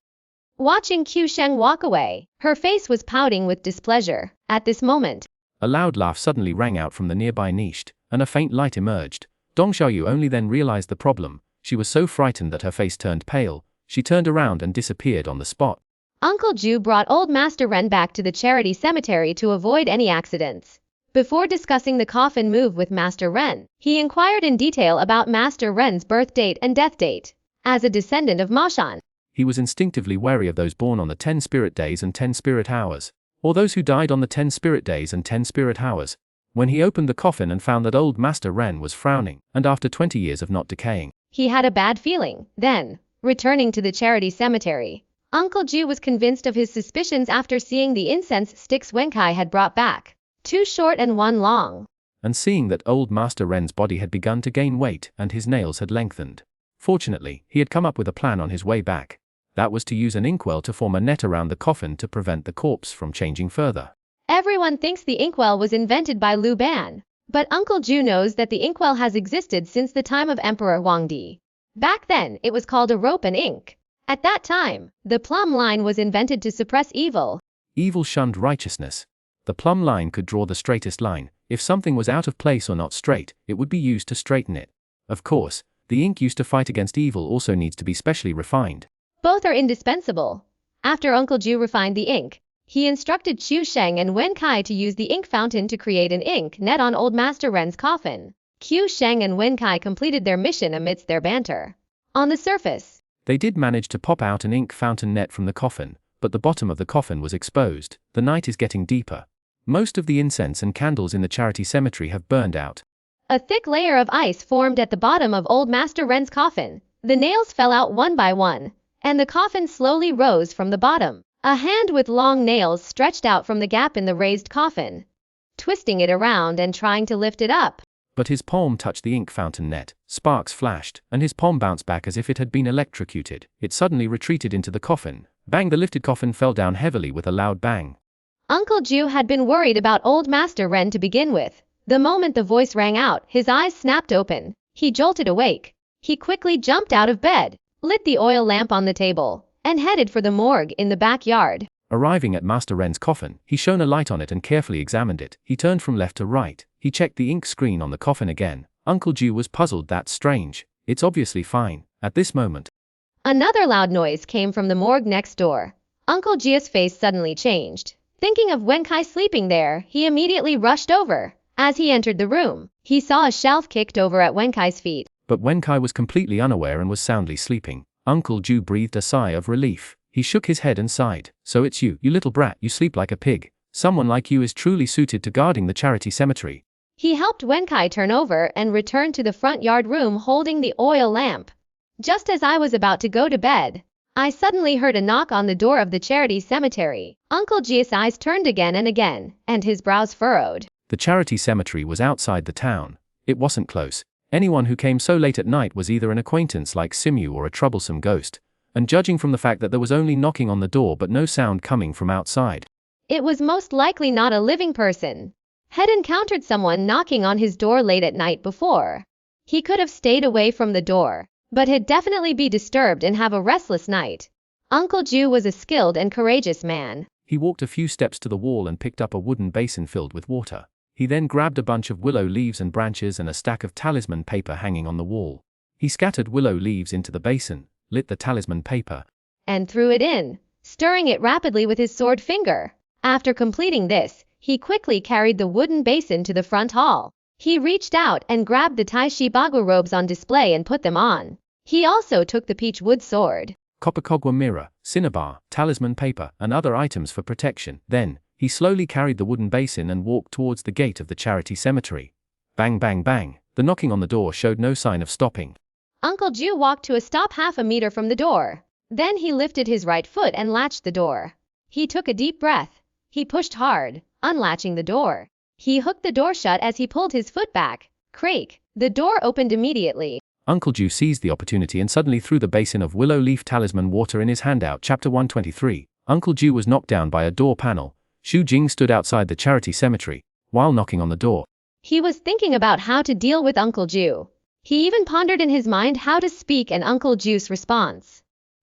Watching Qiu Sheng walk away, her face was pouting with displeasure. At this moment, a loud laugh suddenly rang out from the nearby niche, and a faint light emerged. Dong Xiaoyu only then realized the problem. She was so frightened that her face turned pale. She turned around and disappeared on the spot. Uncle Jiu brought old Master Ren back to the charity cemetery to avoid any accidents. Before discussing the coffin move with Master Ren, he inquired in detail about Master Ren's birth date and death date. As a descendant of Mashan, he was instinctively wary of those born on the 10 spirit days and 10 spirit hours, or those who died on the 10 spirit days and 10 spirit hours. When he opened the coffin and found that old Master Ren was frowning, and after 20 years of not decaying, he had a bad feeling. Then, returning to the charity cemetery, Uncle Jiu was convinced of his suspicions after seeing the incense sticks Wenkai had brought back. 2 short and 1 long. And seeing that old Master Ren's body had begun to gain weight and his nails had lengthened. Fortunately, he had come up with a plan on his way back. That was to use an inkwell to form a net around the coffin to prevent the corpse from changing further. Everyone thinks the inkwell was invented by Liu Ban, but Uncle Jiu knows that the inkwell has existed since the time of Emperor Huangdi. Back then, it was called a rope and ink. At that time, the plumb line was invented to suppress evil. Evil shunned righteousness. The plumb line could draw the straightest line. If something was out of place or not straight, it would be used to straighten it. Of course, the ink used to fight against evil also needs to be specially refined. Both are indispensable. After Uncle Jiu refined the ink, he instructed Qiu Sheng and Wen Kai to use the ink fountain to create an ink net on old Master Ren's coffin. Qiu Sheng and Wen Kai completed their mission amidst their banter. On the surface, They did manage to pop out an ink fountain net from the coffin, but the bottom of the coffin was exposed. The night is getting deeper. Most of the incense and candles in the charity cemetery have burned out. a thick layer of ice formed at the bottom of Old Master Ren's coffin. The nails fell out one by one, and the coffin slowly rose from the bottom. A hand with long nails stretched out from the gap in the raised coffin, twisting it around and trying to lift it up. But his palm touched the ink fountain net, sparks flashed, and his palm bounced back as if it had been electrocuted. It suddenly retreated into the coffin. Bang! The lifted coffin fell down heavily with a loud bang. Uncle Jiu had been worried about Old Master Ren to begin with. The moment the voice rang out, his eyes snapped open. He jolted awake. He quickly jumped out of bed, lit the oil lamp on the table, and headed for the morgue in the backyard. Arriving at Master Ren's coffin, he shone a light on it and carefully examined it. He turned from left to right. He checked the ink screen on the coffin again. Uncle Jiu was puzzled. That's strange. It's obviously fine. At this moment, Another loud noise came from the morgue next door. Uncle Jiu's face suddenly changed. Thinking of Wenkai sleeping there, he immediately rushed over. As he entered the room, he saw a shelf kicked over at Wenkai's feet. but Wenkai was completely unaware and was soundly sleeping. Uncle Jiu breathed a sigh of relief. He shook his head and sighed. So it's you, you little brat, you sleep like a pig. Someone like you is truly suited to guarding the charity cemetery. He helped Wenkai turn over and returned to the front yard room holding the oil lamp. Just as I was about to go to bed, I suddenly heard a knock on the door of the charity cemetery. Uncle Jiu's eyes turned again and again, and his brows furrowed. The charity cemetery was outside the town. It wasn't close. Anyone who came so late at night was either an acquaintance like Simu or a troublesome ghost. And judging from the fact that there was only knocking on the door but no sound coming from outside, it was most likely not a living person. Had encountered someone knocking on his door late at night before. He could have stayed away from the door, but had definitely be disturbed and have a restless night. Uncle Jiu was a skilled and courageous man. he walked a few steps to the wall and picked up a wooden basin filled with water. He then grabbed a bunch of willow leaves and branches and a stack of talisman paper hanging on the wall. He scattered willow leaves into the basin, lit the talisman paper, and threw it in, stirring it rapidly with his sword finger. After completing this, he quickly carried the wooden basin to the front hall. He reached out and grabbed the Tai Shi Bagua robes on display and put them on. He also took the peach wood sword, Copacogua mirror, cinnabar, talisman paper, and other items for protection. Then, he slowly carried the wooden basin and walked towards the gate of the charity cemetery. Bang bang bang, the knocking on the door showed no sign of stopping. Uncle Jiu walked to a stop half a meter from the door. Then he lifted his right foot and latched the door. He took a deep breath. He pushed hard, unlatching the door. He hooked the door shut as he pulled his foot back. Creak! The door opened immediately. Uncle Jiu seized the opportunity and suddenly threw the basin of willow leaf talisman water in his hand out. Chapter 123. Uncle Jiu was knocked down by a door panel. Xu Jing stood outside the charity cemetery, while knocking on the door. He was thinking about how to deal with Uncle Jiu. He even pondered in his mind how to speak and Uncle Jiu's response,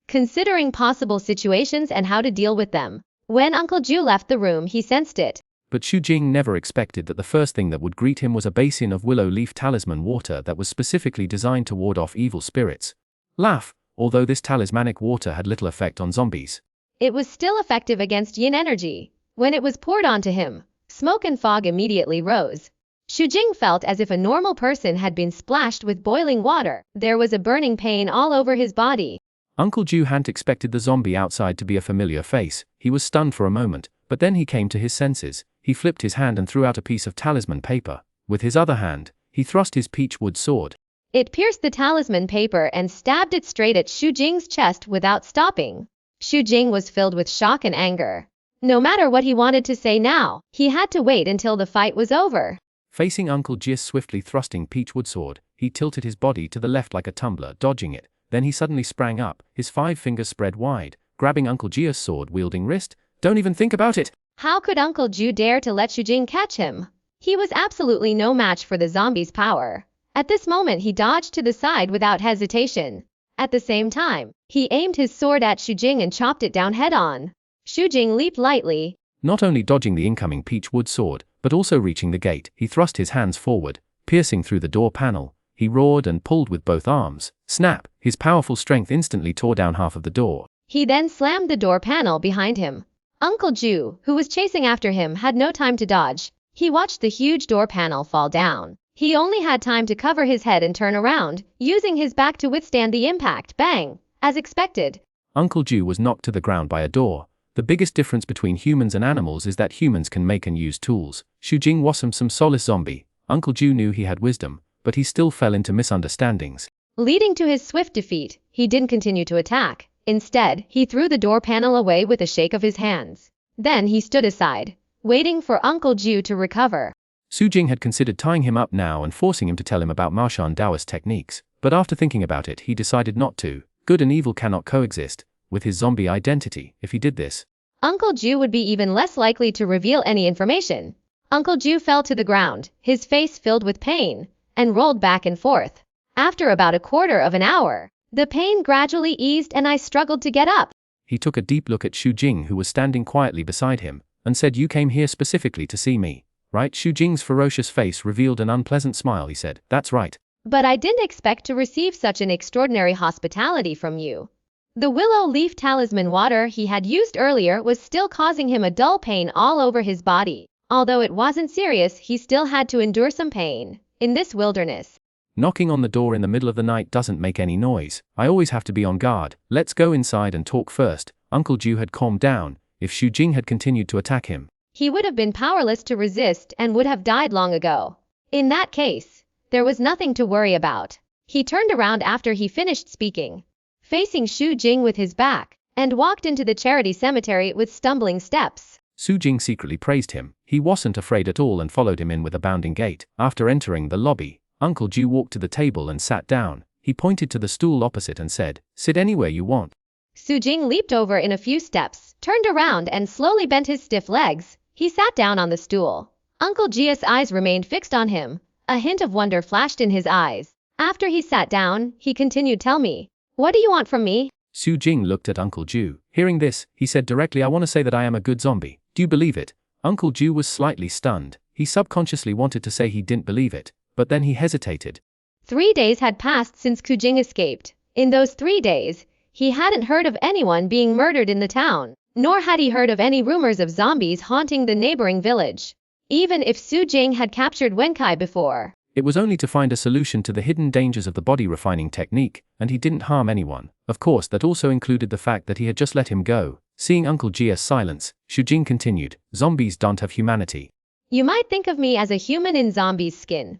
considering possible situations and how to deal with them. When Uncle Jiu left the room, he sensed it. But Xu Jing never expected that the first thing that would greet him was a basin of willow leaf talisman water that was specifically designed to ward off evil spirits. Laugh, although this talismanic water had little effect on zombies. It was still effective against yin energy. When it was poured onto him, smoke and fog immediately rose. Xu Jing felt as if a normal person had been splashed with boiling water. There was a burning pain all over his body. Uncle Jiu hadn't expected the zombie outside to be a familiar face. He was stunned for a moment, but then he came to his senses. He flipped his hand and threw out a piece of talisman paper. With his other hand, he thrust his peach wood sword. It pierced the talisman paper and stabbed it straight at Xu Jing's chest without stopping. Xu Jing was filled with shock and anger. No matter what he wanted to say now, he had to wait until the fight was over. Facing Uncle Jiu's swiftly thrusting peach wood sword, he tilted his body to the left like a tumbler, dodging it. Then he suddenly sprang up, his 5 fingers spread wide, grabbing Uncle Jiu's sword-wielding wrist. Don't even think about it! How could Uncle Jiu dare to let Xu Jing catch him? He was absolutely no match for the zombie's power. At this moment he dodged to the side without hesitation. At the same time, he aimed his sword at Xu Jing and chopped it down head-on. Xu Jing leaped lightly, not only dodging the incoming peach wood sword, but also reaching the gate. He thrust his hands forward, piercing through the door panel. He roared and pulled with both arms. Snap! His powerful strength instantly tore down half of the door. He then slammed the door panel behind him. Uncle Jiu, who was chasing after him, had no time to dodge. He watched the huge door panel fall down. He only had time to cover his head and turn around, using his back to withstand the impact. Bang! As expected. Uncle Jiu was knocked to the ground by a door. The biggest difference between humans and animals is that humans can make and use tools. Xuanhuan wasn't some soulless zombie. Uncle Jiu knew he had wisdom, but he still fell into misunderstandings. Leading to his swift defeat, he didn't continue to attack. Instead, he threw the door panel away with a shake of his hands. Then he stood aside, waiting for Uncle Jiu to recover. Xuanhuan had considered tying him up now and forcing him to tell him about Martian Taoist techniques, but after thinking about it he decided not to. Good and evil cannot coexist with his zombie identity. If he did this, Uncle Jiu would be even less likely to reveal any information. Uncle Jiu fell to the ground, his face filled with pain, and rolled back and forth. After about a quarter of an hour, the pain gradually eased and I struggled to get up. He took a deep look at Xuanhuan, who was standing quietly beside him, and said, "You came here specifically to see me, right?" Xuanhuan's ferocious face revealed an unpleasant smile. He said, "That's right. But I didn't expect to receive such an extraordinary hospitality from you." The willow leaf talisman water he had used earlier was still causing him a dull pain all over his body. Although it wasn't serious, he still had to endure some pain in this wilderness. Knocking on the door in the middle of the night doesn't make any noise. I always have to be on guard. Let's go inside and talk first." Uncle Jiu had calmed down. If Xuanhuan had continued to attack him, He would have been powerless to resist and would have died long ago. In that case, there was nothing to worry about. He turned around after he finished speaking, facing Xuanhuan with his back, and walked into the charity cemetery with stumbling steps. Xuanhuan secretly praised him. He wasn't afraid at all and followed him in with a bounding gait. After entering the lobby, Uncle Jiu walked to the table and sat down. He pointed to the stool opposite and said, "Sit anywhere you want." Xuanhuan leaped over in a few steps, turned around and slowly bent his stiff legs. He sat down on the stool. Uncle Jiu's eyes remained fixed on him. A hint of wonder flashed in his eyes. After he sat down, he continued, "Tell me, what do you want from me?" Xuanhuan looked at Uncle Jiu. Hearing this, he said directly, "I want to say that I am a good zombie. Do you believe it?" Uncle Jiu was slightly stunned. He subconsciously wanted to say he didn't believe it, but then he hesitated. 3 days had passed since Xuanhuan escaped. In those 3 days, he hadn't heard of anyone being murdered in the town, nor had he heard of any rumors of zombies haunting the neighboring village. Even if Xuanhuan had captured Wenkai before, it was only to find a solution to the hidden dangers of the body refining technique, and he didn't harm anyone. Of course, that also included the fact that he had just let him go. Seeing Uncle Jiu's silence, Xuanhuan continued, "Zombies don't have humanity. You might think of me as a human in zombie's skin."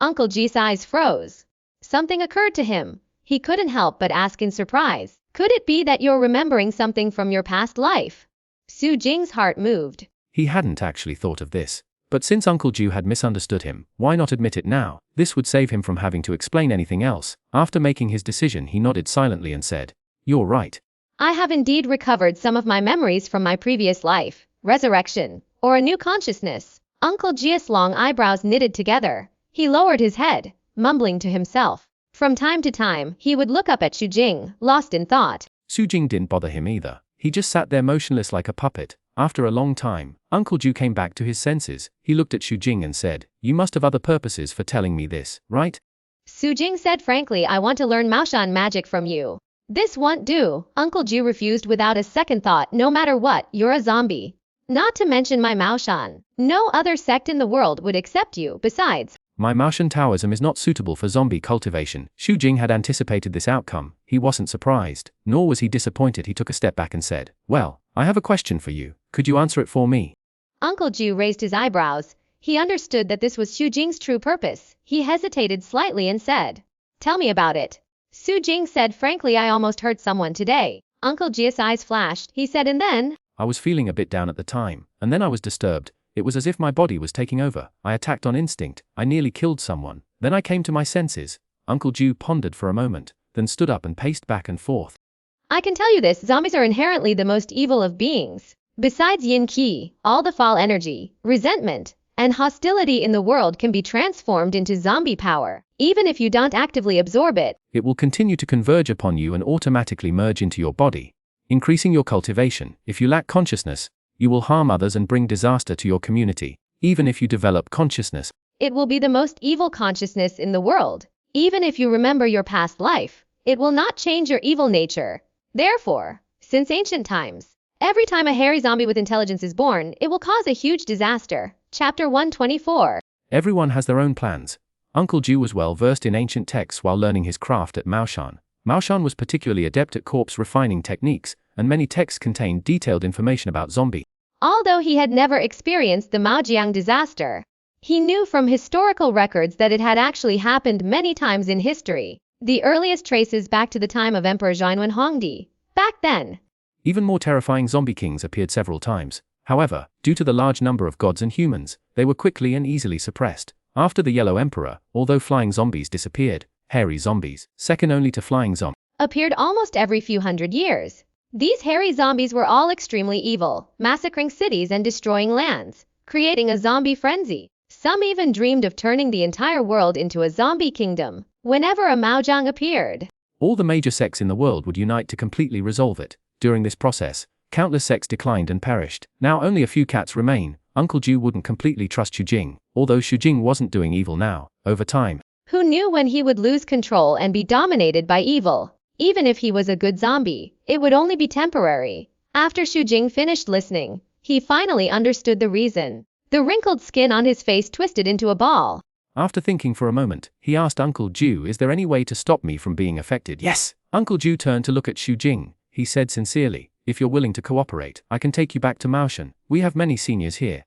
Uncle Jiu's eyes froze. Something occurred to him. He couldn't help but ask in surprise, "Could it be that you're remembering something from your past life?" Xuanhuan's heart moved. He hadn't actually thought of this. But since Uncle Jiu had misunderstood him, why not admit it now? This would save him from having to explain anything else. After making his decision, he nodded silently and said, "You're right. I have indeed recovered some of my memories from my previous life, resurrection, or a new consciousness." Uncle Jiu's long eyebrows knitted together. He lowered his head, mumbling to himself. From time to time, he would look up at Xuanhuan, lost in thought. Xuanhuan didn't bother him either. He just sat there motionless like a puppet. After a long time, Uncle Jiu came back to his senses. He looked at Xuanhuan and said, "You must have other purposes for telling me this, right?" Xuanhuan said frankly, "I want to learn Maoshan magic from you." "This won't do." Uncle Jiu refused without a second thought. "No matter what, you're a zombie. Not to mention my Maoshan. No other sect in the world would accept you. Besides, "My Martian Taoism is not suitable for zombie cultivation." Xuanhuan had anticipated this outcome. He wasn't surprised, nor was he disappointed. He took a step back and said, "Well, I have a question for you. Could you answer it for me?" Uncle Jiu raised his eyebrows. He understood that this was Xuanhuan's true purpose. He hesitated slightly and said, "Tell me about it." Xuanhuan said frankly, "I almost hurt someone today." Uncle Jiu's eyes flashed. He said, "And then?" "I was feeling a bit down at the time, and then I was disturbed. It was as if my body was taking over. I attacked on instinct. I nearly killed someone. Then I came to my senses." Uncle Jiu pondered for a moment, then stood up and paced back and forth. "I can tell you this, zombies are inherently the most evil of beings. Besides yin qi, all the fall energy, resentment, and hostility in the world can be transformed into zombie power, even if you don't actively absorb it. It will continue to converge upon you and automatically merge into your body, increasing your cultivation. If you lack consciousness, you will harm others and bring disaster to your community. Even if you develop consciousness, It will be the most evil consciousness in the world. Even if you remember your past life, it will not change your evil nature. Therefore, since ancient times, every time a hairy zombie with intelligence is born, it will cause a huge disaster." Chapter 124. Everyone has their own plans. Uncle Jiu was well versed in ancient texts while learning his craft at Maoshan. Maoshan was particularly adept at corpse refining techniques, and many texts contained detailed information about zombie. Although he had never experienced the Maojiang disaster, he knew from historical records that it had actually happened many times in history. The earliest traces back to the time of Emperor Xuanhuan. Back then, Even more terrifying zombie kings appeared several times. However, due to the large number of gods and humans, they were quickly and easily suppressed. After the Yellow Emperor, although flying zombies disappeared, hairy zombies, second only to flying zombies, appeared almost every few hundred years. These hairy zombies were all extremely evil, massacring cities and destroying lands, creating a zombie frenzy. Some even dreamed of turning the entire world into a zombie kingdom whenever a Maojiang appeared. All the major sects in the world would unite to completely resolve it. During this process, countless sects declined and perished. Now only a few cats remain. Uncle Jiu wouldn't completely trust Xujing, although Xujing wasn't doing evil now. Over time, Who knew when he would lose control and be dominated by evil? Even if he was a good zombie, it would only be temporary. After Xujing finished listening, he finally understood the reason. The wrinkled skin on his face twisted into a ball. After thinking for a moment, he asked Uncle Jiu, "Is there any way to stop me from being affected?" "Yes." Uncle Jiu turned to look at Xujing. He said sincerely, "If you're willing to cooperate, I can take you back to Maoshan. We have many seniors here.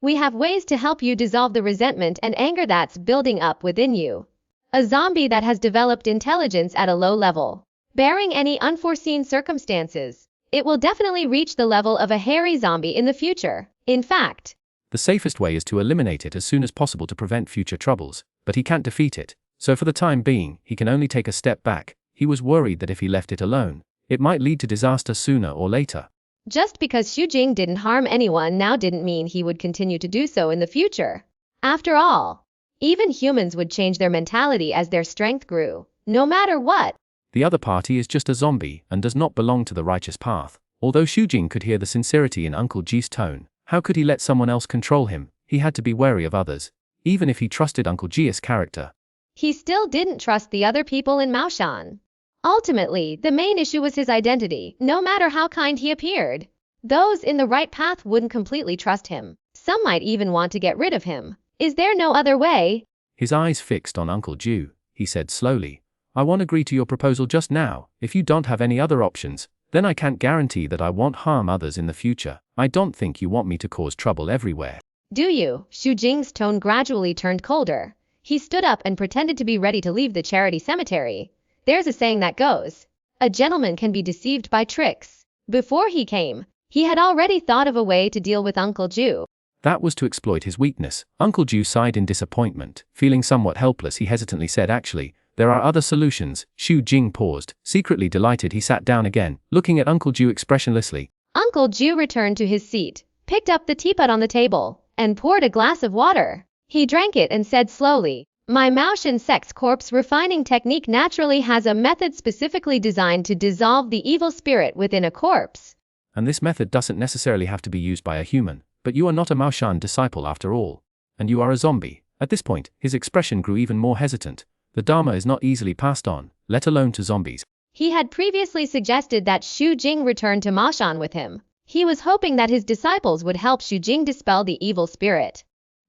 We have ways to help you dissolve the resentment and anger that's building up within you. A zombie that has developed intelligence at a low level. Barring any unforeseen circumstances, it will definitely reach the level of a hairy zombie in the future. In fact, The safest way is to eliminate it as soon as possible to prevent future troubles, but he can't defeat it. So for the time being, he can only take a step back." He was worried that if he left it alone, it might lead to disaster sooner or later. just because Xujing didn't harm anyone now didn't mean he would continue to do so in the future. After all, even humans would change their mentality as their strength grew, no matter what. The other party is just a zombie and does not belong to the righteous path. Although Xujing could hear the sincerity in Uncle Ji's tone, how could he let someone else control him? He had to be wary of others. Even if he trusted Uncle Ji's character, He still didn't trust the other people in Maoshan. Ultimately, the main issue was his identity. No matter how kind he appeared, those in the right path wouldn't completely trust him. Some might even want to get rid of him. Is there no other way? his eyes fixed on Uncle Jiu, he said slowly, "I won't agree to your proposal just now. If you don't have any other options, then I can't guarantee that I won't harm others in the future. I don't think you want me to cause trouble everywhere." Do you? Xujing's tone gradually turned colder. He stood up and pretended to be ready to leave the charity cemetery. There's a saying that goes, a gentleman can be deceived by tricks. Before he came, he had already thought of a way to deal with Uncle Jiu. That was to exploit his weakness. Uncle Jiu sighed in disappointment. Feeling somewhat helpless, he hesitantly said, "Actually, there are other solutions." Xujing paused. Secretly delighted, he sat down again, looking at Uncle Jiu expressionlessly. Uncle Jiu returned to his seat, picked up the teapot on the table, and poured a glass of water. He drank it and said slowly, "My Maoshan sect's corpse refining technique naturally has a method specifically designed to dissolve the evil spirit within a corpse. And this method doesn't necessarily have to be used by a human. But you are not a Maoshan disciple after all. And you are a zombie." At this point, his expression grew even more hesitant. The Dharma is not easily passed on, let alone to zombies. He had previously suggested that Xujing return to Maoshan with him. He was hoping that his disciples would help Xujing dispel the evil spirit.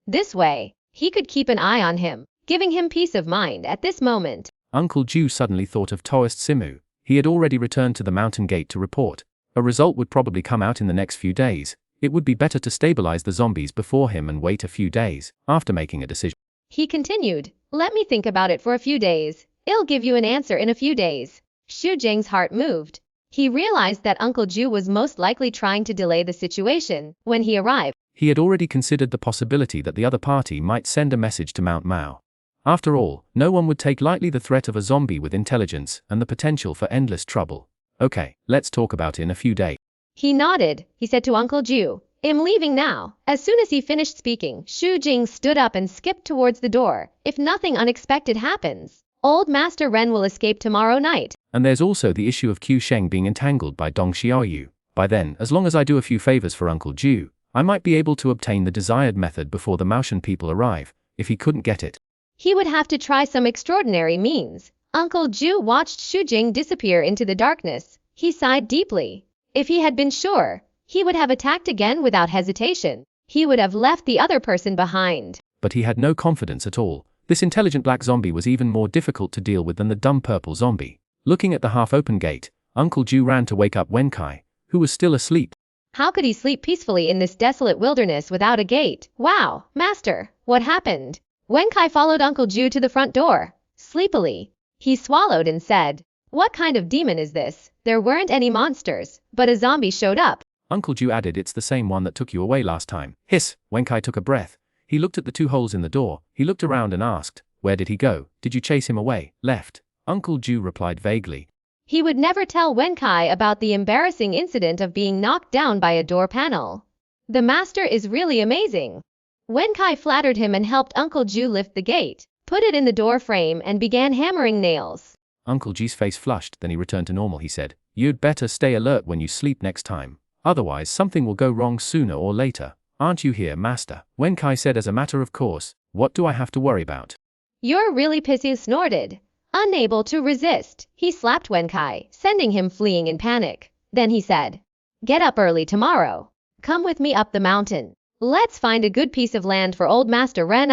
This way, he could keep an eye on him, giving him peace of mind at this moment. Uncle Jiu suddenly thought of Toast Simu. He had already returned to the mountain gate to report. A result would probably come out in the next few days. It would be better to stabilize the zombies before him and wait a few days, after making a decision. He continued, "Let me think about it for a few days. I'll give you an answer in a few days." Xujing's heart moved. He realized that Uncle Jiu was most likely trying to delay the situation. When he arrived, He had already considered the possibility that the other party might send a message to Mount Mao. After all, no one would take lightly the threat of a zombie with intelligence and the potential for endless trouble. "Okay, let's talk about it in a few days." he nodded. He said to Uncle Jiu, "I'm leaving now." As soon as he finished speaking, Xujing stood up and skipped towards the door. If nothing unexpected happens, Old Master Ren will escape tomorrow night. And there's also the issue of Q Sheng being entangled by Dong Xiaoyu. By then, as long as I do a few favors for Uncle Jiu, I might be able to obtain the desired method before the Maoshan people arrive. If he couldn't get it, He would have to try some extraordinary means. Uncle Jiu watched Xujing disappear into the darkness. He sighed deeply. If he had been sure, he would have attacked again without hesitation. He would have left the other person behind. but he had no confidence at all. This intelligent black zombie was even more difficult to deal with than the dumb purple zombie. Looking at the half-open gate, Uncle Jiu ran to wake up Wenkai, who was still asleep. How could he sleep peacefully in this desolate wilderness without a gate? Wow, master, what happened? Wenkai followed Uncle Jiu to the front door. Sleepily, he swallowed and said, "What kind of demon is this? There weren't any monsters, but a zombie showed up." Uncle Jiu added, "It's the same one that took you away last time." Hiss, Wenkai took a breath. He looked at the 2 holes in the door, he looked around and asked, "Where did he go? Did you chase him away?" "Left." Uncle Jiu replied vaguely. He would never tell Wenkai about the embarrassing incident of being knocked down by a door panel. The master is really amazing. Wenkai flattered him and helped Uncle Jiu lift the gate, put it in the door frame and began hammering nails. Uncle Jiu's face flushed, then he returned to normal. He said, "You'd better stay alert when you sleep next time. Otherwise something will go wrong sooner or later. Aren't you here, master?" Wenkai said as a matter of course, "What do I have to worry about?" "You're really pissy," snorted. Unable to resist, he slapped Wenkai, sending him fleeing in panic. Then he said, "Get up early tomorrow. Come with me up the mountain. Let's find a good piece of land for old Master Ren.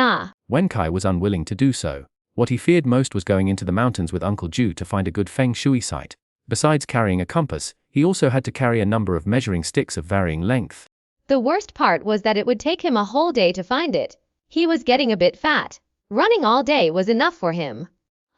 Wenkai was unwilling to do so. What he feared most was going into the mountains with Uncle Jiu to find a good feng shui site. Besides carrying a compass, he also had to carry a number of measuring sticks of varying length. The worst part was that it would take him a whole day to find it. He was getting a bit fat. Running all day was enough for him.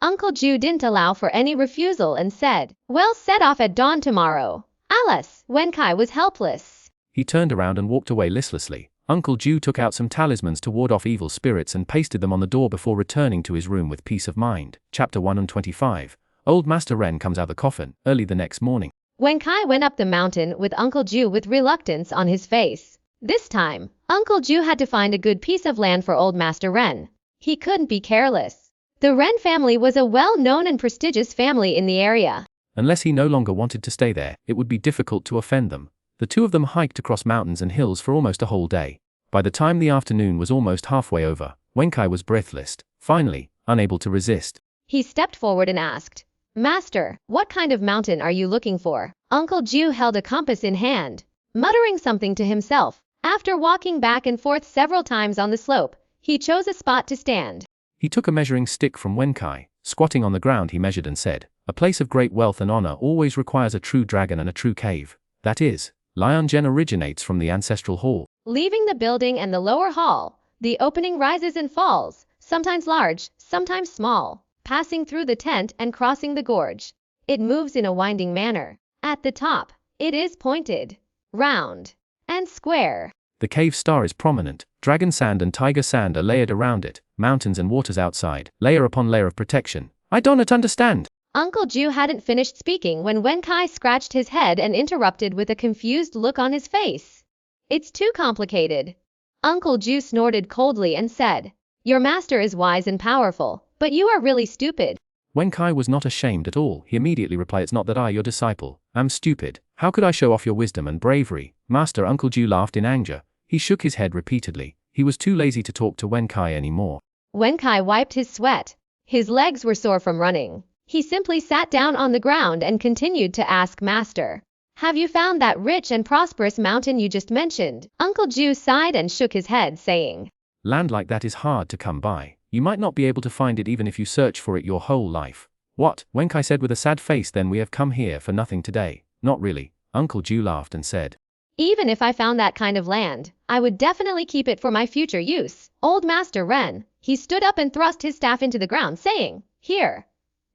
Uncle Jiu didn't allow for any refusal and said, "Well, set off at dawn tomorrow." Alas, Wenkai was helpless. He turned around and walked away listlessly. Uncle Jiu took out some talismans to ward off evil spirits and pasted them on the door before returning to his room with peace of mind. Chapter 125. Old Master Ren comes out the coffin. Early the next morning, Wenkai went up the mountain with Uncle Jiu with reluctance on his face. This time, Uncle Jiu had to find a good piece of land for old Master Ren. He couldn't be careless. The Ren family was a well-known and prestigious family in the area. Unless he no longer wanted to stay there, it would be difficult to offend them. The 2 of them hiked across mountains and hills for almost a whole day. By the time the afternoon was almost halfway over, Wenkai was breathless. Finally, unable to resist, He stepped forward and asked, "Master, what kind of mountain are you looking for?" Uncle Jiu held a compass in hand, muttering something to himself. After walking back and forth several times on the slope, he chose a spot to stand. He took a measuring stick from Wenkai. Squatting on the ground, he measured and said, "A place of great wealth and honor always requires a true dragon and a true cave. That is, Lion Gen originates from the ancestral hall." Leaving the building and the lower hall, the opening rises and falls, sometimes large, sometimes small, passing through the tent and crossing the gorge. It moves in a winding manner. At the top, it is pointed, round, and square. The cave star is prominent. Dragon sand and tiger sand are layered around it. Mountains and waters outside, layer upon layer of protection. "I don't understand." Uncle Jiu hadn't finished speaking when Wenkai scratched his head and interrupted with a confused look on his face. "It's too complicated." Uncle Jiu snorted coldly and said, "Your master is wise and powerful, but you are really stupid." Wenkai was not ashamed at all. He immediately replied, "It's not that I, your disciple, am stupid. How could I show off your wisdom and bravery?" Master Uncle Jiu laughed in anger. He shook his head repeatedly. He was too lazy to talk to Wenkai anymore. Wenkai wiped his sweat. His legs were sore from running. He simply sat down on the ground and continued to ask Master, "Have you found that rich and prosperous mountain you just mentioned?" Uncle Jiu sighed and shook his head, saying, "Land like that is hard to come by. You might not be able to find it even if you search for it your whole life." "What?" Wenkai said with a sad face. "Then we have come here for nothing today." "Not really." Uncle Jiu laughed and said, "Even if I found that kind of land, I would definitely keep it for my future use." Old Master Ren, he stood up and thrust his staff into the ground, saying, "Here.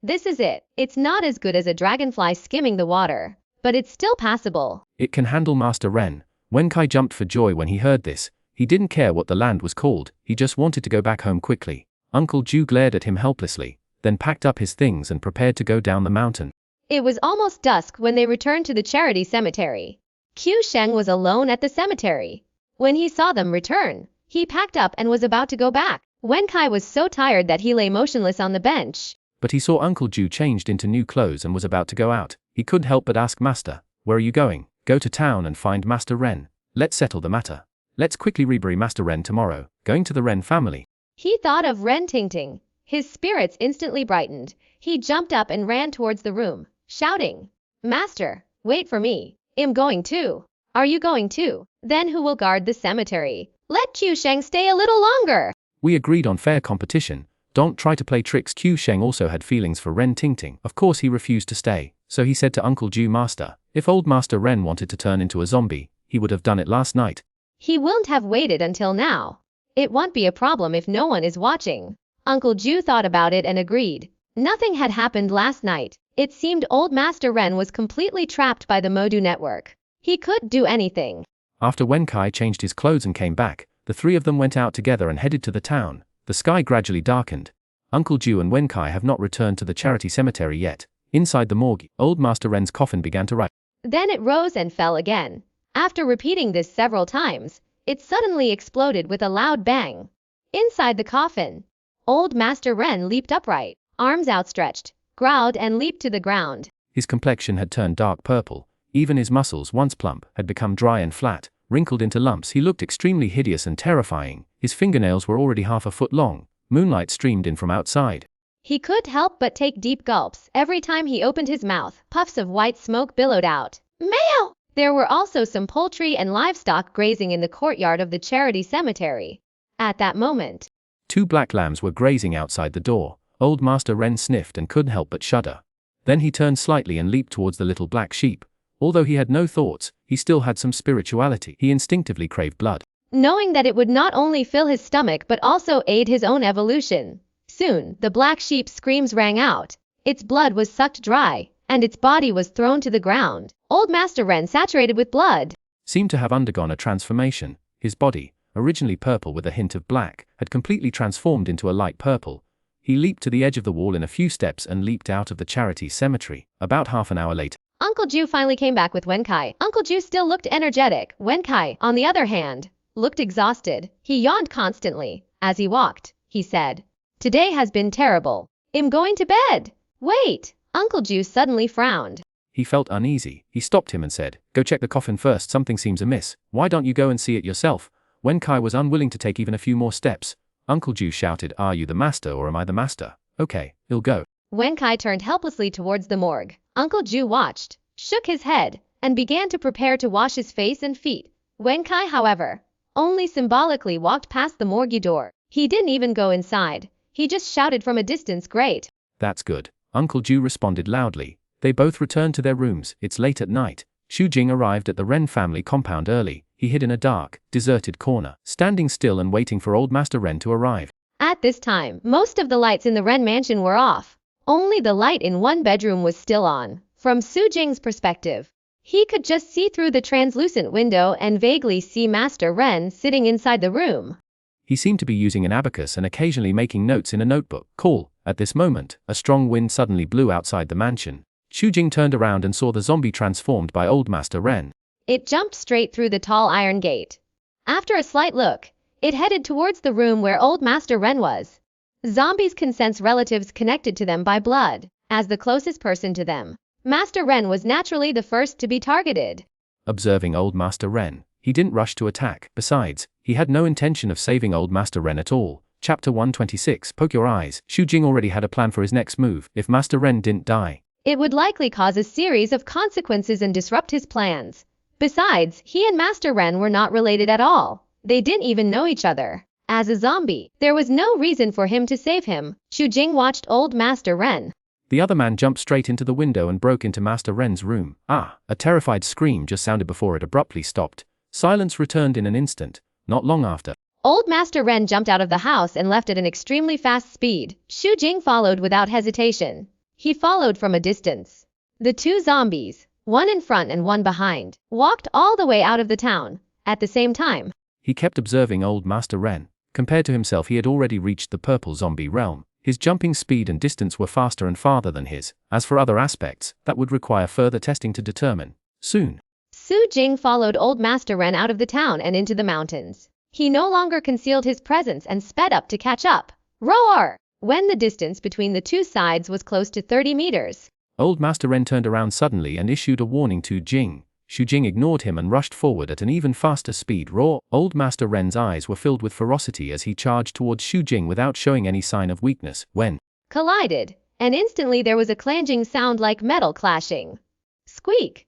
This is it. It's not as good as a dragonfly skimming the water, but it's still passable." "It can handle Master Ren." Wenkai jumped for joy when he heard this. He didn't care what the land was called, he just wanted to go back home quickly. Uncle Jiu glared at him helplessly, then packed up his things and prepared to go down the mountain. It was almost dusk when they returned to the charity cemetery. Qiu Sheng was alone at the cemetery. When he saw them return, he packed up and was about to go back. Wenkai was so tired that he lay motionless on the bench. But he saw Uncle Jiu changed into new clothes and was about to go out. He couldn't help but ask, "Master, where are you going?" "Go to town and find Master Ren. Let's settle the matter. Let's quickly rebury Master Ren tomorrow." Going to the Ren family. He thought of Ren Tingting. His spirits instantly brightened. He jumped up and ran towards the room, shouting, "Master, wait for me. I'm going too." "Are you going too? Then who will guard the cemetery? Let Qiu Sheng stay a little longer." We agreed on fair competition. Don't try to play tricks. Qiu Sheng also had feelings for Ren Tingting. Of course he refused to stay, so he said to Uncle Jiu, Master, if old Master Ren wanted to turn into a zombie, he would have done it last night. He wouldn't have waited until now. It won't be a problem if no one is watching. Uncle Jiu thought about it and agreed. Nothing had happened last night. It seemed old Master Ren was completely trapped by the Modu network. He could do anything. After Wenkai changed his clothes and came back, the three of them went out together and headed to the town. The sky gradually darkened. Uncle Jiu and Wenkai have not returned to the charity cemetery yet. Inside the morgue, old Master Ren's coffin began to rise. Then it rose and fell again. After repeating this several times, it suddenly exploded with a loud bang. Inside the coffin, old Master Ren leaped upright, arms outstretched, growled and leaped to the ground. His complexion had turned dark purple. Even his muscles, once plump, had become dry and flat, wrinkled into lumps. He looked extremely hideous and terrifying. His fingernails were already half a foot long. Moonlight streamed in from outside. He couldn't help but take deep gulps. Every time he opened his mouth, puffs of white smoke billowed out. Meow! There were also some poultry and livestock grazing in the courtyard of the charity cemetery. At that moment, 2 black lambs were grazing outside the door. Old Master Ren sniffed and couldn't help but shudder. Then he turned slightly and leaped towards the little black sheep. Although he had no thoughts, he still had some spirituality. He instinctively craved blood, knowing that it would not only fill his stomach but also aid his own evolution. Soon, the black sheep's screams rang out. Its blood was sucked dry, and its body was thrown to the ground. Old Master Ren, saturated with blood, seemed to have undergone a transformation. His body, originally purple with a hint of black, had completely transformed into a light purple. He leaped to the edge of the wall in a few steps and leaped out of the charity cemetery. About half an hour later, Uncle Jiu finally came back with Wenkai. Uncle Jiu still looked energetic. Wenkai, on the other hand, looked exhausted. He yawned constantly. As he walked, he said, "Today has been terrible. I'm going to bed." Wait! Uncle Jiu suddenly frowned. he felt uneasy. He stopped him and said, "Go check the coffin first. Something seems amiss. Why don't you go and see it yourself?" Wenkai was unwilling to take even a few more steps. Uncle Jiu shouted, "Are you the master or am I the master? Okay, he'll go." Wenkai turned helplessly towards the morgue. Uncle Jiu watched, shook his head, and began to prepare to wash his face and feet. Wenkai, however, only symbolically walked past the morgue door. He didn't even go inside. He just shouted from a distance, "Great." "That's good," Uncle Jiu responded loudly. They both returned to their rooms. It's late at night. Xu Jing arrived at the Ren family compound early. He hid in a dark, deserted corner, standing still and waiting for old Master Ren to arrive. At this time, most of the lights in the Ren mansion were off. Only the light in one bedroom was still on. From Xu Jing's perspective, he could just see through the translucent window and vaguely see Master Ren sitting inside the room. He seemed to be using an abacus and occasionally making notes in a notebook. Cool. At this moment, a strong wind suddenly blew outside the mansion. Xu Jing turned around and saw the zombie transformed by old Master Ren. It jumped straight through the tall iron gate. After a slight look, it headed towards the room where old Master Ren was. Zombies can sense relatives connected to them by blood. As the closest person to them, Master Ren was naturally the first to be targeted. Observing old Master Ren, he didn't rush to attack. Besides, he had no intention of saving old Master Ren at all. Chapter 126. Poke your eyes. Xu Jing already had a plan for his next move. If Master Ren didn't die, it would likely cause a series of consequences and disrupt his plans. Besides, he and Master Ren were not related at all. They didn't even know each other. As a zombie, there was no reason for him to save him. Xu Jing watched old Master Ren. The other man jumped straight into the window and broke into Master Ren's room. A terrified scream just sounded before it abruptly stopped. Silence returned in an instant. Not long after, old Master Ren jumped out of the house and left at an extremely fast speed. Xu Jing followed without hesitation. He followed from a distance. The two zombies, one in front and one behind, walked all the way out of the town. At the same time, he kept observing old Master Ren. Compared to himself, he had already reached the purple zombie realm. His jumping speed and distance were faster and farther than his. As for other aspects, that would require further testing to determine. Soon, Xu Jing followed old Master Ren out of the town and into the mountains. He no longer concealed his presence and sped up to catch up. Roar! When the distance between the two sides was close to 30 meters, old Master Ren turned around suddenly and issued a warning to Jing. Xu Jing ignored him and rushed forward at an even faster speed. Roar! Old Master Ren's eyes were filled with ferocity as he charged towards Xu Jing without showing any sign of weakness. When collided, and instantly there was a clanging sound like metal clashing. Squeak!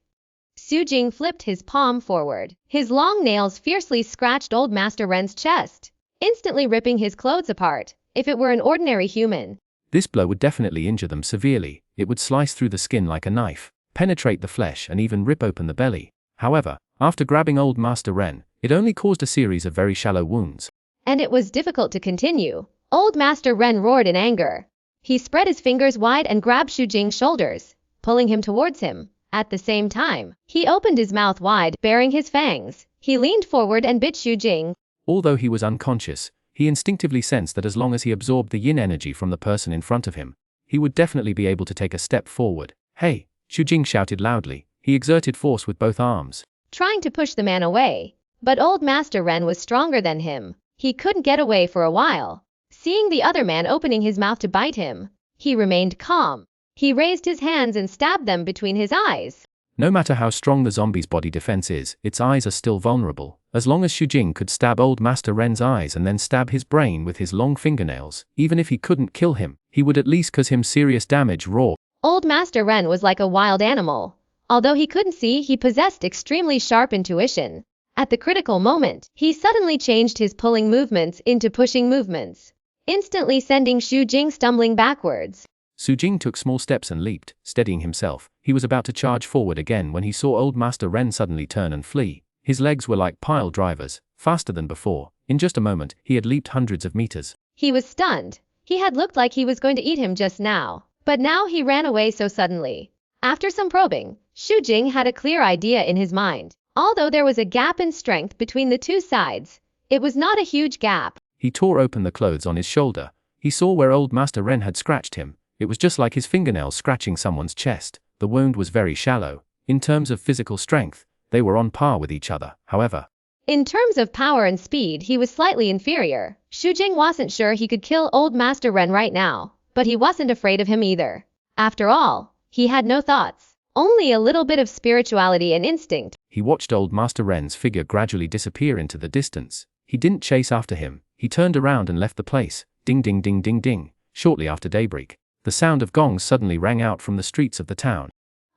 Xu Jing flipped his palm forward. His long nails fiercely scratched old Master Ren's chest. instantly ripping his clothes apart. If it were an ordinary human, This blow would definitely injure them severely. It would slice through the skin like a knife, penetrate the flesh and even rip open the belly. However, after grabbing old Master Ren, it only caused a series of very shallow wounds. and it was difficult to continue. Old Master Ren roared in anger. He spread his fingers wide and grabbed Xu Jing's shoulders, pulling him towards him. At the same time, he opened his mouth wide, baring his fangs. He leaned forward and bit Xu Jing. Although he was unconscious, he instinctively sensed that as long as he absorbed the yin energy from the person in front of him, he would definitely be able to take a step forward. Hey! Xu Jing shouted loudly. He exerted force with both arms, trying to push the man away. But old Master Ren was stronger than him. He couldn't get away for a while. Seeing the other man opening his mouth to bite him, he remained calm. He raised his hands and stabbed them between his eyes. No matter how strong the zombie's body defense is, its eyes are still vulnerable. As long as Xu Jing could stab old Master Ren's eyes and then stab his brain with his long fingernails, even if he couldn't kill him, he would at least cause him serious damage raw. Old Master Ren was like a wild animal. Although he couldn't see, he possessed extremely sharp intuition. At the critical moment, he suddenly changed his pulling movements into pushing movements, instantly sending Xu Jing stumbling backwards. Xu Jing took small steps and leaped, steadying himself. He was about to charge forward again when he saw old Master Ren suddenly turn and flee. His legs were like pile drivers, faster than before. In just a moment, he had leaped hundreds of meters. He was stunned. He had looked like he was going to eat him just now, but now he ran away so suddenly. After some probing, Xu Jing had a clear idea in his mind. Although there was a gap in strength between the two sides, it was not a huge gap. He tore open the clothes on his shoulder. He saw where old Master Ren had scratched him. It was just like his fingernails scratching someone's chest. The wound was very shallow. In terms of physical strength, they were on par with each other. However, in terms of power and speed, he was slightly inferior. Xu Jing wasn't sure he could kill old Master Ren right now, but he wasn't afraid of him either. After all, he had no thoughts, only a little bit of spirituality and instinct. He watched old Master Ren's figure gradually disappear into the distance. He didn't chase after him. He turned around and left the place. Ding ding ding ding ding. Shortly after daybreak, the sound of gongs suddenly rang out from the streets of the town.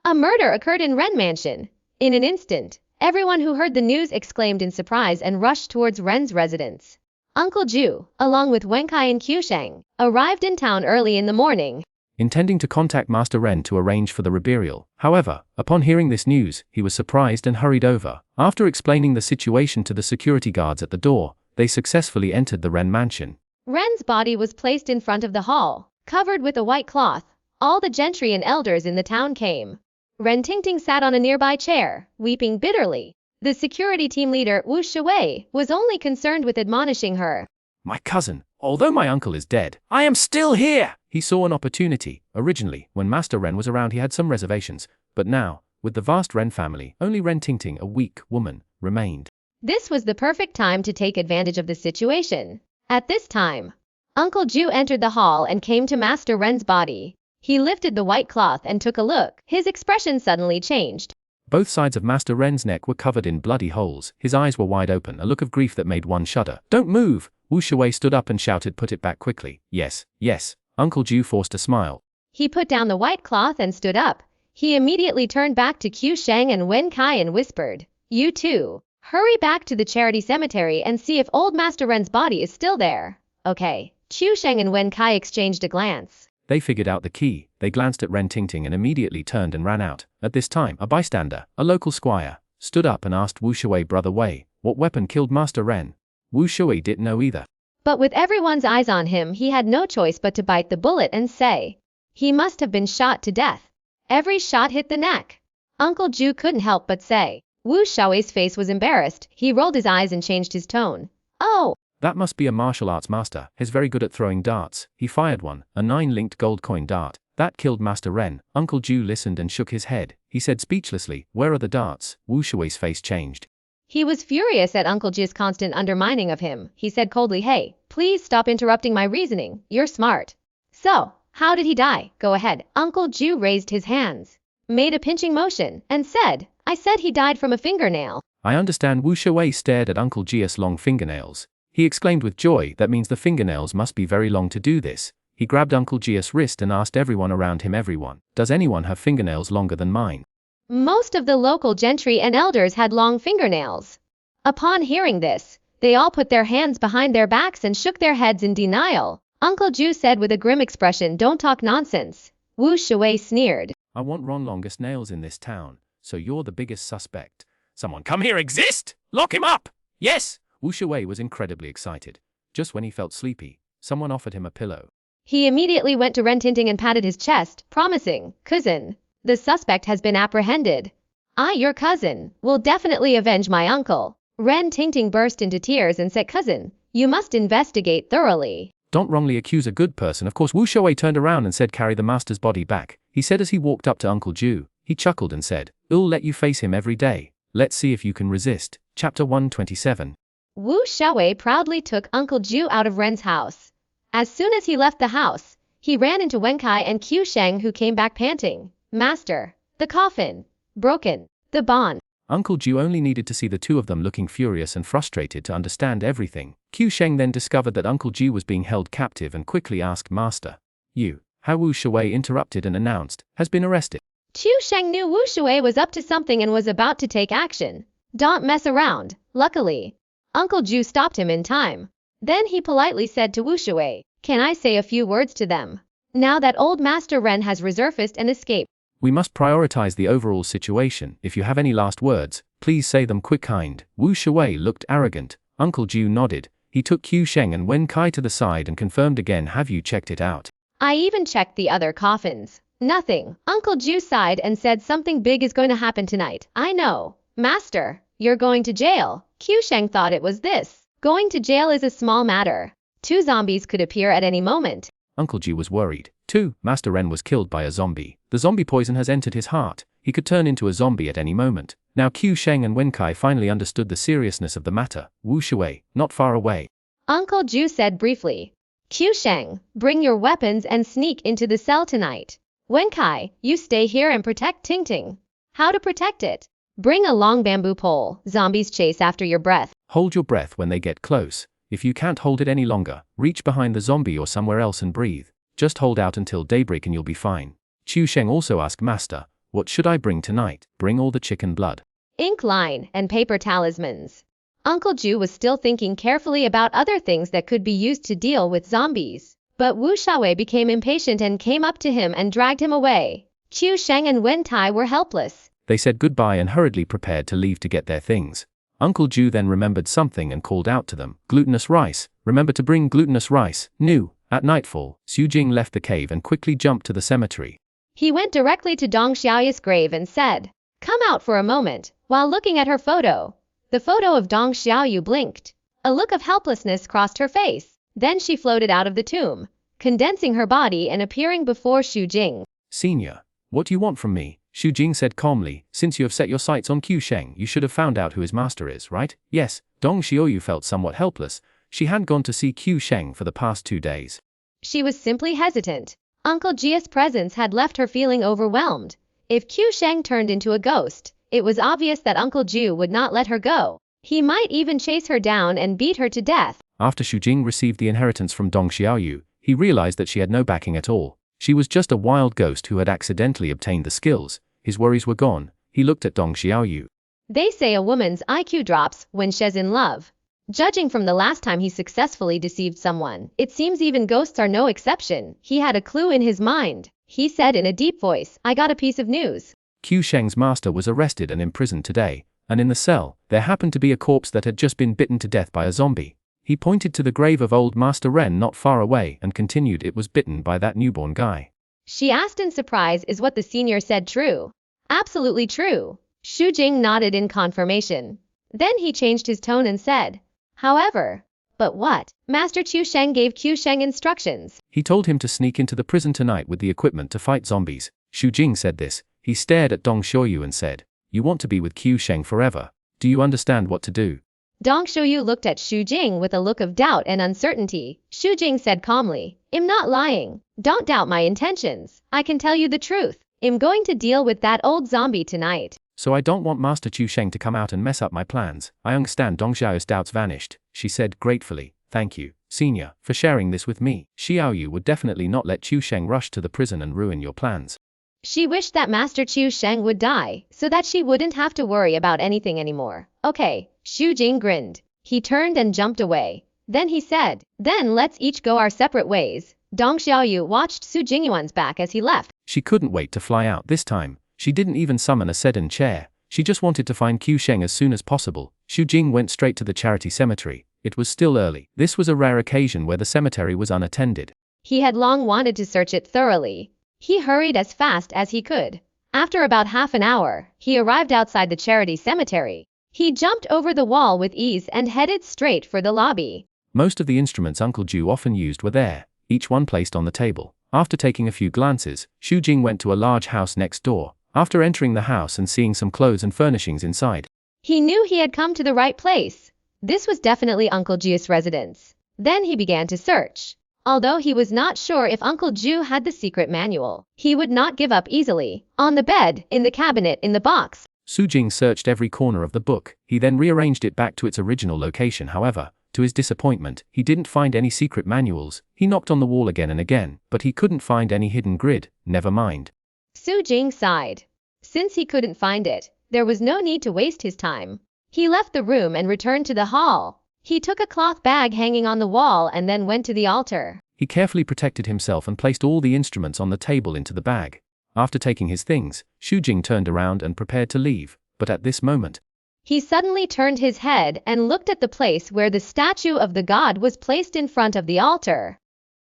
A murder occurred in Ren Mansion. In an instant, everyone who heard the news exclaimed in surprise and rushed towards Ren's residence. Uncle Jiu, along with Wenkai and Xuanhuan, arrived in town early in the morning, intending to contact Master Ren to arrange for the reburial. However, upon hearing this news, he was surprised and hurried over. After explaining the situation to the security guards at the door, they successfully entered the Ren mansion. Ren's body was placed in front of the hall, covered with a white cloth. All the gentry and elders in the town came. Ren Tingting sat on a nearby chair, weeping bitterly. The security team leader, Wu Shuwei, was only concerned with admonishing her. My cousin, although my uncle is dead, I am still here! He saw an opportunity. Originally, when Master Ren was around he had some reservations, but now, with the vast Ren family, only Ren Tingting, a weak woman, remained. This was the perfect time to take advantage of the situation. At this time, Uncle Jiu entered the hall and came to Master Ren's body. He lifted the white cloth and took a look. His expression suddenly changed. Both sides of Master Ren's neck were covered in bloody holes. His eyes were wide open, a look of grief that made one shudder. Don't move! Wu Shuwei stood up and shouted, put it back quickly. Yes, yes. Uncle Jiu forced a smile. He put down the white cloth and stood up. He immediately turned back to Xuanhuan and Wenkai and whispered, You two, hurry back to the charity cemetery and see if old Master Ren's body is still there. Okay. Xuanhuan and Wenkai exchanged a glance. They figured out the key. They glanced at Ren Tingting and immediately turned and ran out. At this time, a bystander, a local squire, stood up and asked Wu Shuwei, Brother Wei, what weapon killed Master Ren? Wu Shuwei didn't know either. But with everyone's eyes on him, he had no choice but to bite the bullet and say, he must have been shot to death. Every shot hit the neck. Uncle Jiu couldn't help but say. Wu Shuwei's face was embarrassed. He rolled his eyes and changed his tone. Oh! That must be a martial arts master. He's very good at throwing darts. He fired one, a 9-linked gold coin dart. That killed Master Ren. Uncle Jiu listened and shook his head. He said speechlessly, where are the darts? Wu Shuwei's face changed. He was furious at Uncle Jiu's constant undermining of him. He said coldly, Hey, please stop interrupting my reasoning. You're smart. So, how did he die? Go ahead. Uncle Jiu raised his hands, made a pinching motion, and said, I said he died from a fingernail. I understand. Wu Shuwei stared at Uncle Jiu's long fingernails. He exclaimed with joy, that means the fingernails must be very long to do this. He grabbed Uncle Jiu's wrist and asked everyone around him, everyone, does anyone have fingernails longer than mine? Most of the local gentry and elders had long fingernails. Upon hearing this, They all put their hands behind their backs and shook their heads in denial. Uncle Jiu said with a grim expression, "Don't talk nonsense." Wu Shui sneered. I want Ron longest nails in this town, so you're the biggest suspect. Someone come here, exist! Lock him up! Yes! Wu Shui was incredibly excited. Just when he felt sleepy, someone offered him a pillow. He immediately went to Ren Tinting and patted his chest, promising, "Cousin, the suspect has been apprehended. I, your cousin, will definitely avenge my uncle." Ren Tinting burst into tears and said, "Cousin, you must investigate thoroughly. Don't wrongly accuse a good person." Of course, Wu Shui turned around and said, "Carry the master's body back." He said as he walked up to Uncle Jiu. He chuckled and said, "I'll let you face him every day. Let's see if you can resist." Chapter 127. Wu Shui proudly took Uncle Jiu out of Ren's house. As soon as he left the house, he ran into Wenkai and Qiu Sheng, who came back panting. "Master, the coffin. Broken. The bond." Uncle Jiu only needed to see the two of them looking furious and frustrated to understand everything. Qiu Sheng then discovered that Uncle Jiu was being held captive and quickly asked Master Yu how Wu Shui interrupted and announced, "Has been arrested." Qiu Sheng knew Wu Shui was up to something and was about to take action. "Don't mess around." Luckily, Uncle Jiu stopped him in time. Then he politely said to Wu Shui, "Can I say a few words to them? Now that old Master Ren has resurfaced and escaped. We must prioritize the overall situation. If you have any last words, please say them quick." Kind. Wu Shui looked arrogant. Uncle Jiu nodded. He took Qiu Sheng and Wen Kai to the side and confirmed again, "Have you checked it out?" "I even checked the other coffins. Nothing." Uncle Jiu sighed and said, "Something big is going to happen tonight." "I know. Master, you're going to jail." Qiu Sheng thought it was this. Going to jail is a small matter. 2 zombies could appear at any moment. Uncle Jiu was worried. 2. Master Ren was killed by a zombie. The zombie poison has entered his heart. He could turn into a zombie at any moment. Now Qiu Sheng and Wen Kai finally understood the seriousness of the matter. Wu Shui, not far away. Uncle Jiu said briefly, "Qiu Sheng, bring your weapons and sneak into the cell tonight. Wen Kai, you stay here and protect Ting Ting." "How to protect it?" "Bring a long bamboo pole. Zombies chase after your breath." Hold your breath when they get close. If you can't hold it any longer, reach behind the zombie or somewhere else and breathe. Just hold out until daybreak and you'll be fine. Qiu Sheng also asked Master, "What should I bring tonight?" "Bring all the chicken blood, ink line, and paper talismans." Uncle Jiu was still thinking carefully about other things that could be used to deal with zombies. But Wu Shui became impatient and came up to him and dragged him away. Qiu Sheng and Wen Tai were helpless. They said goodbye and hurriedly prepared to leave to get their things. Uncle Jiu then remembered something and called out to them, "Glutinous rice. Remember to bring glutinous rice." New. At nightfall, Xu Jing left the cave and quickly jumped to the cemetery. He went directly to Dong Xiaoya's grave and said, "Come out for a moment." While looking at her photo, the photo of Dong Xiaoyu blinked. A look of helplessness crossed her face. Then she floated out of the tomb, condensing her body and appearing before Xu Jing. "Senior, what do you want from me?" Xu Jing said calmly. "Since you have set your sights on Qiu Sheng, you should have found out who his master is, right?" "Yes." Dong Xiaoyu felt somewhat helpless. She hadn't gone to see Qiu Sheng for the past 2 days. She was simply hesitant. Uncle Jia's presence had left her feeling overwhelmed. If Qiu Sheng turned into a ghost, it was obvious that Uncle Jiu would not let her go. He might even chase her down and beat her to death. After Xu Jing received the inheritance from Dong Xiaoyu, he realized that she had no backing at all. She was just a wild ghost who had accidentally obtained the skills. His worries were gone. He looked at Dong Xiaoyu. They say a woman's IQ drops when she's in love. Judging from the last time he successfully deceived someone, it seems even ghosts are no exception. He had a clue in his mind. He said in a deep voice, "I got a piece of news." Qiu Sheng's master was arrested and imprisoned today, and in the cell, there happened to be a corpse that had just been bitten to death by a zombie. He pointed to the grave of old Master Ren not far away and continued, "It was bitten by that newborn guy." She asked in surprise, "Is what the senior said true?" "Absolutely true." Xu Jing nodded in confirmation. Then he changed his tone and said, "However." "But what?" Master Qiu Sheng gave Qiu Sheng instructions. He told him to sneak into the prison tonight with the equipment to fight zombies. Xu Jing said this. He stared at Dong Xiaoyu and said, "You want to be with Qiu Sheng forever. Do you understand what to do?" Dong Xiaoyu looked at Xu Jing with a look of doubt and uncertainty. Xu Jing said calmly, "I'm not lying. Don't doubt my intentions. I can tell you the truth. I'm going to deal with that old zombie tonight." "So I don't want Master Qiu Sheng to come out and mess up my plans." "I understand." Dong Xiao's doubts vanished. She said gratefully, "Thank you, Senior, for sharing this with me. Xiaoyu would definitely not let Qiu Sheng rush to the prison and ruin your plans." She wished that Master Qiu Sheng would die, so that she wouldn't have to worry about anything anymore. "Okay." Xu Jing grinned. He turned and jumped away. Then he said, "Then let's each go our separate ways." Dong Xiaoyu watched Su Jingyuan's back as he left. She couldn't wait to fly out this time. She didn't even summon a sedan chair. She just wanted to find Qiu Sheng as soon as possible. Xu Jing went straight to the charity cemetery. It was still early. This was a rare occasion where the cemetery was unattended. He had long wanted to search it thoroughly. He hurried as fast as he could. After about half an hour, he arrived outside the charity cemetery. He jumped over the wall with ease and headed straight for the lobby. Most of the instruments Uncle Jiu often used were there, each one placed on the table. After taking a few glances, Xu Jing went to a large house next door. After entering the house and seeing some clothes and furnishings inside, he knew he had come to the right place. This was definitely Uncle Jiu's residence. Then he began to search. Although he was not sure if Uncle Jiu had the secret manual, he would not give up easily. On the bed, in the cabinet, in the box. Xu Jing searched every corner of the book. He then rearranged it back to its original location. However, to his disappointment, he didn't find any secret manuals. He knocked on the wall again and again, but he couldn't find any hidden grid. Never mind. Xu Jing sighed. Since he couldn't find it, there was no need to waste his time. He left the room and returned to the hall. He took a cloth bag hanging on the wall and then went to the altar. He carefully protected himself and placed all the instruments on the table into the bag. After taking his things, Xu Jing turned around and prepared to leave, but at this moment, he suddenly turned his head and looked at the place where the statue of the god was placed in front of the altar.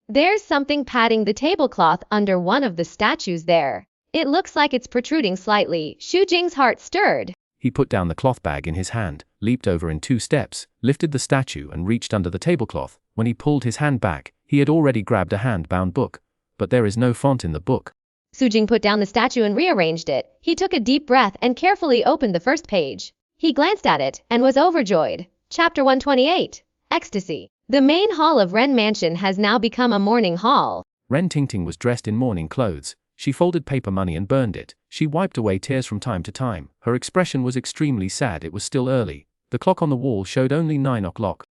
There's something padding the tablecloth under one of the statues there. It looks like it's protruding slightly. Xu Jing's heart stirred. He put down the cloth bag in his hand, leaped over in 2 steps, lifted the statue and reached under the tablecloth. When he pulled his hand back, he had already grabbed a hand-bound book. But there is no font in the book. Xu Jing put down the statue and rearranged it. He took a deep breath and carefully opened the first page. He glanced at it and was overjoyed. Chapter 128. Ecstasy. The main hall of Ren Mansion has now become a mourning hall. Ren Tingting was dressed in mourning clothes. She folded paper money and burned it. She wiped away tears from time to time. Her expression was extremely sad. It was still early. The clock on the wall showed only 9 o'clock.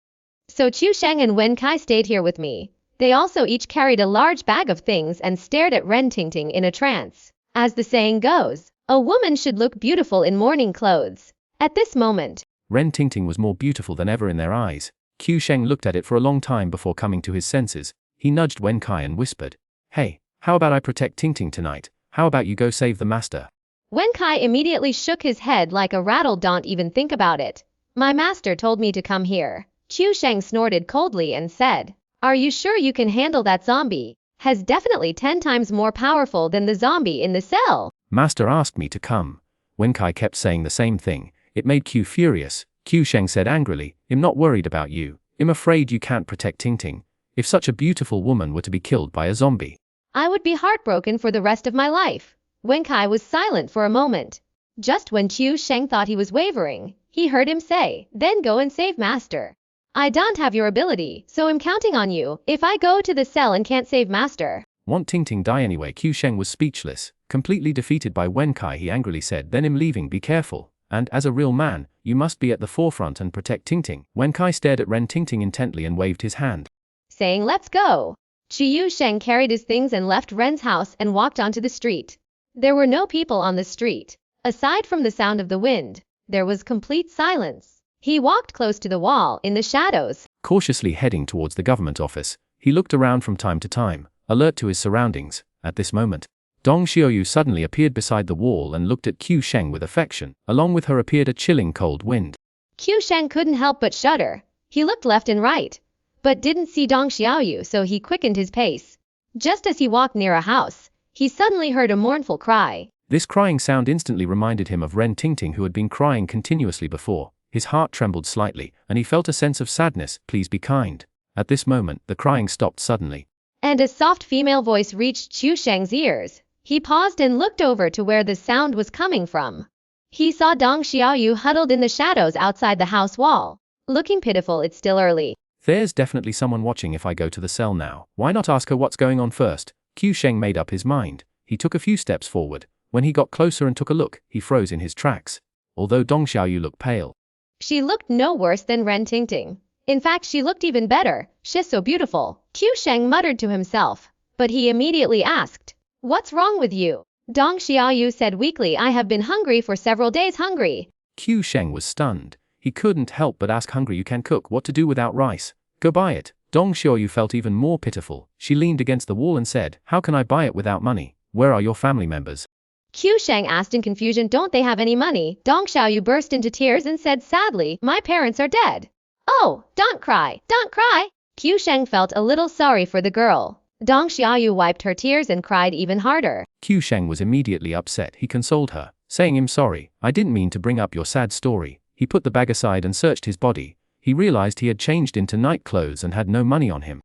So Qiu Sheng and Wen Kai stayed here with me. They also each carried a large bag of things and stared at Ren Tingting in a trance. As the saying goes, a woman should look beautiful in mourning clothes. At this moment, Ren Tingting was more beautiful than ever in their eyes. Qiu Sheng looked at it for a long time before coming to his senses. He nudged Wen Kai and whispered, "Hey, how about I protect Tingting tonight? How about you go save the master?" Wen Kai immediately shook his head like a rattle. "Don't even think about it. My master told me to come here." Qiu Sheng snorted coldly and said, "Are you sure you can handle that zombie? Has definitely 10 times more powerful than the zombie in the cell." "Master asked me to come." Wen Kai kept saying the same thing. It made Qiu furious. Qiu Sheng said angrily, "I'm not worried about you. I'm afraid you can't protect Tingting. If such a beautiful woman were to be killed by a zombie, I would be heartbroken for the rest of my life." Wen Kai was silent for a moment. Just when Qiu Sheng thought he was wavering, he heard him say, "Then go and save master. I don't have your ability, so I'm counting on you. If I go to the cell and can't save master, won't Tingting die anyway?" Qiu Sheng was speechless. Completely defeated by Wen Kai, he angrily said, "Then I'm leaving. Be careful. And as a real man, you must be at the forefront and protect Tingting." Wen Kai stared at Ren Tingting intently and waved his hand, saying, "Let's go." Qiu Sheng carried his things and left Ren's house and walked onto the street. There were no people on the street. Aside from the sound of the wind, there was complete silence. He walked close to the wall in the shadows. Cautiously heading towards the government office, he looked around from time to time, alert to his surroundings. At this moment, Dong Xiaoyu suddenly appeared beside the wall and looked at Qiu Sheng with affection. Along with her appeared a chilling cold wind. Qiu Sheng couldn't help but shudder. He looked left and right, but didn't see Dong Xiaoyu, so he quickened his pace. Just as he walked near a house, he suddenly heard a mournful cry. This crying sound instantly reminded him of Ren Tingting, who had been crying continuously before. His heart trembled slightly, and he felt a sense of sadness. "Please be kind." At this moment, the crying stopped suddenly, and a soft female voice reached Qiu Sheng's ears. He paused and looked over to where the sound was coming from. He saw Dong Xiaoyu huddled in the shadows outside the house wall, looking pitiful. "It's still early. There's definitely someone watching. If I go to the cell now, why not ask her what's going on first?" Qiu Sheng made up his mind. He took a few steps forward. When he got closer and took a look, he froze in his tracks. Although Dong Xiaoyu looked pale, she looked no worse than Ren Tingting. In fact, she looked even better. "She's so beautiful," Qiu Sheng muttered to himself. But he immediately asked, "What's wrong with you?" Dong Xiaoyu said weakly, "I have been hungry for several days." Hungry? Qiu Sheng was stunned. He couldn't help but ask, hungry you can cook, what to do without rice? Go buy it. Dong Xiaoyu felt even more pitiful. She leaned against the wall and said, how can I buy it without money? Where are your family members? Qiu Sheng asked in confusion, don't they have any money? Dong Xiaoyu burst into tears and said sadly, my parents are dead. Oh, don't cry, don't cry. Qiu Sheng felt a little sorry for the girl. Dong Xiaoyu wiped her tears and cried even harder. Qiu Sheng was immediately upset. He consoled her, saying, I'm sorry, I didn't mean to bring up your sad story. He put the bag aside and searched his body. He realized he had changed into night clothes and had no money on him.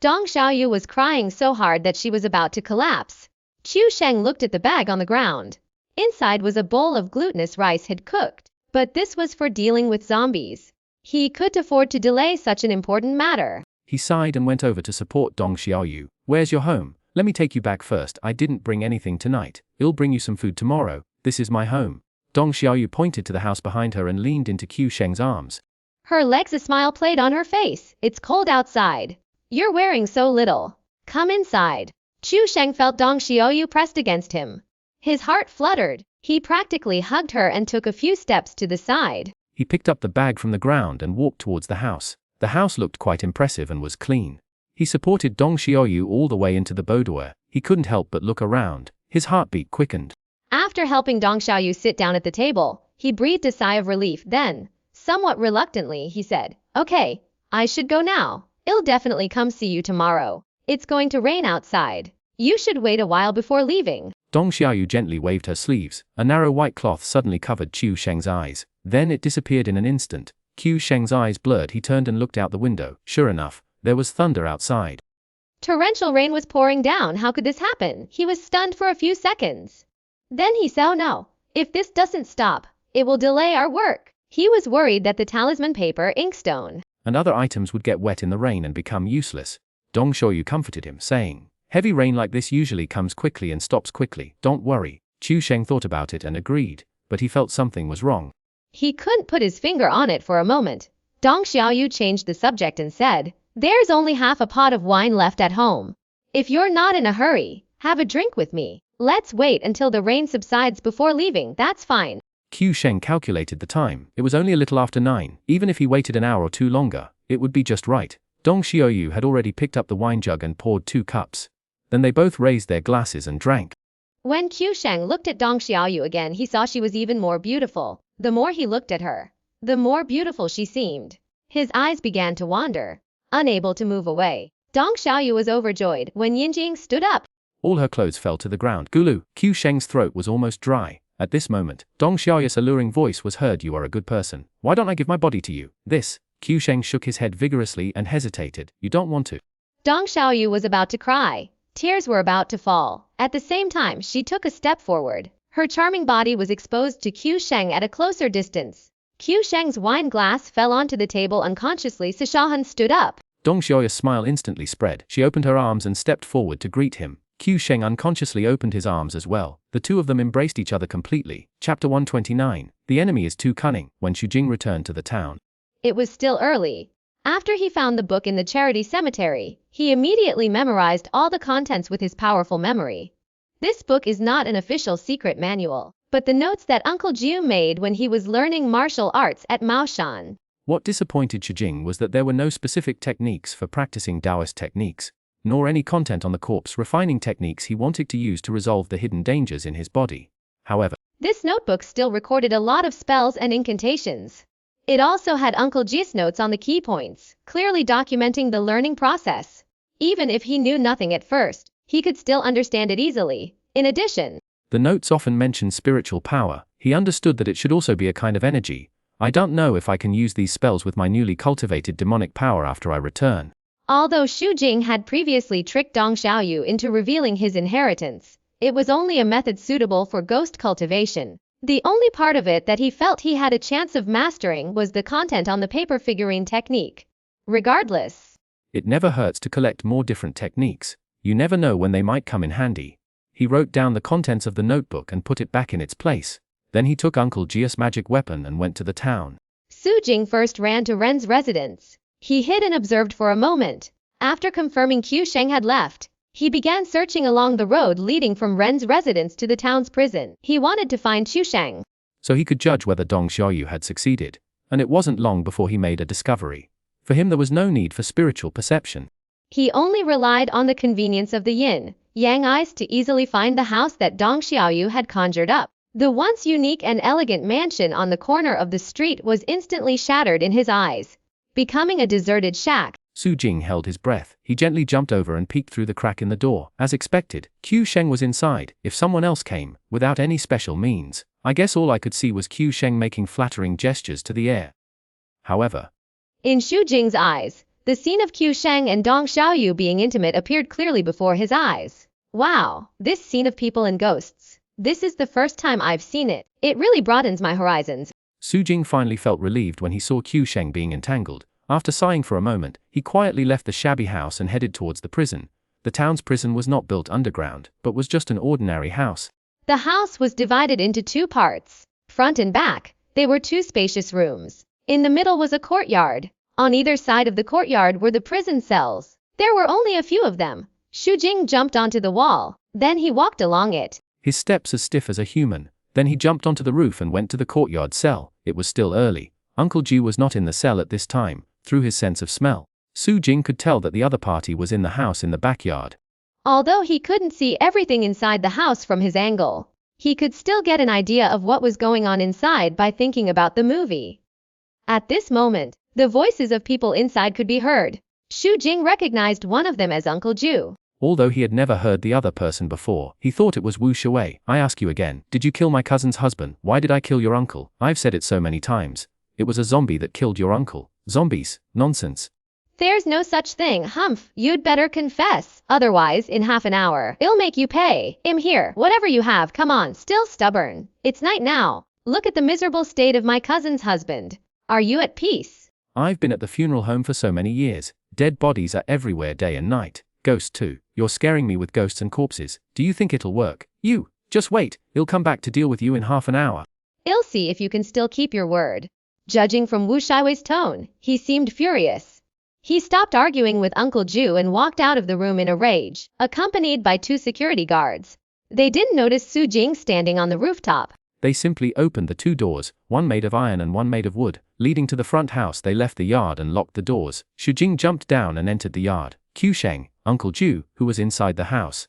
Dong Xiaoyu was crying so hard that she was about to collapse. Qiu Sheng looked at the bag on the ground. Inside was a bowl of glutinous rice had cooked, but this was for dealing with zombies. He couldn't afford to delay such an important matter. He sighed and went over to support Dong Xiaoyu. Where's your home? Let me take you back first. I didn't bring anything tonight. I'll bring you some food tomorrow. This is my home. Dong Xiaoyu pointed to the house behind her and leaned into Qiu Sheng's arms. Her legs, a smile played on her face. It's cold outside. You're wearing so little. Come inside. Qiu Sheng felt Dong Xiaoyu pressed against him. His heart fluttered. He practically hugged her and took a few steps to the side. He picked up the bag from the ground and walked towards the house. The house looked quite impressive and was clean. He supported Dong Xiaoyu all the way into the boudoir. He couldn't help but look around. His heartbeat quickened. After helping Dong Xiaoyu sit down at the table, he breathed a sigh of relief. Then, somewhat reluctantly, he said, okay, I should go now. I'll definitely come see you tomorrow. It's going to rain outside. You should wait a while before leaving. Dong Xiaoyu gently waved her sleeves. A narrow white cloth suddenly covered Qiu Sheng's eyes. Then it disappeared in an instant. Qiu Sheng's eyes blurred. He turned and looked out the window. Sure enough, there was thunder outside. Torrential rain was pouring down. How could this happen? He was stunned for a few seconds. Then he said, oh no, if this doesn't stop, it will delay our work. He was worried that the talisman paper, inkstone, and other items would get wet in the rain and become useless. Dong Xiaoyu comforted him, saying, heavy rain like this usually comes quickly and stops quickly. Don't worry. Qiu Sheng thought about it and agreed, but he felt something was wrong. He couldn't put his finger on it for a moment. Dong Xiaoyu changed the subject and said, there's only half a pot of wine left at home. If you're not in a hurry, have a drink with me. Let's wait until the rain subsides before leaving. That's fine. Qiu Sheng calculated the time. It was only a little after 9. Even if he waited an hour or two longer, it would be just right. Dong Xiaoyu had already picked up the wine jug and poured 2 cups. Then they both raised their glasses and drank. When Qiu Sheng looked at Dong Xiaoyu again, he saw she was even more beautiful. The more he looked at her, the more beautiful she seemed. His eyes began to wander, unable to move away. Dong Xiaoyu was overjoyed when Yinjing stood up. All her clothes fell to the ground. Gulu, Qiu Sheng's throat was almost dry. At this moment, Dong Xiaoyu's alluring voice was heard. You are a good person. Why don't I give my body to you? This. Qiu Sheng shook his head vigorously and hesitated. You don't want to. Dong Xiaoyu was about to cry. Tears were about to fall. At the same time, she took a step forward. Her charming body was exposed to Qiu Sheng at a closer distance. Qiu Sheng's wine glass fell onto the table unconsciously. Xuanhuan stood up. Dong Xiaoyu's smile instantly spread. She opened her arms and stepped forward to greet him. Qiu Sheng unconsciously opened his arms as well. The two of them embraced each other completely. Chapter 129. The enemy is too cunning. When Xujing returned to the town, it was still early. After he found the book in the charity cemetery, he immediately memorized all the contents with his powerful memory. This book is not an official secret manual, but the notes that Uncle Jiu made when he was learning martial arts at Maoshan. What disappointed Xujing was that there were no specific techniques for practicing Taoist techniques, nor any content on the corpse refining techniques he wanted to use to resolve the hidden dangers in his body. However, this notebook still recorded a lot of spells and incantations. It also had Uncle Ji's notes on the key points, clearly documenting the learning process. Even if he knew nothing at first, he could still understand it easily. In addition, the notes often mentioned spiritual power. He understood that it should also be a kind of energy. I don't know if I can use these spells with my newly cultivated demonic power after I return. Although Xujing had previously tricked Dong Xiaoyu into revealing his inheritance, it was only a method suitable for ghost cultivation. The only part of it that he felt he had a chance of mastering was the content on the paper figurine technique. Regardless, it never hurts to collect more different techniques. You never know when they might come in handy. He wrote down the contents of the notebook and put it back in its place. Then he took Uncle Ji's magic weapon and went to the town. Xujing first ran to Ren's residence. He hid and observed for a moment. After confirming Qiu Sheng had left, he began searching along the road leading from Ren's residence to the town's prison. He wanted to find Qiu Sheng, so he could judge whether Dong Xiaoyu had succeeded. and it wasn't long before he made a discovery. For him there was no need for spiritual perception. He only relied on the convenience of the yin-yang eyes to easily find the house that Dong Xiaoyu had conjured up. The once unique and elegant mansion on the corner of the street was instantly shattered in his eyes, becoming a deserted shack. Su Jing held his breath. He gently jumped over and peeked through the crack in the door. As expected, Qiu Sheng was inside. If someone else came, without any special means, I guess all I could see was Qiu Sheng making flattering gestures to the air. However, in Xu Jing's eyes, the scene of Qiu Sheng and Dong Xiaoyu being intimate appeared clearly before his eyes. Wow, this scene of people and ghosts. This is the first time I've seen it. It really broadens my horizons. Su Jing finally felt relieved when he saw Qiu Sheng being entangled. After sighing for a moment, he quietly left the shabby house and headed towards the prison. The town's prison was not built underground, but was just an ordinary house. The house was divided into two parts, front and back. They were two spacious rooms. In the middle was a courtyard. On either side of the courtyard were the prison cells. There were only a few of them. Xu Jing jumped onto the wall. Then he walked along it. His steps as stiff as a human. Then he jumped onto the roof and went to the courtyard cell. It was still early. Uncle Jiu was not in the cell at this time. Through his sense of smell, Su Jing could tell that the other party was in the house in the backyard. Although he couldn't see everything inside the house from his angle, he could still get an idea of what was going on inside by thinking about the movie. At this moment, the voices of people inside could be heard. Xu Jing recognized one of them as Uncle Jiu. Although he had never heard the other person before, he thought it was Wu Shui. I ask you again, did you kill my cousin's husband? Why did I kill your uncle? I've said it so many times. It was a zombie that killed your uncle. Zombies, nonsense. There's no such thing, Humph. You'd better confess. Otherwise, in half an hour, I'll make you pay. I'm here. Whatever you have, come on, still stubborn. It's night now. Look at the miserable state of my cousin's husband. Are you at peace? I've been at the funeral home for so many years. Dead bodies are everywhere day and night. Ghosts too. You're scaring me with ghosts and corpses. Do you think it'll work? You, just wait. I'll come back to deal with you in half an hour. I'll see if you can still keep your word. Judging from Wu Shui's tone, he seemed furious. He stopped arguing with Uncle Jiu and walked out of the room in a rage, accompanied by two security guards. They didn't notice Su Jing standing on the rooftop. They simply opened the two doors, one made of iron and one made of wood, leading to the front house. They left the yard and locked the doors. Xu Jing jumped down and entered the yard. Qiu Sheng, Uncle Jiu, who was inside the house,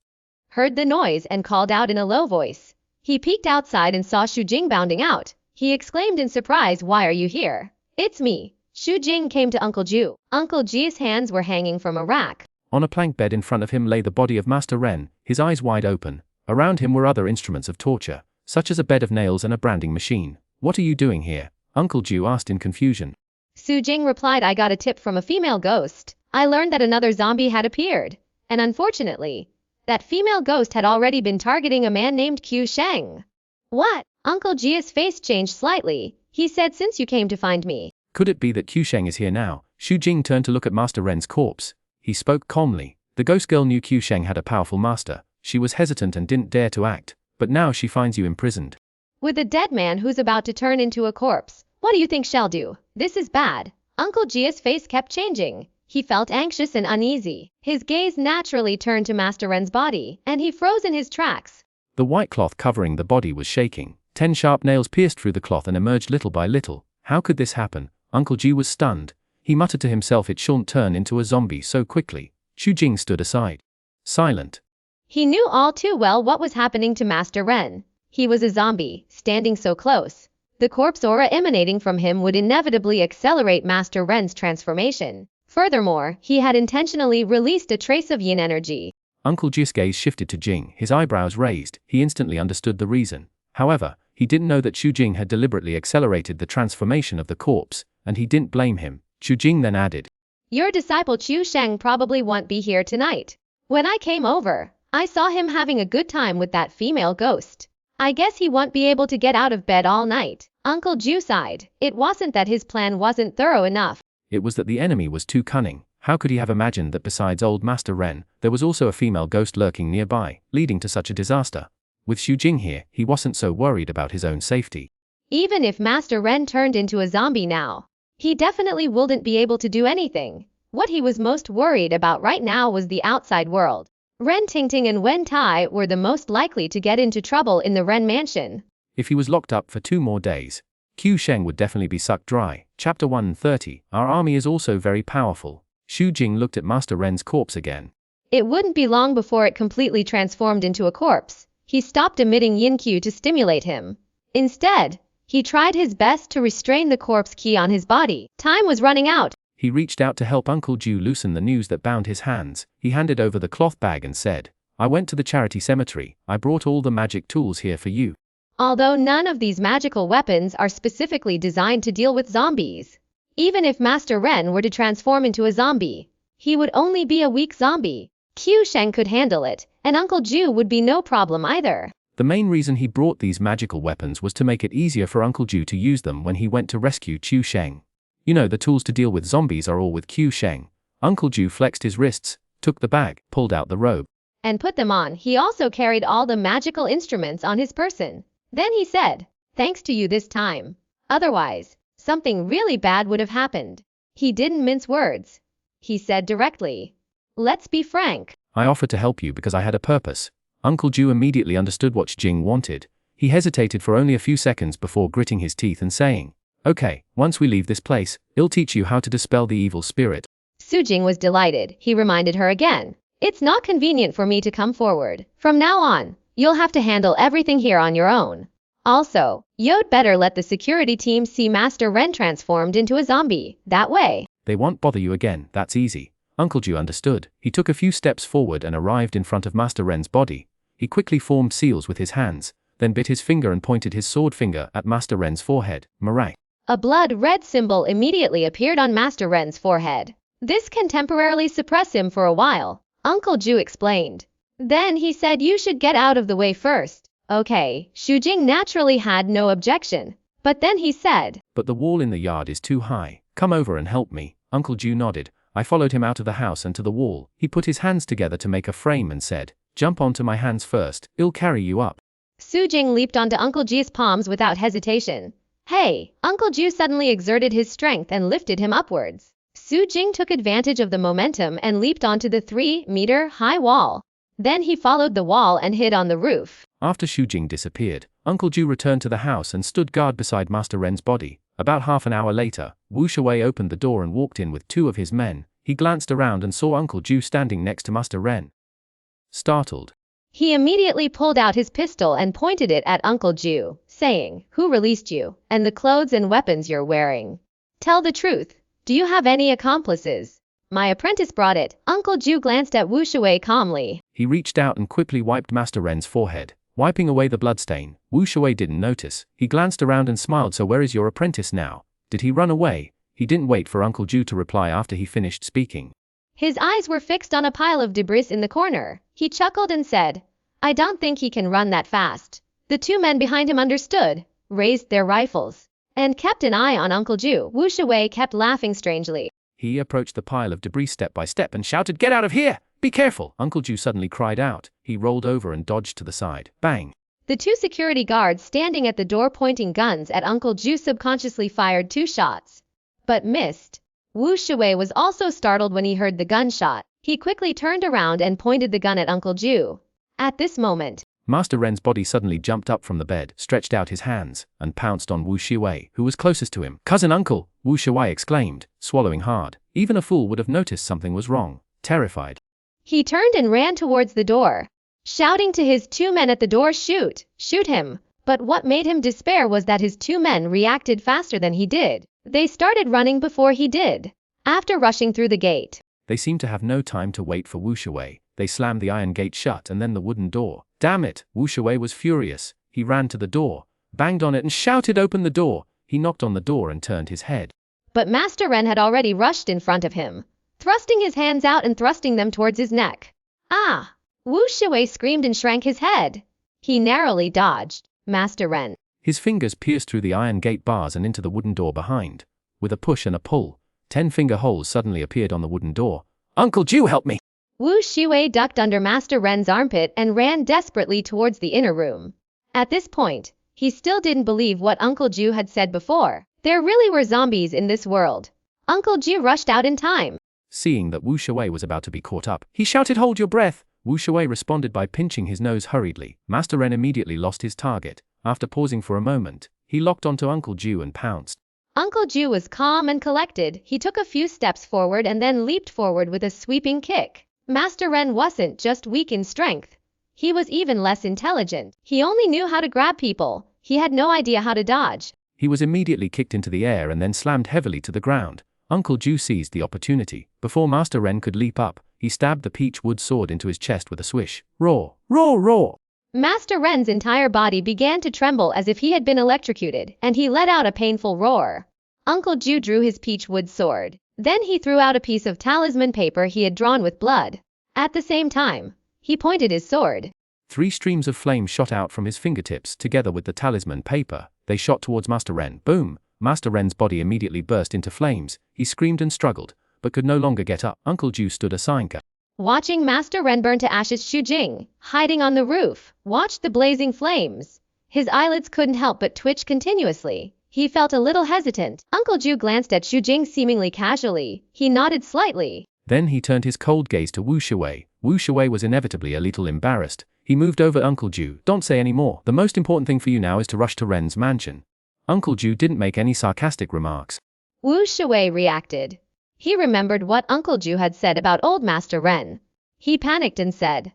heard the noise and called out in a low voice. He peeked outside and saw Xu Jing bounding out. He exclaimed in surprise, "Why are you here?" "It's me." Xu Jing came to Uncle Jiu. Uncle Jiu's hands were hanging from a rack. On a plank bed in front of him lay the body of Master Ren, his eyes wide open. Around him were other instruments of torture, such as a bed of nails and a branding machine. "What are you doing here?" Uncle Jiu asked in confusion. Su Jing replied, "I got a tip from a female ghost. I learned that another zombie had appeared, and unfortunately, that female ghost had already been targeting a man named Qiu Sheng." "What?" Uncle Jiu's face changed slightly. He said, "Since you came to find me." Could it be that Qiu Sheng is here now? Xu Jing turned to look at Master Ren's corpse. He spoke calmly. The ghost girl knew Qiu Sheng had a powerful master. She was hesitant and didn't dare to act. But now she finds you imprisoned. "With a dead man who's about to turn into a corpse, what do you think shall do? This is bad." Uncle Jiu's face kept changing. He felt anxious and uneasy. His gaze naturally turned to Master Ren's body, and he froze in his tracks. The white cloth covering the body was shaking. 10 sharp nails pierced through the cloth and emerged little by little. How could this happen? Uncle Jiu was stunned. He muttered to himself, "It shan't turn into a zombie so quickly." Xu Jing stood aside, silent. He knew all too well what was happening to Master Ren. He was a zombie, standing so close. The corpse aura emanating from him would inevitably accelerate Master Ren's transformation. Furthermore, he had intentionally released a trace of yin energy. Uncle Jiu's gaze shifted to Jing, his eyebrows raised. He instantly understood the reason. However, he didn't know that Xu Jing had deliberately accelerated the transformation of the corpse, and he didn't blame him. Xu Jing then added, "Your disciple Qiu Sheng probably won't be here tonight. When I came over, I saw him having a good time with that female ghost. I guess he won't be able to get out of bed all night." Uncle Jiu sighed. It wasn't that his plan wasn't thorough enough. It was that the enemy was too cunning. How could he have imagined that besides old Master Ren, there was also a female ghost lurking nearby, leading to such a disaster? With Xu Jing here, he wasn't so worried about his own safety. Even if Master Ren turned into a zombie now, he definitely wouldn't be able to do anything. What he was most worried about right now was the outside world. Ren Tingting and Wen Tai were the most likely to get into trouble in the Ren mansion. If he was locked up for 2 more days, Qiu Sheng would definitely be sucked dry. Chapter 130. Our army is also very powerful. Xu Jing looked at Master Ren's corpse again. It wouldn't be long before it completely transformed into a corpse. He stopped emitting yin Q to stimulate him. Instead, he tried his best to restrain the corpse Qi on his body. Time was running out. He reached out to help Uncle Jiu loosen the noose that bound his hands. He handed over the cloth bag and said, I went to the charity cemetery. I brought all the magic tools here for you. Although none of these magical weapons are specifically designed to deal with zombies. Even if Master Ren were to transform into a zombie, he would only be a weak zombie. Qiu Sheng could handle it, and Uncle Jiu would be no problem either. The main reason he brought these magical weapons was to make it easier for Uncle Jiu to use them when he went to rescue Qiu Sheng. You know, the tools to deal with zombies are all with Qiu Sheng. Uncle Jiu flexed his wrists, took the bag, pulled out the robe, and put them on. He also carried all the magical instruments on his person. Then he said, thanks to you this time. Otherwise, something really bad would have happened. He didn't mince words. He said directly, let's be frank. I offered to help you because I had a purpose. Uncle Jiu immediately understood what Jing wanted. He hesitated for only a few seconds before gritting his teeth and saying, okay, once we leave this place, I'll teach you how to dispel the evil spirit. Su Jing was delighted. He reminded her again, it's not convenient for me to come forward. From now on, you'll have to handle everything here on your own. Also, you'd better let the security team see Master Ren transformed into a zombie. That way, they won't bother you again. That's easy. Uncle Jiu understood. He took a few steps forward and arrived in front of Master Ren's body. He quickly formed seals with his hands, then bit his finger and pointed his sword finger at Master Ren's forehead. Mirai. A blood-red symbol immediately appeared on Master Ren's forehead. This can temporarily suppress him for a while, Uncle Jiu explained. Then he said you should get out of the way first. Okay, Xu Jing naturally had no objection. But then he said, but the wall in the yard is too high. Come over and help me. Uncle Jiu nodded. I followed him out of the house and to the wall. He put his hands together to make a frame and said, jump onto my hands first. I'll carry you up. Su Jing leaped onto Uncle Jiu's palms without hesitation. Hey, Uncle Jiu suddenly exerted his strength and lifted him upwards. Su Jing took advantage of the momentum and leaped onto the 3-meter-high wall. Then he followed the wall and hid on the roof. After Xu Jing disappeared, Uncle Jiu returned to the house and stood guard beside Master Ren's body. About half an hour later, Wu Shuwei opened the door and walked in with 2 of his men. He glanced around and saw Uncle Jiu standing next to Master Ren. Startled, he immediately pulled out his pistol and pointed it at Uncle Jiu, saying, who released you, and the clothes and weapons you're wearing? Tell the truth. Do you have any accomplices? My apprentice brought it. Uncle Jiu glanced at Wu Shuwei calmly. He reached out and quickly wiped Master Ren's forehead, wiping away the bloodstain. Wu Shuwei didn't notice. He glanced around and smiled. So where is your apprentice now? Did he run away? He didn't wait for Uncle Jiu to reply after he finished speaking. His eyes were fixed on a pile of debris in the corner. He chuckled and said, I don't think he can run that fast. The 2 men behind him understood, raised their rifles, and kept an eye on Uncle Jiu. Wu Shuwei kept laughing strangely. He approached the pile of debris step by step and shouted, get out of here! Be careful! Uncle Jiu suddenly cried out. He rolled over and dodged to the side. Bang! The 2 security guards standing at the door pointing guns at Uncle Jiu subconsciously fired 2 shots, but missed. Wu Shuwei was also startled when he heard the gunshot. He quickly turned around and pointed the gun at Uncle Jiu. At this moment, Master Ren's body suddenly jumped up from the bed, stretched out his hands, and pounced on Wu Shuwei, who was closest to him. Cousin Uncle! Wu Shuwei exclaimed, swallowing hard. Even a fool would have noticed something was wrong. Terrified, he turned and ran towards the door, shouting to his 2 men at the door, shoot! Shoot him! But what made him despair was that his 2 men reacted faster than he did. They started running before he did. After rushing through the gate, they seemed to have no time to wait for Wu Shuwei. They slammed the iron gate shut and then the wooden door. Damn it! Wu Shuwei was furious. He ran to the door, banged on it and shouted, open the door. He knocked on the door and turned his head. But Master Ren had already rushed in front of him, thrusting his hands out and thrusting them towards his neck. Ah! Wu Shuwei screamed and shrank his head. He narrowly dodged Master Ren. His fingers pierced through the iron gate bars and into the wooden door behind. With a push and a pull, 10 finger holes suddenly appeared on the wooden door. Uncle Jiu, help me! Wu Shuwei ducked under Master Ren's armpit and ran desperately towards the inner room. At this point, he still didn't believe what Uncle Jiu had said before. There really were zombies in this world. Uncle Jiu rushed out in time. Seeing that Wu Shuwei was about to be caught up, he shouted, hold your breath! Wu Shuwei responded by pinching his nose hurriedly. Master Ren immediately lost his target. After pausing for a moment, He locked onto Uncle Jiu and pounced. Uncle Jiu was calm and collected. He took a few steps forward and then leaped forward with a sweeping kick. Master Ren wasn't just weak in strength. He was even less intelligent. He only knew how to grab people. He had no idea how to dodge. He was immediately kicked into the air and then slammed heavily to the ground. Uncle Jiu seized the opportunity. Before Master Ren could leap up, he stabbed the peach wood sword into his chest with a swish. Roar! Roar! Roar! Master Ren's entire body began to tremble as if he had been electrocuted, and he let out a painful roar. Uncle Jiu drew his peach wood sword. Then he threw out a piece of talisman paper he had drawn with blood. At the same time, he pointed his sword. 3 streams of flame shot out from his fingertips together with the talisman paper. They shot towards Master Ren. Boom! Master Ren's body immediately burst into flames. He screamed and struggled, but could no longer get up. Uncle Jiu stood aside. Watching Master Ren burn to ashes, Xu, hiding on the roof, watched the blazing flames. His eyelids couldn't help but twitch continuously. He felt a little hesitant. Uncle Jiu glanced at Xu seemingly casually. He nodded slightly. Then he turned his cold gaze to Wu Shuwei. Wu Shuwei was inevitably a little embarrassed. He moved over Uncle Jiu. Don't say any more. The most important thing for you now is to rush to Ren's mansion. Uncle Jiu didn't make any sarcastic remarks. Wu Shuwei reacted. He remembered what Uncle Jiu had said about old Master Ren. He panicked and said,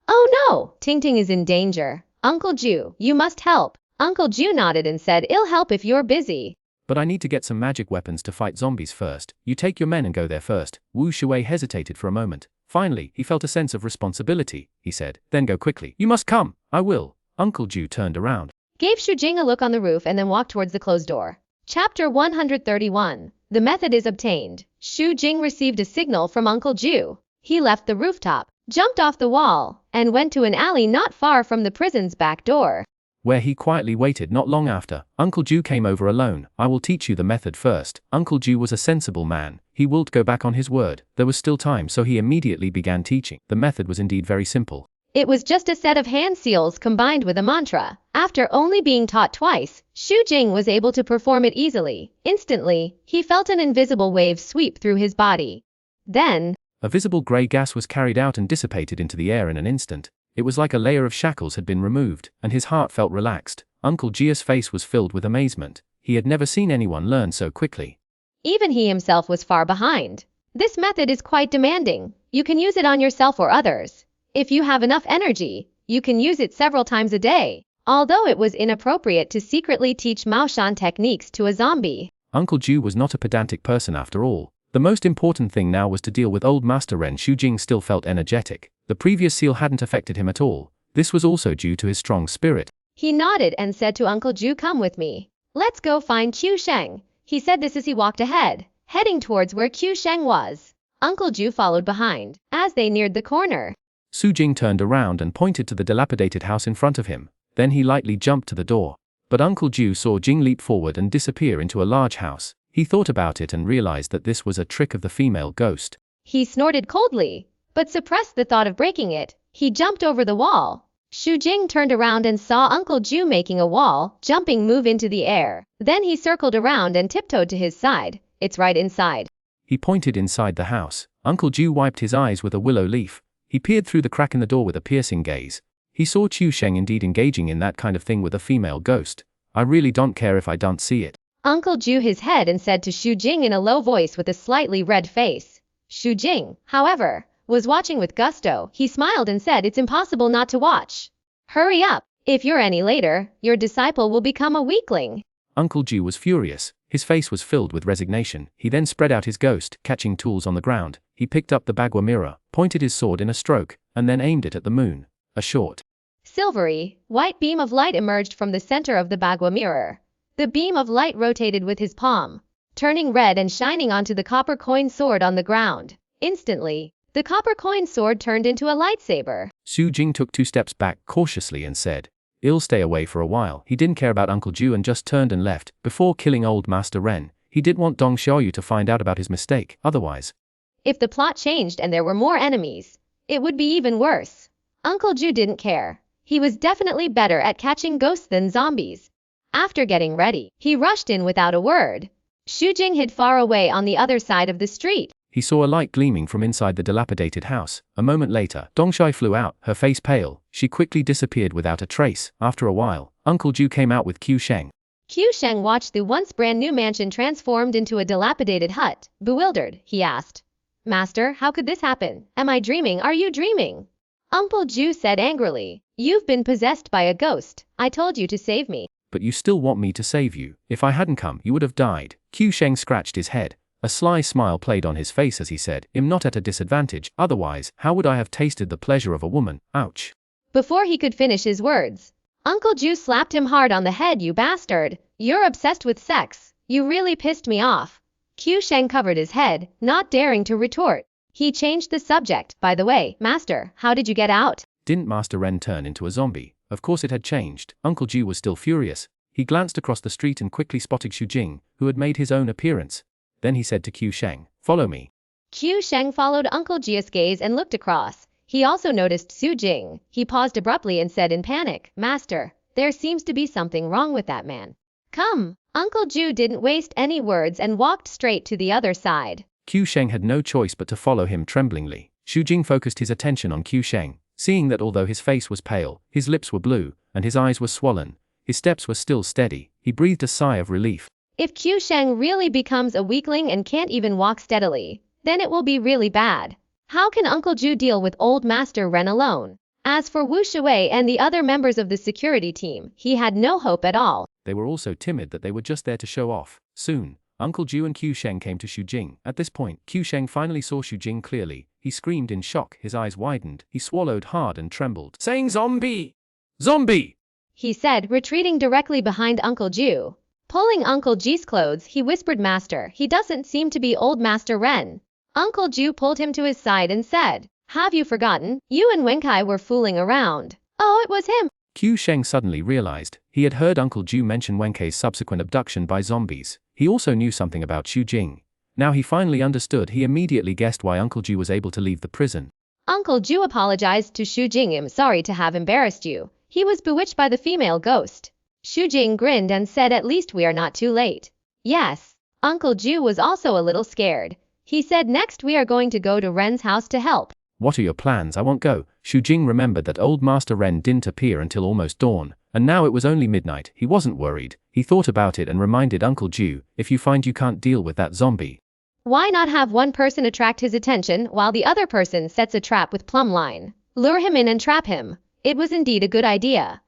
"Oh no, Ting Ting is in danger. Uncle Jiu, you must help." Uncle Jiu nodded and said, "I'll help if you're busy. But I need to get some magic weapons to fight zombies first. You take your men and go there first." Wu Shuwei hesitated for a moment. Finally, he felt a sense of responsibility. He said, "Then go quickly." "You must come." "I will." Uncle Jiu turned around, Gave Xu a look on the roof and then walked towards the closed door. Chapter 131. The method is obtained. Xu received a signal from Uncle Jiu. He left the rooftop, jumped off the wall, and went to an alley not far from the prison's back door, where he quietly waited. Not long after, Uncle Jiu came over alone. "I will teach you the method first." Uncle Jiu was a sensible man. He wouldn't go back on his word. There was still time, so he immediately began teaching. The method was indeed very simple. It was just a set of hand seals combined with a mantra. After only being taught twice, Xu was able to perform it easily. Instantly, he felt an invisible wave sweep through his body. Then, a visible grey gas was carried out and dissipated into the air in an instant. It was like a layer of shackles had been removed, and his heart felt relaxed. Uncle Jiu's face was filled with amazement. He had never seen anyone learn so quickly. Even he himself was far behind. This method is quite demanding. You can use it on yourself or others. If you have enough energy, you can use it several times a day. Although it was inappropriate to secretly teach Maoshan techniques to a zombie, Uncle Jiu was not a pedantic person after all. The most important thing now was to deal with old Master Ren. Xu still felt energetic. The previous seal hadn't affected him at all. This was also due to his strong spirit. He nodded and said to Uncle Jiu, "Come with me. Let's go find Qiu Sheng." He said this as he walked ahead, heading towards where Qiu Sheng was. Uncle Jiu followed behind. As they neared the corner, Xu turned around and pointed to the dilapidated house in front of him. Then he lightly jumped to the door. But Uncle Jiu saw Jing leap forward and disappear into a large house. He thought about it and realized that this was a trick of the female ghost. He snorted coldly, but suppressed the thought of breaking it. He jumped over the wall. Xu turned around and saw Uncle Jiu making a wall, jumping move into the air. Then he circled around and tiptoed to his side. "It's right inside." He pointed inside the house. Uncle Jiu wiped his eyes with a willow leaf. He peered through the crack in the door with a piercing gaze. He saw Qiu Sheng indeed engaging in that kind of thing with a female ghost. "I really don't care if I don't see it." Uncle Jiu his head and said to Xu in a low voice with a slightly red face. Xu, however, was watching with gusto. He smiled and said, "It's impossible not to watch. Hurry up. If you're any later, your disciple will become a weakling." Uncle Jiu was furious. His face was filled with resignation. He then spread out his ghost, catching tools on the ground. He picked up the bagua mirror, pointed his sword in a stroke, and then aimed it at the moon. A short, silvery, white beam of light emerged from the center of the bagua mirror. The beam of light rotated with his palm, turning red and shining onto the copper coin sword on the ground. Instantly, the copper coin sword turned into a lightsaber. Xu took 2 steps back cautiously and said, "I'll stay away for a while." He didn't care about Uncle Jiu and just turned and left. Before killing old Master Ren, he didn't want Dong Xiaoyu to find out about his mistake. Otherwise, if the plot changed and there were more enemies, it would be even worse. Uncle Jiu didn't care. He was definitely better at catching ghosts than zombies. After getting ready, he rushed in without a word. Xu hid far away on the other side of the street. He saw a light gleaming from inside the dilapidated house. A moment later, Dongshai flew out, her face pale. She quickly disappeared without a trace. After a while, Uncle Jiu came out with Qiu Sheng. Qiu Sheng watched the once brand new mansion transformed into a dilapidated hut. Bewildered, he asked, Master, how could this happen? Am I dreaming? Are you dreaming? Uncle Jiu said angrily, You've been possessed by a ghost. I told you to save me. But you still want me to save you. If I hadn't come, you would have died. Qiu Sheng scratched his head. A sly smile played on his face as he said, I'm not at a disadvantage, otherwise, how would I have tasted the pleasure of a woman? Ouch. Before he could finish his words, Uncle Jiu slapped him hard on the head. You bastard. You're obsessed with sex. You really pissed me off. Qiu Sheng covered his head, not daring to retort. He changed the subject. By the way, Master, how did you get out? Didn't Master Ren turn into a zombie? Of course it had changed. Uncle Jiu was still furious. He glanced across the street and quickly spotted Xu Jing, who had made his own appearance. Then he said to Qiu Sheng, Follow me. Qiu Sheng followed Uncle Jiu's gaze and looked across. He also noticed Xu Jing. He paused abruptly and said in panic, Master, there seems to be something wrong with that man. Come. Uncle Jiu didn't waste any words and walked straight to the other side. Qiu Sheng had no choice but to follow him tremblingly. Xu Jing focused his attention on Qiu Sheng, seeing that although his face was pale, his lips were blue, and his eyes were swollen, his steps were still steady. He breathed a sigh of relief. If Qiu Sheng really becomes a weakling and can't even walk steadily, then it will be really bad. How can Uncle Jiu deal with old Master Ren alone? As for Wu Shuwei and the other members of the security team, he had no hope at all. They were all so timid that they were just there to show off. Soon, Uncle Jiu and Qiu Sheng came to Xu Jing. At this point, Qiu Sheng finally saw Xu Jing clearly. He screamed in shock, his eyes widened, he swallowed hard and trembled, saying Zombie! Zombie! He said, retreating directly behind Uncle Jiu. Pulling Uncle Ji's clothes, he whispered, Master, he doesn't seem to be old Master Ren. Uncle Jiu pulled him to his side and said, Have you forgotten? You and Wenkai were fooling around. Oh, it was him. Qiu Sheng suddenly realized. He had heard Uncle Jiu mention Wenkei's subsequent abduction by zombies. He also knew something about Xu Jing. Now he finally understood. He immediately guessed why Uncle Jiu was able to leave the prison. Uncle Jiu apologized to Xu Jing. I'm sorry to have embarrassed you. He was bewitched by the female ghost. Xu Jing grinned and said, At least we are not too late. Yes. Uncle Jiu was also a little scared. He said, Next we are going to go to Ren's house to help. What are your plans? I won't go. Xu Jing remembered that old Master Ren didn't appear until almost dawn, and now it was only midnight. He wasn't worried. He thought about it and reminded Uncle Jiu, if you find you can't deal with that zombie, why not have one person attract his attention while the other person sets a trap with plumb line? Lure him in and trap him. It was indeed a good idea.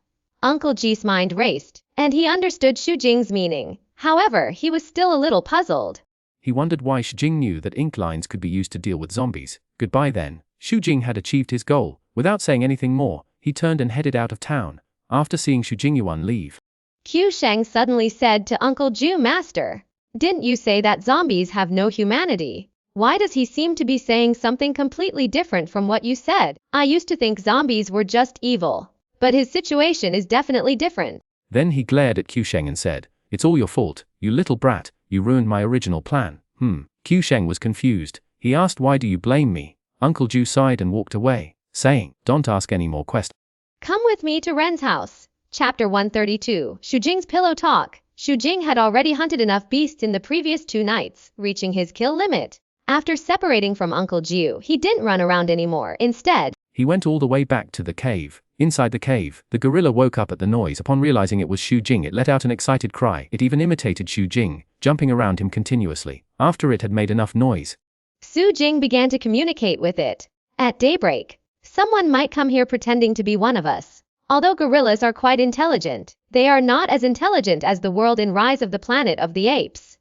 Uncle Ji's mind raced, and he understood Xu Jing's meaning. However, he was still a little puzzled. He wondered why Xu Jing knew that ink lines could be used to deal with zombies. Goodbye then. Xu Jing had achieved his goal. Without saying anything more, he turned and headed out of town. After seeing Xuanhuan leave, Qiu Sheng suddenly said to Uncle Jiu, Master, didn't you say that zombies have no humanity? Why does he seem to be saying something completely different from what you said? I used to think zombies were just evil, but his situation is definitely different. Then he glared at Qiu Sheng and said, It's all your fault, you little brat, you ruined my original plan. Qiu Sheng was confused. He asked, Why do you blame me? Uncle Jiu sighed and walked away, saying, Don't ask any more questions. Come with me to Ren's house. Chapter 132, Xu Jing's Pillow Talk. Xu Jing had already hunted enough beasts in the previous 2 nights, reaching his kill limit. After separating from Uncle Jiu, he didn't run around anymore. Instead, he went all the way back to the cave. Inside the cave, the gorilla woke up at the noise. Upon realizing it was Xu Jing, it let out an excited cry. It even imitated Xu Jing, jumping around him continuously. After it had made enough noise, Xu Jing began to communicate with it. At daybreak, someone might come here pretending to be one of us. Although gorillas are quite intelligent, they are not as intelligent as the world in Rise of the Planet of the Apes.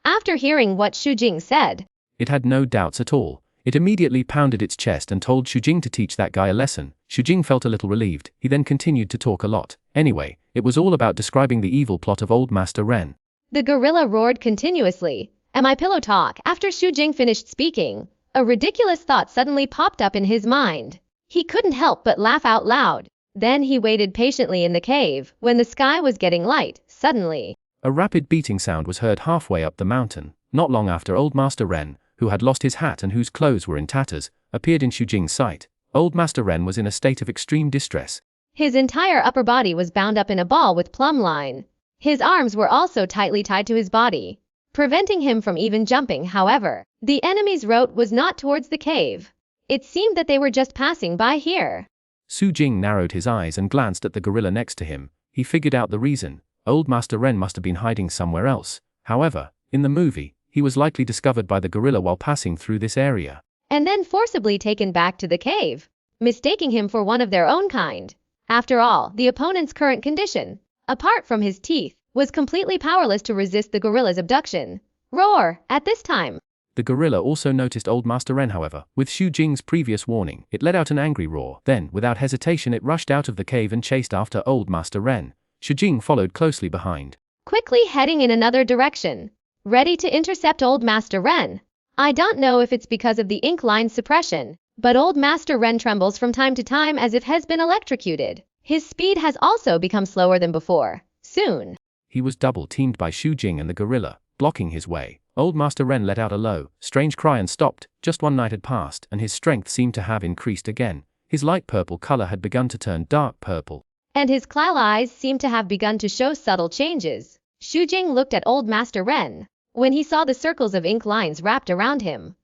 After hearing what Xu Jing said, it had no doubts at all. It immediately pounded its chest and told Xu Jing to teach that guy a lesson. Xu Jing felt a little relieved. He then continued to talk a lot. Anyway, it was all about describing the evil plot of old Master Ren. The gorilla roared continuously. Am I pillow talk? After Xu Jing finished speaking, a ridiculous thought suddenly popped up in his mind. He couldn't help but laugh out loud. Then he waited patiently in the cave. When the sky was getting light, suddenly, a rapid beating sound was heard halfway up the mountain. Not long after, old Master Ren, who had lost his hat and whose clothes were in tatters, appeared in Xu Jing's sight. Old Master Ren was in a state of extreme distress. His entire upper body was bound up in a ball with plumb line. His arms were also tightly tied to his body, preventing him from even jumping. However, the enemy's route was not towards the cave. It seemed that they were just passing by here. Xu Jing narrowed his eyes and glanced at the gorilla next to him. He figured out the reason. Old Master Ren must have been hiding somewhere else. However, in the movie, he was likely discovered by the gorilla while passing through this area. And then forcibly taken back to the cave, mistaking him for one of their own kind. After all, the opponent's current condition, apart from his teeth, was completely powerless to resist the gorilla's abduction. Roar! At this time, The gorilla also noticed Old Master Ren, however. With Xu Jing's previous warning, it let out an angry roar. Then, without hesitation, it rushed out of the cave and chased after Old Master Ren. Xu Jing followed closely behind, quickly heading in another direction, ready to intercept Old Master Ren. I don't know if it's because of the ink line suppression, but Old Master Ren trembles from time to time as if has been electrocuted. His speed has also become slower than before. Soon, he was double-teamed by Xu Jing and the gorilla, blocking his way. Old Master Ren let out a low, strange cry and stopped. Just one night had passed, and his strength seemed to have increased again. His light purple color had begun to turn dark purple, and his claw eyes seemed to have begun to show subtle changes. Xu Jing looked at Old Master Ren. When he saw the circles of ink lines wrapped around him,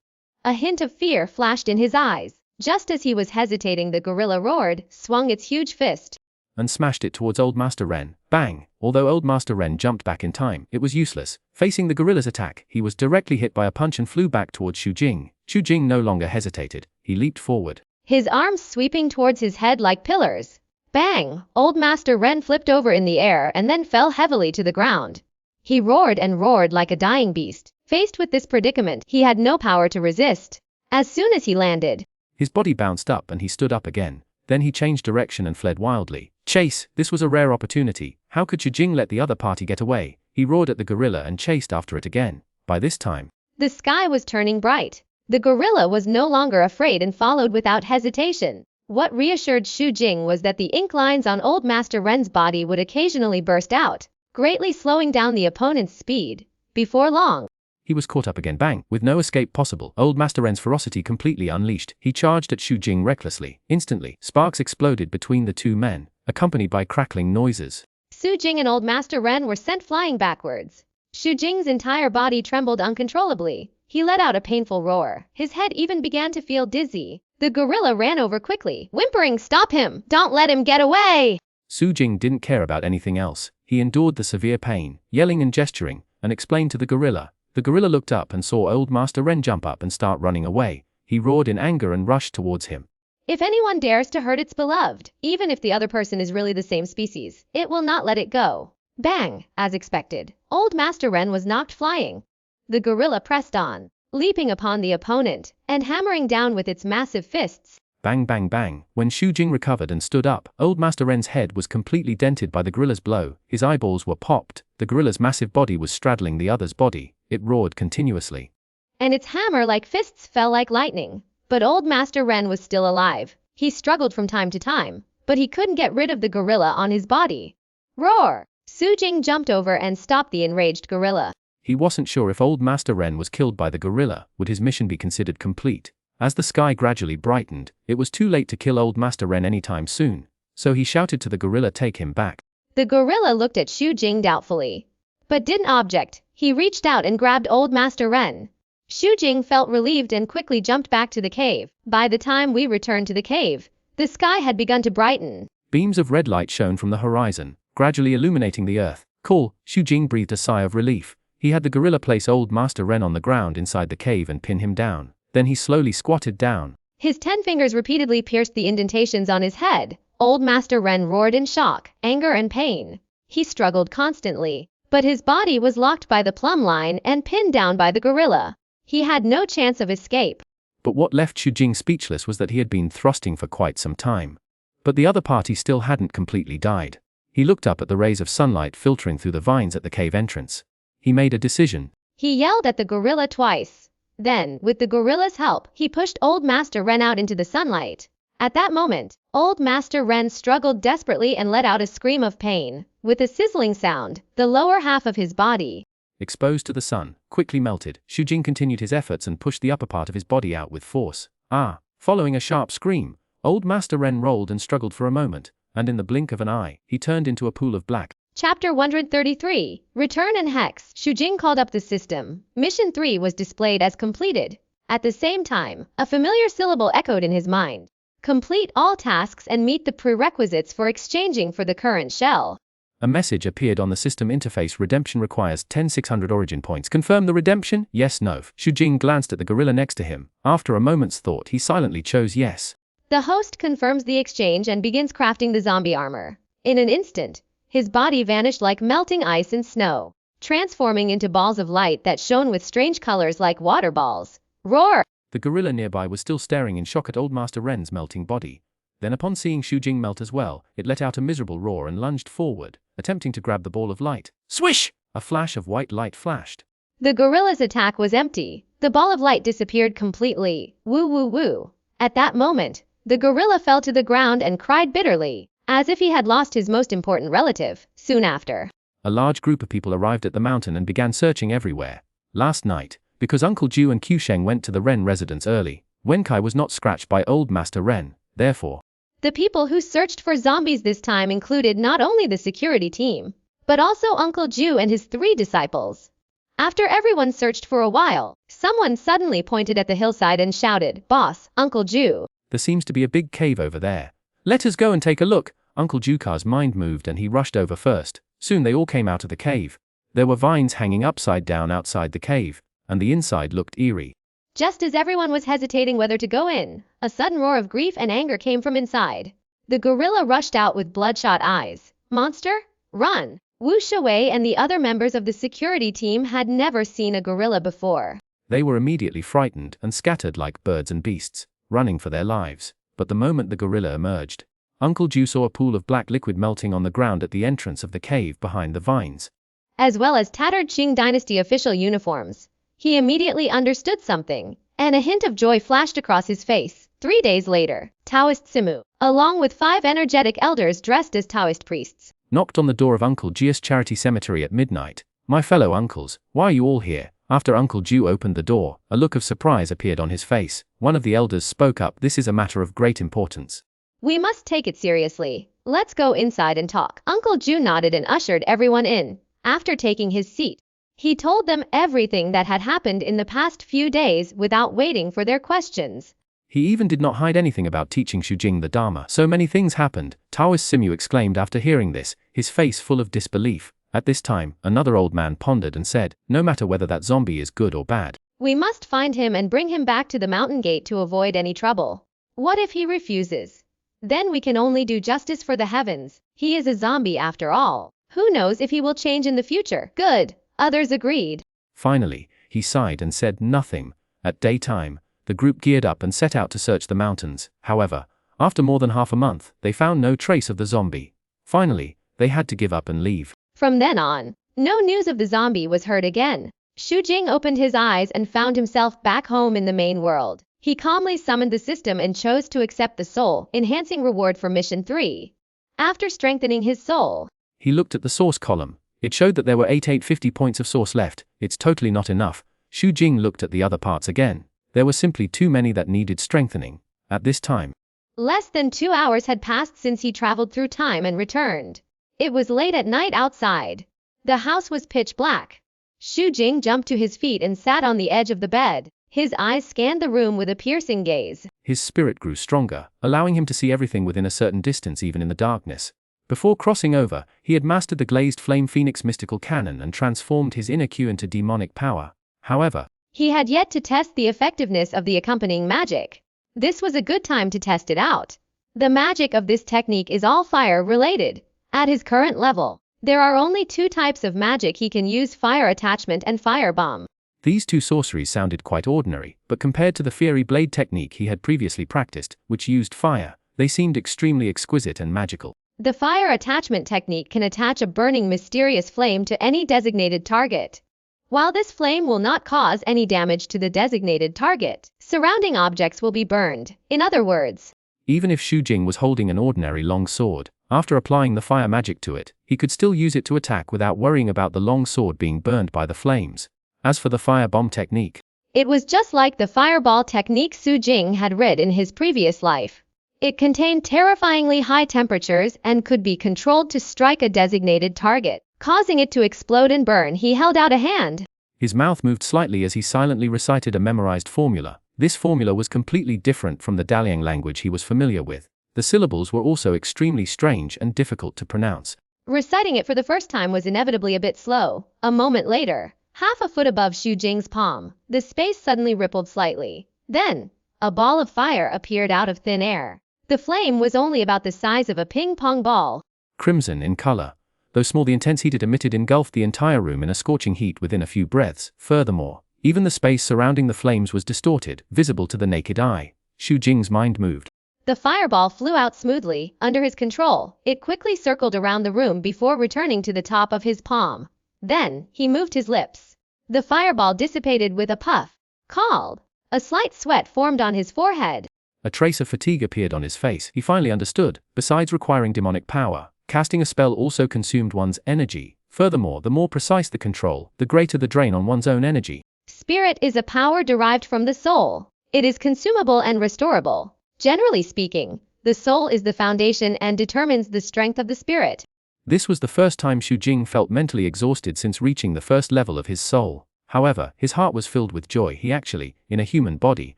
a hint of fear flashed in his eyes. Just as he was hesitating, the gorilla roared, swung its huge fist, and smashed it towards Old Master Ren. Bang! Although Old Master Ren jumped back in time, it was useless. Facing the gorilla's attack, he was directly hit by a punch and flew back towards Xu Jing. Xu Jing no longer hesitated. He leaped forward, his arms sweeping towards his head like pillars. Bang! Old Master Ren flipped over in the air and then fell heavily to the ground. He roared and roared like a dying beast. Faced with this predicament, he had no power to resist. As soon as he landed, his body bounced up and he stood up again. Then he changed direction and fled wildly. Chase! This was a rare opportunity. How could Xu Jing let the other party get away? He roared at the gorilla and chased after it again. By this time, the sky was turning bright. The gorilla was no longer afraid and followed without hesitation. What reassured Xu Jing was that the ink lines on Old Master Ren's body would occasionally burst out, greatly slowing down the opponent's speed. Before long, he was caught up again. Bang! With no escape possible, Old Master Ren's ferocity completely unleashed. He charged at Xu Jing recklessly. Instantly, sparks exploded between the two men, accompanied by crackling noises. Xu Jing and Old Master Ren were sent flying backwards. Xu Jing's entire body trembled uncontrollably. He let out a painful roar. His head even began to feel dizzy. The gorilla ran over quickly, whimpering, "Stop him! Don't let him get away!" Xu Jing didn't care about anything else. He endured the severe pain, yelling and gesturing, and explained to the gorilla. The gorilla looked up and saw Old Master Ren jump up and start running away. He roared in anger and rushed towards him. If anyone dares to hurt its beloved, even if the other person is really the same species, it will not let it go. Bang! As expected, Old Master Ren was knocked flying. The gorilla pressed on, leaping upon the opponent, and hammering down with its massive fists. Bang bang bang. When Xu Jing recovered and stood up, Old Master Ren's head was completely dented by the gorilla's blow. His eyeballs were popped. The gorilla's massive body was straddling the other's body. It roared continuously, and its hammer-like fists fell like lightning. But Old Master Ren was still alive. He struggled from time to time, but he couldn't get rid of the gorilla on his body. Roar! Xu Jing jumped over and stopped the enraged gorilla. He wasn't sure if Old Master Ren was killed by the gorilla. Would his mission be considered complete? As the sky gradually brightened, it was too late to kill Old Master Ren anytime soon. So he shouted to the gorilla, "Take him back." The gorilla looked at Xu Jing doubtfully, but didn't object. He reached out and grabbed Old Master Ren. Xu Jing felt relieved and quickly jumped back to the cave. By the time we returned to the cave, the sky had begun to brighten. Beams of red light shone from the horizon, gradually illuminating the earth. Cool! Xu Jing breathed a sigh of relief. He had the gorilla place Old Master Ren on the ground inside the cave and pin him down. Then he slowly squatted down. His 10 fingers repeatedly pierced the indentations on his head. Old Master Ren roared in shock, anger and pain. He struggled constantly, but his body was locked by the plumb line and pinned down by the gorilla. He had no chance of escape. But what left Xu Jing speechless was that he had been thrusting for quite some time. But the other party still hadn't completely died. He looked up at the rays of sunlight filtering through the vines at the cave entrance. He made a decision. He yelled at the gorilla twice. Then, with the gorilla's help, he pushed Old Master Ren out into the sunlight. At that moment, Old Master Ren struggled desperately and let out a scream of pain. With a sizzling sound, the lower half of his body, exposed to the sun, quickly melted. Xu Jing continued his efforts and pushed the upper part of his body out with force. Ah! Following a sharp scream, Old Master Ren rolled and struggled for a moment, and in the blink of an eye, he turned into a pool of black. Chapter 133, Return and Hex. Xu Jing called up the system. Mission 3 was displayed as completed. At the same time, a familiar syllable echoed in his mind. Complete all tasks and meet the prerequisites for exchanging for the current shell. A message appeared on the system interface. Redemption requires 10,600 origin points. Confirm the redemption? Yes, no. Xuanhuan glanced at the gorilla next to him. After a moment's thought, he silently chose yes. The host confirms the exchange and begins crafting the zombie armor. In an instant, his body vanished like melting ice and snow, transforming into balls of light that shone with strange colors like water balls. Roar! The gorilla nearby was still staring in shock at Old Master Ren's melting body. Then upon seeing Xuanhuan melt as well, it let out a miserable roar and lunged forward, attempting to grab the ball of light. Swish! A flash of white light flashed. The gorilla's attack was empty. The ball of light disappeared completely. Woo woo woo. At that moment, the gorilla fell to the ground and cried bitterly, as if he had lost his most important relative. Soon after, a large group of people arrived at the mountain and began searching everywhere. Last night, because Uncle Jiu and Xuanhuan went to the Ren residence early, Wenkai was not scratched by Old Master Ren, therefore. The people who searched for zombies this time included not only the security team, but also Uncle Jiu and his 3 disciples. After everyone searched for a while, someone suddenly pointed at the hillside and shouted, "Boss, Uncle Jiu. There seems to be a big cave over there. Let us go and take a look." Uncle Jiu's mind moved and he rushed over first. Soon they all came out of the cave. There were vines hanging upside down outside the cave, and the inside looked eerie. Just as everyone was hesitating whether to go in, a sudden roar of grief and anger came from inside. The gorilla rushed out with bloodshot eyes. "Monster, run!" Wu Shuwei and the other members of the security team had never seen a gorilla before. They were immediately frightened and scattered like birds and beasts, running for their lives. But the moment the gorilla emerged, Uncle Jiu saw a pool of black liquid melting on the ground at the entrance of the cave behind the vines, as well as tattered Qing Dynasty official uniforms. He immediately understood something, and a hint of joy flashed across his face. 3 days later, Taoist Simu, along with 5 energetic elders dressed as Taoist priests, knocked on the door of Uncle Jiu's charity cemetery at midnight. "My fellow uncles, why are you all here?" After Uncle Jiu opened the door, a look of surprise appeared on his face. One of the elders spoke up. "This is a matter of great importance. We must take it seriously. Let's go inside and talk." Uncle Jiu nodded and ushered everyone in. After taking his seat, he told them everything that had happened in the past few days without waiting for their questions. He even did not hide anything about teaching Xuanhuan the Dharma. "So many things happened," Taoist Simu exclaimed after hearing this, his face full of disbelief. At this time, another old man pondered and said, "No matter whether that zombie is good or bad, we must find him and bring him back to the mountain gate to avoid any trouble. What if he refuses? Then we can only do justice for the heavens. He is a zombie after all. Who knows if he will change in the future?" Good, others agreed. Finally, he sighed and said nothing. At daytime, the group geared up and set out to search the mountains. However, after more than half a month, they found no trace of the zombie. Finally, they had to give up and leave. From then on, no news of the zombie was heard again. Xuanhuan opened his eyes and found himself back home in the main world. He calmly summoned the system and chose to accept the soul-enhancing reward for Mission 3. After strengthening his soul, he looked at the source column. It showed that there were 850 points of source left. It's totally not enough. Xuanhuan looked at the other parts again. There were simply too many that needed strengthening. At this time, less than 2 hours had passed since he traveled through time and returned. It was late at night outside. The house was pitch black. Xuanhuan jumped to his feet and sat on the edge of the bed. His eyes scanned the room with a piercing gaze. His spirit grew stronger, allowing him to see everything within a certain distance even in the darkness. Before crossing over, he had mastered the glazed flame phoenix mystical cannon and transformed his inner Q into demonic power. However, he had yet to test the effectiveness of the accompanying magic. This was a good time to test it out. The magic of this technique is all fire-related. At his current level, there are only 2 types of magic he can use: fire attachment and fire bomb. These 2 sorceries sounded quite ordinary, but compared to the fiery blade technique he had previously practiced, which used fire, they seemed extremely exquisite and magical. The fire attachment technique can attach a burning mysterious flame to any designated target. While this flame will not cause any damage to the designated target, surrounding objects will be burned. In other words, even if Xuanhuan was holding an ordinary long sword, after applying the fire magic to it, he could still use it to attack without worrying about the long sword being burned by the flames. As for the fire bomb technique, it was just like the fireball technique Xuanhuan had read in his previous life. It contained terrifyingly high temperatures and could be controlled to strike a designated target, causing it to explode and burn. He held out a hand. His mouth moved slightly as he silently recited a memorized formula. This formula was completely different from the Dalian language he was familiar with. The syllables were also extremely strange and difficult to pronounce. Reciting it for the first time was inevitably a bit slow. A moment later, half a foot above Xu Jing's palm, the space suddenly rippled slightly. Then, a ball of fire appeared out of thin air. The flame was only about the size of a ping-pong ball. Crimson in color. Though small, the intense heat it emitted engulfed the entire room in a scorching heat within a few breaths. Furthermore, even the space surrounding the flames was distorted, visible to the naked eye. Xu Jing's mind moved. The fireball flew out smoothly, under his control. It quickly circled around the room before returning to the top of his palm. Then, he moved his lips. The fireball dissipated with a puff. Called. A slight sweat formed on his forehead. A trace of fatigue appeared on his face. He finally understood. Besides requiring demonic power, casting a spell also consumed one's energy. Furthermore, the more precise the control, the greater the drain on one's own energy. Spirit is a power derived from the soul. It is consumable and restorable. Generally speaking, the soul is the foundation and determines the strength of the spirit. This was the first time Xu Jing felt mentally exhausted since reaching the first level of his soul. However, his heart was filled with joy. He actually, in a human body,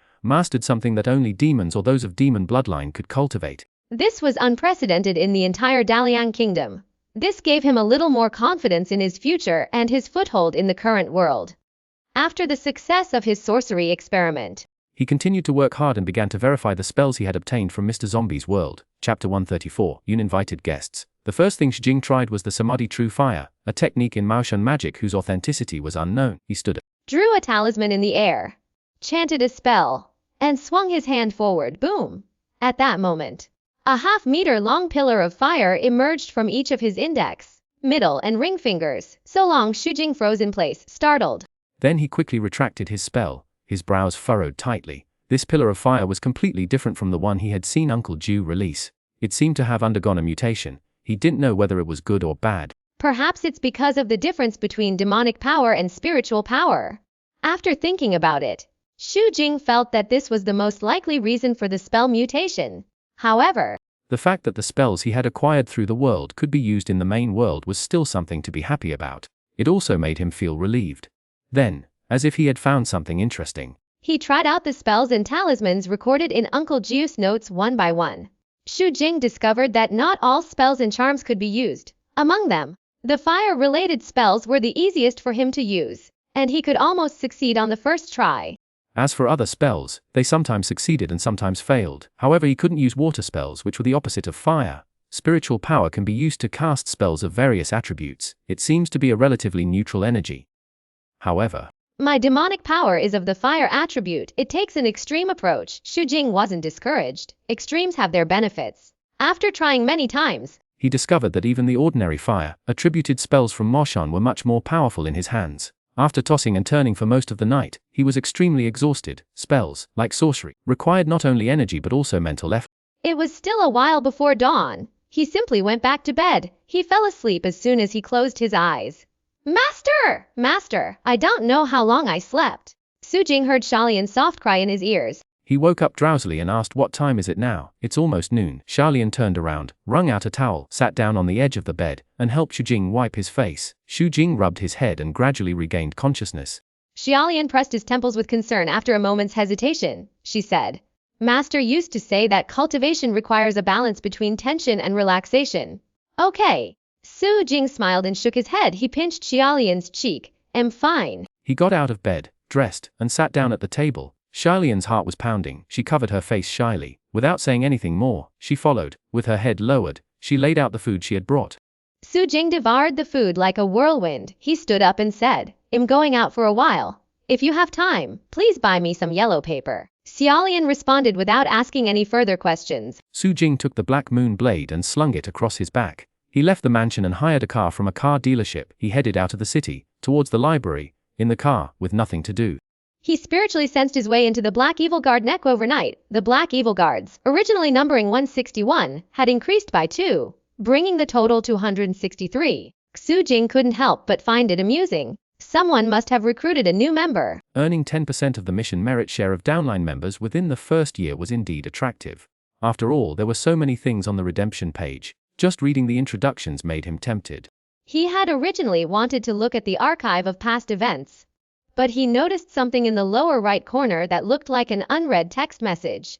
mastered something that only demons or those of demon bloodline could cultivate. This was unprecedented in the entire Daliang kingdom. This gave him a little more confidence in his future and his foothold in the current world. After the success of his sorcery experiment, he continued to work hard and began to verify the spells he had obtained from Mr. Zombie's world. Chapter 134, Uninvited Guests. The first thing Xu Jing tried was the Samadhi True Fire, a technique in Maoshan magic whose authenticity was unknown. He stood, drew a talisman in the air, chanted a spell, and swung his hand forward. Boom! At that moment, a half-meter-long pillar of fire emerged from each of his index, middle and ring fingers. So long Xu Jing froze in place, startled. Then he quickly retracted his spell. His brows furrowed tightly. This pillar of fire was completely different from the one he had seen Uncle Jiu release. It seemed to have undergone a mutation. He didn't know whether it was good or bad. Perhaps it's because of the difference between demonic power and spiritual power. After thinking about it, Xu Jing felt that this was the most likely reason for the spell mutation. However, the fact that the spells he had acquired through the world could be used in the main world was still something to be happy about. It also made him feel relieved. Then, as if he had found something interesting, he tried out the spells and talismans recorded in Uncle Jiu's notes one by one. Xu Jing discovered that not all spells and charms could be used. Among them, the fire-related spells were the easiest for him to use, and he could almost succeed on the first try. As for other spells, they sometimes succeeded and sometimes failed. However, he couldn't use water spells, which were the opposite of fire. Spiritual power can be used to cast spells of various attributes. It seems to be a relatively neutral energy. However, my demonic power is of the fire attribute. It takes an extreme approach. Xu Jing wasn't discouraged. Extremes have their benefits. After trying many times, he discovered that even the ordinary fire-attributed spells from Maoshan were much more powerful in his hands. After tossing and turning for most of the night, he was extremely exhausted. Spells, like sorcery, required not only energy but also mental effort. It was still a while before dawn. He simply went back to bed. He fell asleep as soon as he closed his eyes. Master! Master, I don't know how long I slept. Xu Jing heard Xuanhuan's soft cry in his ears. He woke up drowsily and asked, "What time is it now?" "It's almost noon." Xuanhuan turned around, wrung out a towel, sat down on the edge of the bed, and helped Xu Jing wipe his face. Xu Jing rubbed his head and gradually regained consciousness. Xuanhuan pressed his temples with concern. After a moment's hesitation, she said, "Master used to say that cultivation requires a balance between tension and relaxation." Okay. Xu Jing smiled and shook his head. He pinched Xuanhuan's cheek. "I'm fine." He got out of bed, dressed, and sat down at the table. Xuanhuan's heart was pounding. She covered her face shyly. Without saying anything more, she followed. With her head lowered, she laid out the food she had brought. Xu Jing devoured the food like a whirlwind. He stood up and said, "I'm going out for a while. If you have time, please buy me some yellow paper." Xuanhuan responded without asking any further questions. Xu Jing took the black moon blade and slung it across his back. He left the mansion and hired a car from a car dealership. He headed out of the city, towards the library, in the car, with nothing to do. He spiritually sensed his way into the Black Evil Guard neck overnight. The Black Evil Guards, originally numbering 161, had increased by 2, bringing the total to 163. Xu Jing couldn't help but find it amusing. Someone must have recruited a new member. Earning 10% of the mission merit share of downline members within the first year was indeed attractive. After all, there were so many things on the redemption page. Just reading the introductions made him tempted. He had originally wanted to look at the archive of past events, but he noticed something in the lower right corner that looked like an unread text message.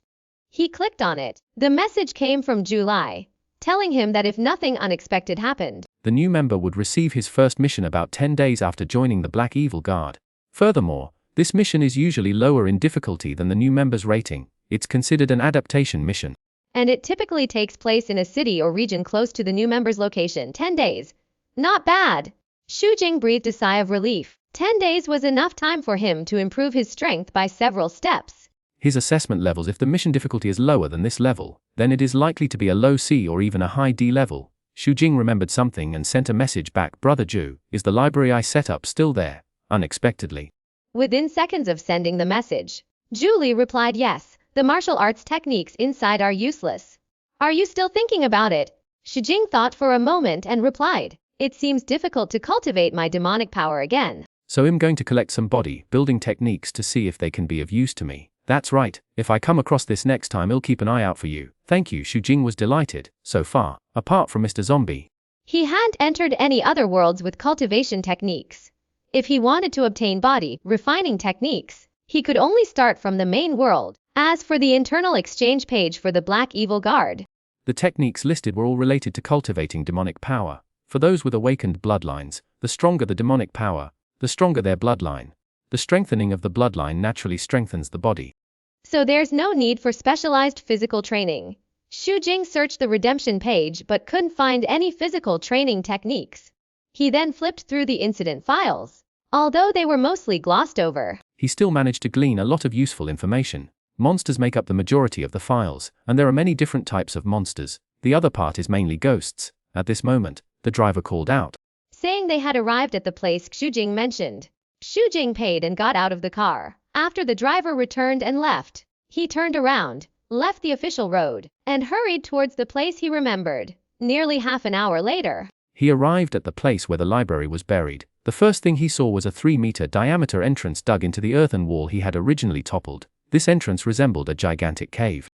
He clicked on it. The message came from July, telling him that if nothing unexpected happened, the new member would receive his first mission about 10 days after joining the Black Evil Guard. Furthermore, this mission is usually lower in difficulty than the new member's rating. It's considered an adaptation mission. And it typically takes place in a city or region close to the new member's location. 10 days. Not bad. Xu Jing breathed a sigh of relief. 10 days was enough time for him to improve his strength by several steps. His assessment levels: if the mission difficulty is lower than this level, then it is likely to be a low C or even a high D level. Xu Jing remembered something and sent a message back. Brother Jiu, is the library I set up still there? Unexpectedly. Within seconds of sending the message, Julie replied, yes, the martial arts techniques inside are useless. Are you still thinking about it? Xu Jing thought for a moment and replied, it seems difficult to cultivate my demonic power again. So I'm going to collect some body building techniques to see if they can be of use to me. That's right, if I come across this next time I'll keep an eye out for you. Thank you. Xu Jing was delighted. So far, apart from Mr. Zombie, he hadn't entered any other worlds with cultivation techniques. If he wanted to obtain body refining techniques, he could only start from the main world. As for the internal exchange page for the Black Evil Guard, the techniques listed were all related to cultivating demonic power. For those with awakened bloodlines, the stronger the demonic power, the stronger their bloodline. The strengthening of the bloodline naturally strengthens the body. So there's no need for specialized physical training. Xu Jing searched the redemption page but couldn't find any physical training techniques. He then flipped through the incident files. Although they were mostly glossed over, he still managed to glean a lot of useful information. Monsters make up the majority of the files, and there are many different types of monsters. The other part is mainly ghosts. At this moment, the driver called out, saying they had arrived at the place Xu Jing mentioned. Xu Jing paid and got out of the car. After the driver returned and left, he turned around, left the official road, and hurried towards the place he remembered. Nearly half an hour later, he arrived at the place where the library was buried. The first thing he saw was a 3-meter diameter entrance dug into the earthen wall he had originally toppled. This entrance resembled a gigantic cave.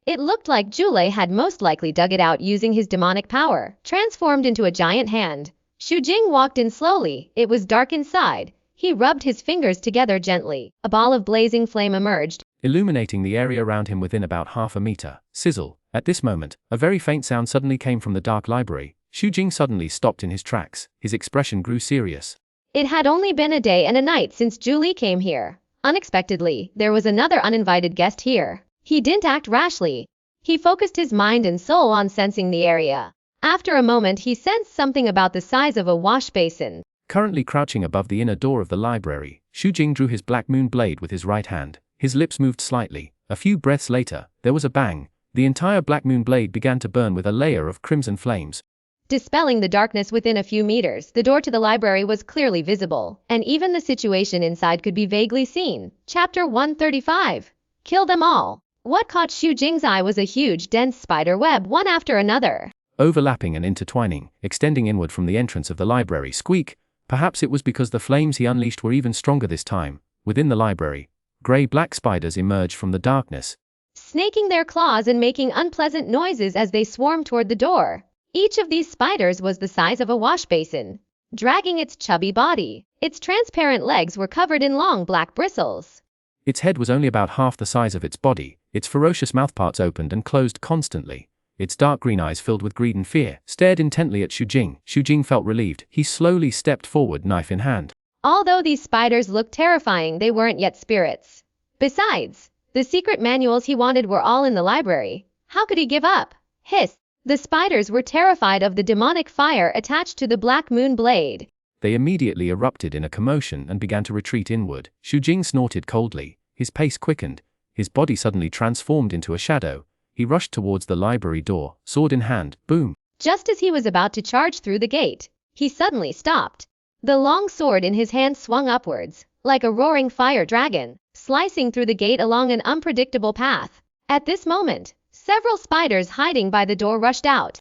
It looked like Zhule had most likely dug it out using his demonic power, transformed into a giant hand. Xu Jing walked in slowly. It was dark inside. He rubbed his fingers together gently. A ball of blazing flame emerged, illuminating the area around him within about half a meter. Sizzle. At this moment, a very faint sound suddenly came from the dark library. Xu Jing suddenly stopped in his tracks. His expression grew serious. It had only been a day and a night since Julie came here. Unexpectedly, there was another uninvited guest here. He didn't act rashly. He focused his mind and soul on sensing the area. After a moment, he sensed something about the size of a wash basin. Currently crouching above the inner door of the library, Xu Jing drew his black moon blade with his right hand. His lips moved slightly. A few breaths later, there was a bang. The entire black moon blade began to burn with a layer of crimson flames. Dispelling the darkness within a few meters, the door to the library was clearly visible, and even the situation inside could be vaguely seen. Chapter 135. Kill them all. What caught Xu Jing's eye was a huge, dense spider web, one after another, overlapping and intertwining, extending inward from the entrance of the library. Squeak! Perhaps it was because the flames he unleashed were even stronger this time. Within the library, gray-black spiders emerged from the darkness, snaking their claws and making unpleasant noises as they swarmed toward the door. Each of these spiders was the size of a wash basin, dragging its chubby body. Its transparent legs were covered in long black bristles. Its head was only about half the size of its body. Its ferocious mouthparts opened and closed constantly. Its dark green eyes, filled with greed and fear, stared intently at Xu Jing. Xu Jing felt relieved. He slowly stepped forward, knife in hand. Although these spiders looked terrifying, they weren't yet spirits. Besides, the secret manuals he wanted were all in the library. How could he give up? Hiss! The spiders were terrified of the demonic fire attached to the black moon blade. They immediately erupted in a commotion and began to retreat inward. Xu Jing snorted coldly. His pace quickened. His body suddenly transformed into a shadow. He rushed towards the library door, sword in hand. Boom! Just as he was about to charge through the gate, he suddenly stopped. The long sword in his hand swung upwards, like a roaring fire dragon, slicing through the gate along an unpredictable path. At this moment, several spiders hiding by the door rushed out.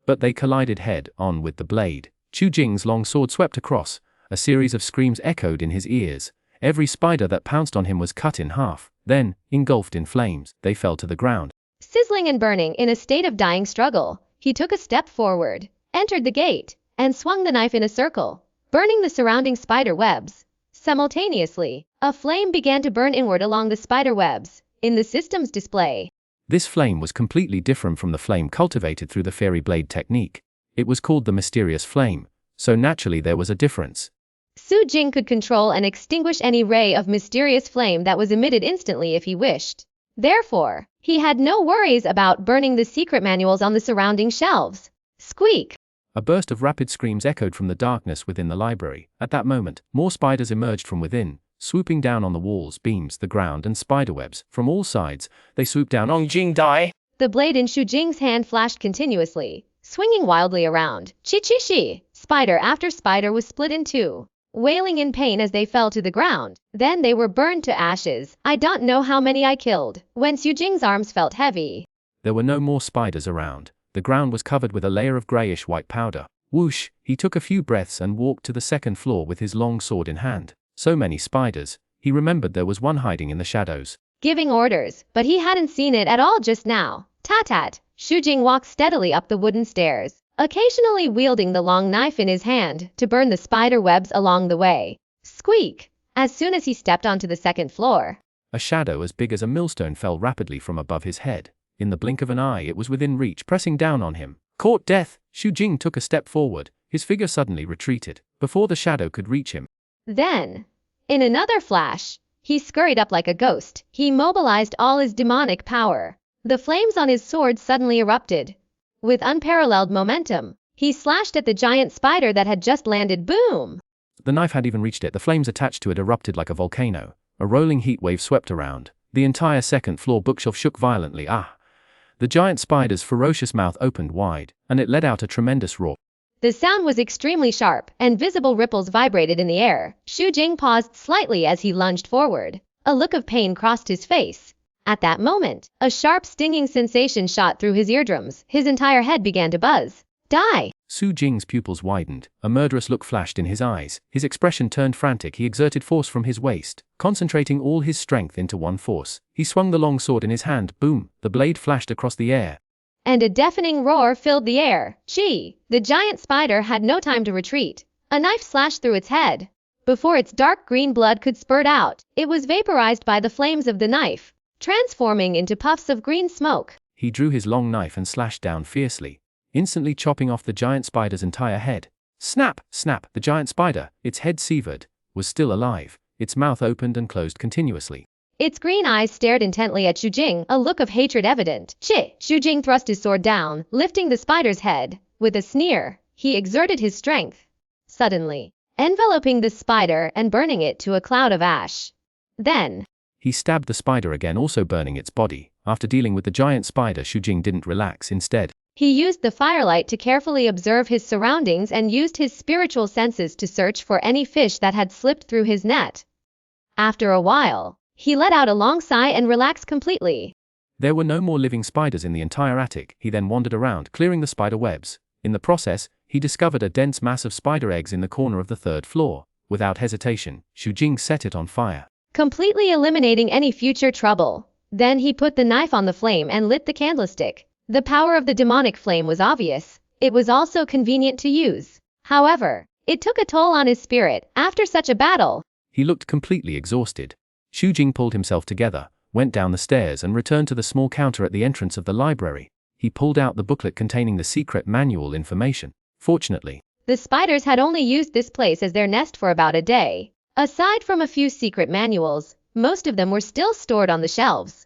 But they collided head-on with the blade. Xu Jing's long sword swept across. A series of screams echoed in his ears. Every spider that pounced on him was cut in half. Then, engulfed in flames, they fell to the ground. Sizzling and burning in a state of dying struggle, he took a step forward, entered the gate, and swung the knife in a circle, burning the surrounding spider webs. Simultaneously, a flame began to burn inward along the spider webs. In the system's display, this flame was completely different from the flame cultivated through the fairy blade technique. It was called the mysterious flame, so naturally there was a difference. Su Jing could control and extinguish any ray of mysterious flame that was emitted instantly if he wished. Therefore, he had no worries about burning the secret manuals on the surrounding shelves. Squeak! A burst of rapid screams echoed from the darkness within the library. At that moment, more spiders emerged from within, swooping down on the walls, beams, the ground, and spiderwebs. From all sides, they swooped down on Jing Dai. The blade in Xu Jing's hand flashed continuously, swinging wildly around. Chi-chi-chi! Spider after spider was split in two, wailing in pain as they fell to the ground. Then they were burned to ashes. I don't know how many I killed. When Xu Jing's arms felt heavy. There were no more spiders around. The ground was covered with a layer of grayish-white powder. Whoosh! He took a few breaths and walked to the second floor with his long sword in hand. So many spiders. He remembered there was one hiding in the shadows, giving orders, but he hadn't seen it at all just now. Tat-tat! Xu Jing walked steadily up the wooden stairs, occasionally wielding the long knife in his hand to burn the spider webs along the way. Squeak! As soon as he stepped onto the second floor, a shadow as big as a millstone fell rapidly from above his head. In the blink of an eye it was within reach, pressing down on him. Caught death! Xu Jing took a step forward. His figure suddenly retreated, before the shadow could reach him. Then, in another flash, he scurried up like a ghost. He mobilized all his demonic power. The flames on his sword suddenly erupted. With unparalleled momentum, he slashed at the giant spider that had just landed. Boom! The knife had even reached it. The flames attached to it erupted like a volcano. A rolling heat wave swept around. The entire second floor bookshelf shook violently. The giant spider's ferocious mouth opened wide, and it let out a tremendous roar. The sound was extremely sharp, and visible ripples vibrated in the air. Xu Jing paused slightly as he lunged forward. A look of pain crossed his face. At that moment, a sharp stinging sensation shot through his eardrums. His entire head began to buzz. Die! Xu Jing's pupils widened. A murderous look flashed in his eyes. His expression turned frantic. He exerted force from his waist, concentrating all his strength into one force. He swung the long sword in his hand. Boom! The blade flashed across the air, and a deafening roar filled the air. Chi! The giant spider had no time to retreat. A knife slashed through its head. Before its dark green blood could spurt out, it was vaporized by the flames of the knife, transforming into puffs of green smoke. He drew his long knife and slashed down fiercely, instantly chopping off the giant spider's entire head. Snap! Snap! The giant spider, its head severed, was still alive. Its mouth opened and closed continuously. Its green eyes stared intently at Xu Jing, a look of hatred evident. Xu Jing thrust his sword down, lifting the spider's head. With a sneer, he exerted his strength, suddenly enveloping the spider and burning it to a cloud of ash. Then, he stabbed the spider again, also burning its body. After dealing with the giant spider, Xu Jing didn't relax. Instead, he used the firelight to carefully observe his surroundings and used his spiritual senses to search for any fish that had slipped through his net. After a while, he let out a long sigh and relaxed completely. There were no more living spiders in the entire attic. He then wandered around, clearing the spider webs. In the process, he discovered a dense mass of spider eggs in the corner of the third floor. Without hesitation, Xu Jing set it on fire, completely eliminating any future trouble. Then he put the knife on the flame and lit the candlestick. The power of the demonic flame was obvious. It was also convenient to use. However, it took a toll on his spirit after such a battle. He looked completely exhausted. Xu Jing pulled himself together, went down the stairs and returned to the small counter at the entrance of the library. He pulled out the booklet containing the secret manual information. Fortunately, the spiders had only used this place as their nest for about a day. Aside from a few secret manuals, most of them were still stored on the shelves.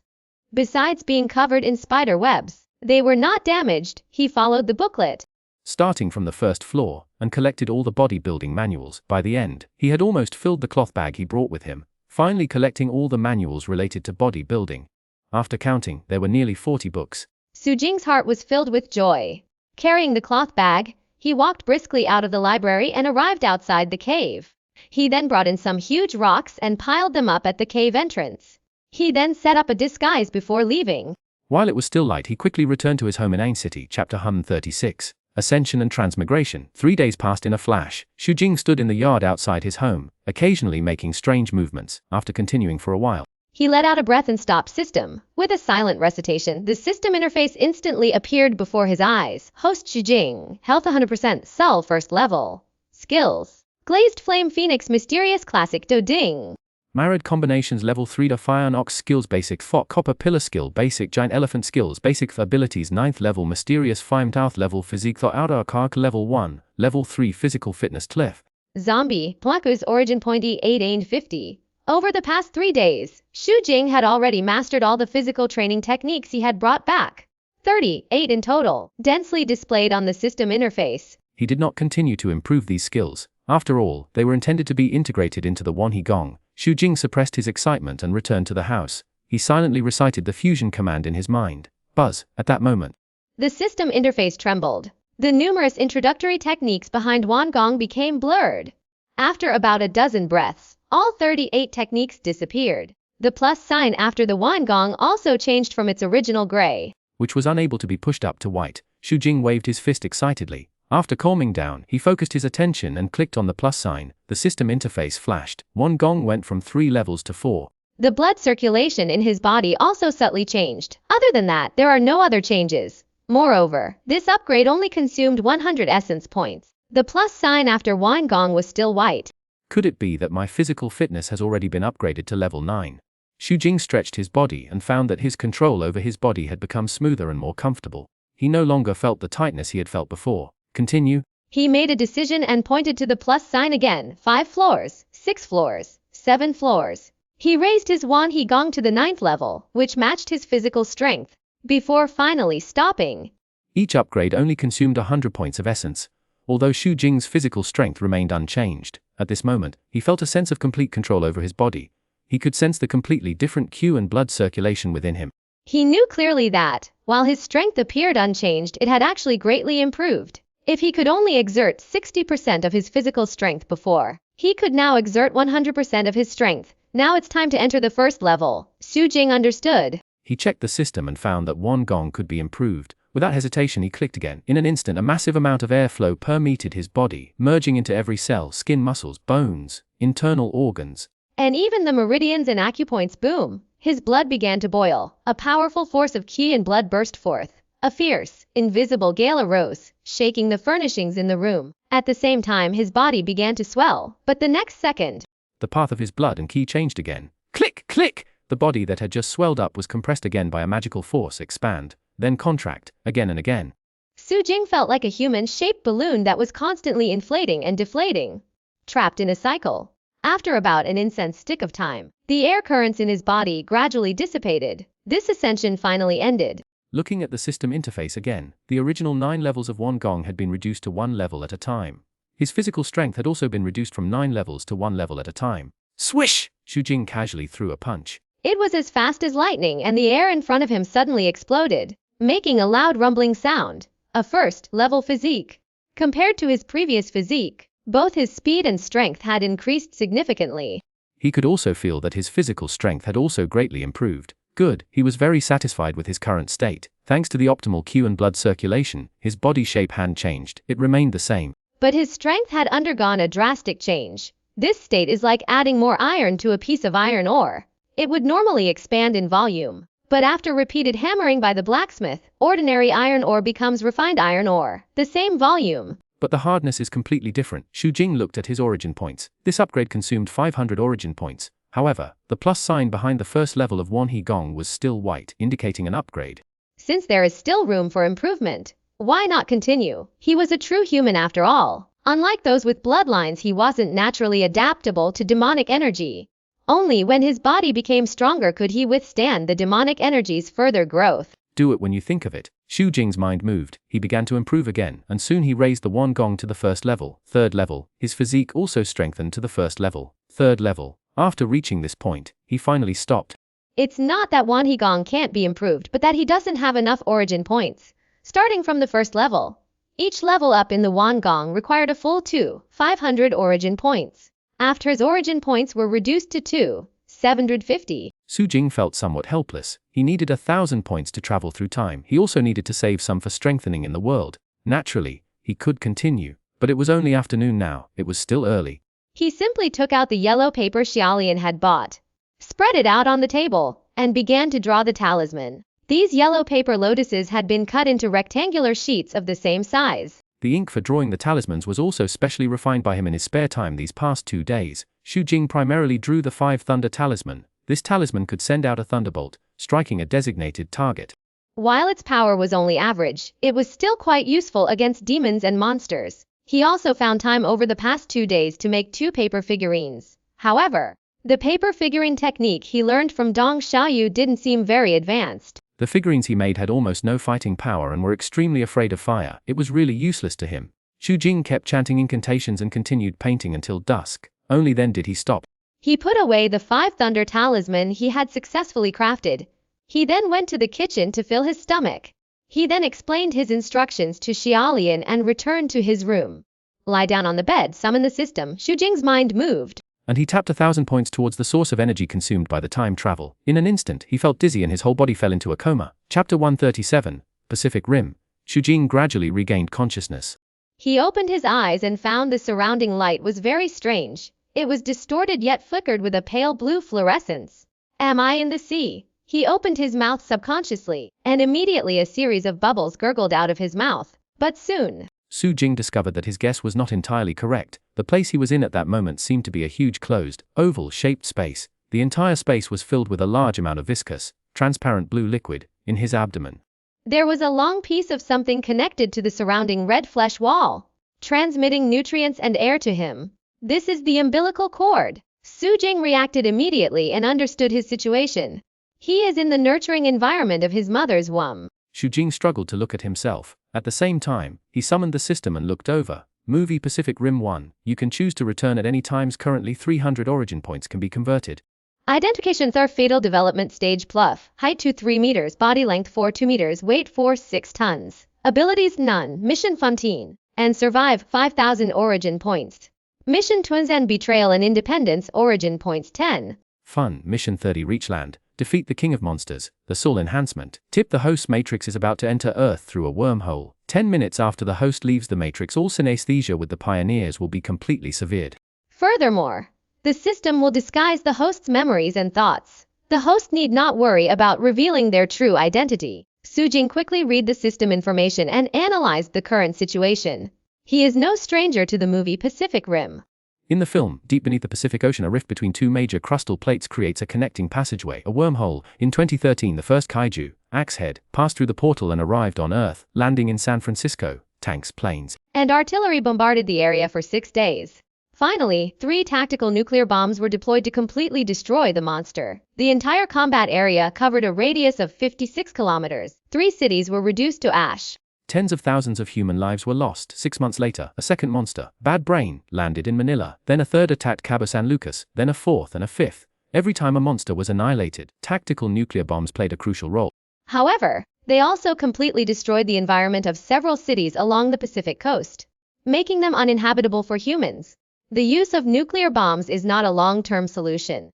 Besides being covered in spider webs, they were not damaged. He followed the booklet, starting from the first floor, and collected all the bodybuilding manuals. By the end, he had almost filled the cloth bag he brought with him, finally collecting all the manuals related to bodybuilding. After counting, there were nearly 40 books. Xu Jing's heart was filled with joy. Carrying the cloth bag, he walked briskly out of the library and arrived outside the cave. He then brought in some huge rocks and piled them up at the cave entrance. He then set up a disguise before leaving. While it was still light, he quickly returned to his home in Ain City. Chapter 136. Ascension and Transmigration. 3 days passed in a flash. Xu Jing stood in the yard outside his home, occasionally making strange movements. After continuing for a while, he let out a breath and stopped system. With a silent recitation, the system interface instantly appeared before his eyes. Host Xu Jing. Health 100%. Cell first level. Skills. Glazed Flame Phoenix Mysterious Classic Do Ding. Married combinations level 3 to Fire and Ox skills basic Fok Copper Pillar skill basic Giant Elephant skills basic abilities 9th level Mysterious Fime Tooth level Physique Thought Outer Kark level 1, level 3 Physical Fitness Cliff. Zombie, Plaku's origin point E850. Over the past 3 days, Xu Jing had already mastered all the physical training techniques he had brought back. 38 in total, densely displayed on the system interface. He did not continue to improve these skills. After all, they were intended to be integrated into the Xuanhuan Gong. Xu Jing suppressed his excitement and returned to the house. He silently recited the fusion command in his mind. Buzz, at that moment. The system interface trembled. The numerous introductory techniques behind Xuanhuan Gong became blurred. After about a dozen breaths, all 38 techniques disappeared. The plus sign after the Xuanhuan Gong also changed from its original gray, which was unable to be pushed up to white. Xu Jing waved his fist excitedly. After calming down, he focused his attention and clicked on the plus sign. The system interface flashed. Xuanhuan Gong went from 3 levels to 4. The blood circulation in his body also subtly changed. Other than that, there are no other changes. Moreover, this upgrade only consumed 100 essence points. The plus sign after Xuanhuan Gong was still white. Could it be that my physical fitness has already been upgraded to level 9? Xu Jing stretched his body and found that his control over his body had become smoother and more comfortable. He no longer felt the tightness he had felt before. Continue. He made a decision and pointed to the plus sign again. 5 floors, 6 floors, 7 floors. He raised his Xuanhuan Gong to the 9th level, which matched his physical strength, before finally stopping. Each upgrade only consumed 100 points of essence. Although Xu Jing's physical strength remained unchanged, at this moment, he felt a sense of complete control over his body. He could sense the completely different Q and blood circulation within him. He knew clearly that, while his strength appeared unchanged, it had actually greatly improved. If he could only exert 60% of his physical strength before, he could now exert 100% of his strength. Now it's time to enter the first level. Xu Jing understood. He checked the system and found that Xuanhuan Gong could be improved. Without hesitation he clicked again. In an instant a massive amount of airflow permeated his body, merging into every cell, skin, muscles, bones, internal organs. And even the meridians and acupoints boom. His blood began to boil. A powerful force of qi and blood burst forth. A fierce, invisible gale arose, shaking the furnishings in the room. At the same time his body began to swell, but the next second, the path of his blood and qi changed again. Click, click! The body that had just swelled up was compressed again by a magical force, expand, then contract, again and again. Xu Jing felt like a human-shaped balloon that was constantly inflating and deflating, trapped in a cycle. After about an incense stick of time, the air currents in his body gradually dissipated. This ascension finally ended. Looking at the system interface again, the original 9 levels of Xuanhuan Gong had been reduced to 1 level at a time. His physical strength had also been reduced from 9 levels to 1 level at a time. Swish! Xu Jing casually threw a punch. It was as fast as lightning and the air in front of him suddenly exploded, making a loud rumbling sound. A first-level physique. Compared to his previous physique, both his speed and strength had increased significantly. He could also feel that his physical strength had also greatly improved. Good, he was very satisfied with his current state. Thanks to the optimal Q and blood circulation, his body shape hadn't changed, it remained the same. But his strength had undergone a drastic change. This state is like adding more iron to a piece of iron ore. It would normally expand in volume, but after repeated hammering by the blacksmith, ordinary iron ore becomes refined iron ore, the same volume. But the hardness is completely different. Xu Jing looked at his origin points. This upgrade consumed 500 origin points. However, the plus sign behind the first level of Xuanhuan Gong was still white, indicating an upgrade. Since there is still room for improvement, why not continue? He was a true human after all. Unlike those with bloodlines, he wasn't naturally adaptable to demonic energy. Only when his body became stronger could he withstand the demonic energy's further growth. Do it when you think of it. Xu Jing's mind moved. He began to improve again, and soon he raised the Xuanhuan Gong to the first level, 3rd level. His physique also strengthened to the first level, 3rd level. After reaching this point, he finally stopped. It's not that Xuanhuan Gong can't be improved, but that he doesn't have enough origin points. Starting from the first level, each level up in the Xuanhuan Gong required a full 500 origin points. After his origin points were reduced to 750. Xu Jing felt somewhat helpless. He needed 1,000 points to travel through time. He also needed to save some for strengthening in the world. Naturally, he could continue, but it was only afternoon now. It was still early. He simply took out the yellow paper Xiaolian had bought, spread it out on the table, and began to draw the talisman. These yellow paper lotuses had been cut into rectangular sheets of the same size. The ink for drawing the talismans was also specially refined by him in his spare time these past 2 days. Xuanhuan primarily drew the 5 Thunder Talisman. This talisman could send out a thunderbolt, striking a designated target. While its power was only average, it was still quite useful against demons and monsters. He also found time over the past 2 days to make 2 paper figurines. However, the paper figurine technique he learned from Dong Xiaoyu didn't seem very advanced. The figurines he made had almost no fighting power and were extremely afraid of fire. It was really useless to him. Xuanhuan kept chanting incantations and continued painting until dusk. Only then did he stop. He put away the 5 Thunder Talisman he had successfully crafted. He then went to the kitchen to fill his stomach. He then explained his instructions to Xiaolian and returned to his room. Lie down on the bed, summon the system. Xuanhuan's mind moved. And he tapped 1,000 points towards the source of energy consumed by the time travel. In an instant, he felt dizzy and his whole body fell into a coma. Chapter 137, Pacific Rim. Xuanhuan gradually regained consciousness. He opened his eyes and found the surrounding light was very strange. It was distorted yet flickered with a pale blue fluorescence. Am I in the sea? He opened his mouth subconsciously, and immediately a series of bubbles gurgled out of his mouth. But soon, Xuanhuan discovered that his guess was not entirely correct. The place he was in at that moment seemed to be a huge closed, oval-shaped space. The entire space was filled with a large amount of viscous, transparent blue liquid in his abdomen. There was a long piece of something connected to the surrounding red flesh wall, transmitting nutrients and air to him. This is the umbilical cord. Xuanhuan reacted immediately and understood his situation. He is in the nurturing environment of his mother's womb. Xuanhuan struggled to look at himself. At the same time, he summoned the system and looked over. Movie Pacific Rim 1. You can choose to return at any times. Currently 300 origin points can be converted. Identifications are fetal development stage Pluff, height 2 3 meters, body length 4 2 meters, weight 4 6 tons. Abilities none, mission Fontaine, and survive 5,000 origin points. Mission Twins and Betrayal and Independence origin points 10. Fun, mission 30 Reach Land. Defeat the King of Monsters, the Soul Enhancement. Tip: the host's matrix is about to enter Earth through a wormhole. 10 minutes after the host leaves the matrix, all synesthesia with the pioneers will be completely severed. Furthermore, the system will disguise the host's memories and thoughts. The host need not worry about revealing their true identity. Xuanhuan quickly read the system information and analyzed the current situation. He is no stranger to the movie Pacific Rim. In the film, deep beneath the Pacific Ocean, a rift between 2 major crustal plates creates a connecting passageway, a wormhole. In 2013, the first kaiju, Axehead, passed through the portal and arrived on Earth, landing in San Francisco. Tanks, planes, and artillery bombarded the area for 6 days. Finally, 3 tactical nuclear bombs were deployed to completely destroy the monster. The entire combat area covered a radius of 56 kilometers. 3 cities were reduced to ash. Tens of thousands of human lives were lost. 6 months later, a second monster, Bad Brain, landed in Manila. Then a third attacked Cabo San Lucas, then a fourth and a fifth. Every time a monster was annihilated, tactical nuclear bombs played a crucial role. However, they also completely destroyed the environment of several cities along the Pacific coast, making them uninhabitable for humans. The use of nuclear bombs is not a long-term solution.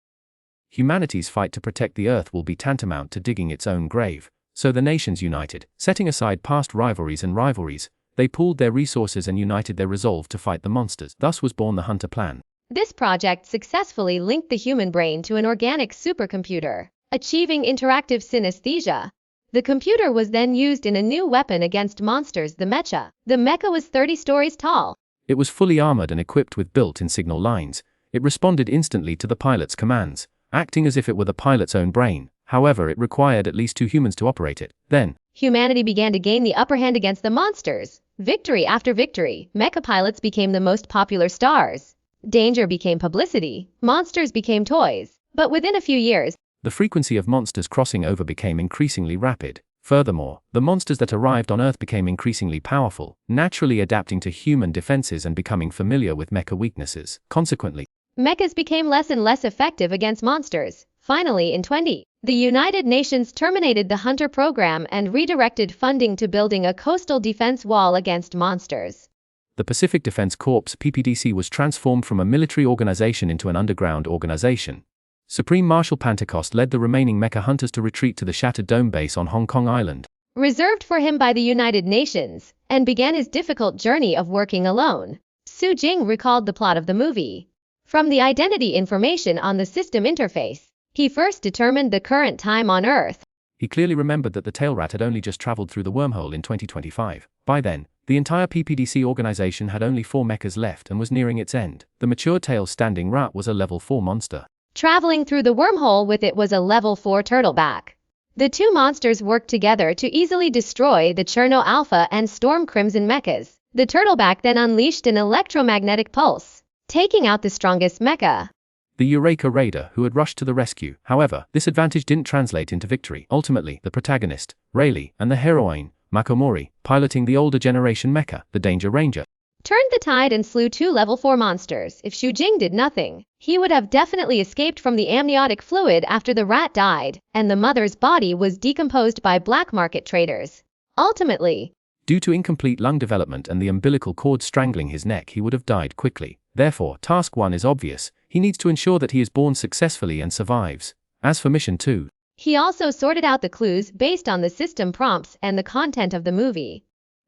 Humanity's fight to protect the Earth will be tantamount to digging its own grave. So the nations united, setting aside past rivalries, they pooled their resources and united their resolve to fight the monsters. Thus was born the Hunter Plan. This project successfully linked the human brain to an organic supercomputer, achieving interactive synesthesia. The computer was then used in a new weapon against monsters, the mecha. The mecha was 30 stories tall. It was fully armored and equipped with built-in signal lines. It responded instantly to the pilot's commands, acting as if it were the pilot's own brain. However, it required at least 2 humans to operate it. Then, humanity began to gain the upper hand against the monsters. Victory after victory, mecha pilots became the most popular stars. Danger became publicity. Monsters became toys. But within a few years, the frequency of monsters crossing over became increasingly rapid. Furthermore, the monsters that arrived on Earth became increasingly powerful, naturally adapting to human defenses and becoming familiar with mecha weaknesses. Consequently, mechas became less and less effective against monsters. Finally, in 20, the United Nations terminated the Hunter program and redirected funding to building a coastal defense wall against monsters. The Pacific Defense Corps (PPDC) was transformed from a military organization into an underground organization. Supreme Marshal Pentecost led the remaining mecha hunters to retreat to the Shattered Dome base on Hong Kong Island, reserved for him by the United Nations, and began his difficult journey of working alone. Xuanhuan recalled the plot of the movie. From the identity information on the system interface, he first determined the current time on Earth. He clearly remembered that the tail rat had only just traveled through the wormhole in 2025. By then, The entire PPDC organization had only 4 mechas left and was nearing its end. The mature tail-standing rat was a level 4 monster. Traveling through the wormhole with it was a level 4 turtleback. The two monsters worked together to easily destroy the Cherno Alpha and Storm Crimson mechas. The turtleback then unleashed an electromagnetic pulse, taking out the strongest mecha, The Eureka Raider, who had rushed to the rescue. However, this advantage didn't translate into victory. Ultimately, the protagonist, Rayleigh, and the heroine, Makomori, piloting the older generation mecha, the Danger Ranger, turned the tide and slew 2 level 4 monsters. If Xujing did nothing, he would have definitely escaped from the amniotic fluid after the rat died, and the mother's body was decomposed by black market traders. Ultimately, due to incomplete lung development and the umbilical cord strangling his neck, he would have died quickly. Therefore, task 1 is obvious. He needs to ensure that he is born successfully and survives. As for mission 2, he also sorted out the clues based on the system prompts and the content of the movie.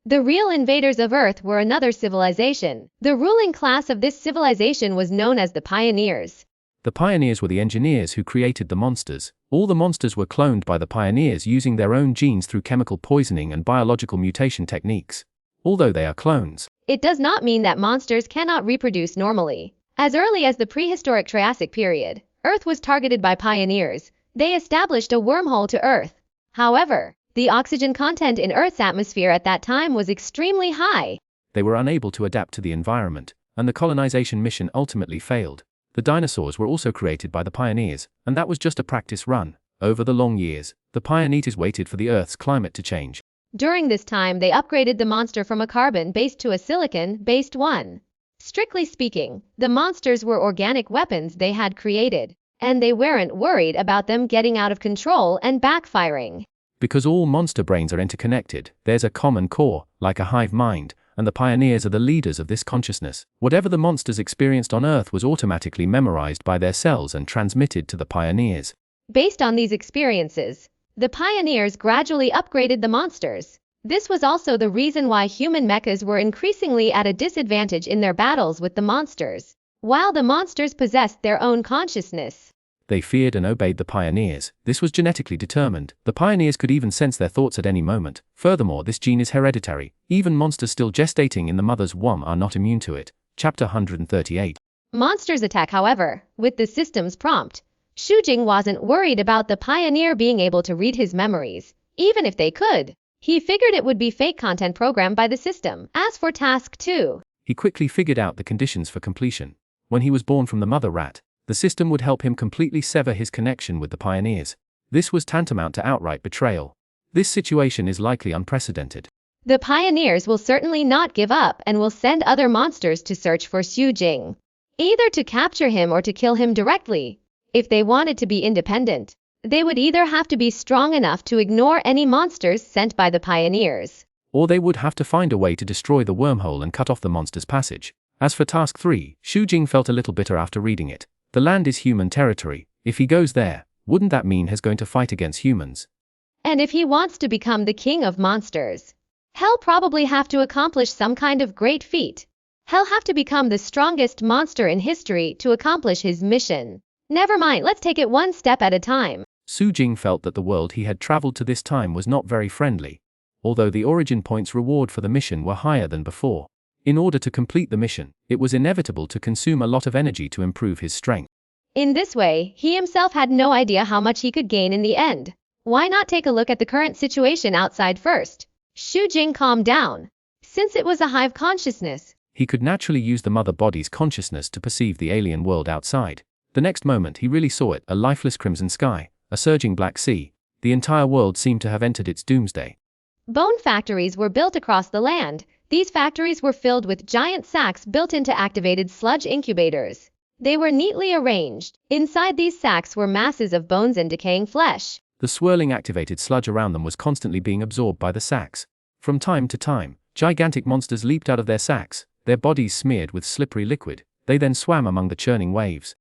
The real invaders of Earth were another civilization. The ruling class of this civilization was known as the Pioneers. the Pioneers were the engineers who created the monsters. All the monsters were cloned by the Pioneers using their own genes through chemical poisoning and biological mutation techniques. Although they are clones, It does not mean that monsters cannot reproduce normally. As early as the prehistoric Triassic period, Earth was targeted by pioneers. They established a wormhole to Earth. However, the oxygen content in Earth's atmosphere at that time was extremely high. they were unable to adapt to the environment, and the colonization mission ultimately failed. The dinosaurs were also created by the Pioneers, and that was just a practice run. Over the long years, the Pioneers waited for the Earth's climate to change. During this time, they upgraded the monster from a carbon-based to a silicon-based one. Strictly speaking, the monsters were organic weapons they had created, and they weren't worried about them getting out of control and backfiring. Because all monster brains are interconnected, there's a common core, like a hive mind, and the Pioneers are the leaders of this consciousness. Whatever the monsters experienced on Earth was automatically memorized by their cells and transmitted to the Pioneers. Based on these experiences, the Pioneers gradually upgraded the monsters. This was also the reason why human mechas were increasingly at a disadvantage in their battles with the monsters, while the monsters possessed their own consciousness. They feared and obeyed the Pioneers. This was genetically determined. The Pioneers could even sense their thoughts at any moment. Furthermore, this gene is hereditary. Even monsters still gestating in the mother's womb are not immune to it. Chapter 138. Monsters attack, however, with the system's prompt. Xujing wasn't worried about the Pioneer being able to read his memories. Even if they could, he figured it would be fake content programmed by the system. As for task 2, He quickly figured out the conditions for completion. When he was born from the mother rat, the system would help him completely sever his connection with the Pioneers. This was tantamount to outright betrayal. This situation is likely unprecedented. the Pioneers will certainly not give up and will send other monsters to search for Xujing, either to capture him or to kill him directly. If they wanted to be independent, they would either have to be strong enough to ignore any monsters sent by the Pioneers, Or they would have to find a way to destroy the wormhole and cut off the monster's passage. As for task 3, Xujing felt a little bitter after reading it. The land is human territory. If he goes there, wouldn't that mean he's going to fight against humans? and if he wants to become the king of monsters, he'll probably have to accomplish some kind of great feat. He'll have to become the strongest monster in history to accomplish his mission. Never mind, let's take it one step at a time. Xujing felt that the world he had traveled to this time was not very friendly. Although the origin points reward for the mission were higher than before. In order to complete the mission, it was inevitable to consume a lot of energy to improve his strength. In this way, he himself had no idea how much he could gain in the end. Why not take a look at the current situation outside first? Xujing calmed down. Since it was a hive consciousness, He could naturally use the mother body's consciousness to perceive the alien world outside. The next moment he really saw it, a lifeless crimson sky, a surging black sea. The entire world seemed to have entered its doomsday. bone factories were built across the land. These factories were filled with giant sacks built into activated sludge incubators. They were neatly arranged. Inside these sacks were masses of bones and decaying flesh. The swirling activated sludge around them was constantly being absorbed by the sacks. From time to time, gigantic monsters leaped out of their sacks, their bodies smeared with slippery liquid. They then swam among the churning waves.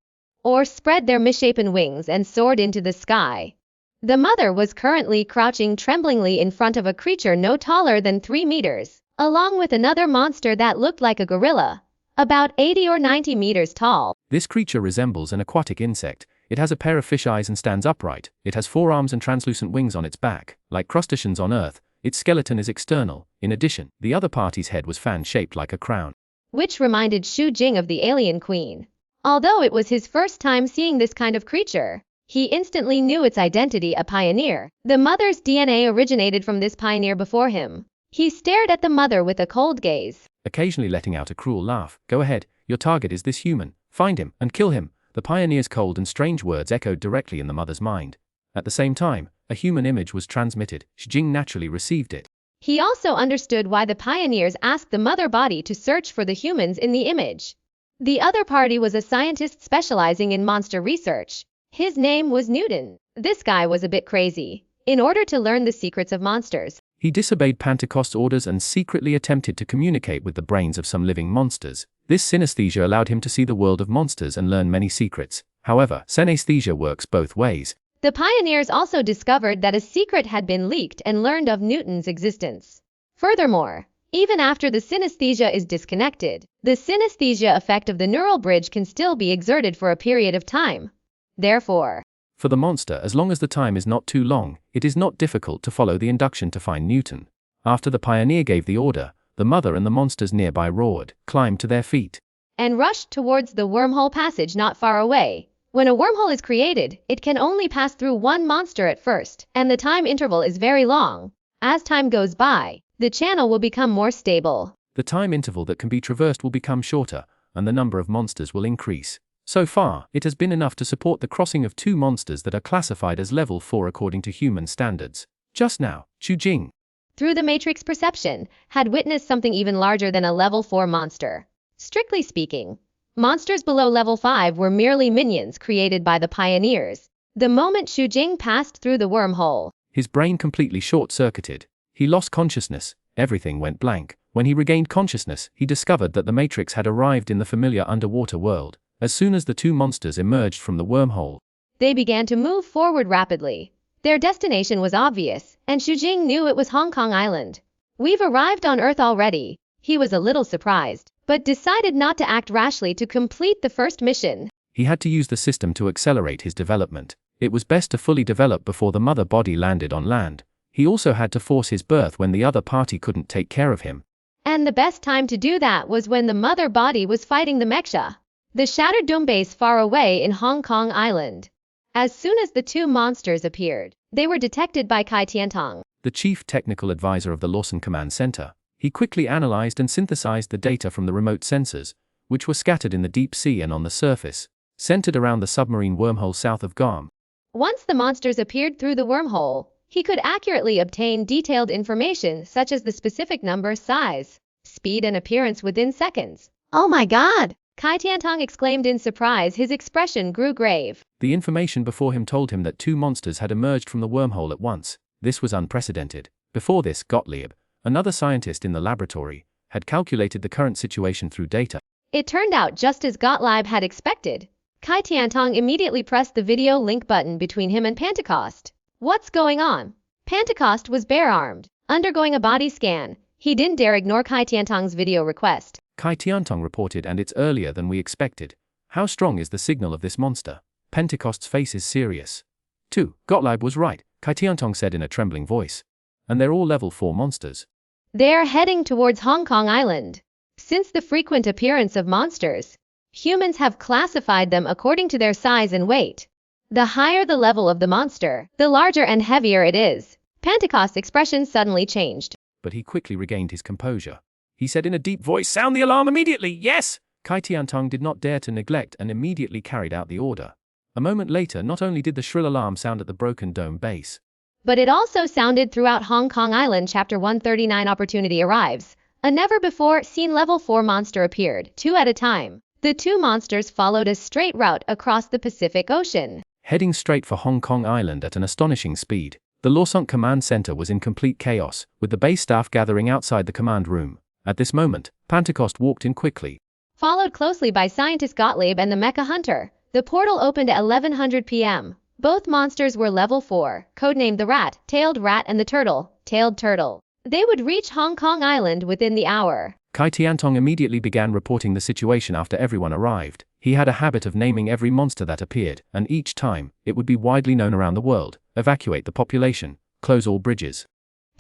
Or spread their misshapen wings and soared into the sky. The mother was currently crouching tremblingly in front of a creature no taller than 3 meters, along with another monster that looked like a gorilla, about 80 or 90 meters tall. This creature resembles an aquatic insect. It has a pair of fish eyes and stands upright. It has 4 arms and translucent wings on its back. Like crustaceans on Earth, Its skeleton is external. In addition, the other party's head was fan-shaped like a crown. Which reminded Xu Jing of the alien queen. Although it was his first time seeing this kind of creature, he instantly knew its identity, a pioneer. The mother's DNA originated from this pioneer before him. He stared at the mother with a cold gaze, occasionally letting out a cruel laugh. Go ahead, your target is this human. Find him and kill him. The pioneer's cold and strange words echoed directly in the mother's mind. At the same time, a human image was transmitted. Xu Jing naturally received it. He also understood why the pioneers asked the mother body to search for the humans in the image. The other party was a scientist specializing in monster research. His name was Newton. This guy was a bit crazy. In order to learn the secrets of monsters, he disobeyed Pentecost's orders and secretly attempted to communicate with the brains of some living monsters. This synesthesia allowed him to see the world of monsters and learn many secrets. However, synesthesia works both ways. The pioneers also discovered that a secret had been leaked and learned of Newton's existence. Furthermore, even after the synesthesia is disconnected, the synesthesia effect of the neural bridge can still be exerted for a period of time. Therefore, for the monster, as long as the time is not too long, it is not difficult to follow the induction to find Newton. After the pioneer gave the order, the mother and the monsters nearby roared, climbed to their feet, and rushed towards the wormhole passage not far away. When a wormhole is created, it can only pass through one monster at first, and the time interval is very long. As time goes by, the channel will become more stable. The time interval that can be traversed will become shorter, and the number of monsters will increase. So far, it has been enough to support the crossing of 2 monsters that are classified as level 4 according to human standards. Just now, Xu Jing, through the matrix perception, had witnessed something even larger than a level 4 monster. Strictly speaking, monsters below level 5 were merely minions created by the pioneers. The moment Xu Jing passed through the wormhole, his brain completely short-circuited. He lost consciousness. Everything went blank. When he regained consciousness, he discovered that the matrix had arrived in the familiar underwater world. As soon as the 2 monsters emerged from the wormhole, they began to move forward rapidly. Their destination was obvious, and Xu Jing knew it was Hong Kong Island. We've arrived on Earth already. He was a little surprised, but decided not to act rashly to complete the first mission. He had to use the system to accelerate his development. It was best to fully develop before the mother body landed on land. He also had to force his birth when the other party couldn't take care of him. And the best time to do that was when the mother body was fighting the mecha, the shattered dome base far away in Hong Kong Island. As soon as the 2 monsters appeared, they were detected by Kai Tiantong, the chief technical advisor of the Lawson Command Center. He quickly analyzed and synthesized the data from the remote sensors, which were scattered in the deep sea and on the surface, centered around the submarine wormhole south of Guam. Once the monsters appeared through the wormhole, he could accurately obtain detailed information such as the specific number, size, speed, and appearance within seconds. Oh my god! Kai Tiantong exclaimed in surprise. His expression grew grave. The information before him told him that 2 monsters had emerged from the wormhole at once. This was unprecedented. Before this, Gottlieb, another scientist in the laboratory, had calculated the current situation through data. It turned out just as Gottlieb had expected. Kai Tiantong immediately pressed the video link button between him and Pentecost. What's going on? Pentecost was bare-armed, undergoing a body scan. He didn't dare ignore Kai Tiantong's video request. Kai Tiantong reported, and it's earlier than we expected. How strong is the signal of this monster? Pentecost's face is serious. 2. Gottlieb was right, Kai Tiantong said in a trembling voice. And they're all level 4 monsters. They're heading towards Hong Kong Island. Since the frequent appearance of monsters, humans have classified them according to their size and weight. The higher the level of the monster, the larger and heavier it is. Pentecost's expression suddenly changed. But he quickly regained his composure. He said in a deep voice, "Sound the alarm immediately, yes!" Kai Tiantong did not dare to neglect and immediately carried out the order. A moment later, not only did the shrill alarm sound at the broken dome base, but it also sounded throughout Hong Kong Island. Chapter 139 Opportunity arrives. A never-before-seen level 4 monster appeared, 2 at a time. The 2 monsters followed a straight route across the Pacific Ocean, heading straight for Hong Kong Island at an astonishing speed. The Lawson Command Center was in complete chaos, with the base staff gathering outside the command room. At this moment, Pentecost walked in quickly, followed closely by scientist Gottlieb and the mecha hunter. The portal opened at 1100 p.m. Both monsters were level 4, codenamed the rat-tailed rat and the turtle-tailed turtle. They would reach Hong Kong Island within the hour. Kai Tiantong immediately began reporting the situation after everyone arrived. He had a habit of naming every monster that appeared, and each time, it would be widely known around the world. Evacuate the population. Close all bridges.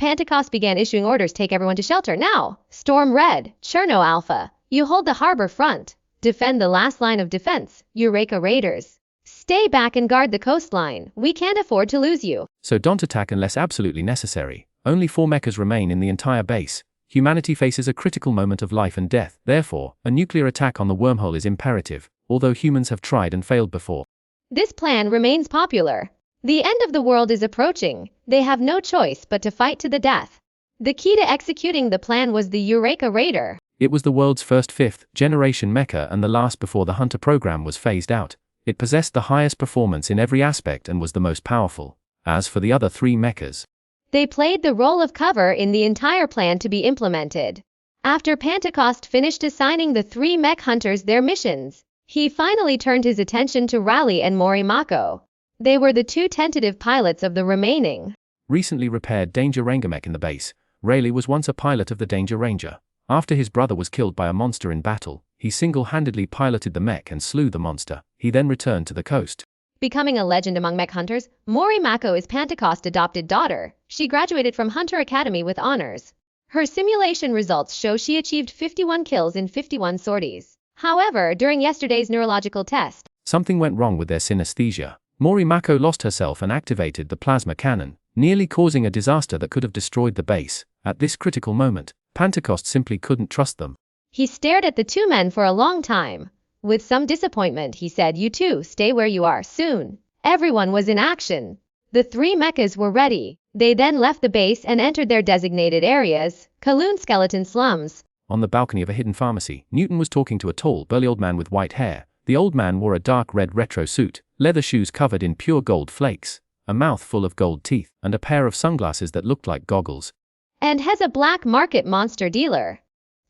Pentecost began issuing orders, take everyone to shelter now. Storm Red, Cherno Alpha, you hold the harbor front. Defend the last line of defense, Eureka Raiders. Stay back and guard the coastline, we can't afford to lose you. So don't attack unless absolutely necessary. Only 4 mechas remain in the entire base. Humanity faces a critical moment of life and death. Therefore, a nuclear attack on the wormhole is imperative, although humans have tried and failed before. This plan remains popular. The end of the world is approaching. They have no choice but to fight to the death. The key to executing the plan was the Eureka Raider. It was the world's first 5th-generation mecha and the last before the Hunter program was phased out. It possessed the highest performance in every aspect and was the most powerful. As for the other 3 mechas, they played the role of cover in the entire plan to be implemented. After Pentecost finished assigning the 3 mech hunters their missions, he finally turned his attention to Raleigh and Morimako. They were the 2 tentative pilots of the remaining recently repaired Danger Ranger mech in the base. Raleigh was once a pilot of the Danger Ranger. After his brother was killed by a monster in battle, he single-handedly piloted the mech and slew the monster. He then returned to the coast. Becoming a legend among mech hunters, Morimako is Pentecost's adopted daughter. She graduated from Hunter Academy with honors. Her simulation results show she achieved 51 kills in 51 sorties. However, during yesterday's neurological test, something went wrong with their synesthesia. Morimako lost herself and activated the plasma cannon, nearly causing a disaster that could have destroyed the base. At this critical moment, Pentecost simply couldn't trust them. He stared at the 2 men for a long time. With some disappointment, he said, "You two, stay where you are soon." Everyone was in action. The 3 mechas were ready. They then left the base and entered their designated areas, Kowloon Skeleton Slums. On the balcony of a hidden pharmacy, Newton was talking to a tall, burly old man with white hair. The old man wore a dark red retro suit, leather shoes covered in pure gold flakes, a mouth full of gold teeth, and a pair of sunglasses that looked like goggles. And has a black market monster dealer.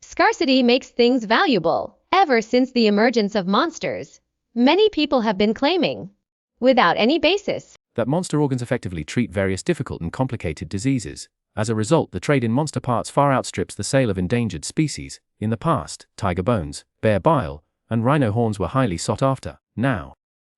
Scarcity makes things valuable. Ever since the emergence of monsters, many people have been claiming, without any basis, that monster organs effectively treat various difficult and complicated diseases. As a result, the trade in monster parts far outstrips the sale of endangered species. In the past, tiger bones, bear bile, and rhino horns were highly sought after. Now,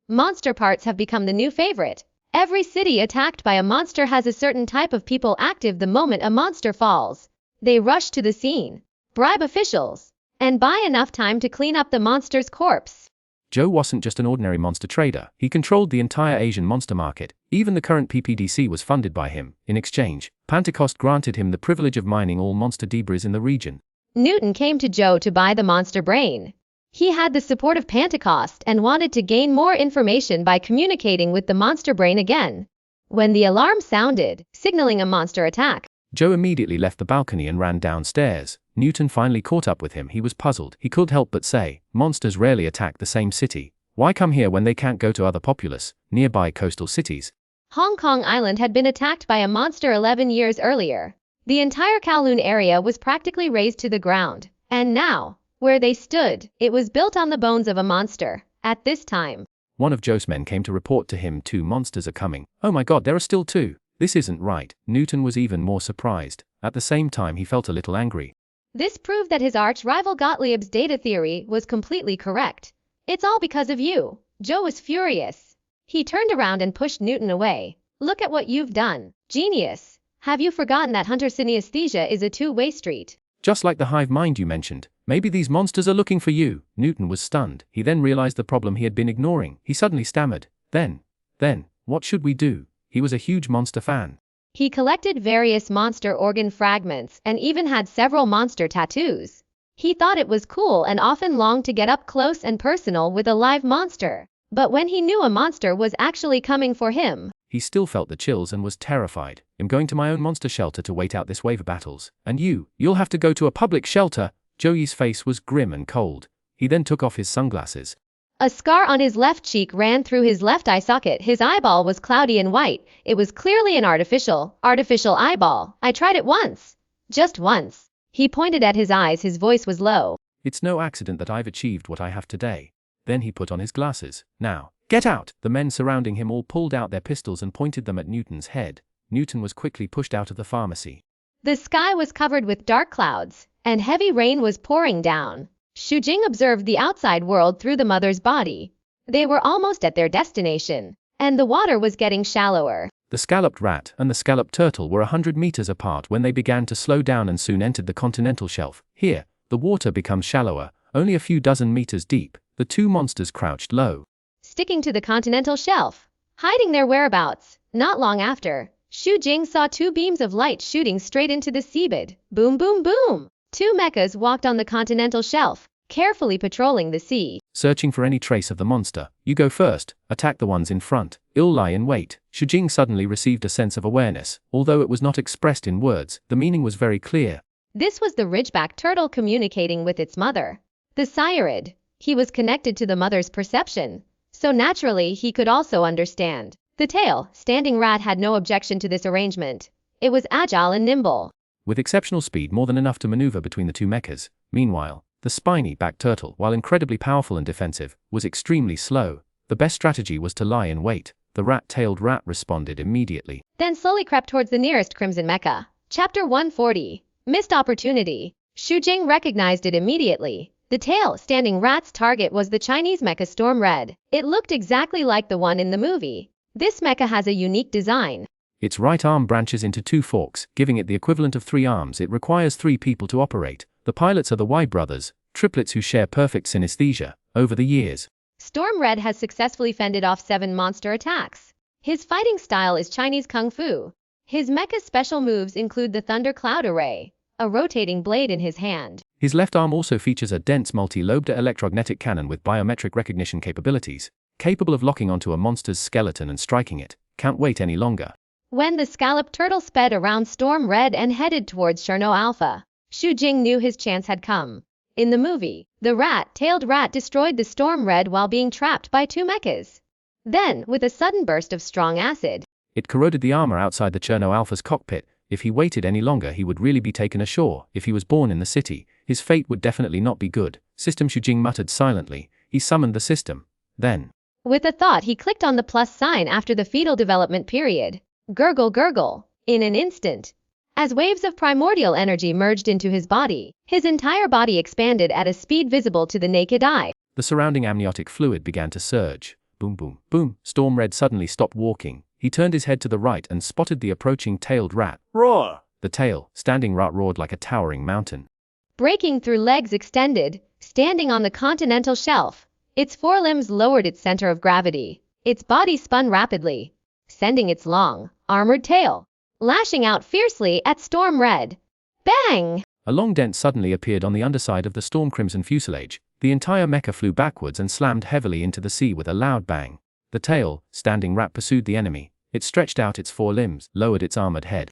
monster parts have become the new favorite. Every city attacked by a monster has a certain type of people active the moment a monster falls. They rush to the scene, bribe officials, and buy enough time to clean up the monster's corpse. Joe wasn't just an ordinary monster trader. He controlled the entire Asian monster market. Even the current PPDC was funded by him. In exchange, Pentecost granted him the privilege of mining all monster debris in the region. Newton came to Joe to buy the monster brain. He had the support of Pentecost and wanted to gain more information by communicating with the monster brain again. When the alarm sounded, signaling a monster attack, Joe immediately left the balcony and ran downstairs. Newton finally caught up with him. He was puzzled. He couldn't help but say, monsters rarely attack the same city. Why come here when they can't go to other populous, nearby coastal cities? Hong Kong Island had been attacked by a monster 11 years earlier. The entire Kowloon area was practically razed to the ground. And now, where they stood, it was built on the bones of a monster. At this time, one of Joe's men came to report to him 2 monsters are coming. Oh my god, there are still 2. This isn't right. Newton was even more surprised. At the same time, he felt a little angry. This proved that his arch-rival Gottlieb's data theory was completely correct. It's all because of you. Joe was furious. He turned around and pushed Newton away. Look at what you've done. Genius. Have you forgotten that hunter synesthesia is a 2-way street? Just like the hive mind you mentioned. Maybe these monsters are looking for you. Newton was stunned. He then realized the problem he had been ignoring. He suddenly stammered. Then, what should we do? He was a huge monster fan. He collected various monster organ fragments and even had several monster tattoos. He thought it was cool and often longed to get up close and personal with a live monster. But when he knew a monster was actually coming for him, he still felt the chills and was terrified. I'm going to my own monster shelter to wait out this wave of battles. And you'll have to go to a public shelter. Joey's face was grim and cold. He then took off his sunglasses. A scar on his left cheek ran through his left eye socket. His eyeball was cloudy and white. It was clearly an artificial eyeball. I tried it once. Just once. He pointed at his eyes. His voice was low. It's no accident that I've achieved what I have today. Then he put on his glasses. Now, get out! The men surrounding him all pulled out their pistols and pointed them at Newton's head. Newton was quickly pushed out of the pharmacy. The sky was covered with dark clouds, and heavy rain was pouring down. Shujing observed the outside world through the mother's body. They were almost at their destination, and the water was getting shallower. The scalloped rat and the scalloped turtle were 100 meters apart when they began to slow down and soon entered the continental shelf. Here, the water becomes shallower, only a few dozen meters deep. The two monsters crouched low, sticking to the continental shelf, hiding their whereabouts. Not long after, Xu Jing saw two beams of light shooting straight into the seabed. Boom, boom, boom! Two mechas walked on the continental shelf, carefully patrolling the sea. searching for any trace of the monster. You go first, attack the ones in front. I'll lie in wait. Xu Jing suddenly received a sense of awareness. Although it was not expressed in words, the meaning was very clear. This was the ridgeback turtle communicating with its mother, the sciurid. He was connected to the mother's perception, so naturally he could also understand. The tail, standing rat had no objection to this arrangement. It was agile and nimble, with exceptional speed, more than enough to maneuver between the two mechas. Meanwhile, the spiny back turtle, while incredibly powerful and defensive, was extremely slow. The best strategy was to lie in wait. The rat-tailed rat responded immediately, then slowly crept towards the nearest crimson mecha. Chapter 140. Missed opportunity. Xu Jing recognized it immediately. The tail-standing rat's target was the Chinese mecha Storm Red. It looked exactly like the one in the movie. This mecha has a unique design. Its right arm branches into two forks, giving it the equivalent of 3 arms. It requires 3 people to operate. The pilots are the Y brothers, triplets who share perfect synesthesia. Over the years, Storm Red has successfully fended off 7 monster attacks. His fighting style is Chinese Kung Fu. His mecha's special moves include the Thunder Cloud Array, a rotating blade in his hand. His left arm also features a dense multi-lobed electromagnetic cannon with biometric recognition capabilities, capable of locking onto a monster's skeleton and striking it. Can't wait any longer. When the scalloped turtle sped around Storm Red and headed towards Cherno Alpha, Xu Jing knew his chance had come. In the movie, the rat-tailed rat destroyed the Storm Red while being trapped by 2 mechas. Then, with a sudden burst of strong acid, it corroded the armor outside the Cherno Alpha's cockpit. If he waited any longer, he would really be taken ashore. If he was born in the city, his fate would definitely not be good. System, Xu Jing muttered silently. He summoned the system. Then, with a thought, he clicked on the plus sign after the fetal development period. Gurgle, gurgle. In an instant, as waves of primordial energy merged into his body, his entire body expanded at a speed visible to the naked eye. The surrounding amniotic fluid began to surge. Boom, boom, boom. Storm Red suddenly stopped walking. He turned his head to the right and spotted the approaching tailed rat. Roar! The tail-standing rat roared like a towering mountain, breaking through legs extended, standing on the continental shelf. Its forelimbs lowered its center of gravity. Its body spun rapidly, sending its long, armored tail lashing out fiercely at Storm Red. Bang! A long dent suddenly appeared on the underside of the Storm Crimson fuselage. The entire mecha flew backwards and slammed heavily into the sea with a loud bang. The tail-standing rat pursued the enemy. It stretched out its 4 limbs, lowered its armored head,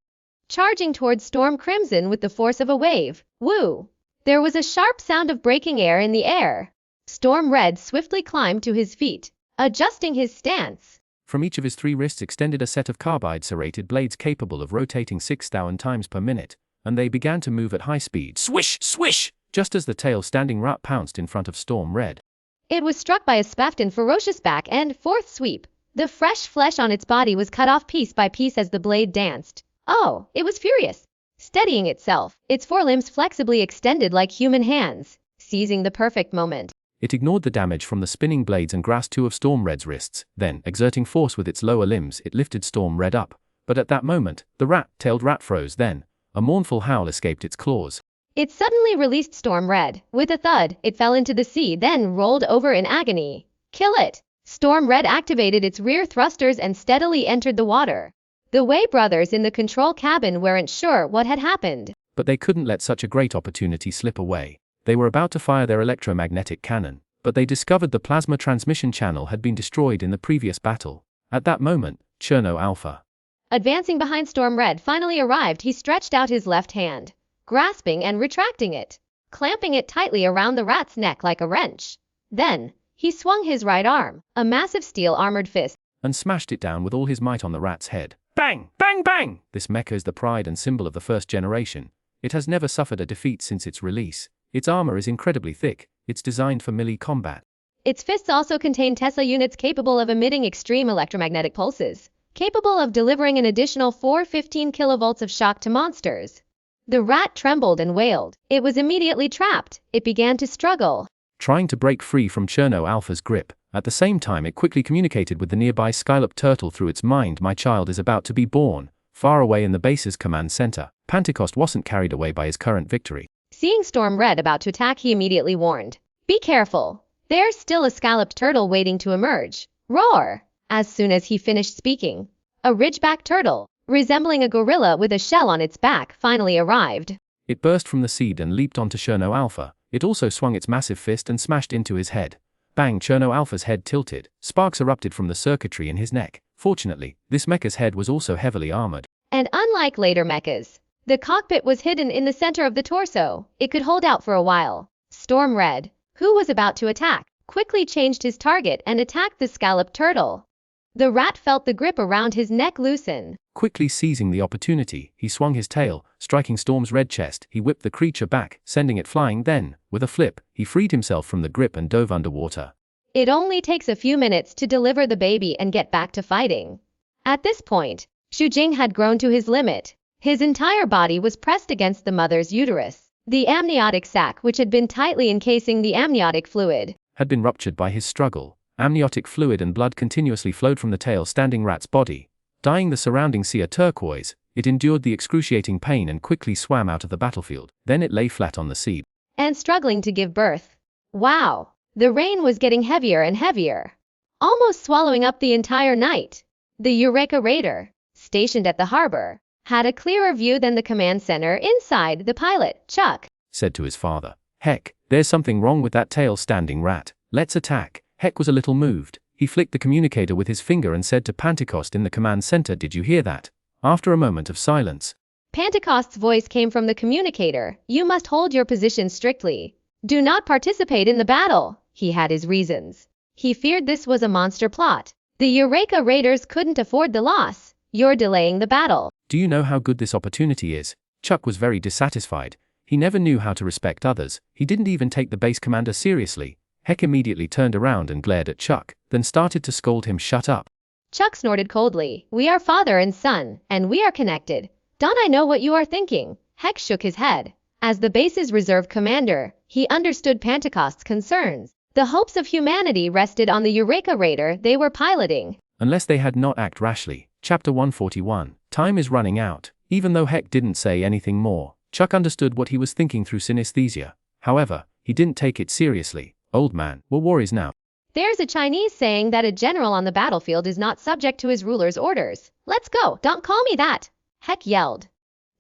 charging towards Storm Crimson with the force of a wave. Woo! There was a sharp sound of breaking air in the air. Storm Red swiftly climbed to his feet, adjusting his stance. From each of his 3 wrists extended a set of carbide serrated blades capable of rotating 6,000 times per minute, and they began to move at high speed. Swish, swish! Just as the tail-standing rat pounced in front of Storm Red, it was struck by a swift and ferocious back and forth sweep. The fresh flesh on its body was cut off piece by piece as the blade danced. Oh, it was furious. Steadying itself, its forelimbs flexibly extended like human hands, seizing the perfect moment. It ignored the damage from the spinning blades and grasped 2 of Storm Red's wrists. Then, exerting force with its lower limbs, it lifted Storm Red up. But at that moment, the rat-tailed rat froze. Then, a mournful howl escaped its claws. It suddenly released Storm Red. With a thud, it fell into the sea, then rolled over in agony. Kill it! Storm Red activated its rear thrusters and steadily entered the water. The Wei brothers in the control cabin weren't sure what had happened, but they couldn't let such a great opportunity slip away. They were about to fire their electromagnetic cannon, but they discovered the plasma transmission channel had been destroyed in the previous battle. At that moment, Cherno Alpha, advancing behind Storm Red, finally arrived. He stretched out his left hand, grasping and retracting it, clamping it tightly around the rat's neck like a wrench. Then, he swung his right arm, a massive steel-armored fist, and smashed it down with all his might on the rat's head. Bang! Bang! Bang! This mecha is the pride and symbol of the first generation. It has never suffered a defeat since its release. Its armor is incredibly thick. It's designed for melee combat. Its fists also contain Tesla units capable of emitting extreme electromagnetic pulses, capable of delivering an additional 415 kilovolts of shock to monsters. The rat trembled and wailed. It was immediately trapped. It began to struggle, trying to break free from Cherno Alpha's grip. At the same time, it quickly communicated with the nearby scallop turtle through its mind. My child is about to be born. Far away in the base's command center, Pentecost wasn't carried away by his current victory. Seeing Storm Red about to attack, he immediately warned, "Be careful. There's still a scalloped turtle waiting to emerge." Roar! As soon as he finished speaking, a ridgeback turtle, resembling a gorilla with a shell on its back, finally arrived. It burst from the seed and leaped onto Cherno Alpha. It also swung its massive fist and smashed into his head. Bang! Cherno Alpha's head tilted. Sparks erupted from the circuitry in his neck. Fortunately, this mecha's head was also heavily armored. And unlike later mechas, the cockpit was hidden in the center of the torso. It could hold out for a while. Storm Red, who was about to attack, quickly changed his target and attacked the scalloped turtle. The rat felt the grip around his neck loosen. Quickly seizing the opportunity, he swung his tail, striking Storm's red chest. He whipped the creature back, sending it flying. Then, with a flip, he freed himself from the grip and dove underwater. It only takes a few minutes to deliver the baby and get back to fighting. At this point, Xu Jing had grown to his limit. His entire body was pressed against the mother's uterus. The amniotic sac, which had been tightly encasing the amniotic fluid, had been ruptured by his struggle. Amniotic fluid and blood continuously flowed from the tail-standing rat's body, dyeing the surrounding sea a turquoise. It endured the excruciating pain and quickly swam out of the battlefield. Then it lay flat on the sea and struggling to give birth. Wow! The rain was getting heavier and heavier, almost swallowing up the entire night. The Eureka Raider, stationed at the harbor, had a clearer view than the command center inside. The pilot, Chuck, said to his father, "Heck, there's something wrong with that tail-standing rat. Let's attack." Heck was a little moved. He flicked the communicator with his finger and said to Pentecost in the command center, "Did you hear that?" After a moment of silence, Pentecost's voice came from the communicator. "You must hold your position strictly. Do not participate in the battle." He had his reasons. He feared this was a monster plot. The Eureka Raiders couldn't afford the loss. "You're delaying the battle." "Do you know how good this opportunity is?" Chuck was very dissatisfied. He never knew how to respect others. He didn't even take the base commander seriously. Heck immediately turned around and glared at Chuck, then started to scold him. "Shut up." Chuck snorted coldly. "We are father and son, and we are connected. Don't I know what you are thinking?" Heck shook his head. As the base's reserve commander, he understood Pentecost's concerns. The hopes of humanity rested on the Eureka Raider they were piloting. Unless they had not acted rashly. Chapter 141. Time is running out. Even though Heck didn't say anything more, Chuck understood what he was thinking through synesthesia. However, he didn't take it seriously. "Old man, what worries now?" "There's a Chinese saying that a general on the battlefield is not subject to his ruler's orders. Let's go." "Don't call me that," Heck yelled.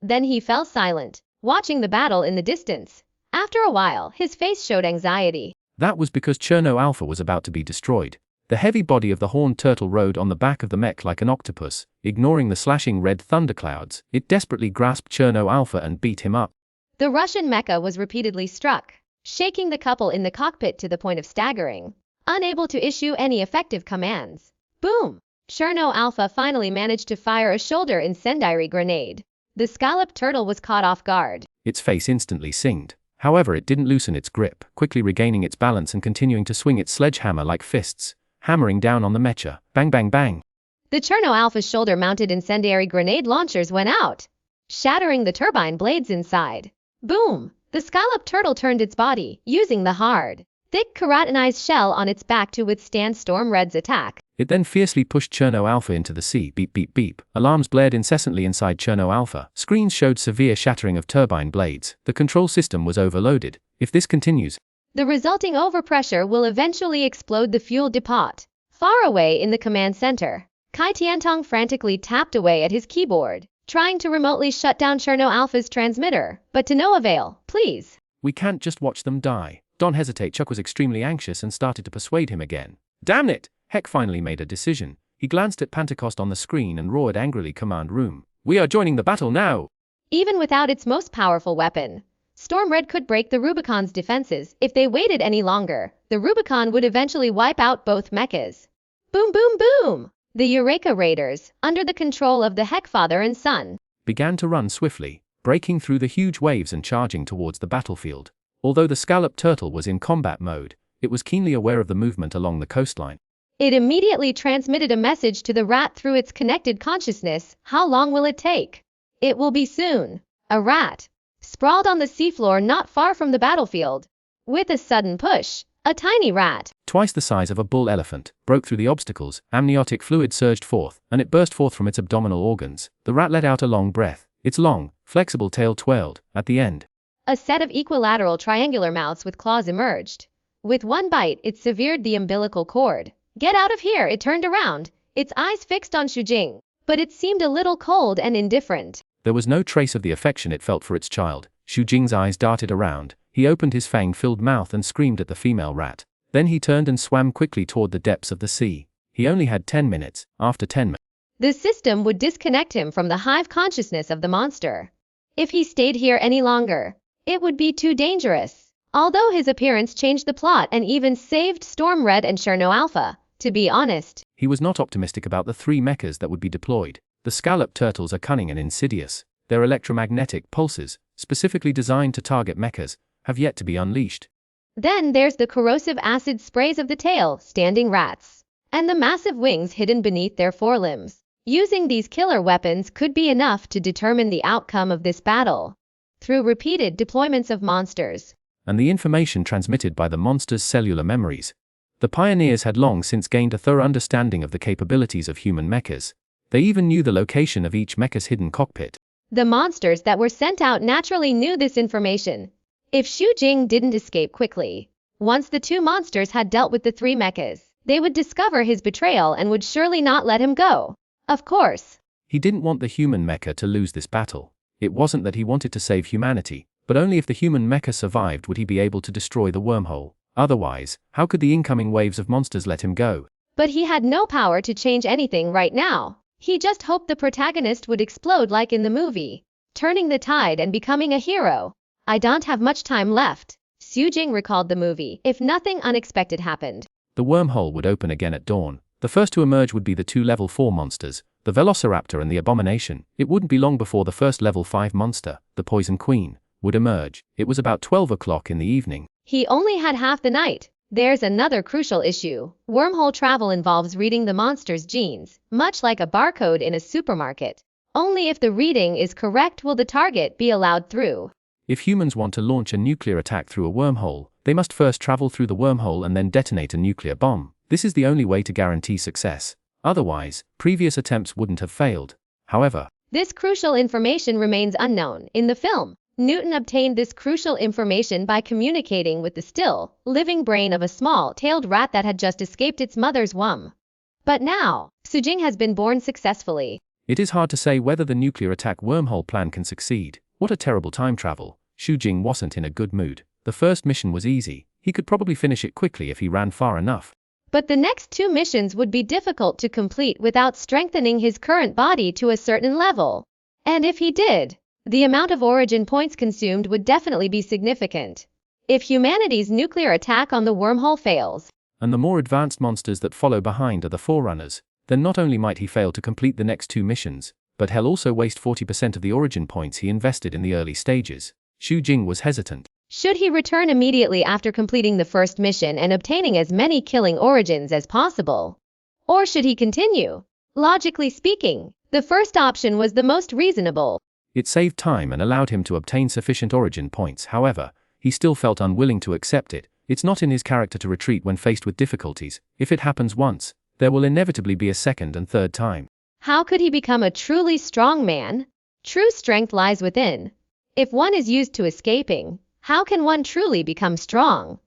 Then he fell silent, watching the battle in the distance. After a while, his face showed anxiety. That was because Cherno Alpha was about to be destroyed. The heavy body of the horned turtle rode on the back of the mech like an octopus. Ignoring the slashing red thunderclouds, it desperately grasped Cherno Alpha and beat him up. The Russian mecha was repeatedly struck, shaking the couple in the cockpit to the point of staggering, unable to issue any effective commands. Boom! Cherno Alpha finally managed to fire a shoulder incendiary grenade. The scalloped turtle was caught off guard. Its face instantly singed. However, it didn't loosen its grip, quickly regaining its balance and continuing to swing its sledgehammer like fists, hammering down on the mecha. Bang bang bang. The Cherno Alpha's shoulder-mounted incendiary grenade launchers went out, shattering the turbine blades inside. Boom! The scalloped turtle turned its body, using the hard, thick keratinized shell on its back to withstand Storm Red's attack. It then fiercely pushed Cherno Alpha into the sea. Beep beep beep. Alarms blared incessantly inside Cherno Alpha. Screens showed severe shattering of turbine blades. The control system was overloaded. If this continues, the resulting overpressure will eventually explode the fuel depot. Far away in the command center, Kai Tiantong frantically tapped away at his keyboard, trying to remotely shut down Cherno Alpha's transmitter, but to no avail. "Please. We can't just watch them die." Don't hesitate. Chuck was extremely anxious and started to persuade him again. "Damn it!" Heck finally made a decision. He glanced at Pentecost on the screen and roared angrily, "Command room. We are joining the battle now." Even without its most powerful weapon, Storm Red could break the Rubicon's defenses. If they waited any longer, the Rubicon would eventually wipe out both mechas. Boom boom boom! The Eureka Raiders, under the control of the Heck father and son, began to run swiftly, breaking through the huge waves and charging towards the battlefield. Although the scalloped turtle was in combat mode, it was keenly aware of the movement along the coastline. It immediately transmitted a message to the rat through its connected consciousness. "How long will it take?" "It will be soon." A rat sprawled on the seafloor not far from the battlefield. With a sudden push, A tiny rat, twice the size of a bull elephant, broke through the obstacles. Amniotic fluid surged forth, and it burst forth from its abdominal organs. The rat let out a long breath. Its long, flexible tail twirled. At the end, a set of equilateral triangular mouths with claws emerged. With one bite, it severed the umbilical cord. Get out of here, it turned around, its eyes fixed on Xu, but it seemed a little cold and indifferent. There was no trace of the affection it felt for its child. Xu eyes darted around. He opened his fang-filled mouth and screamed at the female rat. Then he turned and swam quickly toward the depths of the sea. He only had 10 minutes. After 10 minutes, the system would disconnect him from the hive consciousness of the monster. If he stayed here any longer, it would be too dangerous. Although his appearance changed the plot and even saved Storm Red and Cherno Alpha, to be honest, he was not optimistic about the 3 mechas that would be deployed. The scallop turtles are cunning and insidious. Their electromagnetic pulses, specifically designed to target mechas, have yet to be unleashed. Then there's the corrosive acid sprays of the tail-standing rats, and the massive wings hidden beneath their forelimbs. Using these killer weapons could be enough to determine the outcome of this battle. Through repeated deployments of monsters, and the information transmitted by the monsters' cellular memories, the pioneers had long since gained a thorough understanding of the capabilities of human mechas. They even knew the location of each mecha's hidden cockpit. The monsters that were sent out naturally knew this information. If Xu didn't escape quickly, once the 2 monsters had dealt with the 3 mechas, they would discover his betrayal and would surely not let him go. Of course, he didn't want the human mecha to lose this battle. It wasn't that he wanted to save humanity, but only if the human mecha survived would he be able to destroy the wormhole. Otherwise, how could the incoming waves of monsters let him go? But he had no power to change anything right now. He just hoped the protagonist would explode like in the movie, turning the tide and becoming a hero. I don't have much time left, Xu recalled the movie, if nothing unexpected happened. The wormhole would open again at dawn. The first to emerge would be the 2 level 4 monsters, the Velociraptor and the Abomination. It wouldn't be long before the first level 5 monster, the Poison Queen, would emerge. It was about 12 o'clock in the evening. He only had half the night. There's another crucial issue. Wormhole travel involves reading the monster's genes, much like a barcode in a supermarket. Only if the reading is correct will the target be allowed through. If humans want to launch a nuclear attack through a wormhole, they must first travel through the wormhole and then detonate a nuclear bomb. This is the only way to guarantee success. Otherwise, previous attempts wouldn't have failed. However, this crucial information remains unknown. In the film, Newton obtained this crucial information by communicating with the still, living brain of a small-tailed rat that had just escaped its mother's womb. But now, Xu has been born successfully. It is hard to say whether the nuclear attack wormhole plan can succeed. What a terrible time travel. Xu wasn't in a good mood. The first mission was easy. He could probably finish it quickly if he ran far enough. But the next 2 missions would be difficult to complete without strengthening his current body to a certain level. And if he did, the amount of origin points consumed would definitely be significant. If humanity's nuclear attack on the wormhole fails, and the more advanced monsters that follow behind are the forerunners, then not only might he fail to complete the next 2 missions, but he'll also waste 40% of the origin points he invested in the early stages. Xu was hesitant. Should he return immediately after completing the first mission and obtaining as many killing origins as possible? Or should he continue? Logically speaking, the first option was the most reasonable. It saved time and allowed him to obtain sufficient origin points. However, he still felt unwilling to accept it. It's not in his character to retreat when faced with difficulties. If it happens once, there will inevitably be a second and third time. How could he become a truly strong man? True strength lies within. If one is used to escaping, how can one truly become strong?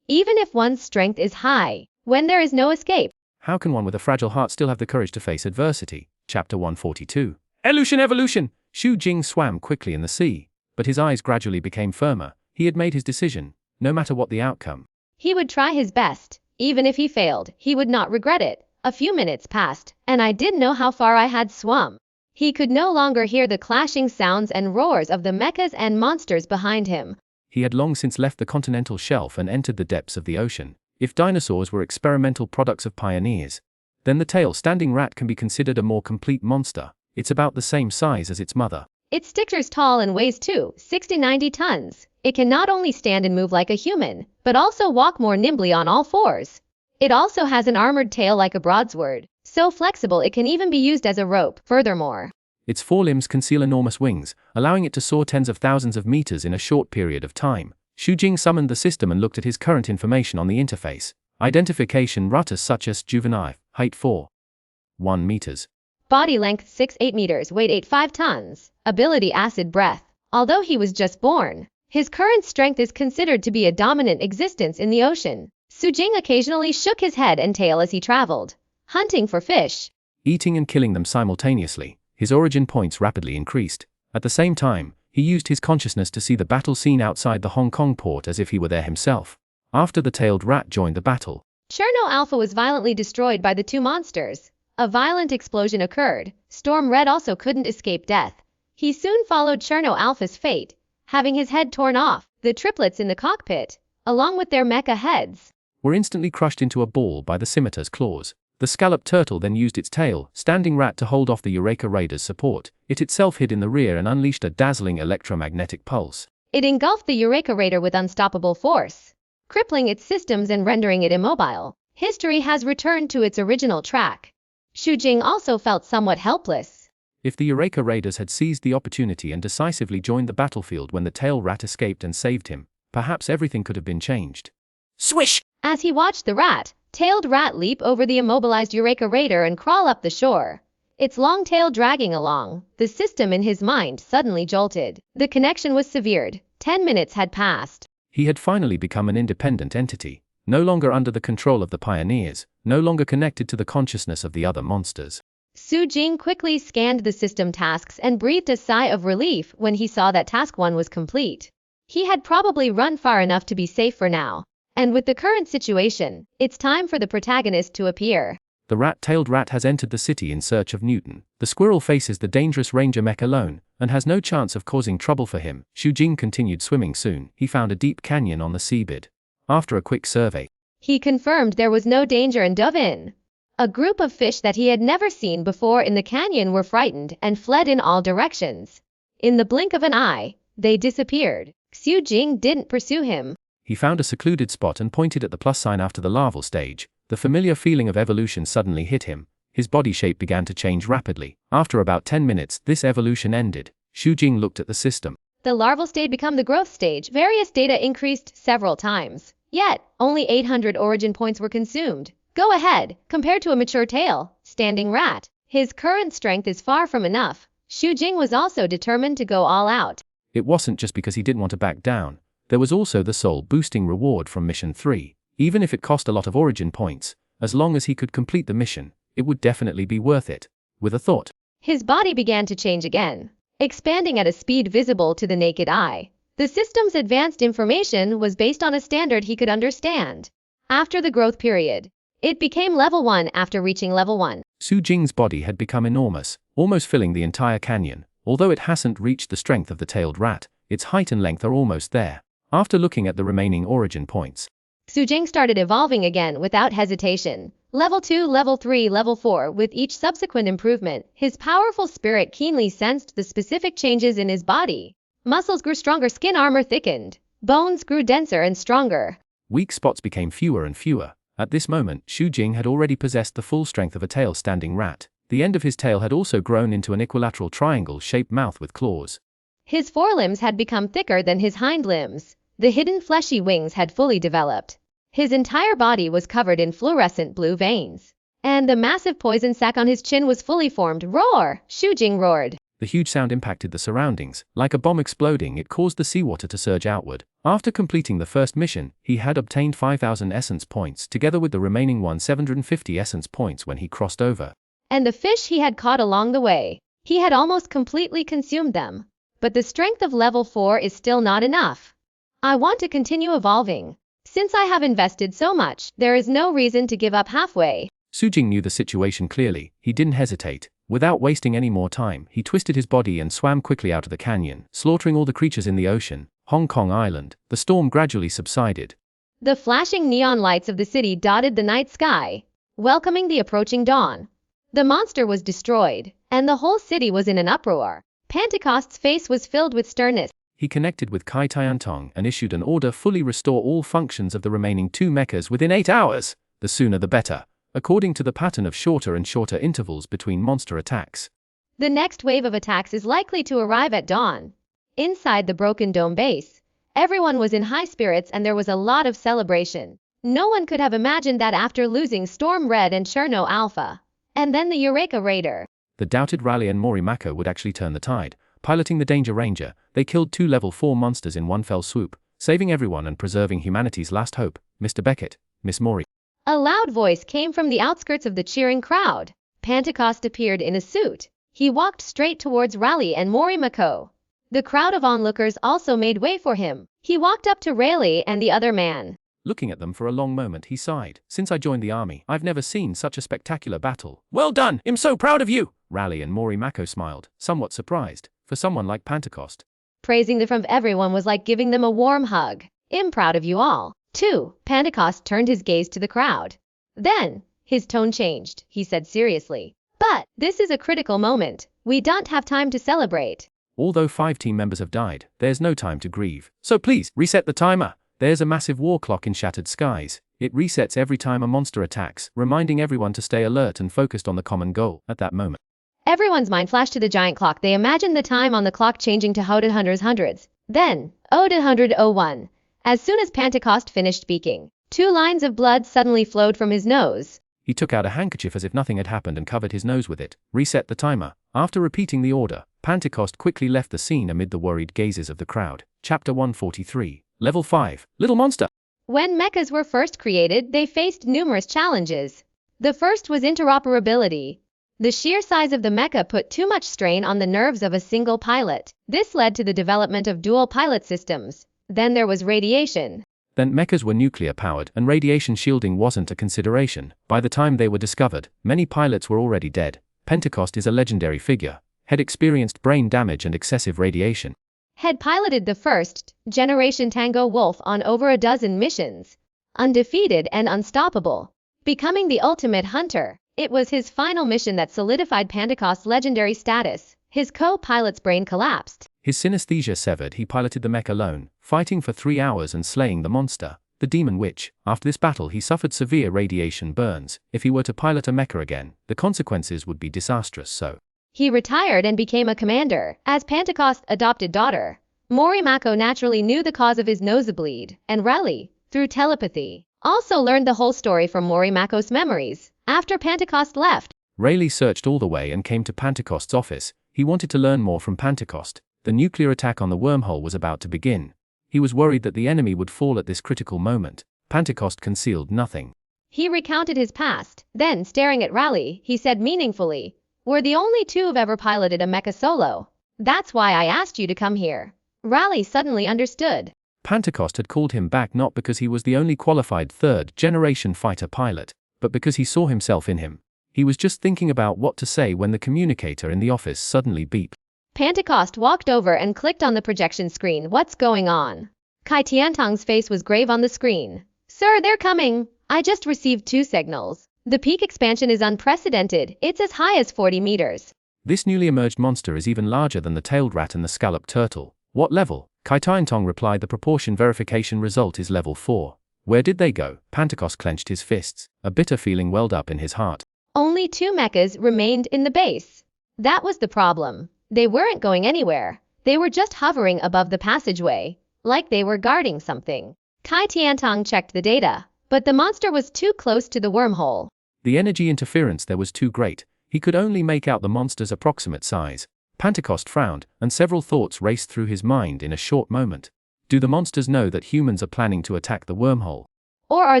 Even if one's strength is high, when there is no escape, how can one with a fragile heart still have the courage to face adversity? Chapter 142. Evolution! Xu swam quickly in the sea, but his eyes gradually became firmer. He had made his decision, no matter what the outcome. He would try his best. Even if he failed, he would not regret it. A few minutes passed, and I didn't know how far I had swum. He could no longer hear the clashing sounds and roars of the mechas and monsters behind him. He had long since left the continental shelf and entered the depths of the ocean. If dinosaurs were experimental products of pioneers, then the tail-standing rat can be considered a more complete monster. It's about the same size as its mother. Its stickers tall and weighs 60-90 tons. It can not only stand and move like a human, but also walk more nimbly on all fours. It also has an armored tail like a broadsword, so flexible it can even be used as a rope. Furthermore, its forelimbs conceal enormous wings, allowing it to soar tens of thousands of meters in a short period of time. Xu Jing summoned the system and looked at his current information on the interface. Identification rutters such as juvenile, height 4.1 meters. Body length 6'8 meters, weight 8.5 tons. Ability acid breath. Although he was just born, his current strength is considered to be a dominant existence in the ocean. Xu Jing occasionally shook his head and tail as he traveled, hunting for fish. Eating and killing them simultaneously, his origin points rapidly increased. At the same time, he used his consciousness to see the battle scene outside the Hong Kong port as if he were there himself. After the tailed rat joined the battle, Cherno Alpha was violently destroyed by the two monsters. A violent explosion occurred. Storm Red also couldn't escape death. He soon followed Cherno Alpha's fate, having his head torn off. The triplets in the cockpit, along with their mecha heads, were instantly crushed into a ball by the scimitar's claws. The scalloped turtle then used its tail, standing rat to hold off the Eureka Raider's support. It itself hid in the rear and unleashed a dazzling electromagnetic pulse. It engulfed the Eureka Raider with unstoppable force, crippling its systems and rendering it immobile. History has returned to its original track. Xu Jing also felt somewhat helpless. If the Eureka Raiders had seized the opportunity and decisively joined the battlefield when the tail rat escaped and saved him, perhaps everything could have been changed. Swish! As he watched the tailed rat leap over the immobilized Eureka Raider and crawl up the shore, its long tail dragging along, the system in his mind suddenly jolted. The connection was severed. 10 minutes had passed. He had finally become an independent entity, no longer under the control of the pioneers, no longer connected to the consciousness of the other monsters. Xu Jing quickly scanned the system tasks and breathed a sigh of relief when he saw that task 1 was complete. He had probably run far enough to be safe for now. And with the current situation, it's time for the protagonist to appear. The rat-tailed rat has entered the city in search of Newton. The squirrel faces the dangerous ranger mech alone, and has no chance of causing trouble for him. Xu Jing continued swimming. Soon, he found a deep canyon on the seabed. After a quick survey, he confirmed there was no danger and dove in. A group of fish that he had never seen before in the canyon were frightened and fled in all directions. In the blink of an eye, they disappeared. Xu Jing didn't pursue him. He found a secluded spot and pointed at the plus sign after the larval stage. The familiar feeling of evolution suddenly hit him. His body shape began to change rapidly. After about 10 minutes, this evolution ended. Xu Jing looked at the system. The larval stage became the growth stage. Various data increased several times. Yet, only 800 origin points were consumed. Go ahead, compared to a mature tail, standing rat. His current strength is far from enough. Xu Jing was also determined to go all out. It wasn't just because he didn't want to back down. There was also the soul-boosting reward from Mission 3. Even if it cost a lot of origin points, as long as he could complete the mission, it would definitely be worth it. With a thought, his body began to change again, expanding at a speed visible to the naked eye. The system's advanced information was based on a standard he could understand. After the growth period, it became level 1 after reaching level 1. Xu Jing's body had become enormous, almost filling the entire canyon. Although it hasn't reached the strength of the tailed rat, its height and length are almost there. After looking at the remaining origin points, Xu Jing started evolving again without hesitation. Level 2, Level 3, Level 4. With each subsequent improvement, his powerful spirit keenly sensed the specific changes in his body. Muscles grew stronger, skin armor thickened, bones grew denser and stronger. Weak spots became fewer and fewer. At this moment, Xu Jing had already possessed the full strength of a tail-standing rat. The end of his tail had also grown into an equilateral triangle-shaped mouth with claws. His forelimbs had become thicker than his hind limbs. The hidden fleshy wings had fully developed. His entire body was covered in fluorescent blue veins. And the massive poison sac on his chin was fully formed. Roar! Xu Jing roared. The huge sound impacted the surroundings. Like a bomb exploding, it caused the seawater to surge outward. After completing the first mission, he had obtained 5,000 essence points, together with the remaining 750 essence points when he crossed over. And the fish he had caught along the way, he had almost completely consumed them. But the strength of level 4 is still not enough. I want to continue evolving. Since I have invested so much, there is no reason to give up halfway. Xu Jing knew the situation clearly. He didn't hesitate. Without wasting any more time, he twisted his body and swam quickly out of the canyon, slaughtering all the creatures in the ocean. Hong Kong Island. The storm gradually subsided. The flashing neon lights of the city dotted the night sky, welcoming the approaching dawn. The monster was destroyed, and the whole city was in an uproar. Pentecost's face was filled with sternness. He connected with Kai Tiantong and issued an order: fully restore all functions of the remaining 2 mechas within 8 hours. The sooner the better, according to the pattern of shorter and shorter intervals between monster attacks. The next wave of attacks is likely to arrive at dawn. Inside the Broken Dome base, Everyone was in high spirits and there was a lot of celebration. No one could have imagined that after losing Storm Red and Cherno Alpha, and then the Eureka Raider, the doubted Rally and Morimako would actually turn the tide. Piloting the Danger Ranger, they killed 2 level 4 monsters in one fell swoop, saving everyone and preserving humanity's last hope. Mr. Beckett, Miss Mori. A loud voice came from the outskirts of the cheering crowd. Pentecost appeared in a suit. He walked straight towards Raleigh and Morimako. The crowd of onlookers also made way for him. He walked up to Raleigh and the other man. Looking at them for a long moment, he sighed. Since I joined the army, I've never seen such a spectacular battle. Well done! I'm so proud of you! Raleigh and Morimako smiled, somewhat surprised, for someone like Pentecost. Praising them from everyone was like giving them a warm hug. I'm proud of you all, too. Pentecost turned his gaze to the crowd. Then, his tone changed. He said seriously, "But, this is a critical moment. We don't have time to celebrate." Although 5 team members have died, there's no time to grieve. So please, reset the timer. There's a massive war clock in Shattered Skies. It resets every time a monster attacks, reminding everyone to stay alert and focused on the common goal at that moment. Everyone's mind flashed to the giant clock. They imagined the time on the clock changing to hundreds. Then, 100:01. As soon as Pentecost finished speaking, 2 lines of blood suddenly flowed from his nose. He took out a handkerchief as if nothing had happened and covered his nose with it. Reset the timer. After repeating the order, Pentecost quickly left the scene amid the worried gazes of the crowd. Chapter 143. Level 5. Little Monster. When mechas were first created, they faced numerous challenges. The first was interoperability. The sheer size of the mecha put too much strain on the nerves of a single pilot. This led to the development of dual pilot systems. Then there was radiation. Then mechas were nuclear-powered and radiation shielding wasn't a consideration. By the time they were discovered, many pilots were already dead. Pentecost is a legendary figure. Had experienced brain damage and excessive radiation. Had piloted the first generation Tango Wolf on over a dozen missions. Undefeated and unstoppable. Becoming the ultimate hunter. It was his final mission that solidified Pentecost's legendary status. His co-pilot's brain collapsed. His synesthesia severed. He piloted the mech alone, fighting for 3 hours and slaying the monster, the Demon Witch. After this battle he suffered severe radiation burns. If he were to pilot a mecha again, the consequences would be disastrous. So he retired and became a commander. As Pentecost's adopted daughter, Morimako naturally knew the cause of his nosebleed, and Raleigh, through telepathy, also learned the whole story from Morimako's memories. After Pentecost left, Raleigh searched all the way and came to Pentecost's office. He wanted to learn more from Pentecost. The nuclear attack on the wormhole was about to begin. He was worried that the enemy would fall at this critical moment. Pentecost concealed nothing. He recounted his past. Then, staring at Raleigh, he said meaningfully, "We're the only 2 who've ever piloted a mecha solo. That's why I asked you to come here." Raleigh suddenly understood. Pentecost had called him back not because he was the only qualified 3rd-generation fighter pilot, but because he saw himself in him. He was just thinking about what to say when the communicator in the office suddenly beeped. Pentecost walked over and clicked on the projection screen. "What's going on?" Kai Tiantong's face was grave on the screen. "Sir, they're coming. I just received 2 signals. The peak expansion is unprecedented. It's as high as 40 meters. This newly emerged monster is even larger than the tailed rat and the scalloped turtle. What level? Kai Tiantong replied. The proportion verification result is level 4. Where did they go? Pentecost clenched his fists. A bitter feeling welled up in his heart. Only 2 mechas remained in the base. That was the problem. They weren't going anywhere. They were just hovering above the passageway, like they were guarding something. Kai Tiantong checked the data, but the monster was too close to the wormhole. The energy interference there was too great. He could only make out the monster's approximate size. Pentecost frowned, and several thoughts raced through his mind in a short moment. Do the monsters know that humans are planning to attack the wormhole? Or are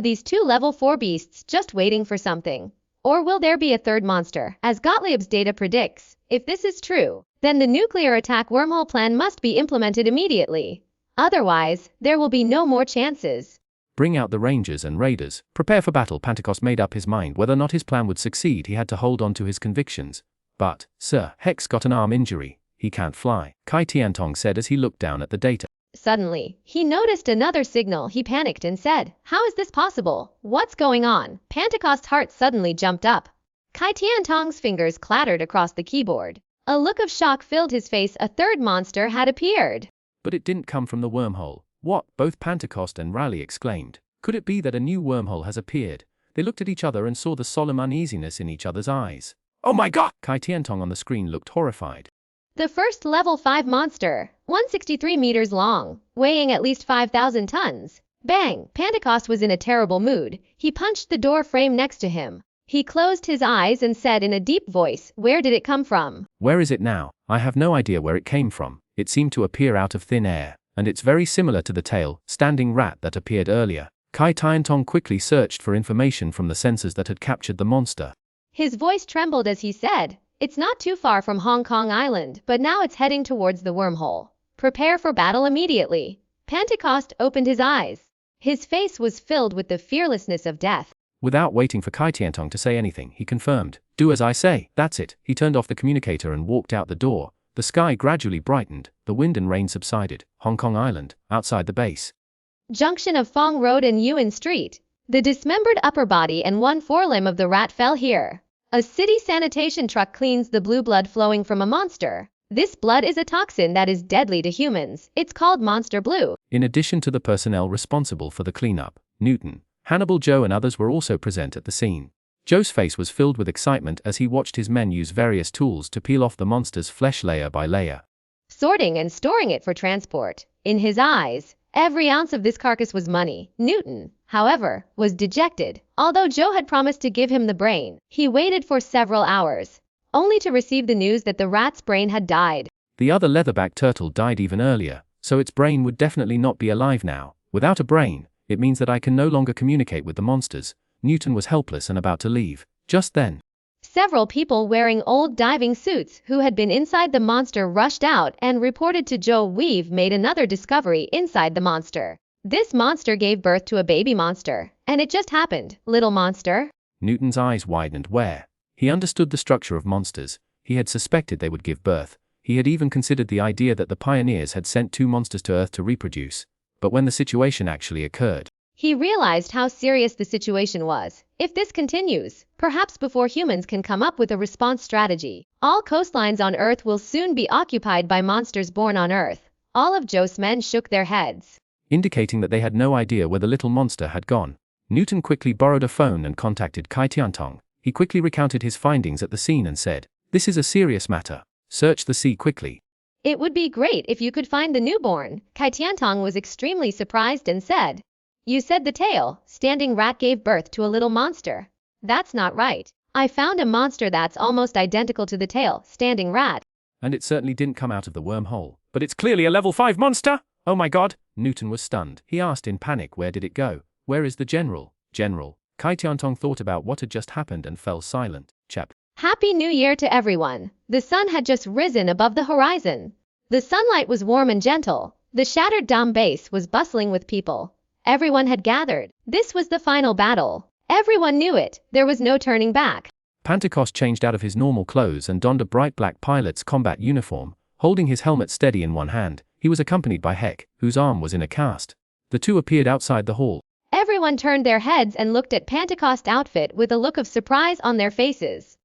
these 2 level 4 beasts just waiting for something? Or will there be a 3rd monster, as Gottlieb's data predicts? If this is true, then the nuclear attack wormhole plan must be implemented immediately. Otherwise, there will be no more chances. Bring out the Rangers and Raiders. Prepare for battle. Pentecost made up his mind whether or not his plan would succeed. He had to hold on to his convictions. But, sir, Hex got an arm injury. He can't fly, Kai Tiantong said as he looked down at the data. Suddenly, he noticed another signal. He panicked and said, "How is this possible? What's going on?" Pentecost's heart suddenly jumped up. Kai Tiantong's fingers clattered across the keyboard. A look of shock filled his face. A 3rd monster had appeared. But it didn't come from the wormhole. What? Both Pentecost and Raleigh exclaimed. Could it be that a new wormhole has appeared? They looked at each other and saw the solemn uneasiness in each other's eyes. Oh my God! Kai Tiantong on the screen looked horrified. The first level 5 monster, 163 meters long, weighing at least 5,000 tons. Bang! Pentecost was in a terrible mood. He punched the door frame next to him. He closed his eyes and said in a deep voice, "Where did it come from?" Where is it now? I have no idea where it came from. It seemed to appear out of thin air, and it's very similar to the tail, standing rat that appeared earlier. Kai Tiantong quickly searched for information from the sensors that had captured the monster. His voice trembled as he said, "It's not too far from Hong Kong Island, but now it's heading towards the wormhole. Prepare for battle immediately." Pentecost opened his eyes. His face was filled with the fearlessness of death. Without waiting for Kai Tiantong to say anything, he confirmed, "Do as I say." That's it. He turned off the communicator and walked out the door. The sky gradually brightened, the wind and rain subsided. Hong Kong Island, outside the base. Junction of Fong Road and Yuan Street. The dismembered upper body and one forelimb of the rat fell here. A city sanitation truck cleans the blue blood flowing from a monster. This blood is a toxin that is deadly to humans. It's called Monster Blue. In addition to the personnel responsible for the cleanup, Newton, Hannibal, Joe and others were also present at the scene. Joe's face was filled with excitement as he watched his men use various tools to peel off the monster's flesh layer by layer, Sorting and storing it for transport. In his eyes, every ounce of this carcass was money. Newton, however, was dejected. Although Joe had promised to give him the brain, he waited for several hours, only to receive the news that the rat's brain had died. The other leatherback turtle died even earlier, so its brain would definitely not be alive now. Without a brain, it means that I can no longer communicate with the monsters. Newton was helpless and about to leave. Just then, Several people wearing old diving suits who had been inside the monster rushed out and reported to Joe we've made another discovery inside the monster. This monster gave birth to a baby monster, and it just happened. Little monster. Newton's eyes widened where he understood the structure of monsters. He had suspected they would give birth. He had even considered the idea that the pioneers had sent 2 monsters to Earth to reproduce. But when the situation actually occurred, He realized how serious the situation was. If this continues, perhaps before humans can come up with a response strategy, all coastlines on Earth will soon be occupied by monsters born on Earth. All of Joe's men shook their heads, indicating that they had no idea where the little monster had gone. Newton quickly borrowed a phone and contacted Kai Tiantong. He quickly recounted his findings at the scene and said, "This is a serious matter. Search the sea quickly." "It would be great if you could find the newborn." Kai Tiantong was extremely surprised and said, "You said the tail, standing rat gave birth to a little monster. That's not right. I found a monster that's almost identical to the tail, standing rat." And it certainly didn't come out of the wormhole. But it's clearly a level 5 monster! Oh my god! Newton was stunned. He asked in panic, where did it go? Where is the general? General. Kai Tiantong thought about what had just happened and fell silent. Chap. Happy New Year to everyone. The sun had just risen above the horizon. The sunlight was warm and gentle. The shattered dome base was bustling with people. Everyone had gathered. This was the final battle. Everyone knew it. There was no turning back. Pentecost changed out of his normal clothes and donned a bright black pilot's combat uniform, holding his helmet steady in one hand. He was accompanied by Heck, whose arm was in a cast. The two appeared outside the hall. Everyone turned their heads and looked at Pentecost's outfit with a look of surprise on their faces.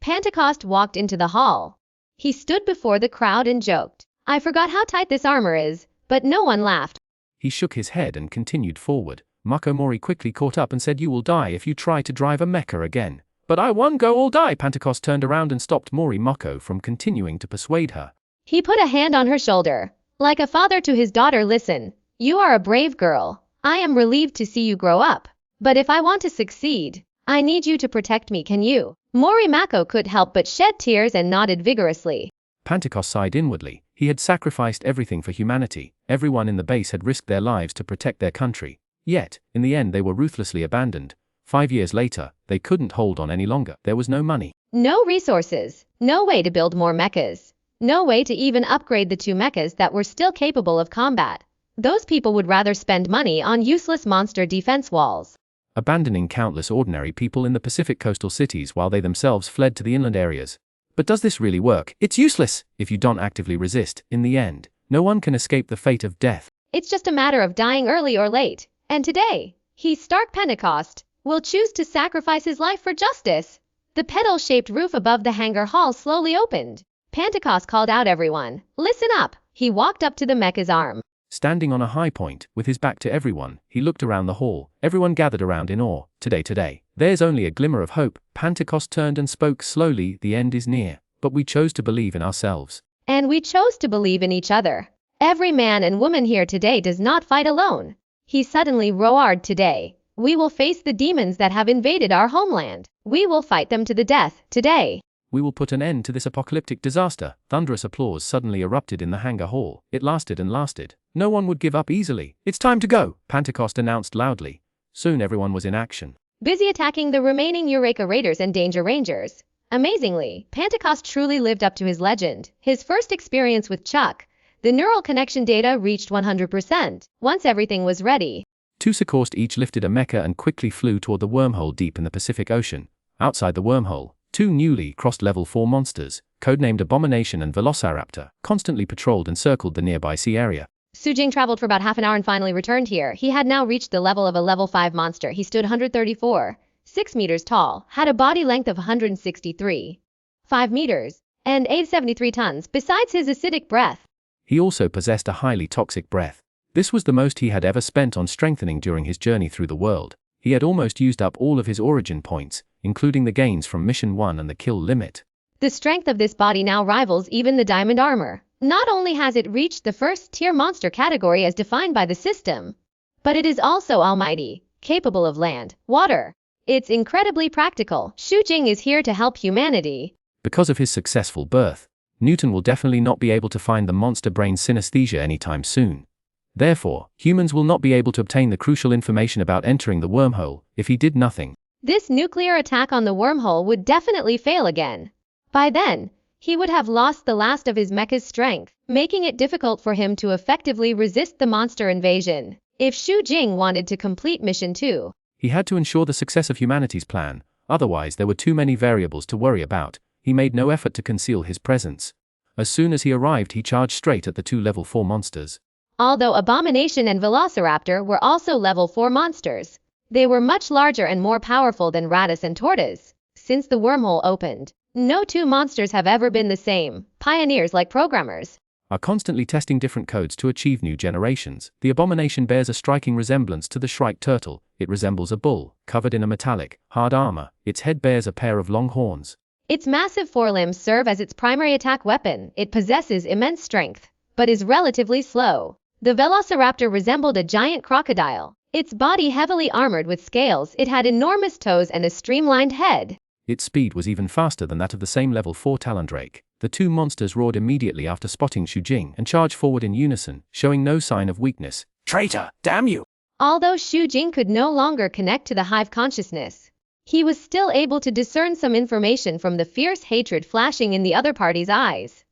Pentecost walked into the hall. He stood before the crowd and joked, "I forgot how tight this armor is," but no one laughed. He shook his head and continued forward. Mako Mori quickly caught up and said, "You will die if you try to drive a mecha again." "But I won't go all die." Pentecost turned around and stopped Mori Mako from continuing to persuade her. He put a hand on her shoulder. Like a father to his daughter, "Listen, you are a brave girl. I am relieved to see you grow up. But if I want to succeed, I need you to protect me, can you?" Mori Mako could help but shed tears and nodded vigorously. Pentecost sighed inwardly. He had sacrificed everything for humanity. Everyone in the base had risked their lives to protect their country. Yet, in the end they were ruthlessly abandoned. 5 years later, they couldn't hold on any longer. There was no money, No resources, no way to build more mechas, no way to even upgrade the 2 mechas that were still capable of combat. Those people would rather spend money on useless monster defense walls, abandoning countless ordinary people in the Pacific coastal cities while they themselves fled to the inland areas. But does this really work? It's useless if you don't actively resist. In the end, no one can escape the fate of death. It's just a matter of dying early or late. And today, he, Stark Pentecost, will choose to sacrifice his life for justice. The petal-shaped roof above the hangar hall slowly opened. Pentecost called out everyone, "Listen up." He walked up to the mecha's arm. Standing on a high point, with his back to everyone, he looked around the hall. Everyone gathered around in awe. Today, there's only a glimmer of hope. Pentecost turned and spoke slowly, "The end is near, but we chose to believe in ourselves. And we chose to believe in each other. Every man and woman here today does not fight alone. He suddenly roared today. We will face the demons that have invaded our homeland. We will fight them to the death today. We will put an end to this apocalyptic disaster. Thunderous applause suddenly erupted in the hangar hall. It lasted and lasted. No one would give up easily. It's time to go, Pentecost announced loudly. Soon everyone was in action, busy attacking the remaining Eureka Raiders and Danger Rangers. Amazingly, Pentecost truly lived up to his legend. His first experience with Chuck, the neural connection data reached 100%. Once everything was ready, two Sikorsky each lifted a mecha and quickly flew toward the wormhole deep in the Pacific Ocean. Outside the wormhole, two newly crossed level 4 monsters, codenamed Abomination and Velociraptor, constantly patrolled and circled the nearby sea area. Xu Jing traveled for about half an hour and finally returned here. He had now reached the level of a level 5 monster. He stood 134.6 meters tall, had a body length of 163.5 meters, and 873 tons, besides his acidic breath. He also possessed a highly toxic breath. This was the most he had ever spent on strengthening during his journey through the world. He had almost used up all of his origin points, including the gains from Mission 1 and the kill limit. The strength of this body now rivals even the diamond armor. Not only has it reached the first-tier monster category as defined by the system, but it is also almighty, capable of land, water. It's incredibly practical. Xu Jing is here to help humanity. Because of his successful birth, Newton will definitely not be able to find the monster brain synesthesia anytime soon. Therefore, humans will not be able to obtain the crucial information about entering the wormhole if he did nothing. This nuclear attack on the wormhole would definitely fail again. By then, he would have lost the last of his mecha's strength, making it difficult for him to effectively resist the monster invasion. If Xu Jing wanted to complete Mission 2, he had to ensure the success of humanity's plan, otherwise there were too many variables to worry about. He made no effort to conceal his presence. As soon as he arrived, he charged straight at the two level 4 monsters. Although Abomination and Velociraptor were also level 4 monsters, they were much larger and more powerful than Radis and Tortoise. Since the wormhole opened, no two monsters have ever been the same. Pioneers like programmers are constantly testing different codes to achieve new generations. The Abomination bears a striking resemblance to the Shrike turtle. It resembles a bull, covered in a metallic, hard armor. Its head bears a pair of long horns. Its massive forelimbs serve as its primary attack weapon. It possesses immense strength, but is relatively slow. The Velociraptor resembled a giant crocodile. Its body heavily armored with scales, it had enormous toes and a streamlined head. Its speed was even faster than that of the same level 4 Talondrake. The two monsters roared immediately after spotting Xu Jing and charged forward in unison, showing no sign of weakness. Traitor, damn you! Although Xu Jing could no longer connect to the hive consciousness, he was still able to discern some information from the fierce hatred flashing in the other party's eyes.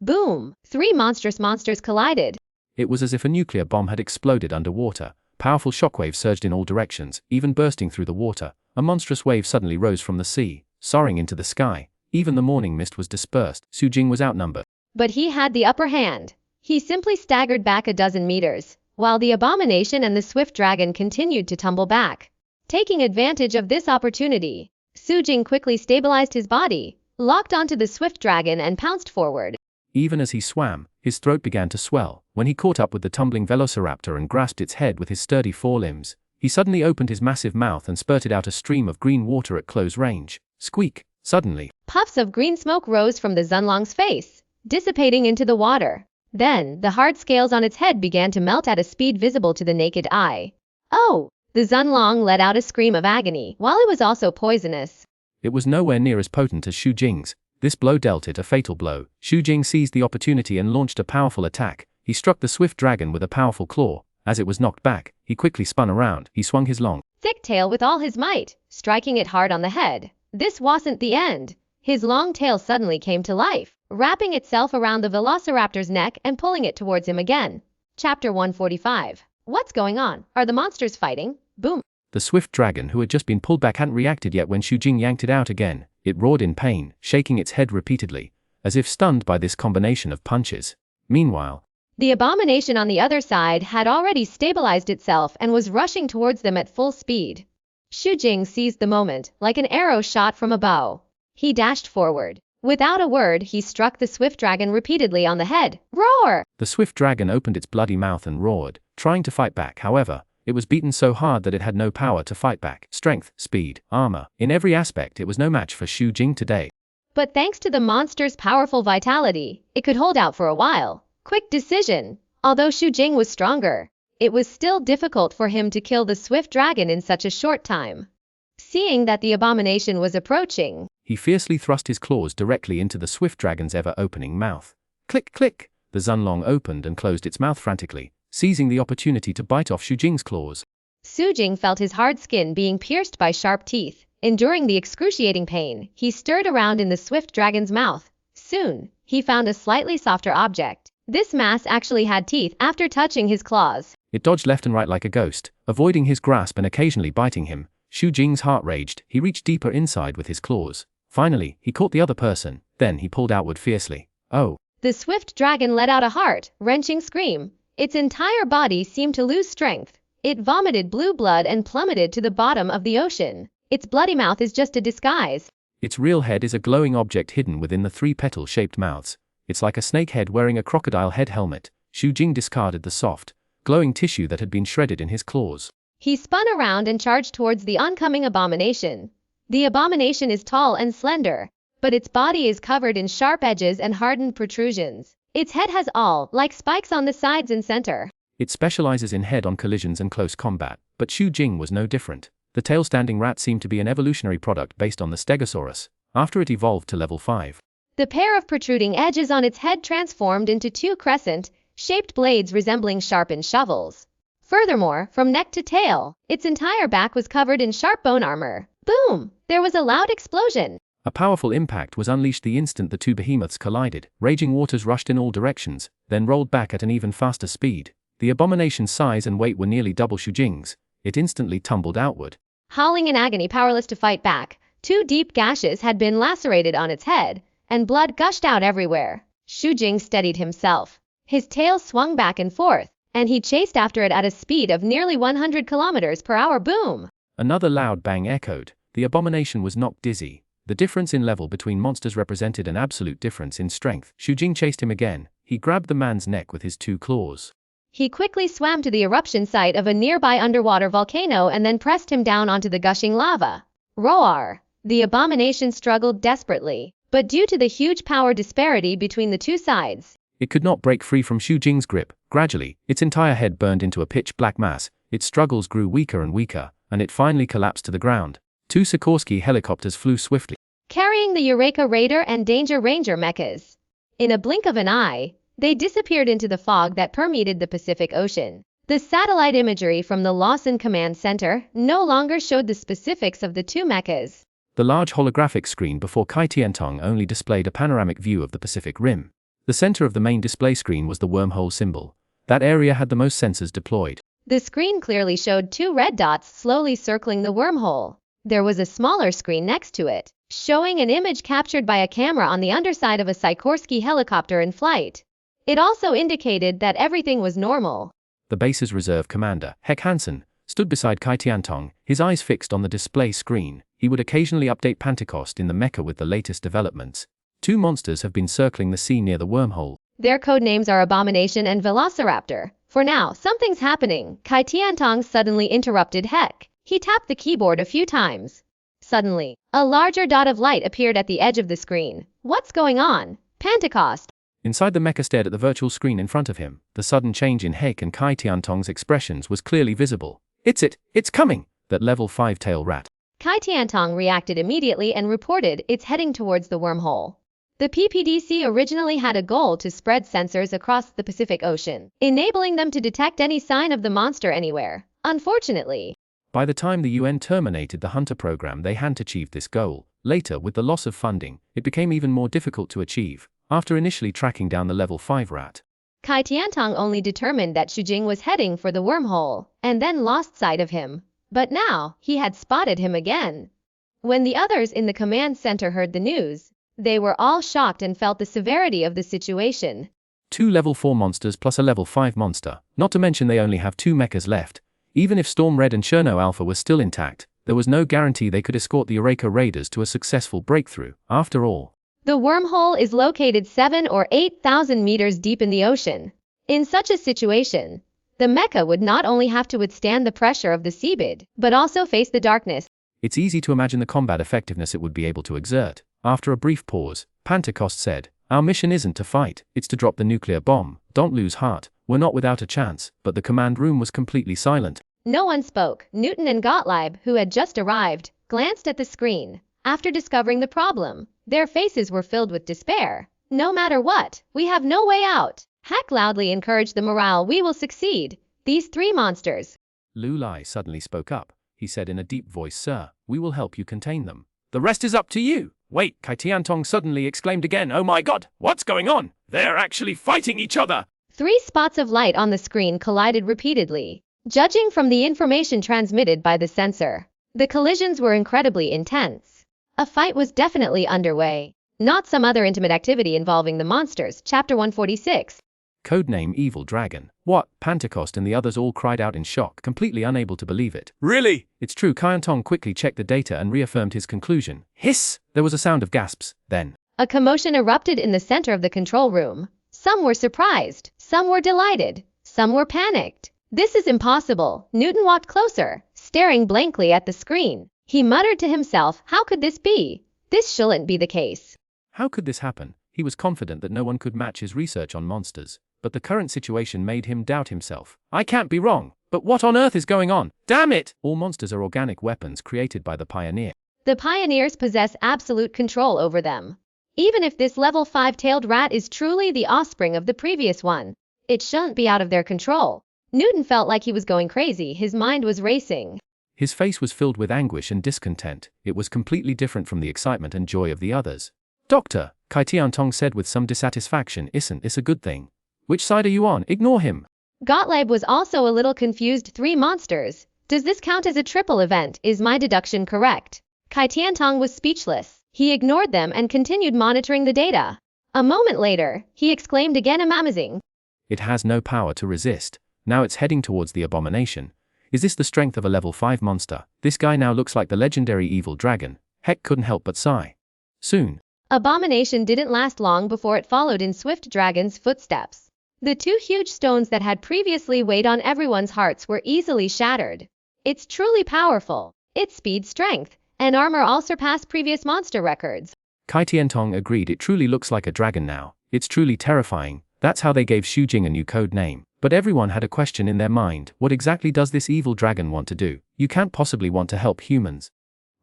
Boom! 3 monstrous monsters collided. It was as if a nuclear bomb had exploded underwater. Powerful shockwaves surged in all directions, even bursting through the water. A monstrous wave suddenly rose from the sea, soaring into the sky. Even the morning mist was dispersed. Xu Jing was outnumbered. But he had the upper hand. He simply staggered back a dozen meters, while the Abomination and the Swift Dragon continued to tumble back. Taking advantage of this opportunity, Xu Jing quickly stabilized his body, locked onto the Swift Dragon and pounced forward. Even as he swam, his throat began to swell. When he caught up with the tumbling Velociraptor and grasped its head with his sturdy forelimbs, he suddenly opened his massive mouth and spurted out a stream of green water at close range. Squeak! Suddenly, puffs of green smoke rose from the Xuanhuan's face, dissipating into the water. Then, the hard scales on its head began to melt at a speed visible to the naked eye. Oh! The Xuanhuan let out a scream of agony, while it was also poisonous. It was nowhere near as potent as Xu Jing's. This blow dealt it a fatal blow. Xu Jing seized the opportunity and launched a powerful attack. He struck the Swift Dragon with a powerful claw. As it was knocked back, he quickly spun around. He swung his long, thick tail with all his might, striking it hard on the head. This wasn't the end. His long tail suddenly came to life, wrapping itself around the Velociraptor's neck and pulling it towards him again. Chapter 145. What's going on? Are the monsters fighting? Boom! The Swift Dragon, who had just been pulled back, hadn't reacted yet when Xu Jing yanked it out again. It roared in pain, shaking its head repeatedly, as if stunned by this combination of punches. Meanwhile, the Abomination on the other side had already stabilized itself and was rushing towards them at full speed. Xu Jing seized the moment, like an arrow shot from a bow. He dashed forward. Without a word, he struck the Swift Dragon repeatedly on the head. Roar! The Swift Dragon opened its bloody mouth and roared, trying to fight back. However, it was beaten so hard that it had no power to fight back. Strength, speed, armor, in every aspect it was no match for Xu Jing today. But thanks to the monster's powerful vitality, it could hold out for a while. Quick decision. Although Xu Jing was stronger, it was still difficult for him to kill the swift dragon in such a short time. Seeing that the abomination was approaching, he fiercely thrust his claws directly into the swift dragon's ever-opening mouth. Click, click! The Xuanhuan opened and closed its mouth frantically, seizing the opportunity to bite off Xu Jing's claws. Xu Jing felt his hard skin being pierced by sharp teeth. Enduring the excruciating pain, he stirred around in the swift dragon's mouth. Soon, he found a slightly softer object. This mass actually had teeth after touching his claws. It dodged left and right like a ghost, avoiding his grasp and occasionally biting him. Xu Jing's heart raged. He reached deeper inside with his claws. Finally, he caught the other person. Then he pulled outward fiercely. Oh! The swift dragon let out a heart-wrenching scream. Its entire body seemed to lose strength. It vomited blue blood and plummeted to the bottom of the ocean. Its bloody mouth is just a disguise. Its real head is a glowing object hidden within the three petal-shaped mouths. It's like a snake head wearing a crocodile head helmet. Xu Jing discarded the soft, glowing tissue that had been shredded in his claws. He spun around and charged towards the oncoming abomination. The abomination is tall and slender, but its body is covered in sharp edges and hardened protrusions. Its head has like spikes on the sides and center. It specializes in head-on collisions and close combat, but Xu Jing was no different. The tail-standing rat seemed to be an evolutionary product based on the Stegosaurus, after it evolved to level 5. The pair of protruding edges on its head transformed into two crescent-shaped blades resembling sharpened shovels. Furthermore, from neck to tail, its entire back was covered in sharp bone armor. Boom! There was a loud explosion. A powerful impact was unleashed the instant the two behemoths collided. Raging waters rushed in all directions, then rolled back at an even faster speed. The abomination's size and weight were nearly double Xu Jing's. It instantly tumbled outward. Howling in agony, powerless to fight back, two deep gashes had been lacerated on its head, and blood gushed out everywhere. Xu Jing steadied himself. His tail swung back and forth, and he chased after it at a speed of nearly 100 kilometers per hour. Boom! Another loud bang echoed. The abomination was knocked dizzy. The difference in level between monsters represented an absolute difference in strength. Xu Jing chased him again. He grabbed the man's neck with his two claws. He quickly swam to the eruption site of a nearby underwater volcano and then pressed him down onto the gushing lava. Roar! The abomination struggled desperately, but due to the huge power disparity between the two sides, it could not break free from Xu Jing's grip. Gradually, its entire head burned into a pitch-black mass. Its struggles grew weaker and weaker, and it finally collapsed to the ground. Two Sikorsky helicopters flew swiftly, carrying the Eureka Raider and Danger Ranger mechas. In a blink of an eye, they disappeared into the fog that permeated the Pacific Ocean. The satellite imagery from the Lawson Command Center no longer showed the specifics of the two mechas. The large holographic screen before Kai Tiantong only displayed a panoramic view of the Pacific Rim. The center of the main display screen was the wormhole symbol. That area had the most sensors deployed. The screen clearly showed two red dots slowly circling the wormhole. There was a smaller screen next to it, showing an image captured by a camera on the underside of a Sikorsky helicopter in flight. It also indicated that everything was normal. The base's reserve commander, Hek Hansen, stood beside Kai Tiantong, his eyes fixed on the display screen. He would occasionally update Pentecost in the mecha with the latest developments. Two monsters have been circling the sea near the wormhole. Their codenames are Abomination and Velociraptor. For now, something's happening. Kai Tiantong suddenly interrupted Hek. He tapped the keyboard a few times. Suddenly, a larger dot of light appeared at the edge of the screen. What's going on? Pentecost. Inside the mecha stared at the virtual screen in front of him. The sudden change in Hek and Kai Tiantong's expressions was clearly visible. It's coming! That level 5 tail rat. Kai Tiantong reacted immediately and reported it's heading towards the wormhole. The PPDC originally had a goal to spread sensors across the Pacific Ocean, enabling them to detect any sign of the monster anywhere. Unfortunately, by the time the UN terminated the Hunter program, they hadn't achieved this goal. Later, with the loss of funding, it became even more difficult to achieve. After initially tracking down the level 5 rat, Kai Tiantong only determined that Xu Jing was heading for the wormhole, and then lost sight of him. But now, he had spotted him again. When the others in the command center heard the news, they were all shocked and felt the severity of the situation. 2 level 4 monsters plus a level 5 monster, not to mention they only have 2 mechas left. Even if Storm Red and Cherno Alpha were still intact, there was no guarantee they could escort the Eureka Raiders to a successful breakthrough. After all, the wormhole is located 7,000 or 8,000 meters deep in the ocean. In such a situation, the mecha would not only have to withstand the pressure of the seabed, but also face the darkness. It's easy to imagine the combat effectiveness it would be able to exert. After a brief pause, Pentecost said, "Our mission isn't to fight, it's to drop the nuclear bomb. Don't lose heart, we're not without a chance." But the command room was completely silent. No one spoke. Newton and Gottlieb, who had just arrived, glanced at the screen. After discovering the problem, their faces were filled with despair. "No matter what, we have no way out." Heck loudly encouraged the morale. "We will succeed. These three monsters." Lu Lai suddenly spoke up. He said in a deep voice, "Sir, we will help you contain them. The rest is up to you." "Wait," Kai Tiantong suddenly exclaimed again. "Oh my god, what's going on? They're actually fighting each other!" 3 spots of light on the screen collided repeatedly. Judging from the information transmitted by the sensor, the collisions were incredibly intense. A fight was definitely underway, not some other intimate activity involving the monsters. Chapter 146. Codename Evil Dragon. "What?" Pentecost and the others all cried out in shock, completely unable to believe it. Really? "It's true." Kaiantong quickly checked the data and reaffirmed his conclusion. Hiss! There was a sound of gasps. Then A commotion erupted in the center of the control room. Some were surprised, some were delighted, some were panicked. "This is impossible." Newton walked closer, staring blankly at the screen. He muttered to himself, "How could this be? This shouldn't be the case." how could this happen? He was confident that no one could match his research on monsters, but the current situation made him doubt himself. "I can't be wrong, but what on earth is going on? Damn it!" All monsters are organic weapons created by the Pioneer. The pioneers possess absolute control over them. Even if this level 5-tailed rat is truly the offspring of the previous one, it shouldn't be out of their control. Newton felt like he was going crazy. His mind was racing. His face was filled with anguish and discontent. It was completely different from the excitement and joy of the others. "Doctor," Kai Tiantong said with some dissatisfaction, "isn't this a good thing? Which side are you on? Ignore him." Gottlieb was also a little confused. 3 monsters. Does this count as a triple event? Is my deduction correct? Kai Tiantong was speechless. He ignored them and continued monitoring the data. A moment later, he exclaimed again, amazing. "It has no power to resist. Now it's heading towards the abomination. Is this the strength of a level 5 monster? This guy now looks like the legendary evil dragon." Heck couldn't help but sigh. Soon, Abomination didn't last long before it followed in swift dragon's footsteps. The 2 huge stones that had previously weighed on everyone's hearts were easily shattered. It's truly powerful. Its speed, strength, and armor all surpass previous monster records. Kai Tiantong agreed. "It truly looks like a dragon now. It's truly terrifying." That's how they gave Xu Jing a new code name. But everyone had a question in their mind. What exactly does this evil dragon want to do? You can't possibly want to help humans,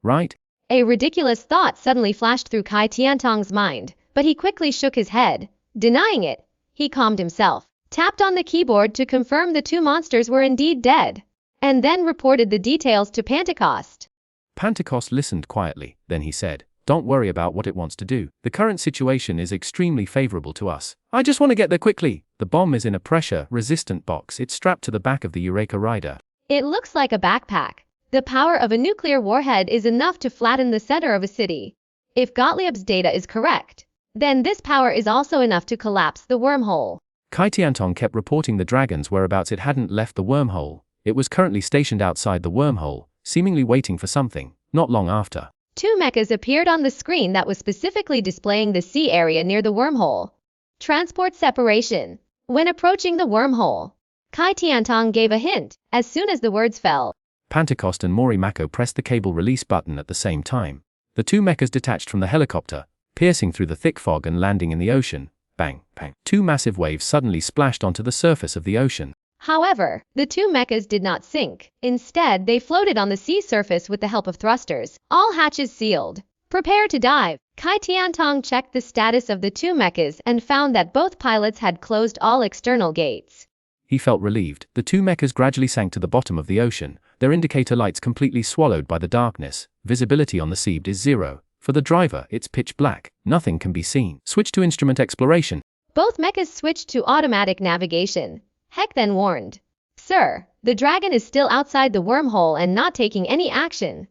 right? A ridiculous thought suddenly flashed through Kai Tiantong's mind, but he quickly shook his head. Denying it, he calmed himself, tapped on the keyboard to confirm the 2 monsters were indeed dead, and then reported the details to Pentecost. Pentecost listened quietly. Then he said, "Don't worry about what it wants to do. The current situation is extremely favorable to us. I just want to get there quickly." The bomb is in a pressure-resistant box. It's strapped to the back of the Eureka Rider. It looks like a backpack. The power of a nuclear warhead is enough to flatten the center of a city. If Gottlieb's data is correct, then this power is also enough to collapse the wormhole. Kai Tiantong kept reporting the dragon's whereabouts. It hadn't left the wormhole. It was currently stationed outside the wormhole, seemingly waiting for something. Not long after, 2 mechas appeared on the screen that was specifically displaying the sea area near the wormhole. Transport separation. When approaching the wormhole, Kai Tiantong gave a hint as soon as the words fell. Pentecost and Mori Mako pressed the cable release button at the same time. The 2 mechas detached from the helicopter, piercing through the thick fog and landing in the ocean. Bang, bang. 2 massive waves suddenly splashed onto the surface of the ocean. However, the 2 mechas did not sink. Instead, they floated on the sea surface with the help of thrusters. All hatches sealed. Prepare to dive. Kai Tiantong checked the status of the 2 mechas and found that both pilots had closed all external gates. He felt relieved. The 2 mechas gradually sank to the bottom of the ocean, their indicator lights completely swallowed by the darkness. Visibility on the sea is 0. For the driver, it's pitch black. Nothing can be seen. Switch to instrument exploration. Both mechas switched to automatic navigation. Heck then warned, "Sir, the dragon is still outside the wormhole and not taking any action."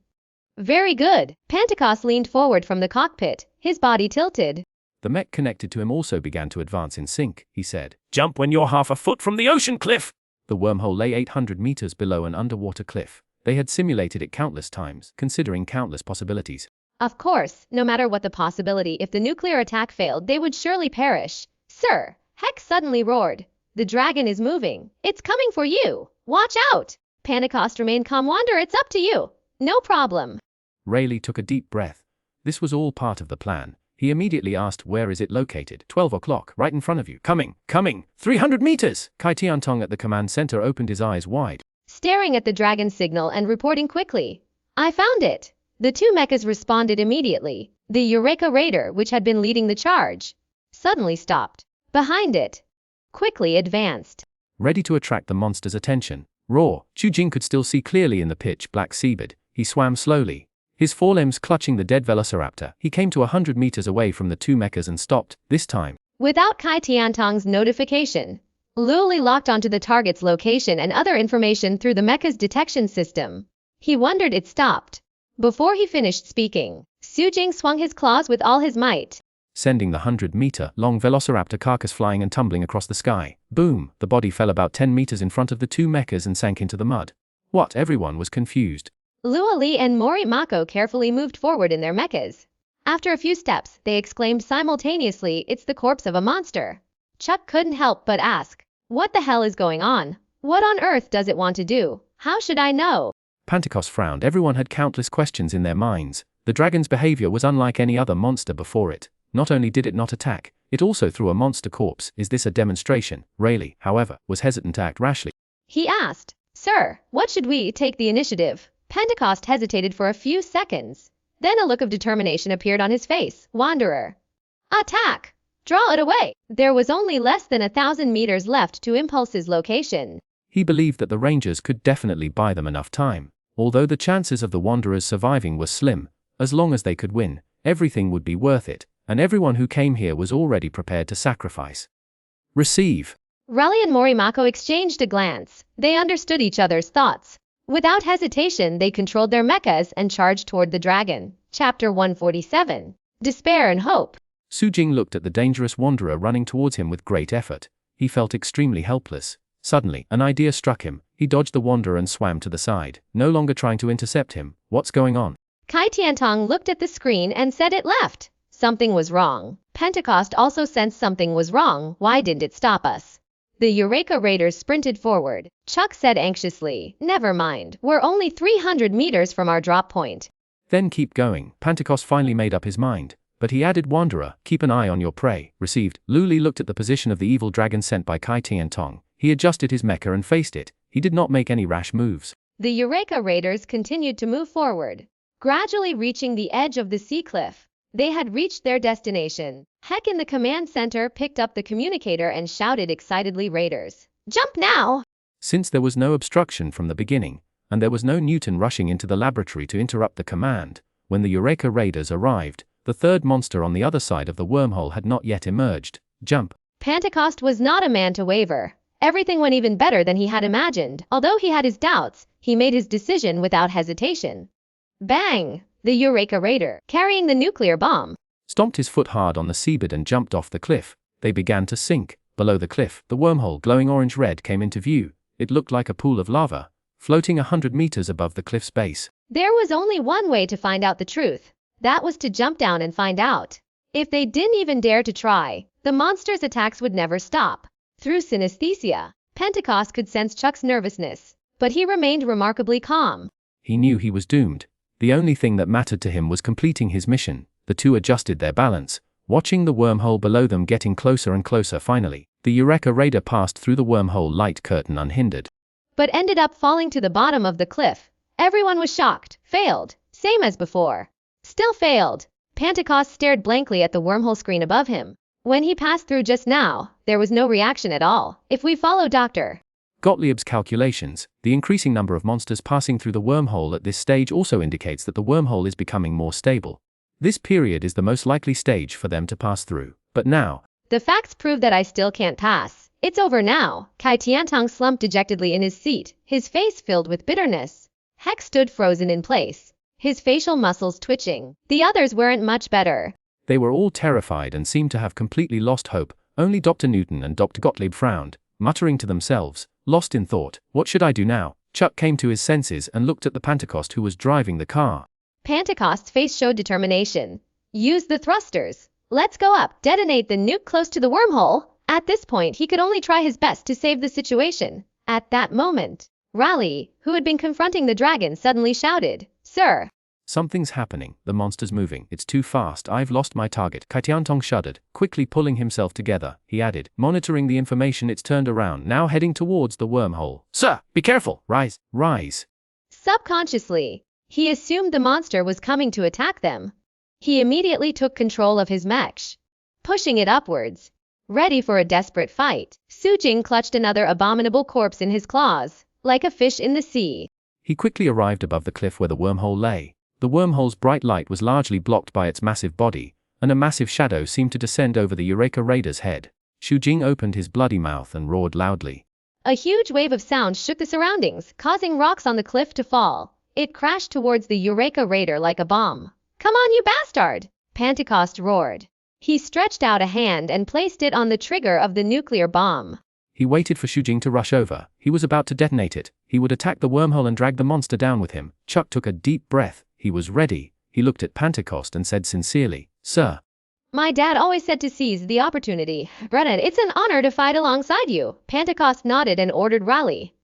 "Very good." Pentecost leaned forward from the cockpit, his body tilted. The mech connected to him also began to advance in sync. He said, "Jump when you're half a foot from the ocean cliff." The wormhole lay 800 meters below an underwater cliff. They had simulated it countless times, considering countless possibilities. Of course, no matter what the possibility, if the nuclear attack failed, they would surely perish. "Sir," Heck suddenly roared, "the dragon is moving. It's coming for you. Watch out." Pentecost remained calm. "Wander, it's up to you." "No problem." Rayleigh took a deep breath. This was all part of the plan. He immediately asked, "Where is it located?" 12 o'clock, right in front of you. Coming, 300 meters! Kai Tiantong at the command center opened his eyes wide, staring at the dragon signal and reporting quickly. I found it. The two mechas responded immediately. The Eureka Raider, which had been leading the charge, suddenly stopped. Behind it, quickly advanced, ready to attract the monster's attention. Raw, Xu could still see clearly in the pitch-black seabed. He swam slowly, his forelimbs clutching the dead velociraptor. He came to 100 meters away from the two mechas and stopped, this time without Kai Tiantong's notification. Luli locked onto the target's location and other information through the mecha's detection system. He wondered it stopped. Before he finished speaking, Xu swung his claws with all his might, sending the 100-meter-long velociraptor carcass flying and tumbling across the sky. Boom! The body fell about 10 meters in front of the two mechas and sank into the mud. What? Everyone was confused. Lua Li and Mori Mako carefully moved forward in their mechas. After a few steps, they exclaimed simultaneously, "It's the corpse of a monster." Chuck couldn't help but ask, "What the hell is going on? What on earth does it want to do? How should I know?" Pentecost frowned. Everyone had countless questions in their minds. The dragon's behavior was unlike any other monster before it. Not only did it not attack, it also threw a monster corpse. Is this a demonstration? Rayleigh, however, was hesitant to act rashly. He asked, "Sir, what should we take the initiative?" Pentecost hesitated for a few seconds. Then a look of determination appeared on his face. "Wanderer, attack! Draw it away!" There was only less than 1,000 meters left to Impulse's location. He believed that the Rangers could definitely buy them enough time. Although the chances of the Wanderers surviving were slim, as long as they could win, everything would be worth it, and everyone who came here was already prepared to sacrifice. Receive. Raleigh and Morimako exchanged a glance. They understood each other's thoughts. Without hesitation, they controlled their mechas and charged toward the dragon. Chapter 147. Despair and Hope. Xu looked at the dangerous wanderer running towards him with great effort. He felt extremely helpless. Suddenly, an idea struck him. He dodged the wanderer and swam to the side, no longer trying to intercept him. What's going on? Kai Tiantong looked at the screen and said it left. Something was wrong. Pentecost also sensed something was wrong. Why didn't it stop us? The Eureka Raiders sprinted forward. Chuck said anxiously, "Never mind, we're only 300 meters from our drop point." Then keep going. Pentecost finally made up his mind. But he added, "Wanderer, keep an eye on your prey." Received. Luli looked at the position of the evil dragon sent by Kai Tiantong. He adjusted his mecha and faced it. He did not make any rash moves. The Eureka Raiders continued to move forward, gradually reaching the edge of the sea cliff. They had reached their destination. Heck in the command center picked up the communicator and shouted excitedly, "Raiders, jump now!" Since there was no obstruction from the beginning, and there was no Newton rushing into the laboratory to interrupt the command, when the Eureka Raiders arrived, the third monster on the other side of the wormhole had not yet emerged. Jump. Pentecost was not a man to waver. Everything went even better than he had imagined. Although he had his doubts, he made his decision without hesitation. Bang! The Eureka Raider, carrying the nuclear bomb, stomped his foot hard on the seabed and jumped off the cliff. They began to sink. Below the cliff, the wormhole, glowing orange-red, came into view. It looked like a pool of lava, floating 100 meters above the cliff's base. There was only one way to find out the truth. That was to jump down and find out. If they didn't even dare to try, the monster's attacks would never stop. Through synesthesia, Pentecost could sense Chuck's nervousness, but he remained remarkably calm. He knew he was doomed. The only thing that mattered to him was completing his mission. The two adjusted their balance, watching the wormhole below them getting closer and closer. Finally, the Eureka Raider passed through the wormhole light curtain unhindered, but ended up falling to the bottom of the cliff. Everyone was shocked. Failed. Same as before. Still failed. Pentecost stared blankly at the wormhole screen above him. When he passed through just now, there was no reaction at all. If we follow Dr. Gottlieb's calculations, the increasing number of monsters passing through the wormhole at this stage also indicates that the wormhole is becoming more stable. This period is the most likely stage for them to pass through. But now, the facts prove that I still can't pass. It's over now. Kai Tiantong slumped dejectedly in his seat, his face filled with bitterness. Heck stood frozen in place, his facial muscles twitching. The others weren't much better. They were all terrified and seemed to have completely lost hope. Only Dr. Newton and Dr. Gottlieb frowned, muttering to themselves, lost in thought. What should I do now? Chuck came to his senses and looked at the Pentecost who was driving the car. Pentecost's face showed determination. Use the thrusters. Let's go up. Detonate the nuke close to the wormhole. At this point, he could only try his best to save the situation. At that moment, Raleigh, who had been confronting the dragon, suddenly shouted, "Sir!" Something's happening, the monster's moving, it's too fast, I've lost my target. Kai Tiantong shuddered, quickly pulling himself together, he added, monitoring the information. It's turned around, now heading towards the wormhole. Sir, be careful. Rise. Subconsciously, he assumed the monster was coming to attack them. He immediately took control of his mech, pushing it upwards. Ready for a desperate fight, Su Jing clutched another abominable corpse in his claws, like a fish in the sea. He quickly arrived above the cliff where the wormhole lay. The wormhole's bright light was largely blocked by its massive body, and a massive shadow seemed to descend over the Eureka Raider's head. Su Jing opened his bloody mouth and roared loudly. A huge wave of sound shook the surroundings, causing rocks on the cliff to fall. It crashed towards the Eureka Raider like a bomb. Come on, you bastard! Pentecost roared. He stretched out a hand and placed it on the trigger of the nuclear bomb. He waited for Su Jing to rush over. He was about to detonate it. He would attack the wormhole and drag the monster down with him. Chuck took a deep breath. He was ready. He looked at Pentecost and said sincerely, "Sir." My dad always said to seize the opportunity. Brennan, it's an honor to fight alongside you. Pentecost nodded and ordered rally.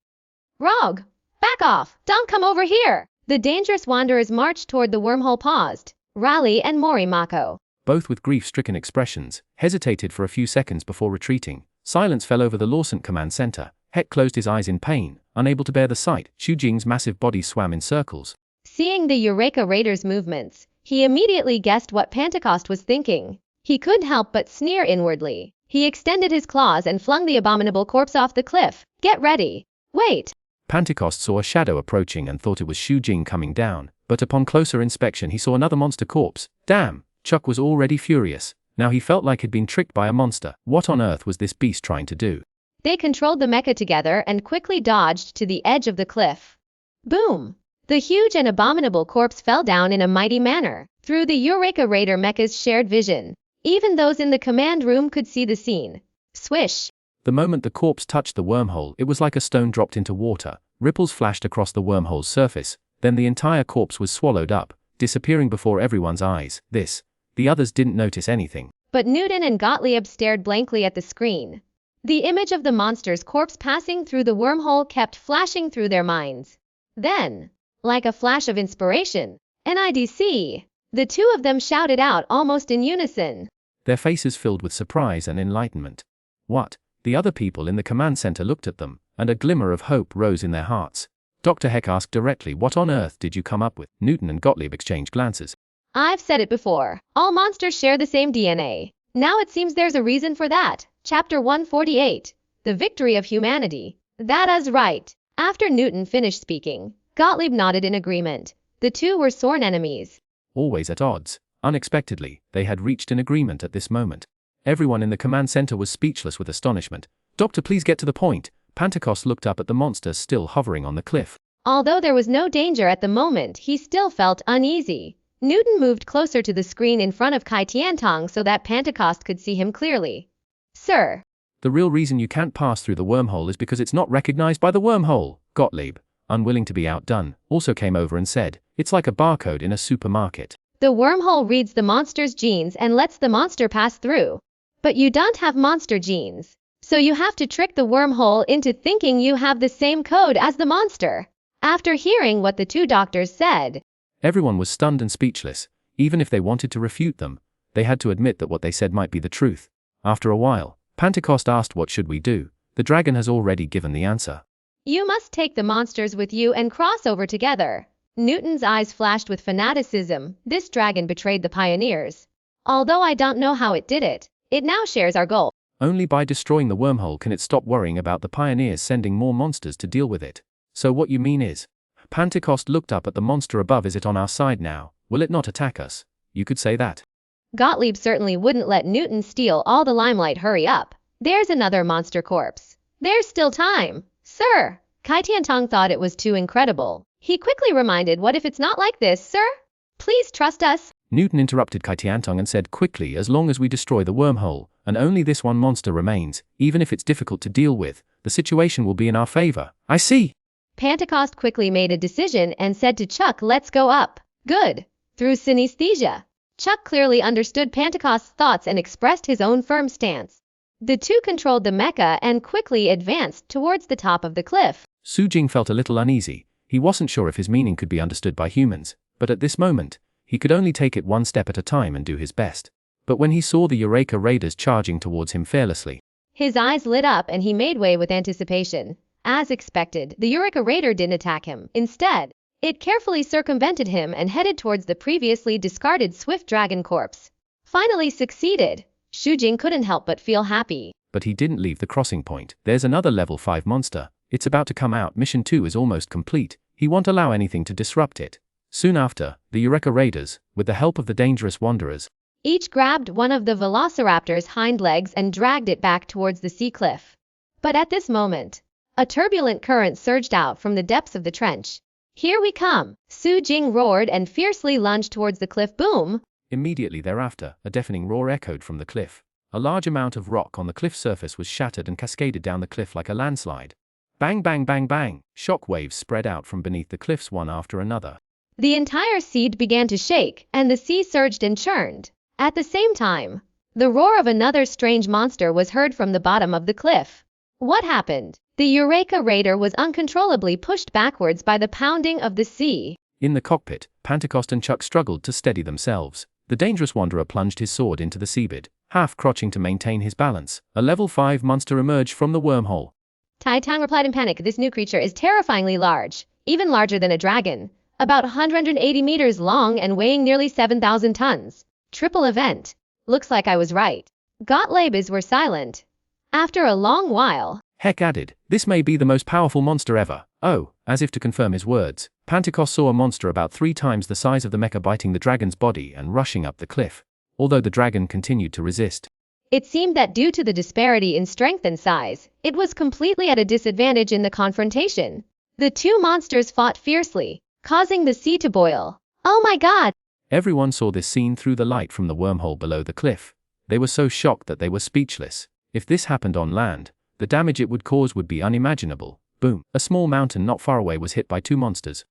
Rogue, back off. Don't come over here. The dangerous wanderers marched toward the wormhole paused. Rally and Morimako, both with grief-stricken expressions, hesitated for a few seconds before retreating. Silence fell over the Lawson command center. Heck closed his eyes in pain, unable to bear the sight. Su Jing's massive body swam in circles. Seeing the Eureka Raider's movements, he immediately guessed what Pentecost was thinking. He couldn't help but sneer inwardly. He extended his claws and flung the abominable corpse off the cliff. Get ready. Wait. Pentecost saw a shadow approaching and thought it was Su Jing coming down, but upon closer inspection he saw another monster corpse. Damn! Chuck was already furious. Now he felt like he'd been tricked by a monster. What on earth was this beast trying to do? They controlled the mecha together and quickly dodged to the edge of the cliff. Boom! The huge and abominable corpse fell down in a mighty manner. Through the Eureka Raider mecha's shared vision, even those in the command room could see the scene. Swish! The moment the corpse touched the wormhole, it was like a stone dropped into water. Ripples flashed across the wormhole's surface. Then the entire corpse was swallowed up, disappearing before everyone's eyes. The others didn't notice anything. But Newton and Gottlieb stared blankly at the screen. The image of the monster's corpse passing through the wormhole kept flashing through their minds. Then, like a flash of inspiration, NIDC, the two of them shouted out almost in unison. Their faces filled with surprise and enlightenment. What? The other people in the command center looked at them, and a glimmer of hope rose in their hearts. Dr. Heck asked directly, "What on earth did you come up with?" Newton and Gottlieb exchanged glances. I've said it before. All monsters share the same DNA. Now it seems there's a reason for that. Chapter 148. The Victory of Humanity. That is right. After Newton finished speaking, Gottlieb nodded in agreement. The two were sworn enemies. Always at odds. Unexpectedly, they had reached an agreement at this moment. Everyone in the command center was speechless with astonishment. "Doctor, please get to the point." Pentecost looked up at the monster still hovering on the cliff. Although there was no danger at the moment, he still felt uneasy. Newton moved closer to the screen in front of Kai Tiantong so that Pentecost could see him clearly. Sir. The real reason you can't pass through the wormhole is because it's not recognized by the wormhole. Gottlieb, unwilling to be outdone, also came over and said, "It's like a barcode in a supermarket. The wormhole reads the monster's genes and lets the monster pass through. But you don't have monster genes. So you have to trick the wormhole into thinking you have the same code as the monster." After hearing what the two doctors said, everyone was stunned and speechless. Even if they wanted to refute them, they had to admit that what they said might be the truth. After a while, Pentecost asked, "What should we do?" The dragon has already given the answer. You must take the monsters with you and cross over together. Newton's eyes flashed with fanaticism. This dragon betrayed the pioneers. Although I don't know how it did it, it now shares our goal. Only by destroying the wormhole can it stop worrying about the pioneers sending more monsters to deal with it. So what you mean is? Pentecost looked up at the monster above. Is it on our side now? Will it not attack us? You could say that. Gottlieb certainly wouldn't let Newton steal all the limelight. Hurry up. There's another monster corpse. There's still time. Sir. Kai Tiantong thought it was too incredible. He quickly reminded, "What if it's not like this, sir? Please trust us." Newton interrupted Kai Tiantong and said quickly, "As long as we destroy the wormhole, and only this one monster remains, even if it's difficult to deal with, the situation will be in our favor." "I see." Pentecost quickly made a decision and said to Chuck, "Let's go up." Good. Through synesthesia, Chuck clearly understood Pentecost's thoughts and expressed his own firm stance. The two controlled the mecha and quickly advanced towards the top of the cliff. Su Jing felt a little uneasy. He wasn't sure if his meaning could be understood by humans, But at this moment, he could only take it one step at a time and do his best. But when he saw the Eureka Raiders charging towards him fearlessly, His eyes lit up and he made way with anticipation. As expected, the Eureka Raider didn't attack him. Instead, it carefully circumvented him and headed towards the previously discarded Swift Dragon corpse. Finally succeeded. Xu Jing couldn't help but feel happy. but he didn't leave the crossing point. There's another level 5 monster. It's about to come out. Mission 2 is almost complete. He won't allow anything to disrupt it. Soon after, the Eureka Raiders, with the help of the dangerous wanderers, Each grabbed one of the velociraptor's hind legs and dragged it back towards the sea cliff. But at this moment, a turbulent current surged out from the depths of the trench. Here we come! Xu Jing roared and fiercely lunged towards the cliff. Boom! Immediately thereafter, a deafening roar echoed from the cliff. A large amount of rock on the cliff surface was shattered and cascaded down the cliff like a landslide. Bang bang bang bang! Shock waves spread out from beneath the cliffs one after another. The entire sea began to shake, and the sea surged and churned. At the same time, the roar of another strange monster was heard from the bottom of the cliff. What happened? The Eureka Raider was uncontrollably pushed backwards by the pounding of the sea. In the cockpit, Pentecost and Chuck struggled to steady themselves. The dangerous wanderer plunged his sword into the seabed, half crouching to maintain his balance. A level 5 monster emerged from the wormhole. Tai Tang replied in panic. This new creature is terrifyingly large, even larger than a dragon, about 180 meters long and weighing nearly 7,000 tons. Triple event. Looks like I was right. Gottliebs were silent. After a long while, Heck added, this may be the most powerful monster ever. Oh, as if to confirm his words, Pentecost saw a monster about 3 times the size of the mecha biting the dragon's body and rushing up the cliff. Although the dragon continued to resist, it seemed that due to the disparity in strength and size, it was completely at a disadvantage in the confrontation. The two monsters fought fiercely, causing the sea to boil. Oh my god! Everyone saw this scene through the light from the wormhole below the cliff. They were so shocked that they were speechless. If this happened on land, the damage it would cause would be unimaginable. Boom. A small mountain not far away was hit by 2 monsters.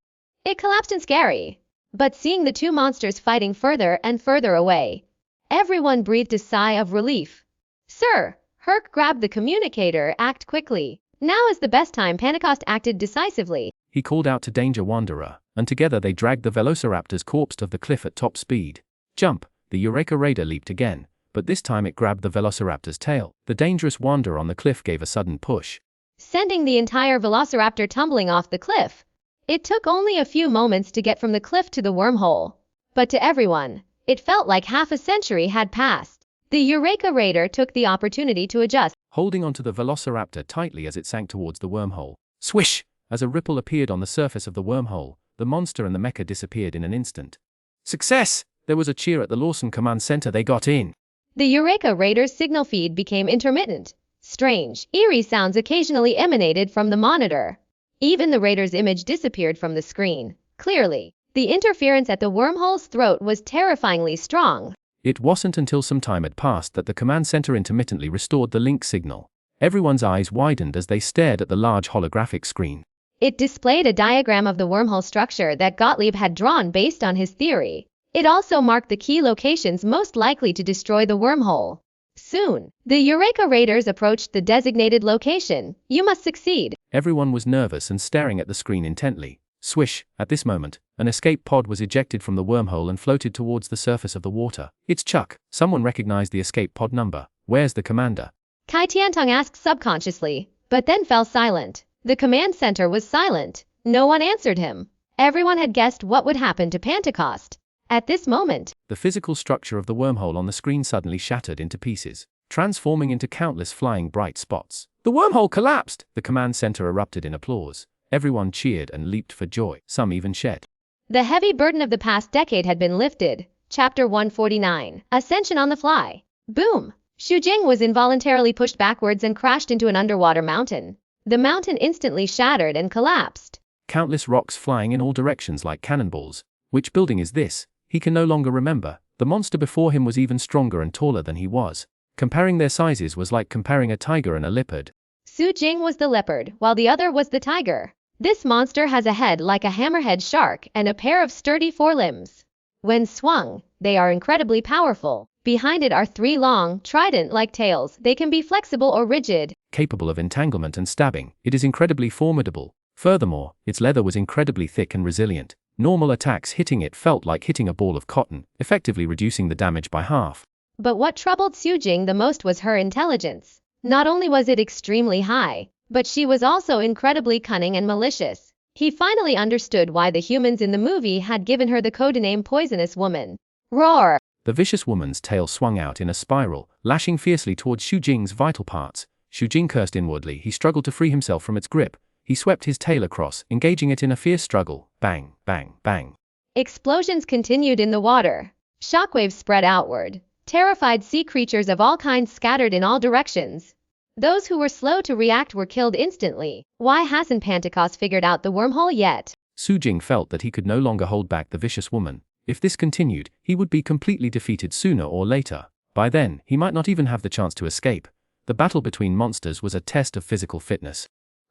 It collapsed and scary. But seeing the 2 monsters fighting further and further away, everyone breathed a sigh of relief. Sir, Herc grabbed the communicator. Act quickly. Now is the best time. Pentecost acted decisively. He called out to Danger Wanderer, and together they dragged the Velociraptor's corpse off the cliff at top speed. Jump! The Eureka Raider leaped again, but this time it grabbed the Velociraptor's tail. The dangerous wanderer on the cliff gave a sudden push, sending the entire Velociraptor tumbling off the cliff. It took only a few moments to get from the cliff to the wormhole. But to everyone, it felt like half a century had passed. The Eureka Raider took the opportunity to adjust, holding onto the Velociraptor tightly as it sank towards the wormhole. Swish! As a ripple appeared on the surface of the wormhole, the monster and the mecha disappeared in an instant. Success! There was a cheer at the Lawson Command Center. They got in. The Eureka Raider's signal feed became intermittent. Strange, eerie sounds occasionally emanated from the monitor. Even the Raider's image disappeared from the screen. Clearly, the interference at the wormhole's throat was terrifyingly strong. It wasn't until some time had passed that the command center intermittently restored the link signal. Everyone's eyes widened as they stared at the large holographic screen. It displayed a diagram of the wormhole structure that Gottlieb had drawn based on his theory. It also marked the key locations most likely to destroy the wormhole. Soon, the Eureka Raiders approached the designated location. You must succeed. Everyone was nervous and staring at the screen intently. Swish! At this moment, an escape pod was ejected from the wormhole and floated towards the surface of the water. It's Chuck. Someone recognized the escape pod number. Where's the commander? Kai Tiantong asked subconsciously, but then fell silent. The command center was silent. No one answered him. Everyone had guessed what would happen to Pentecost. At this moment, the physical structure of the wormhole on the screen suddenly shattered into pieces, transforming into countless flying bright spots. The wormhole collapsed! The command center erupted in applause. Everyone cheered and leaped for joy. Some even shed. The heavy burden of the past decade had been lifted. Chapter 149. Ascension on the fly. Boom! Xu Jing was involuntarily pushed backwards and crashed into an underwater mountain. The mountain instantly shattered and collapsed. Countless rocks flying in all directions like cannonballs. Which building is this? He can no longer remember. The monster before him was even stronger and taller than he was. Comparing their sizes was like comparing a tiger and a leopard. Xu Jing was the leopard, while the other was the tiger. This monster has a head like a hammerhead shark and a pair of sturdy forelimbs. When swung, they are incredibly powerful. Behind it are 3 long, trident-like tails. They can be flexible or rigid, capable of entanglement and stabbing. It is incredibly formidable. Furthermore, its leather was incredibly thick and resilient. Normal attacks hitting it felt like hitting a ball of cotton, effectively reducing the damage by half. But what troubled Xu Jing the most was her intelligence. Not only was it extremely high, but she was also incredibly cunning and malicious. He finally understood why the humans in the movie had given her the codename Poisonous Woman. Roar! The vicious woman's tail swung out in a spiral, lashing fiercely towards Xu Jing's vital parts. Xu Jing cursed inwardly. He struggled to free himself from its grip. He swept his tail across, engaging it in a fierce struggle. Bang, bang, bang. Explosions continued in the water. Shockwaves spread outward. Terrified sea creatures of all kinds scattered in all directions. Those who were slow to react were killed instantly. Why hasn't Pentecost figured out the wormhole yet? Xu Jing felt that he could no longer hold back the vicious woman. If this continued, he would be completely defeated sooner or later. By then, he might not even have the chance to escape. The battle between monsters was a test of physical fitness.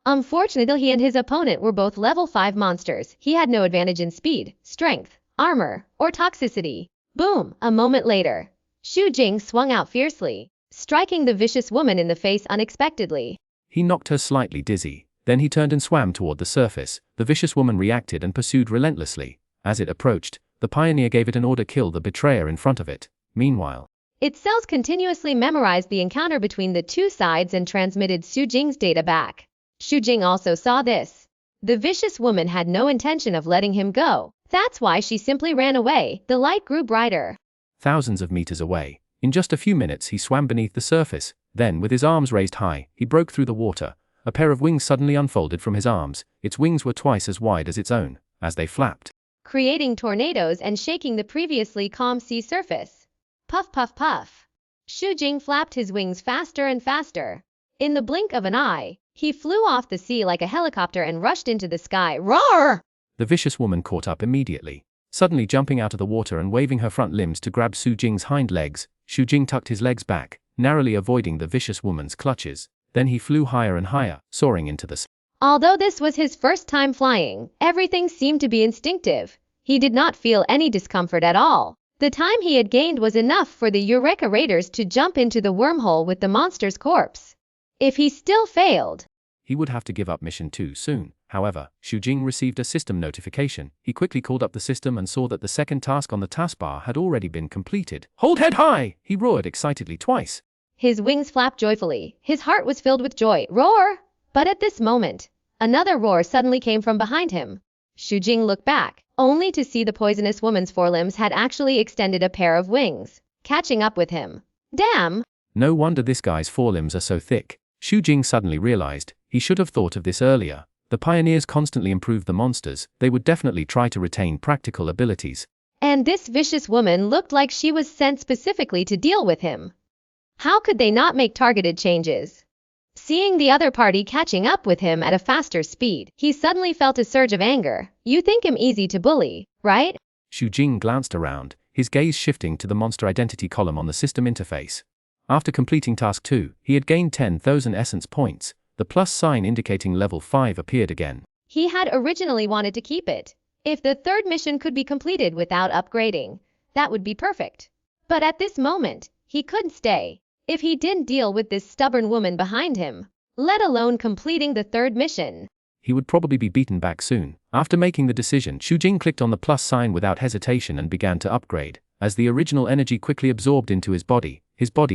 Unfortunately, he and his opponent were both level 5 monsters. He had no advantage in speed, strength, armor, or toxicity. Boom! A moment later, Xu Jing swung out fiercely, striking the vicious woman in the face unexpectedly. He knocked her slightly dizzy. Then he turned and swam toward the surface. The vicious woman reacted and pursued relentlessly. As it approached, the pioneer gave it an order: kill the betrayer in front of it. Meanwhile, its cells continuously memorized the encounter between the two sides and transmitted Xu Jing's data back. Xu Jing also saw this. The vicious woman had no intention of letting him go. That's why she simply ran away. The light grew brighter. Thousands of meters away. In just a few minutes he swam beneath the surface. Then, with his arms raised high, he broke through the water. A pair of wings suddenly unfolded from his arms. Its wings were twice as wide as its own. As they flapped, creating tornadoes and shaking the previously calm sea surface. Puff, puff, puff. Xu Jing flapped his wings faster and faster. In the blink of an eye, he flew off the sea like a helicopter and rushed into the sky. Roar! The vicious woman caught up immediately. Suddenly jumping out of the water and waving her front limbs to grab Xu Jing's hind legs, Xu Jing tucked his legs back, narrowly avoiding the vicious woman's clutches. Then he flew higher and higher, soaring into the sky. Although this was his first time flying, everything seemed to be instinctive. He did not feel any discomfort at all. The time he had gained was enough for the Eureka Raiders to jump into the wormhole with the monster's corpse. If he still failed, he would have to give up mission 2 soon. However, Xu Jing received a system notification. He quickly called up the system and saw that the second task on the taskbar had already been completed. Hold head high! He roared excitedly twice. His wings flapped joyfully. His heart was filled with joy. Roar! But at this moment, another roar suddenly came from behind him. Xu Jing looked back, only to see the poisonous woman's forelimbs had actually extended a pair of wings, catching up with him. Damn! No wonder this guy's forelimbs are so thick. Xu Jing suddenly realized, he should have thought of this earlier. The pioneers constantly improved the monsters. They would definitely try to retain practical abilities. And this vicious woman looked like she was sent specifically to deal with him. How could they not make targeted changes? Seeing the other party catching up with him at a faster speed, he suddenly felt a surge of anger. You think him easy to bully, right? Xu Jing glanced around, his gaze shifting to the monster identity column on the system interface. After completing task 2, he had gained 10,000 essence points. The plus sign indicating level 5 appeared again. He had originally wanted to keep it. If the third mission could be completed without upgrading, that would be perfect. But at this moment, he couldn't stay. If he didn't deal with this stubborn woman behind him, let alone completing the third mission, he would probably be beaten back soon. After making the decision, Xu Jing clicked on the plus sign without hesitation and began to upgrade. As the original energy quickly absorbed into his body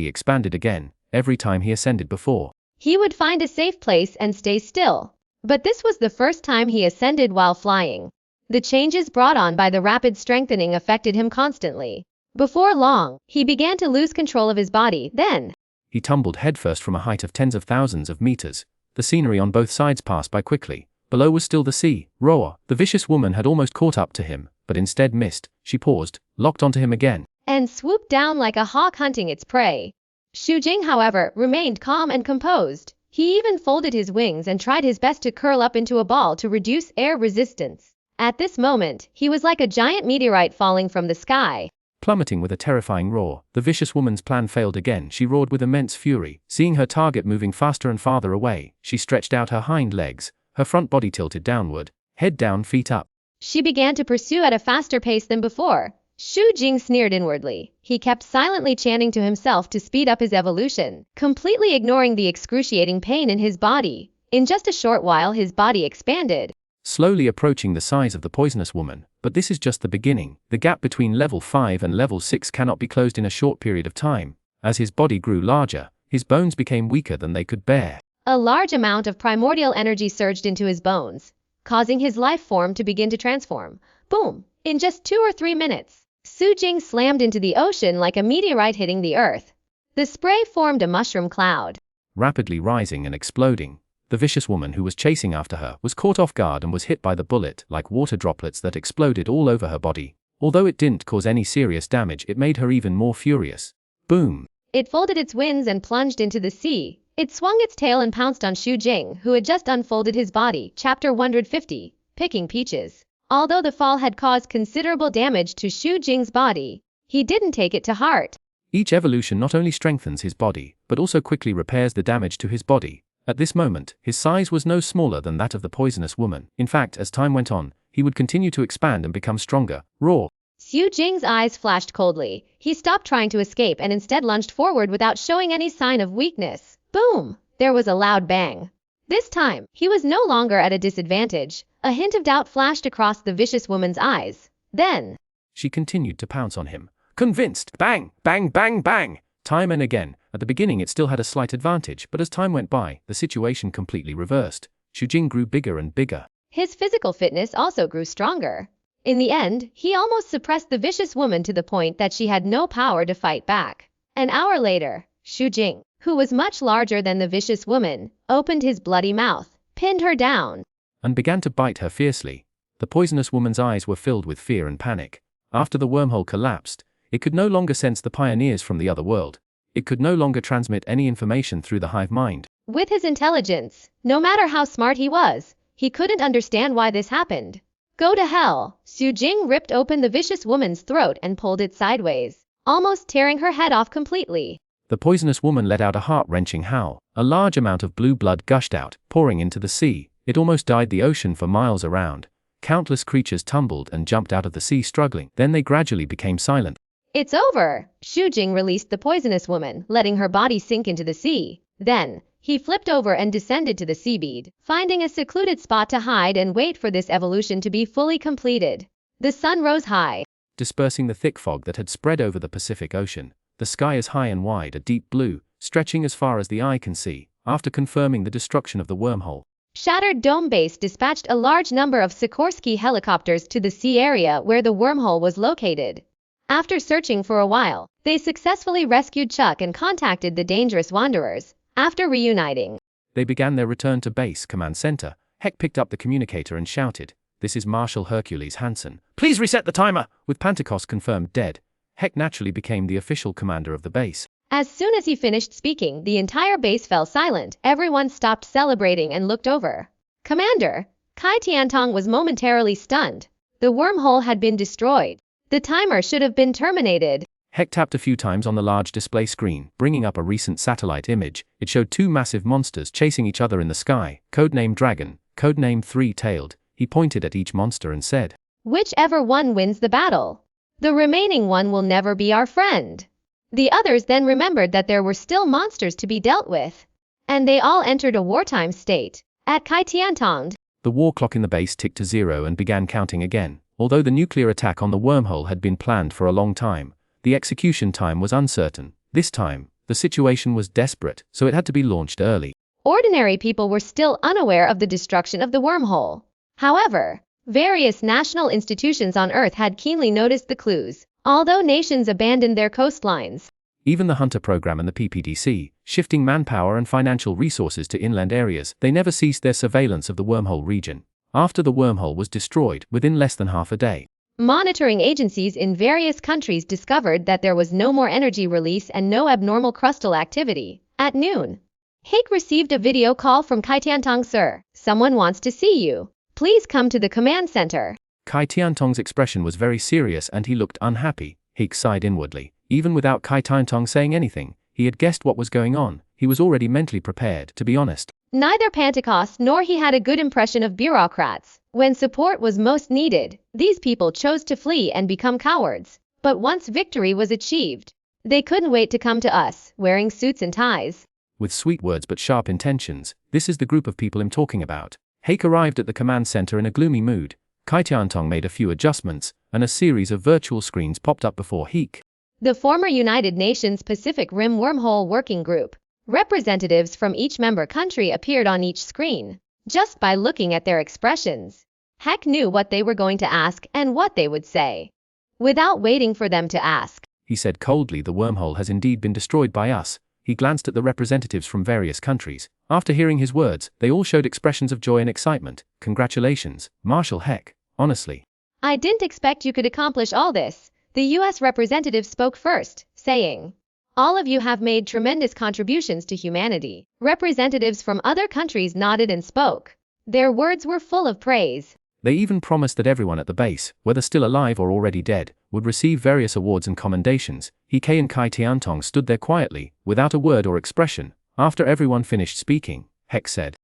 expanded again. Every time he ascended before, he would find a safe place and stay still. But this was the first time he ascended while flying. The changes brought on by the rapid strengthening affected him constantly. Before long, he began to lose control of his body. Then, he tumbled headfirst from a height of tens of thousands of meters. The scenery on both sides passed by quickly. Below was still the sea. Roar! The vicious woman had almost caught up to him, but instead missed. She paused, locked onto him again, and swooped down like a hawk hunting its prey. Xu Jing, however, remained calm and composed. He even folded his wings and tried his best to curl up into a ball to reduce air resistance. At this moment, he was like a giant meteorite falling from the sky. Plummeting with a terrifying roar, the vicious woman's plan failed again. She roared with immense fury. Seeing her target moving faster and farther away, she stretched out her hind legs, her front body tilted downward, head down, feet up. She began to pursue at a faster pace than before. Xu Jing sneered inwardly. He kept silently chanting to himself to speed up his evolution, completely ignoring the excruciating pain in his body. In just a short while his body expanded. Slowly approaching the size of the poisonous woman, But this is just the beginning. The gap between level 5 and level 6 cannot be closed in a short period of time. As his body grew larger, his bones became weaker than they could bear. A large amount of primordial energy surged into his bones, causing his life form to begin to transform. Boom! In just 2 or 3 minutes, Su Jing slammed into the ocean like a meteorite hitting the earth. The spray formed a mushroom cloud, Rapidly rising and exploding. The vicious woman who was chasing after her was caught off guard and was hit by the bullet like water droplets that exploded all over her body. Although it didn't cause any serious damage, it made her even more furious. Boom! It folded its wings and plunged into the sea. It swung its tail and pounced on Xu Jing, who had just unfolded his body. Chapter 150, Picking Peaches. Although the fall had caused considerable damage to Xu Jing's body, he didn't take it to heart. Each evolution not only strengthens his body, but also quickly repairs the damage to his body. At this moment, his size was no smaller than that of the poisonous woman. In fact, as time went on, he would continue to expand and become stronger. Roar! Xu Jing's eyes flashed coldly. He stopped trying to escape and instead lunged forward without showing any sign of weakness. Boom! There was a loud bang. This time, he was no longer at a disadvantage. A hint of doubt flashed across the vicious woman's eyes. Then, she continued to pounce on him. Convinced! Bang! Bang! Bang! Bang! Time and again. At the beginning it still had a slight advantage, but as time went by, the situation completely reversed. Xu Jing grew bigger and bigger. His physical fitness also grew stronger. In the end, he almost suppressed the vicious woman to the point that she had no power to fight back. An hour later, Xu Jing, who was much larger than the vicious woman, opened his bloody mouth, pinned her down, and began to bite her fiercely. The poisonous woman's eyes were filled with fear and panic. After the wormhole collapsed, it could no longer sense the pioneers from the other world. It could no longer transmit any information through the hive mind. With his intelligence, no matter how smart he was, he couldn't understand why this happened. Go to hell! Xu Jing ripped open the vicious woman's throat and pulled it sideways, almost tearing her head off completely. The poisonous woman let out a heart-wrenching howl. A large amount of blue blood gushed out, pouring into the sea. It almost dyed the ocean for miles around. Countless creatures tumbled and jumped out of the sea struggling. Then they gradually became silent. It's over! Xu Jing released the poisonous woman, letting her body sink into the sea. Then, he flipped over and descended to the seabed, finding a secluded spot to hide and wait for this evolution to be fully completed. The sun rose high, dispersing the thick fog that had spread over the Pacific Ocean. The sky is high and wide, a deep blue, stretching as far as the eye can see. After confirming the destruction of the wormhole, Shattered Dome Base dispatched a large number of Sikorsky helicopters to the sea area where the wormhole was located. After searching for a while, they successfully rescued Chuck and contacted the dangerous wanderers. After reuniting, they began their return to base command center. Heck picked up the communicator and shouted, "This is Marshal Hercules Hansen. Please reset the timer." With Pentecost confirmed dead, Heck naturally became the official commander of the base. As soon as he finished speaking, the entire base fell silent. Everyone stopped celebrating and looked over. Commander, Kai Tiantong was momentarily stunned. The wormhole had been destroyed. The timer should have been terminated. Heck tapped a few times on the large display screen, bringing up a recent satellite image. It showed two massive monsters chasing each other in the sky, codename Dragon, codename Three-Tailed. He pointed at each monster and said, "Whichever one wins the battle, the remaining one will never be our friend." The others then remembered that there were still monsters to be dealt with, and they all entered a wartime state. At Kai Tiantong, the war clock in the base ticked to 0 and began counting again. Although the nuclear attack on the wormhole had been planned for a long time, the execution time was uncertain. This time, the situation was desperate, so it had to be launched early. Ordinary people were still unaware of the destruction of the wormhole. However, various national institutions on Earth had keenly noticed the clues. Although nations abandoned their coastlines, even the Hunter program and the PPDC, shifting manpower and financial resources to inland areas, they never ceased their surveillance of the wormhole region. After the wormhole was destroyed, within less than half a day, monitoring agencies in various countries discovered that there was no more energy release and no abnormal crustal activity. At noon, Hake received a video call from Kai Tiantong. "Sir, someone wants to see you. Please come to the command center." Kai Tiantong's expression was very serious and he looked unhappy. Hake sighed inwardly. Even without Kai Tiantong saying anything, he had guessed what was going on. He was already mentally prepared, to be honest. Neither Pentecost nor he had a good impression of bureaucrats. When support was most needed, these people chose to flee and become cowards. But once victory was achieved, they couldn't wait to come to us, wearing suits and ties. With sweet words but sharp intentions, this is the group of people I'm talking about. Hake arrived at the command center in a gloomy mood. Tiantong made a few adjustments, and a series of virtual screens popped up before Heek. The former United Nations Pacific Rim Wormhole Working Group. Representatives from each member country appeared on each screen. Just by looking at their expressions, Heck knew what they were going to ask and what they would say. Without waiting for them to ask, He said coldly, the wormhole has indeed been destroyed by us. He glanced at the representatives from various countries. After hearing his words, they all showed expressions of joy and excitement. Congratulations, Marshal Heck, honestly. I didn't expect you could accomplish all this. The US representative spoke first, saying, all of you have made tremendous contributions to humanity. Representatives from other countries nodded and spoke. Their words were full of praise. They even promised that everyone at the base, whether still alive or already dead, would receive various awards and commendations. He and Tiantong stood there quietly, without a word or expression. After everyone finished speaking, Heck said,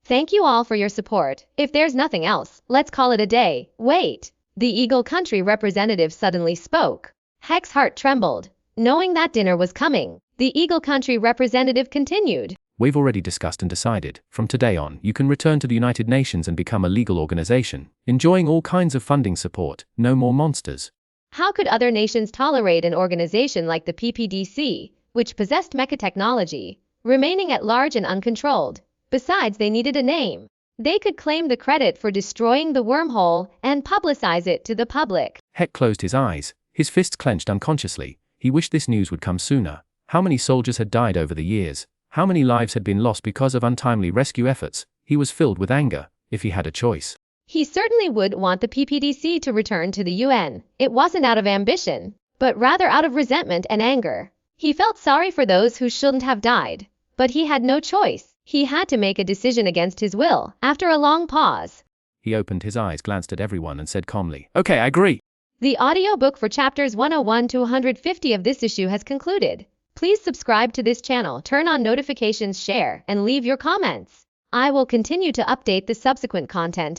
thank you all for your support. If there's nothing else, let's call it a day. Wait. The Eagle Country representative suddenly spoke. Heck's heart trembled. Knowing that dinner was coming, the Eagle Country representative continued. We've already discussed and decided. From today on, you can return to the United Nations and become a legal organization, enjoying all kinds of funding support. No more monsters. How could other nations tolerate an organization like the PPDC, which possessed mecha technology, remaining at large and uncontrolled? Besides, they needed a name. They could claim the credit for destroying the wormhole and publicize it to the public. Heck closed his eyes, his fists clenched unconsciously. He wished this news would come sooner. How many soldiers had died over the years? How many lives had been lost because of untimely rescue efforts? He was filled with anger. If he had a choice, he certainly would want the PPDC to return to the UN. It wasn't out of ambition, but rather out of resentment and anger. He felt sorry for those who shouldn't have died, but he had no choice. He had to make a decision against his will. After a long pause, he opened his eyes, glanced at everyone, and said calmly, okay, I agree. The audiobook for chapters 101 to 150 of this issue has concluded. Please subscribe to this channel, turn on notifications, share, and leave your comments. I will continue to update the subsequent content.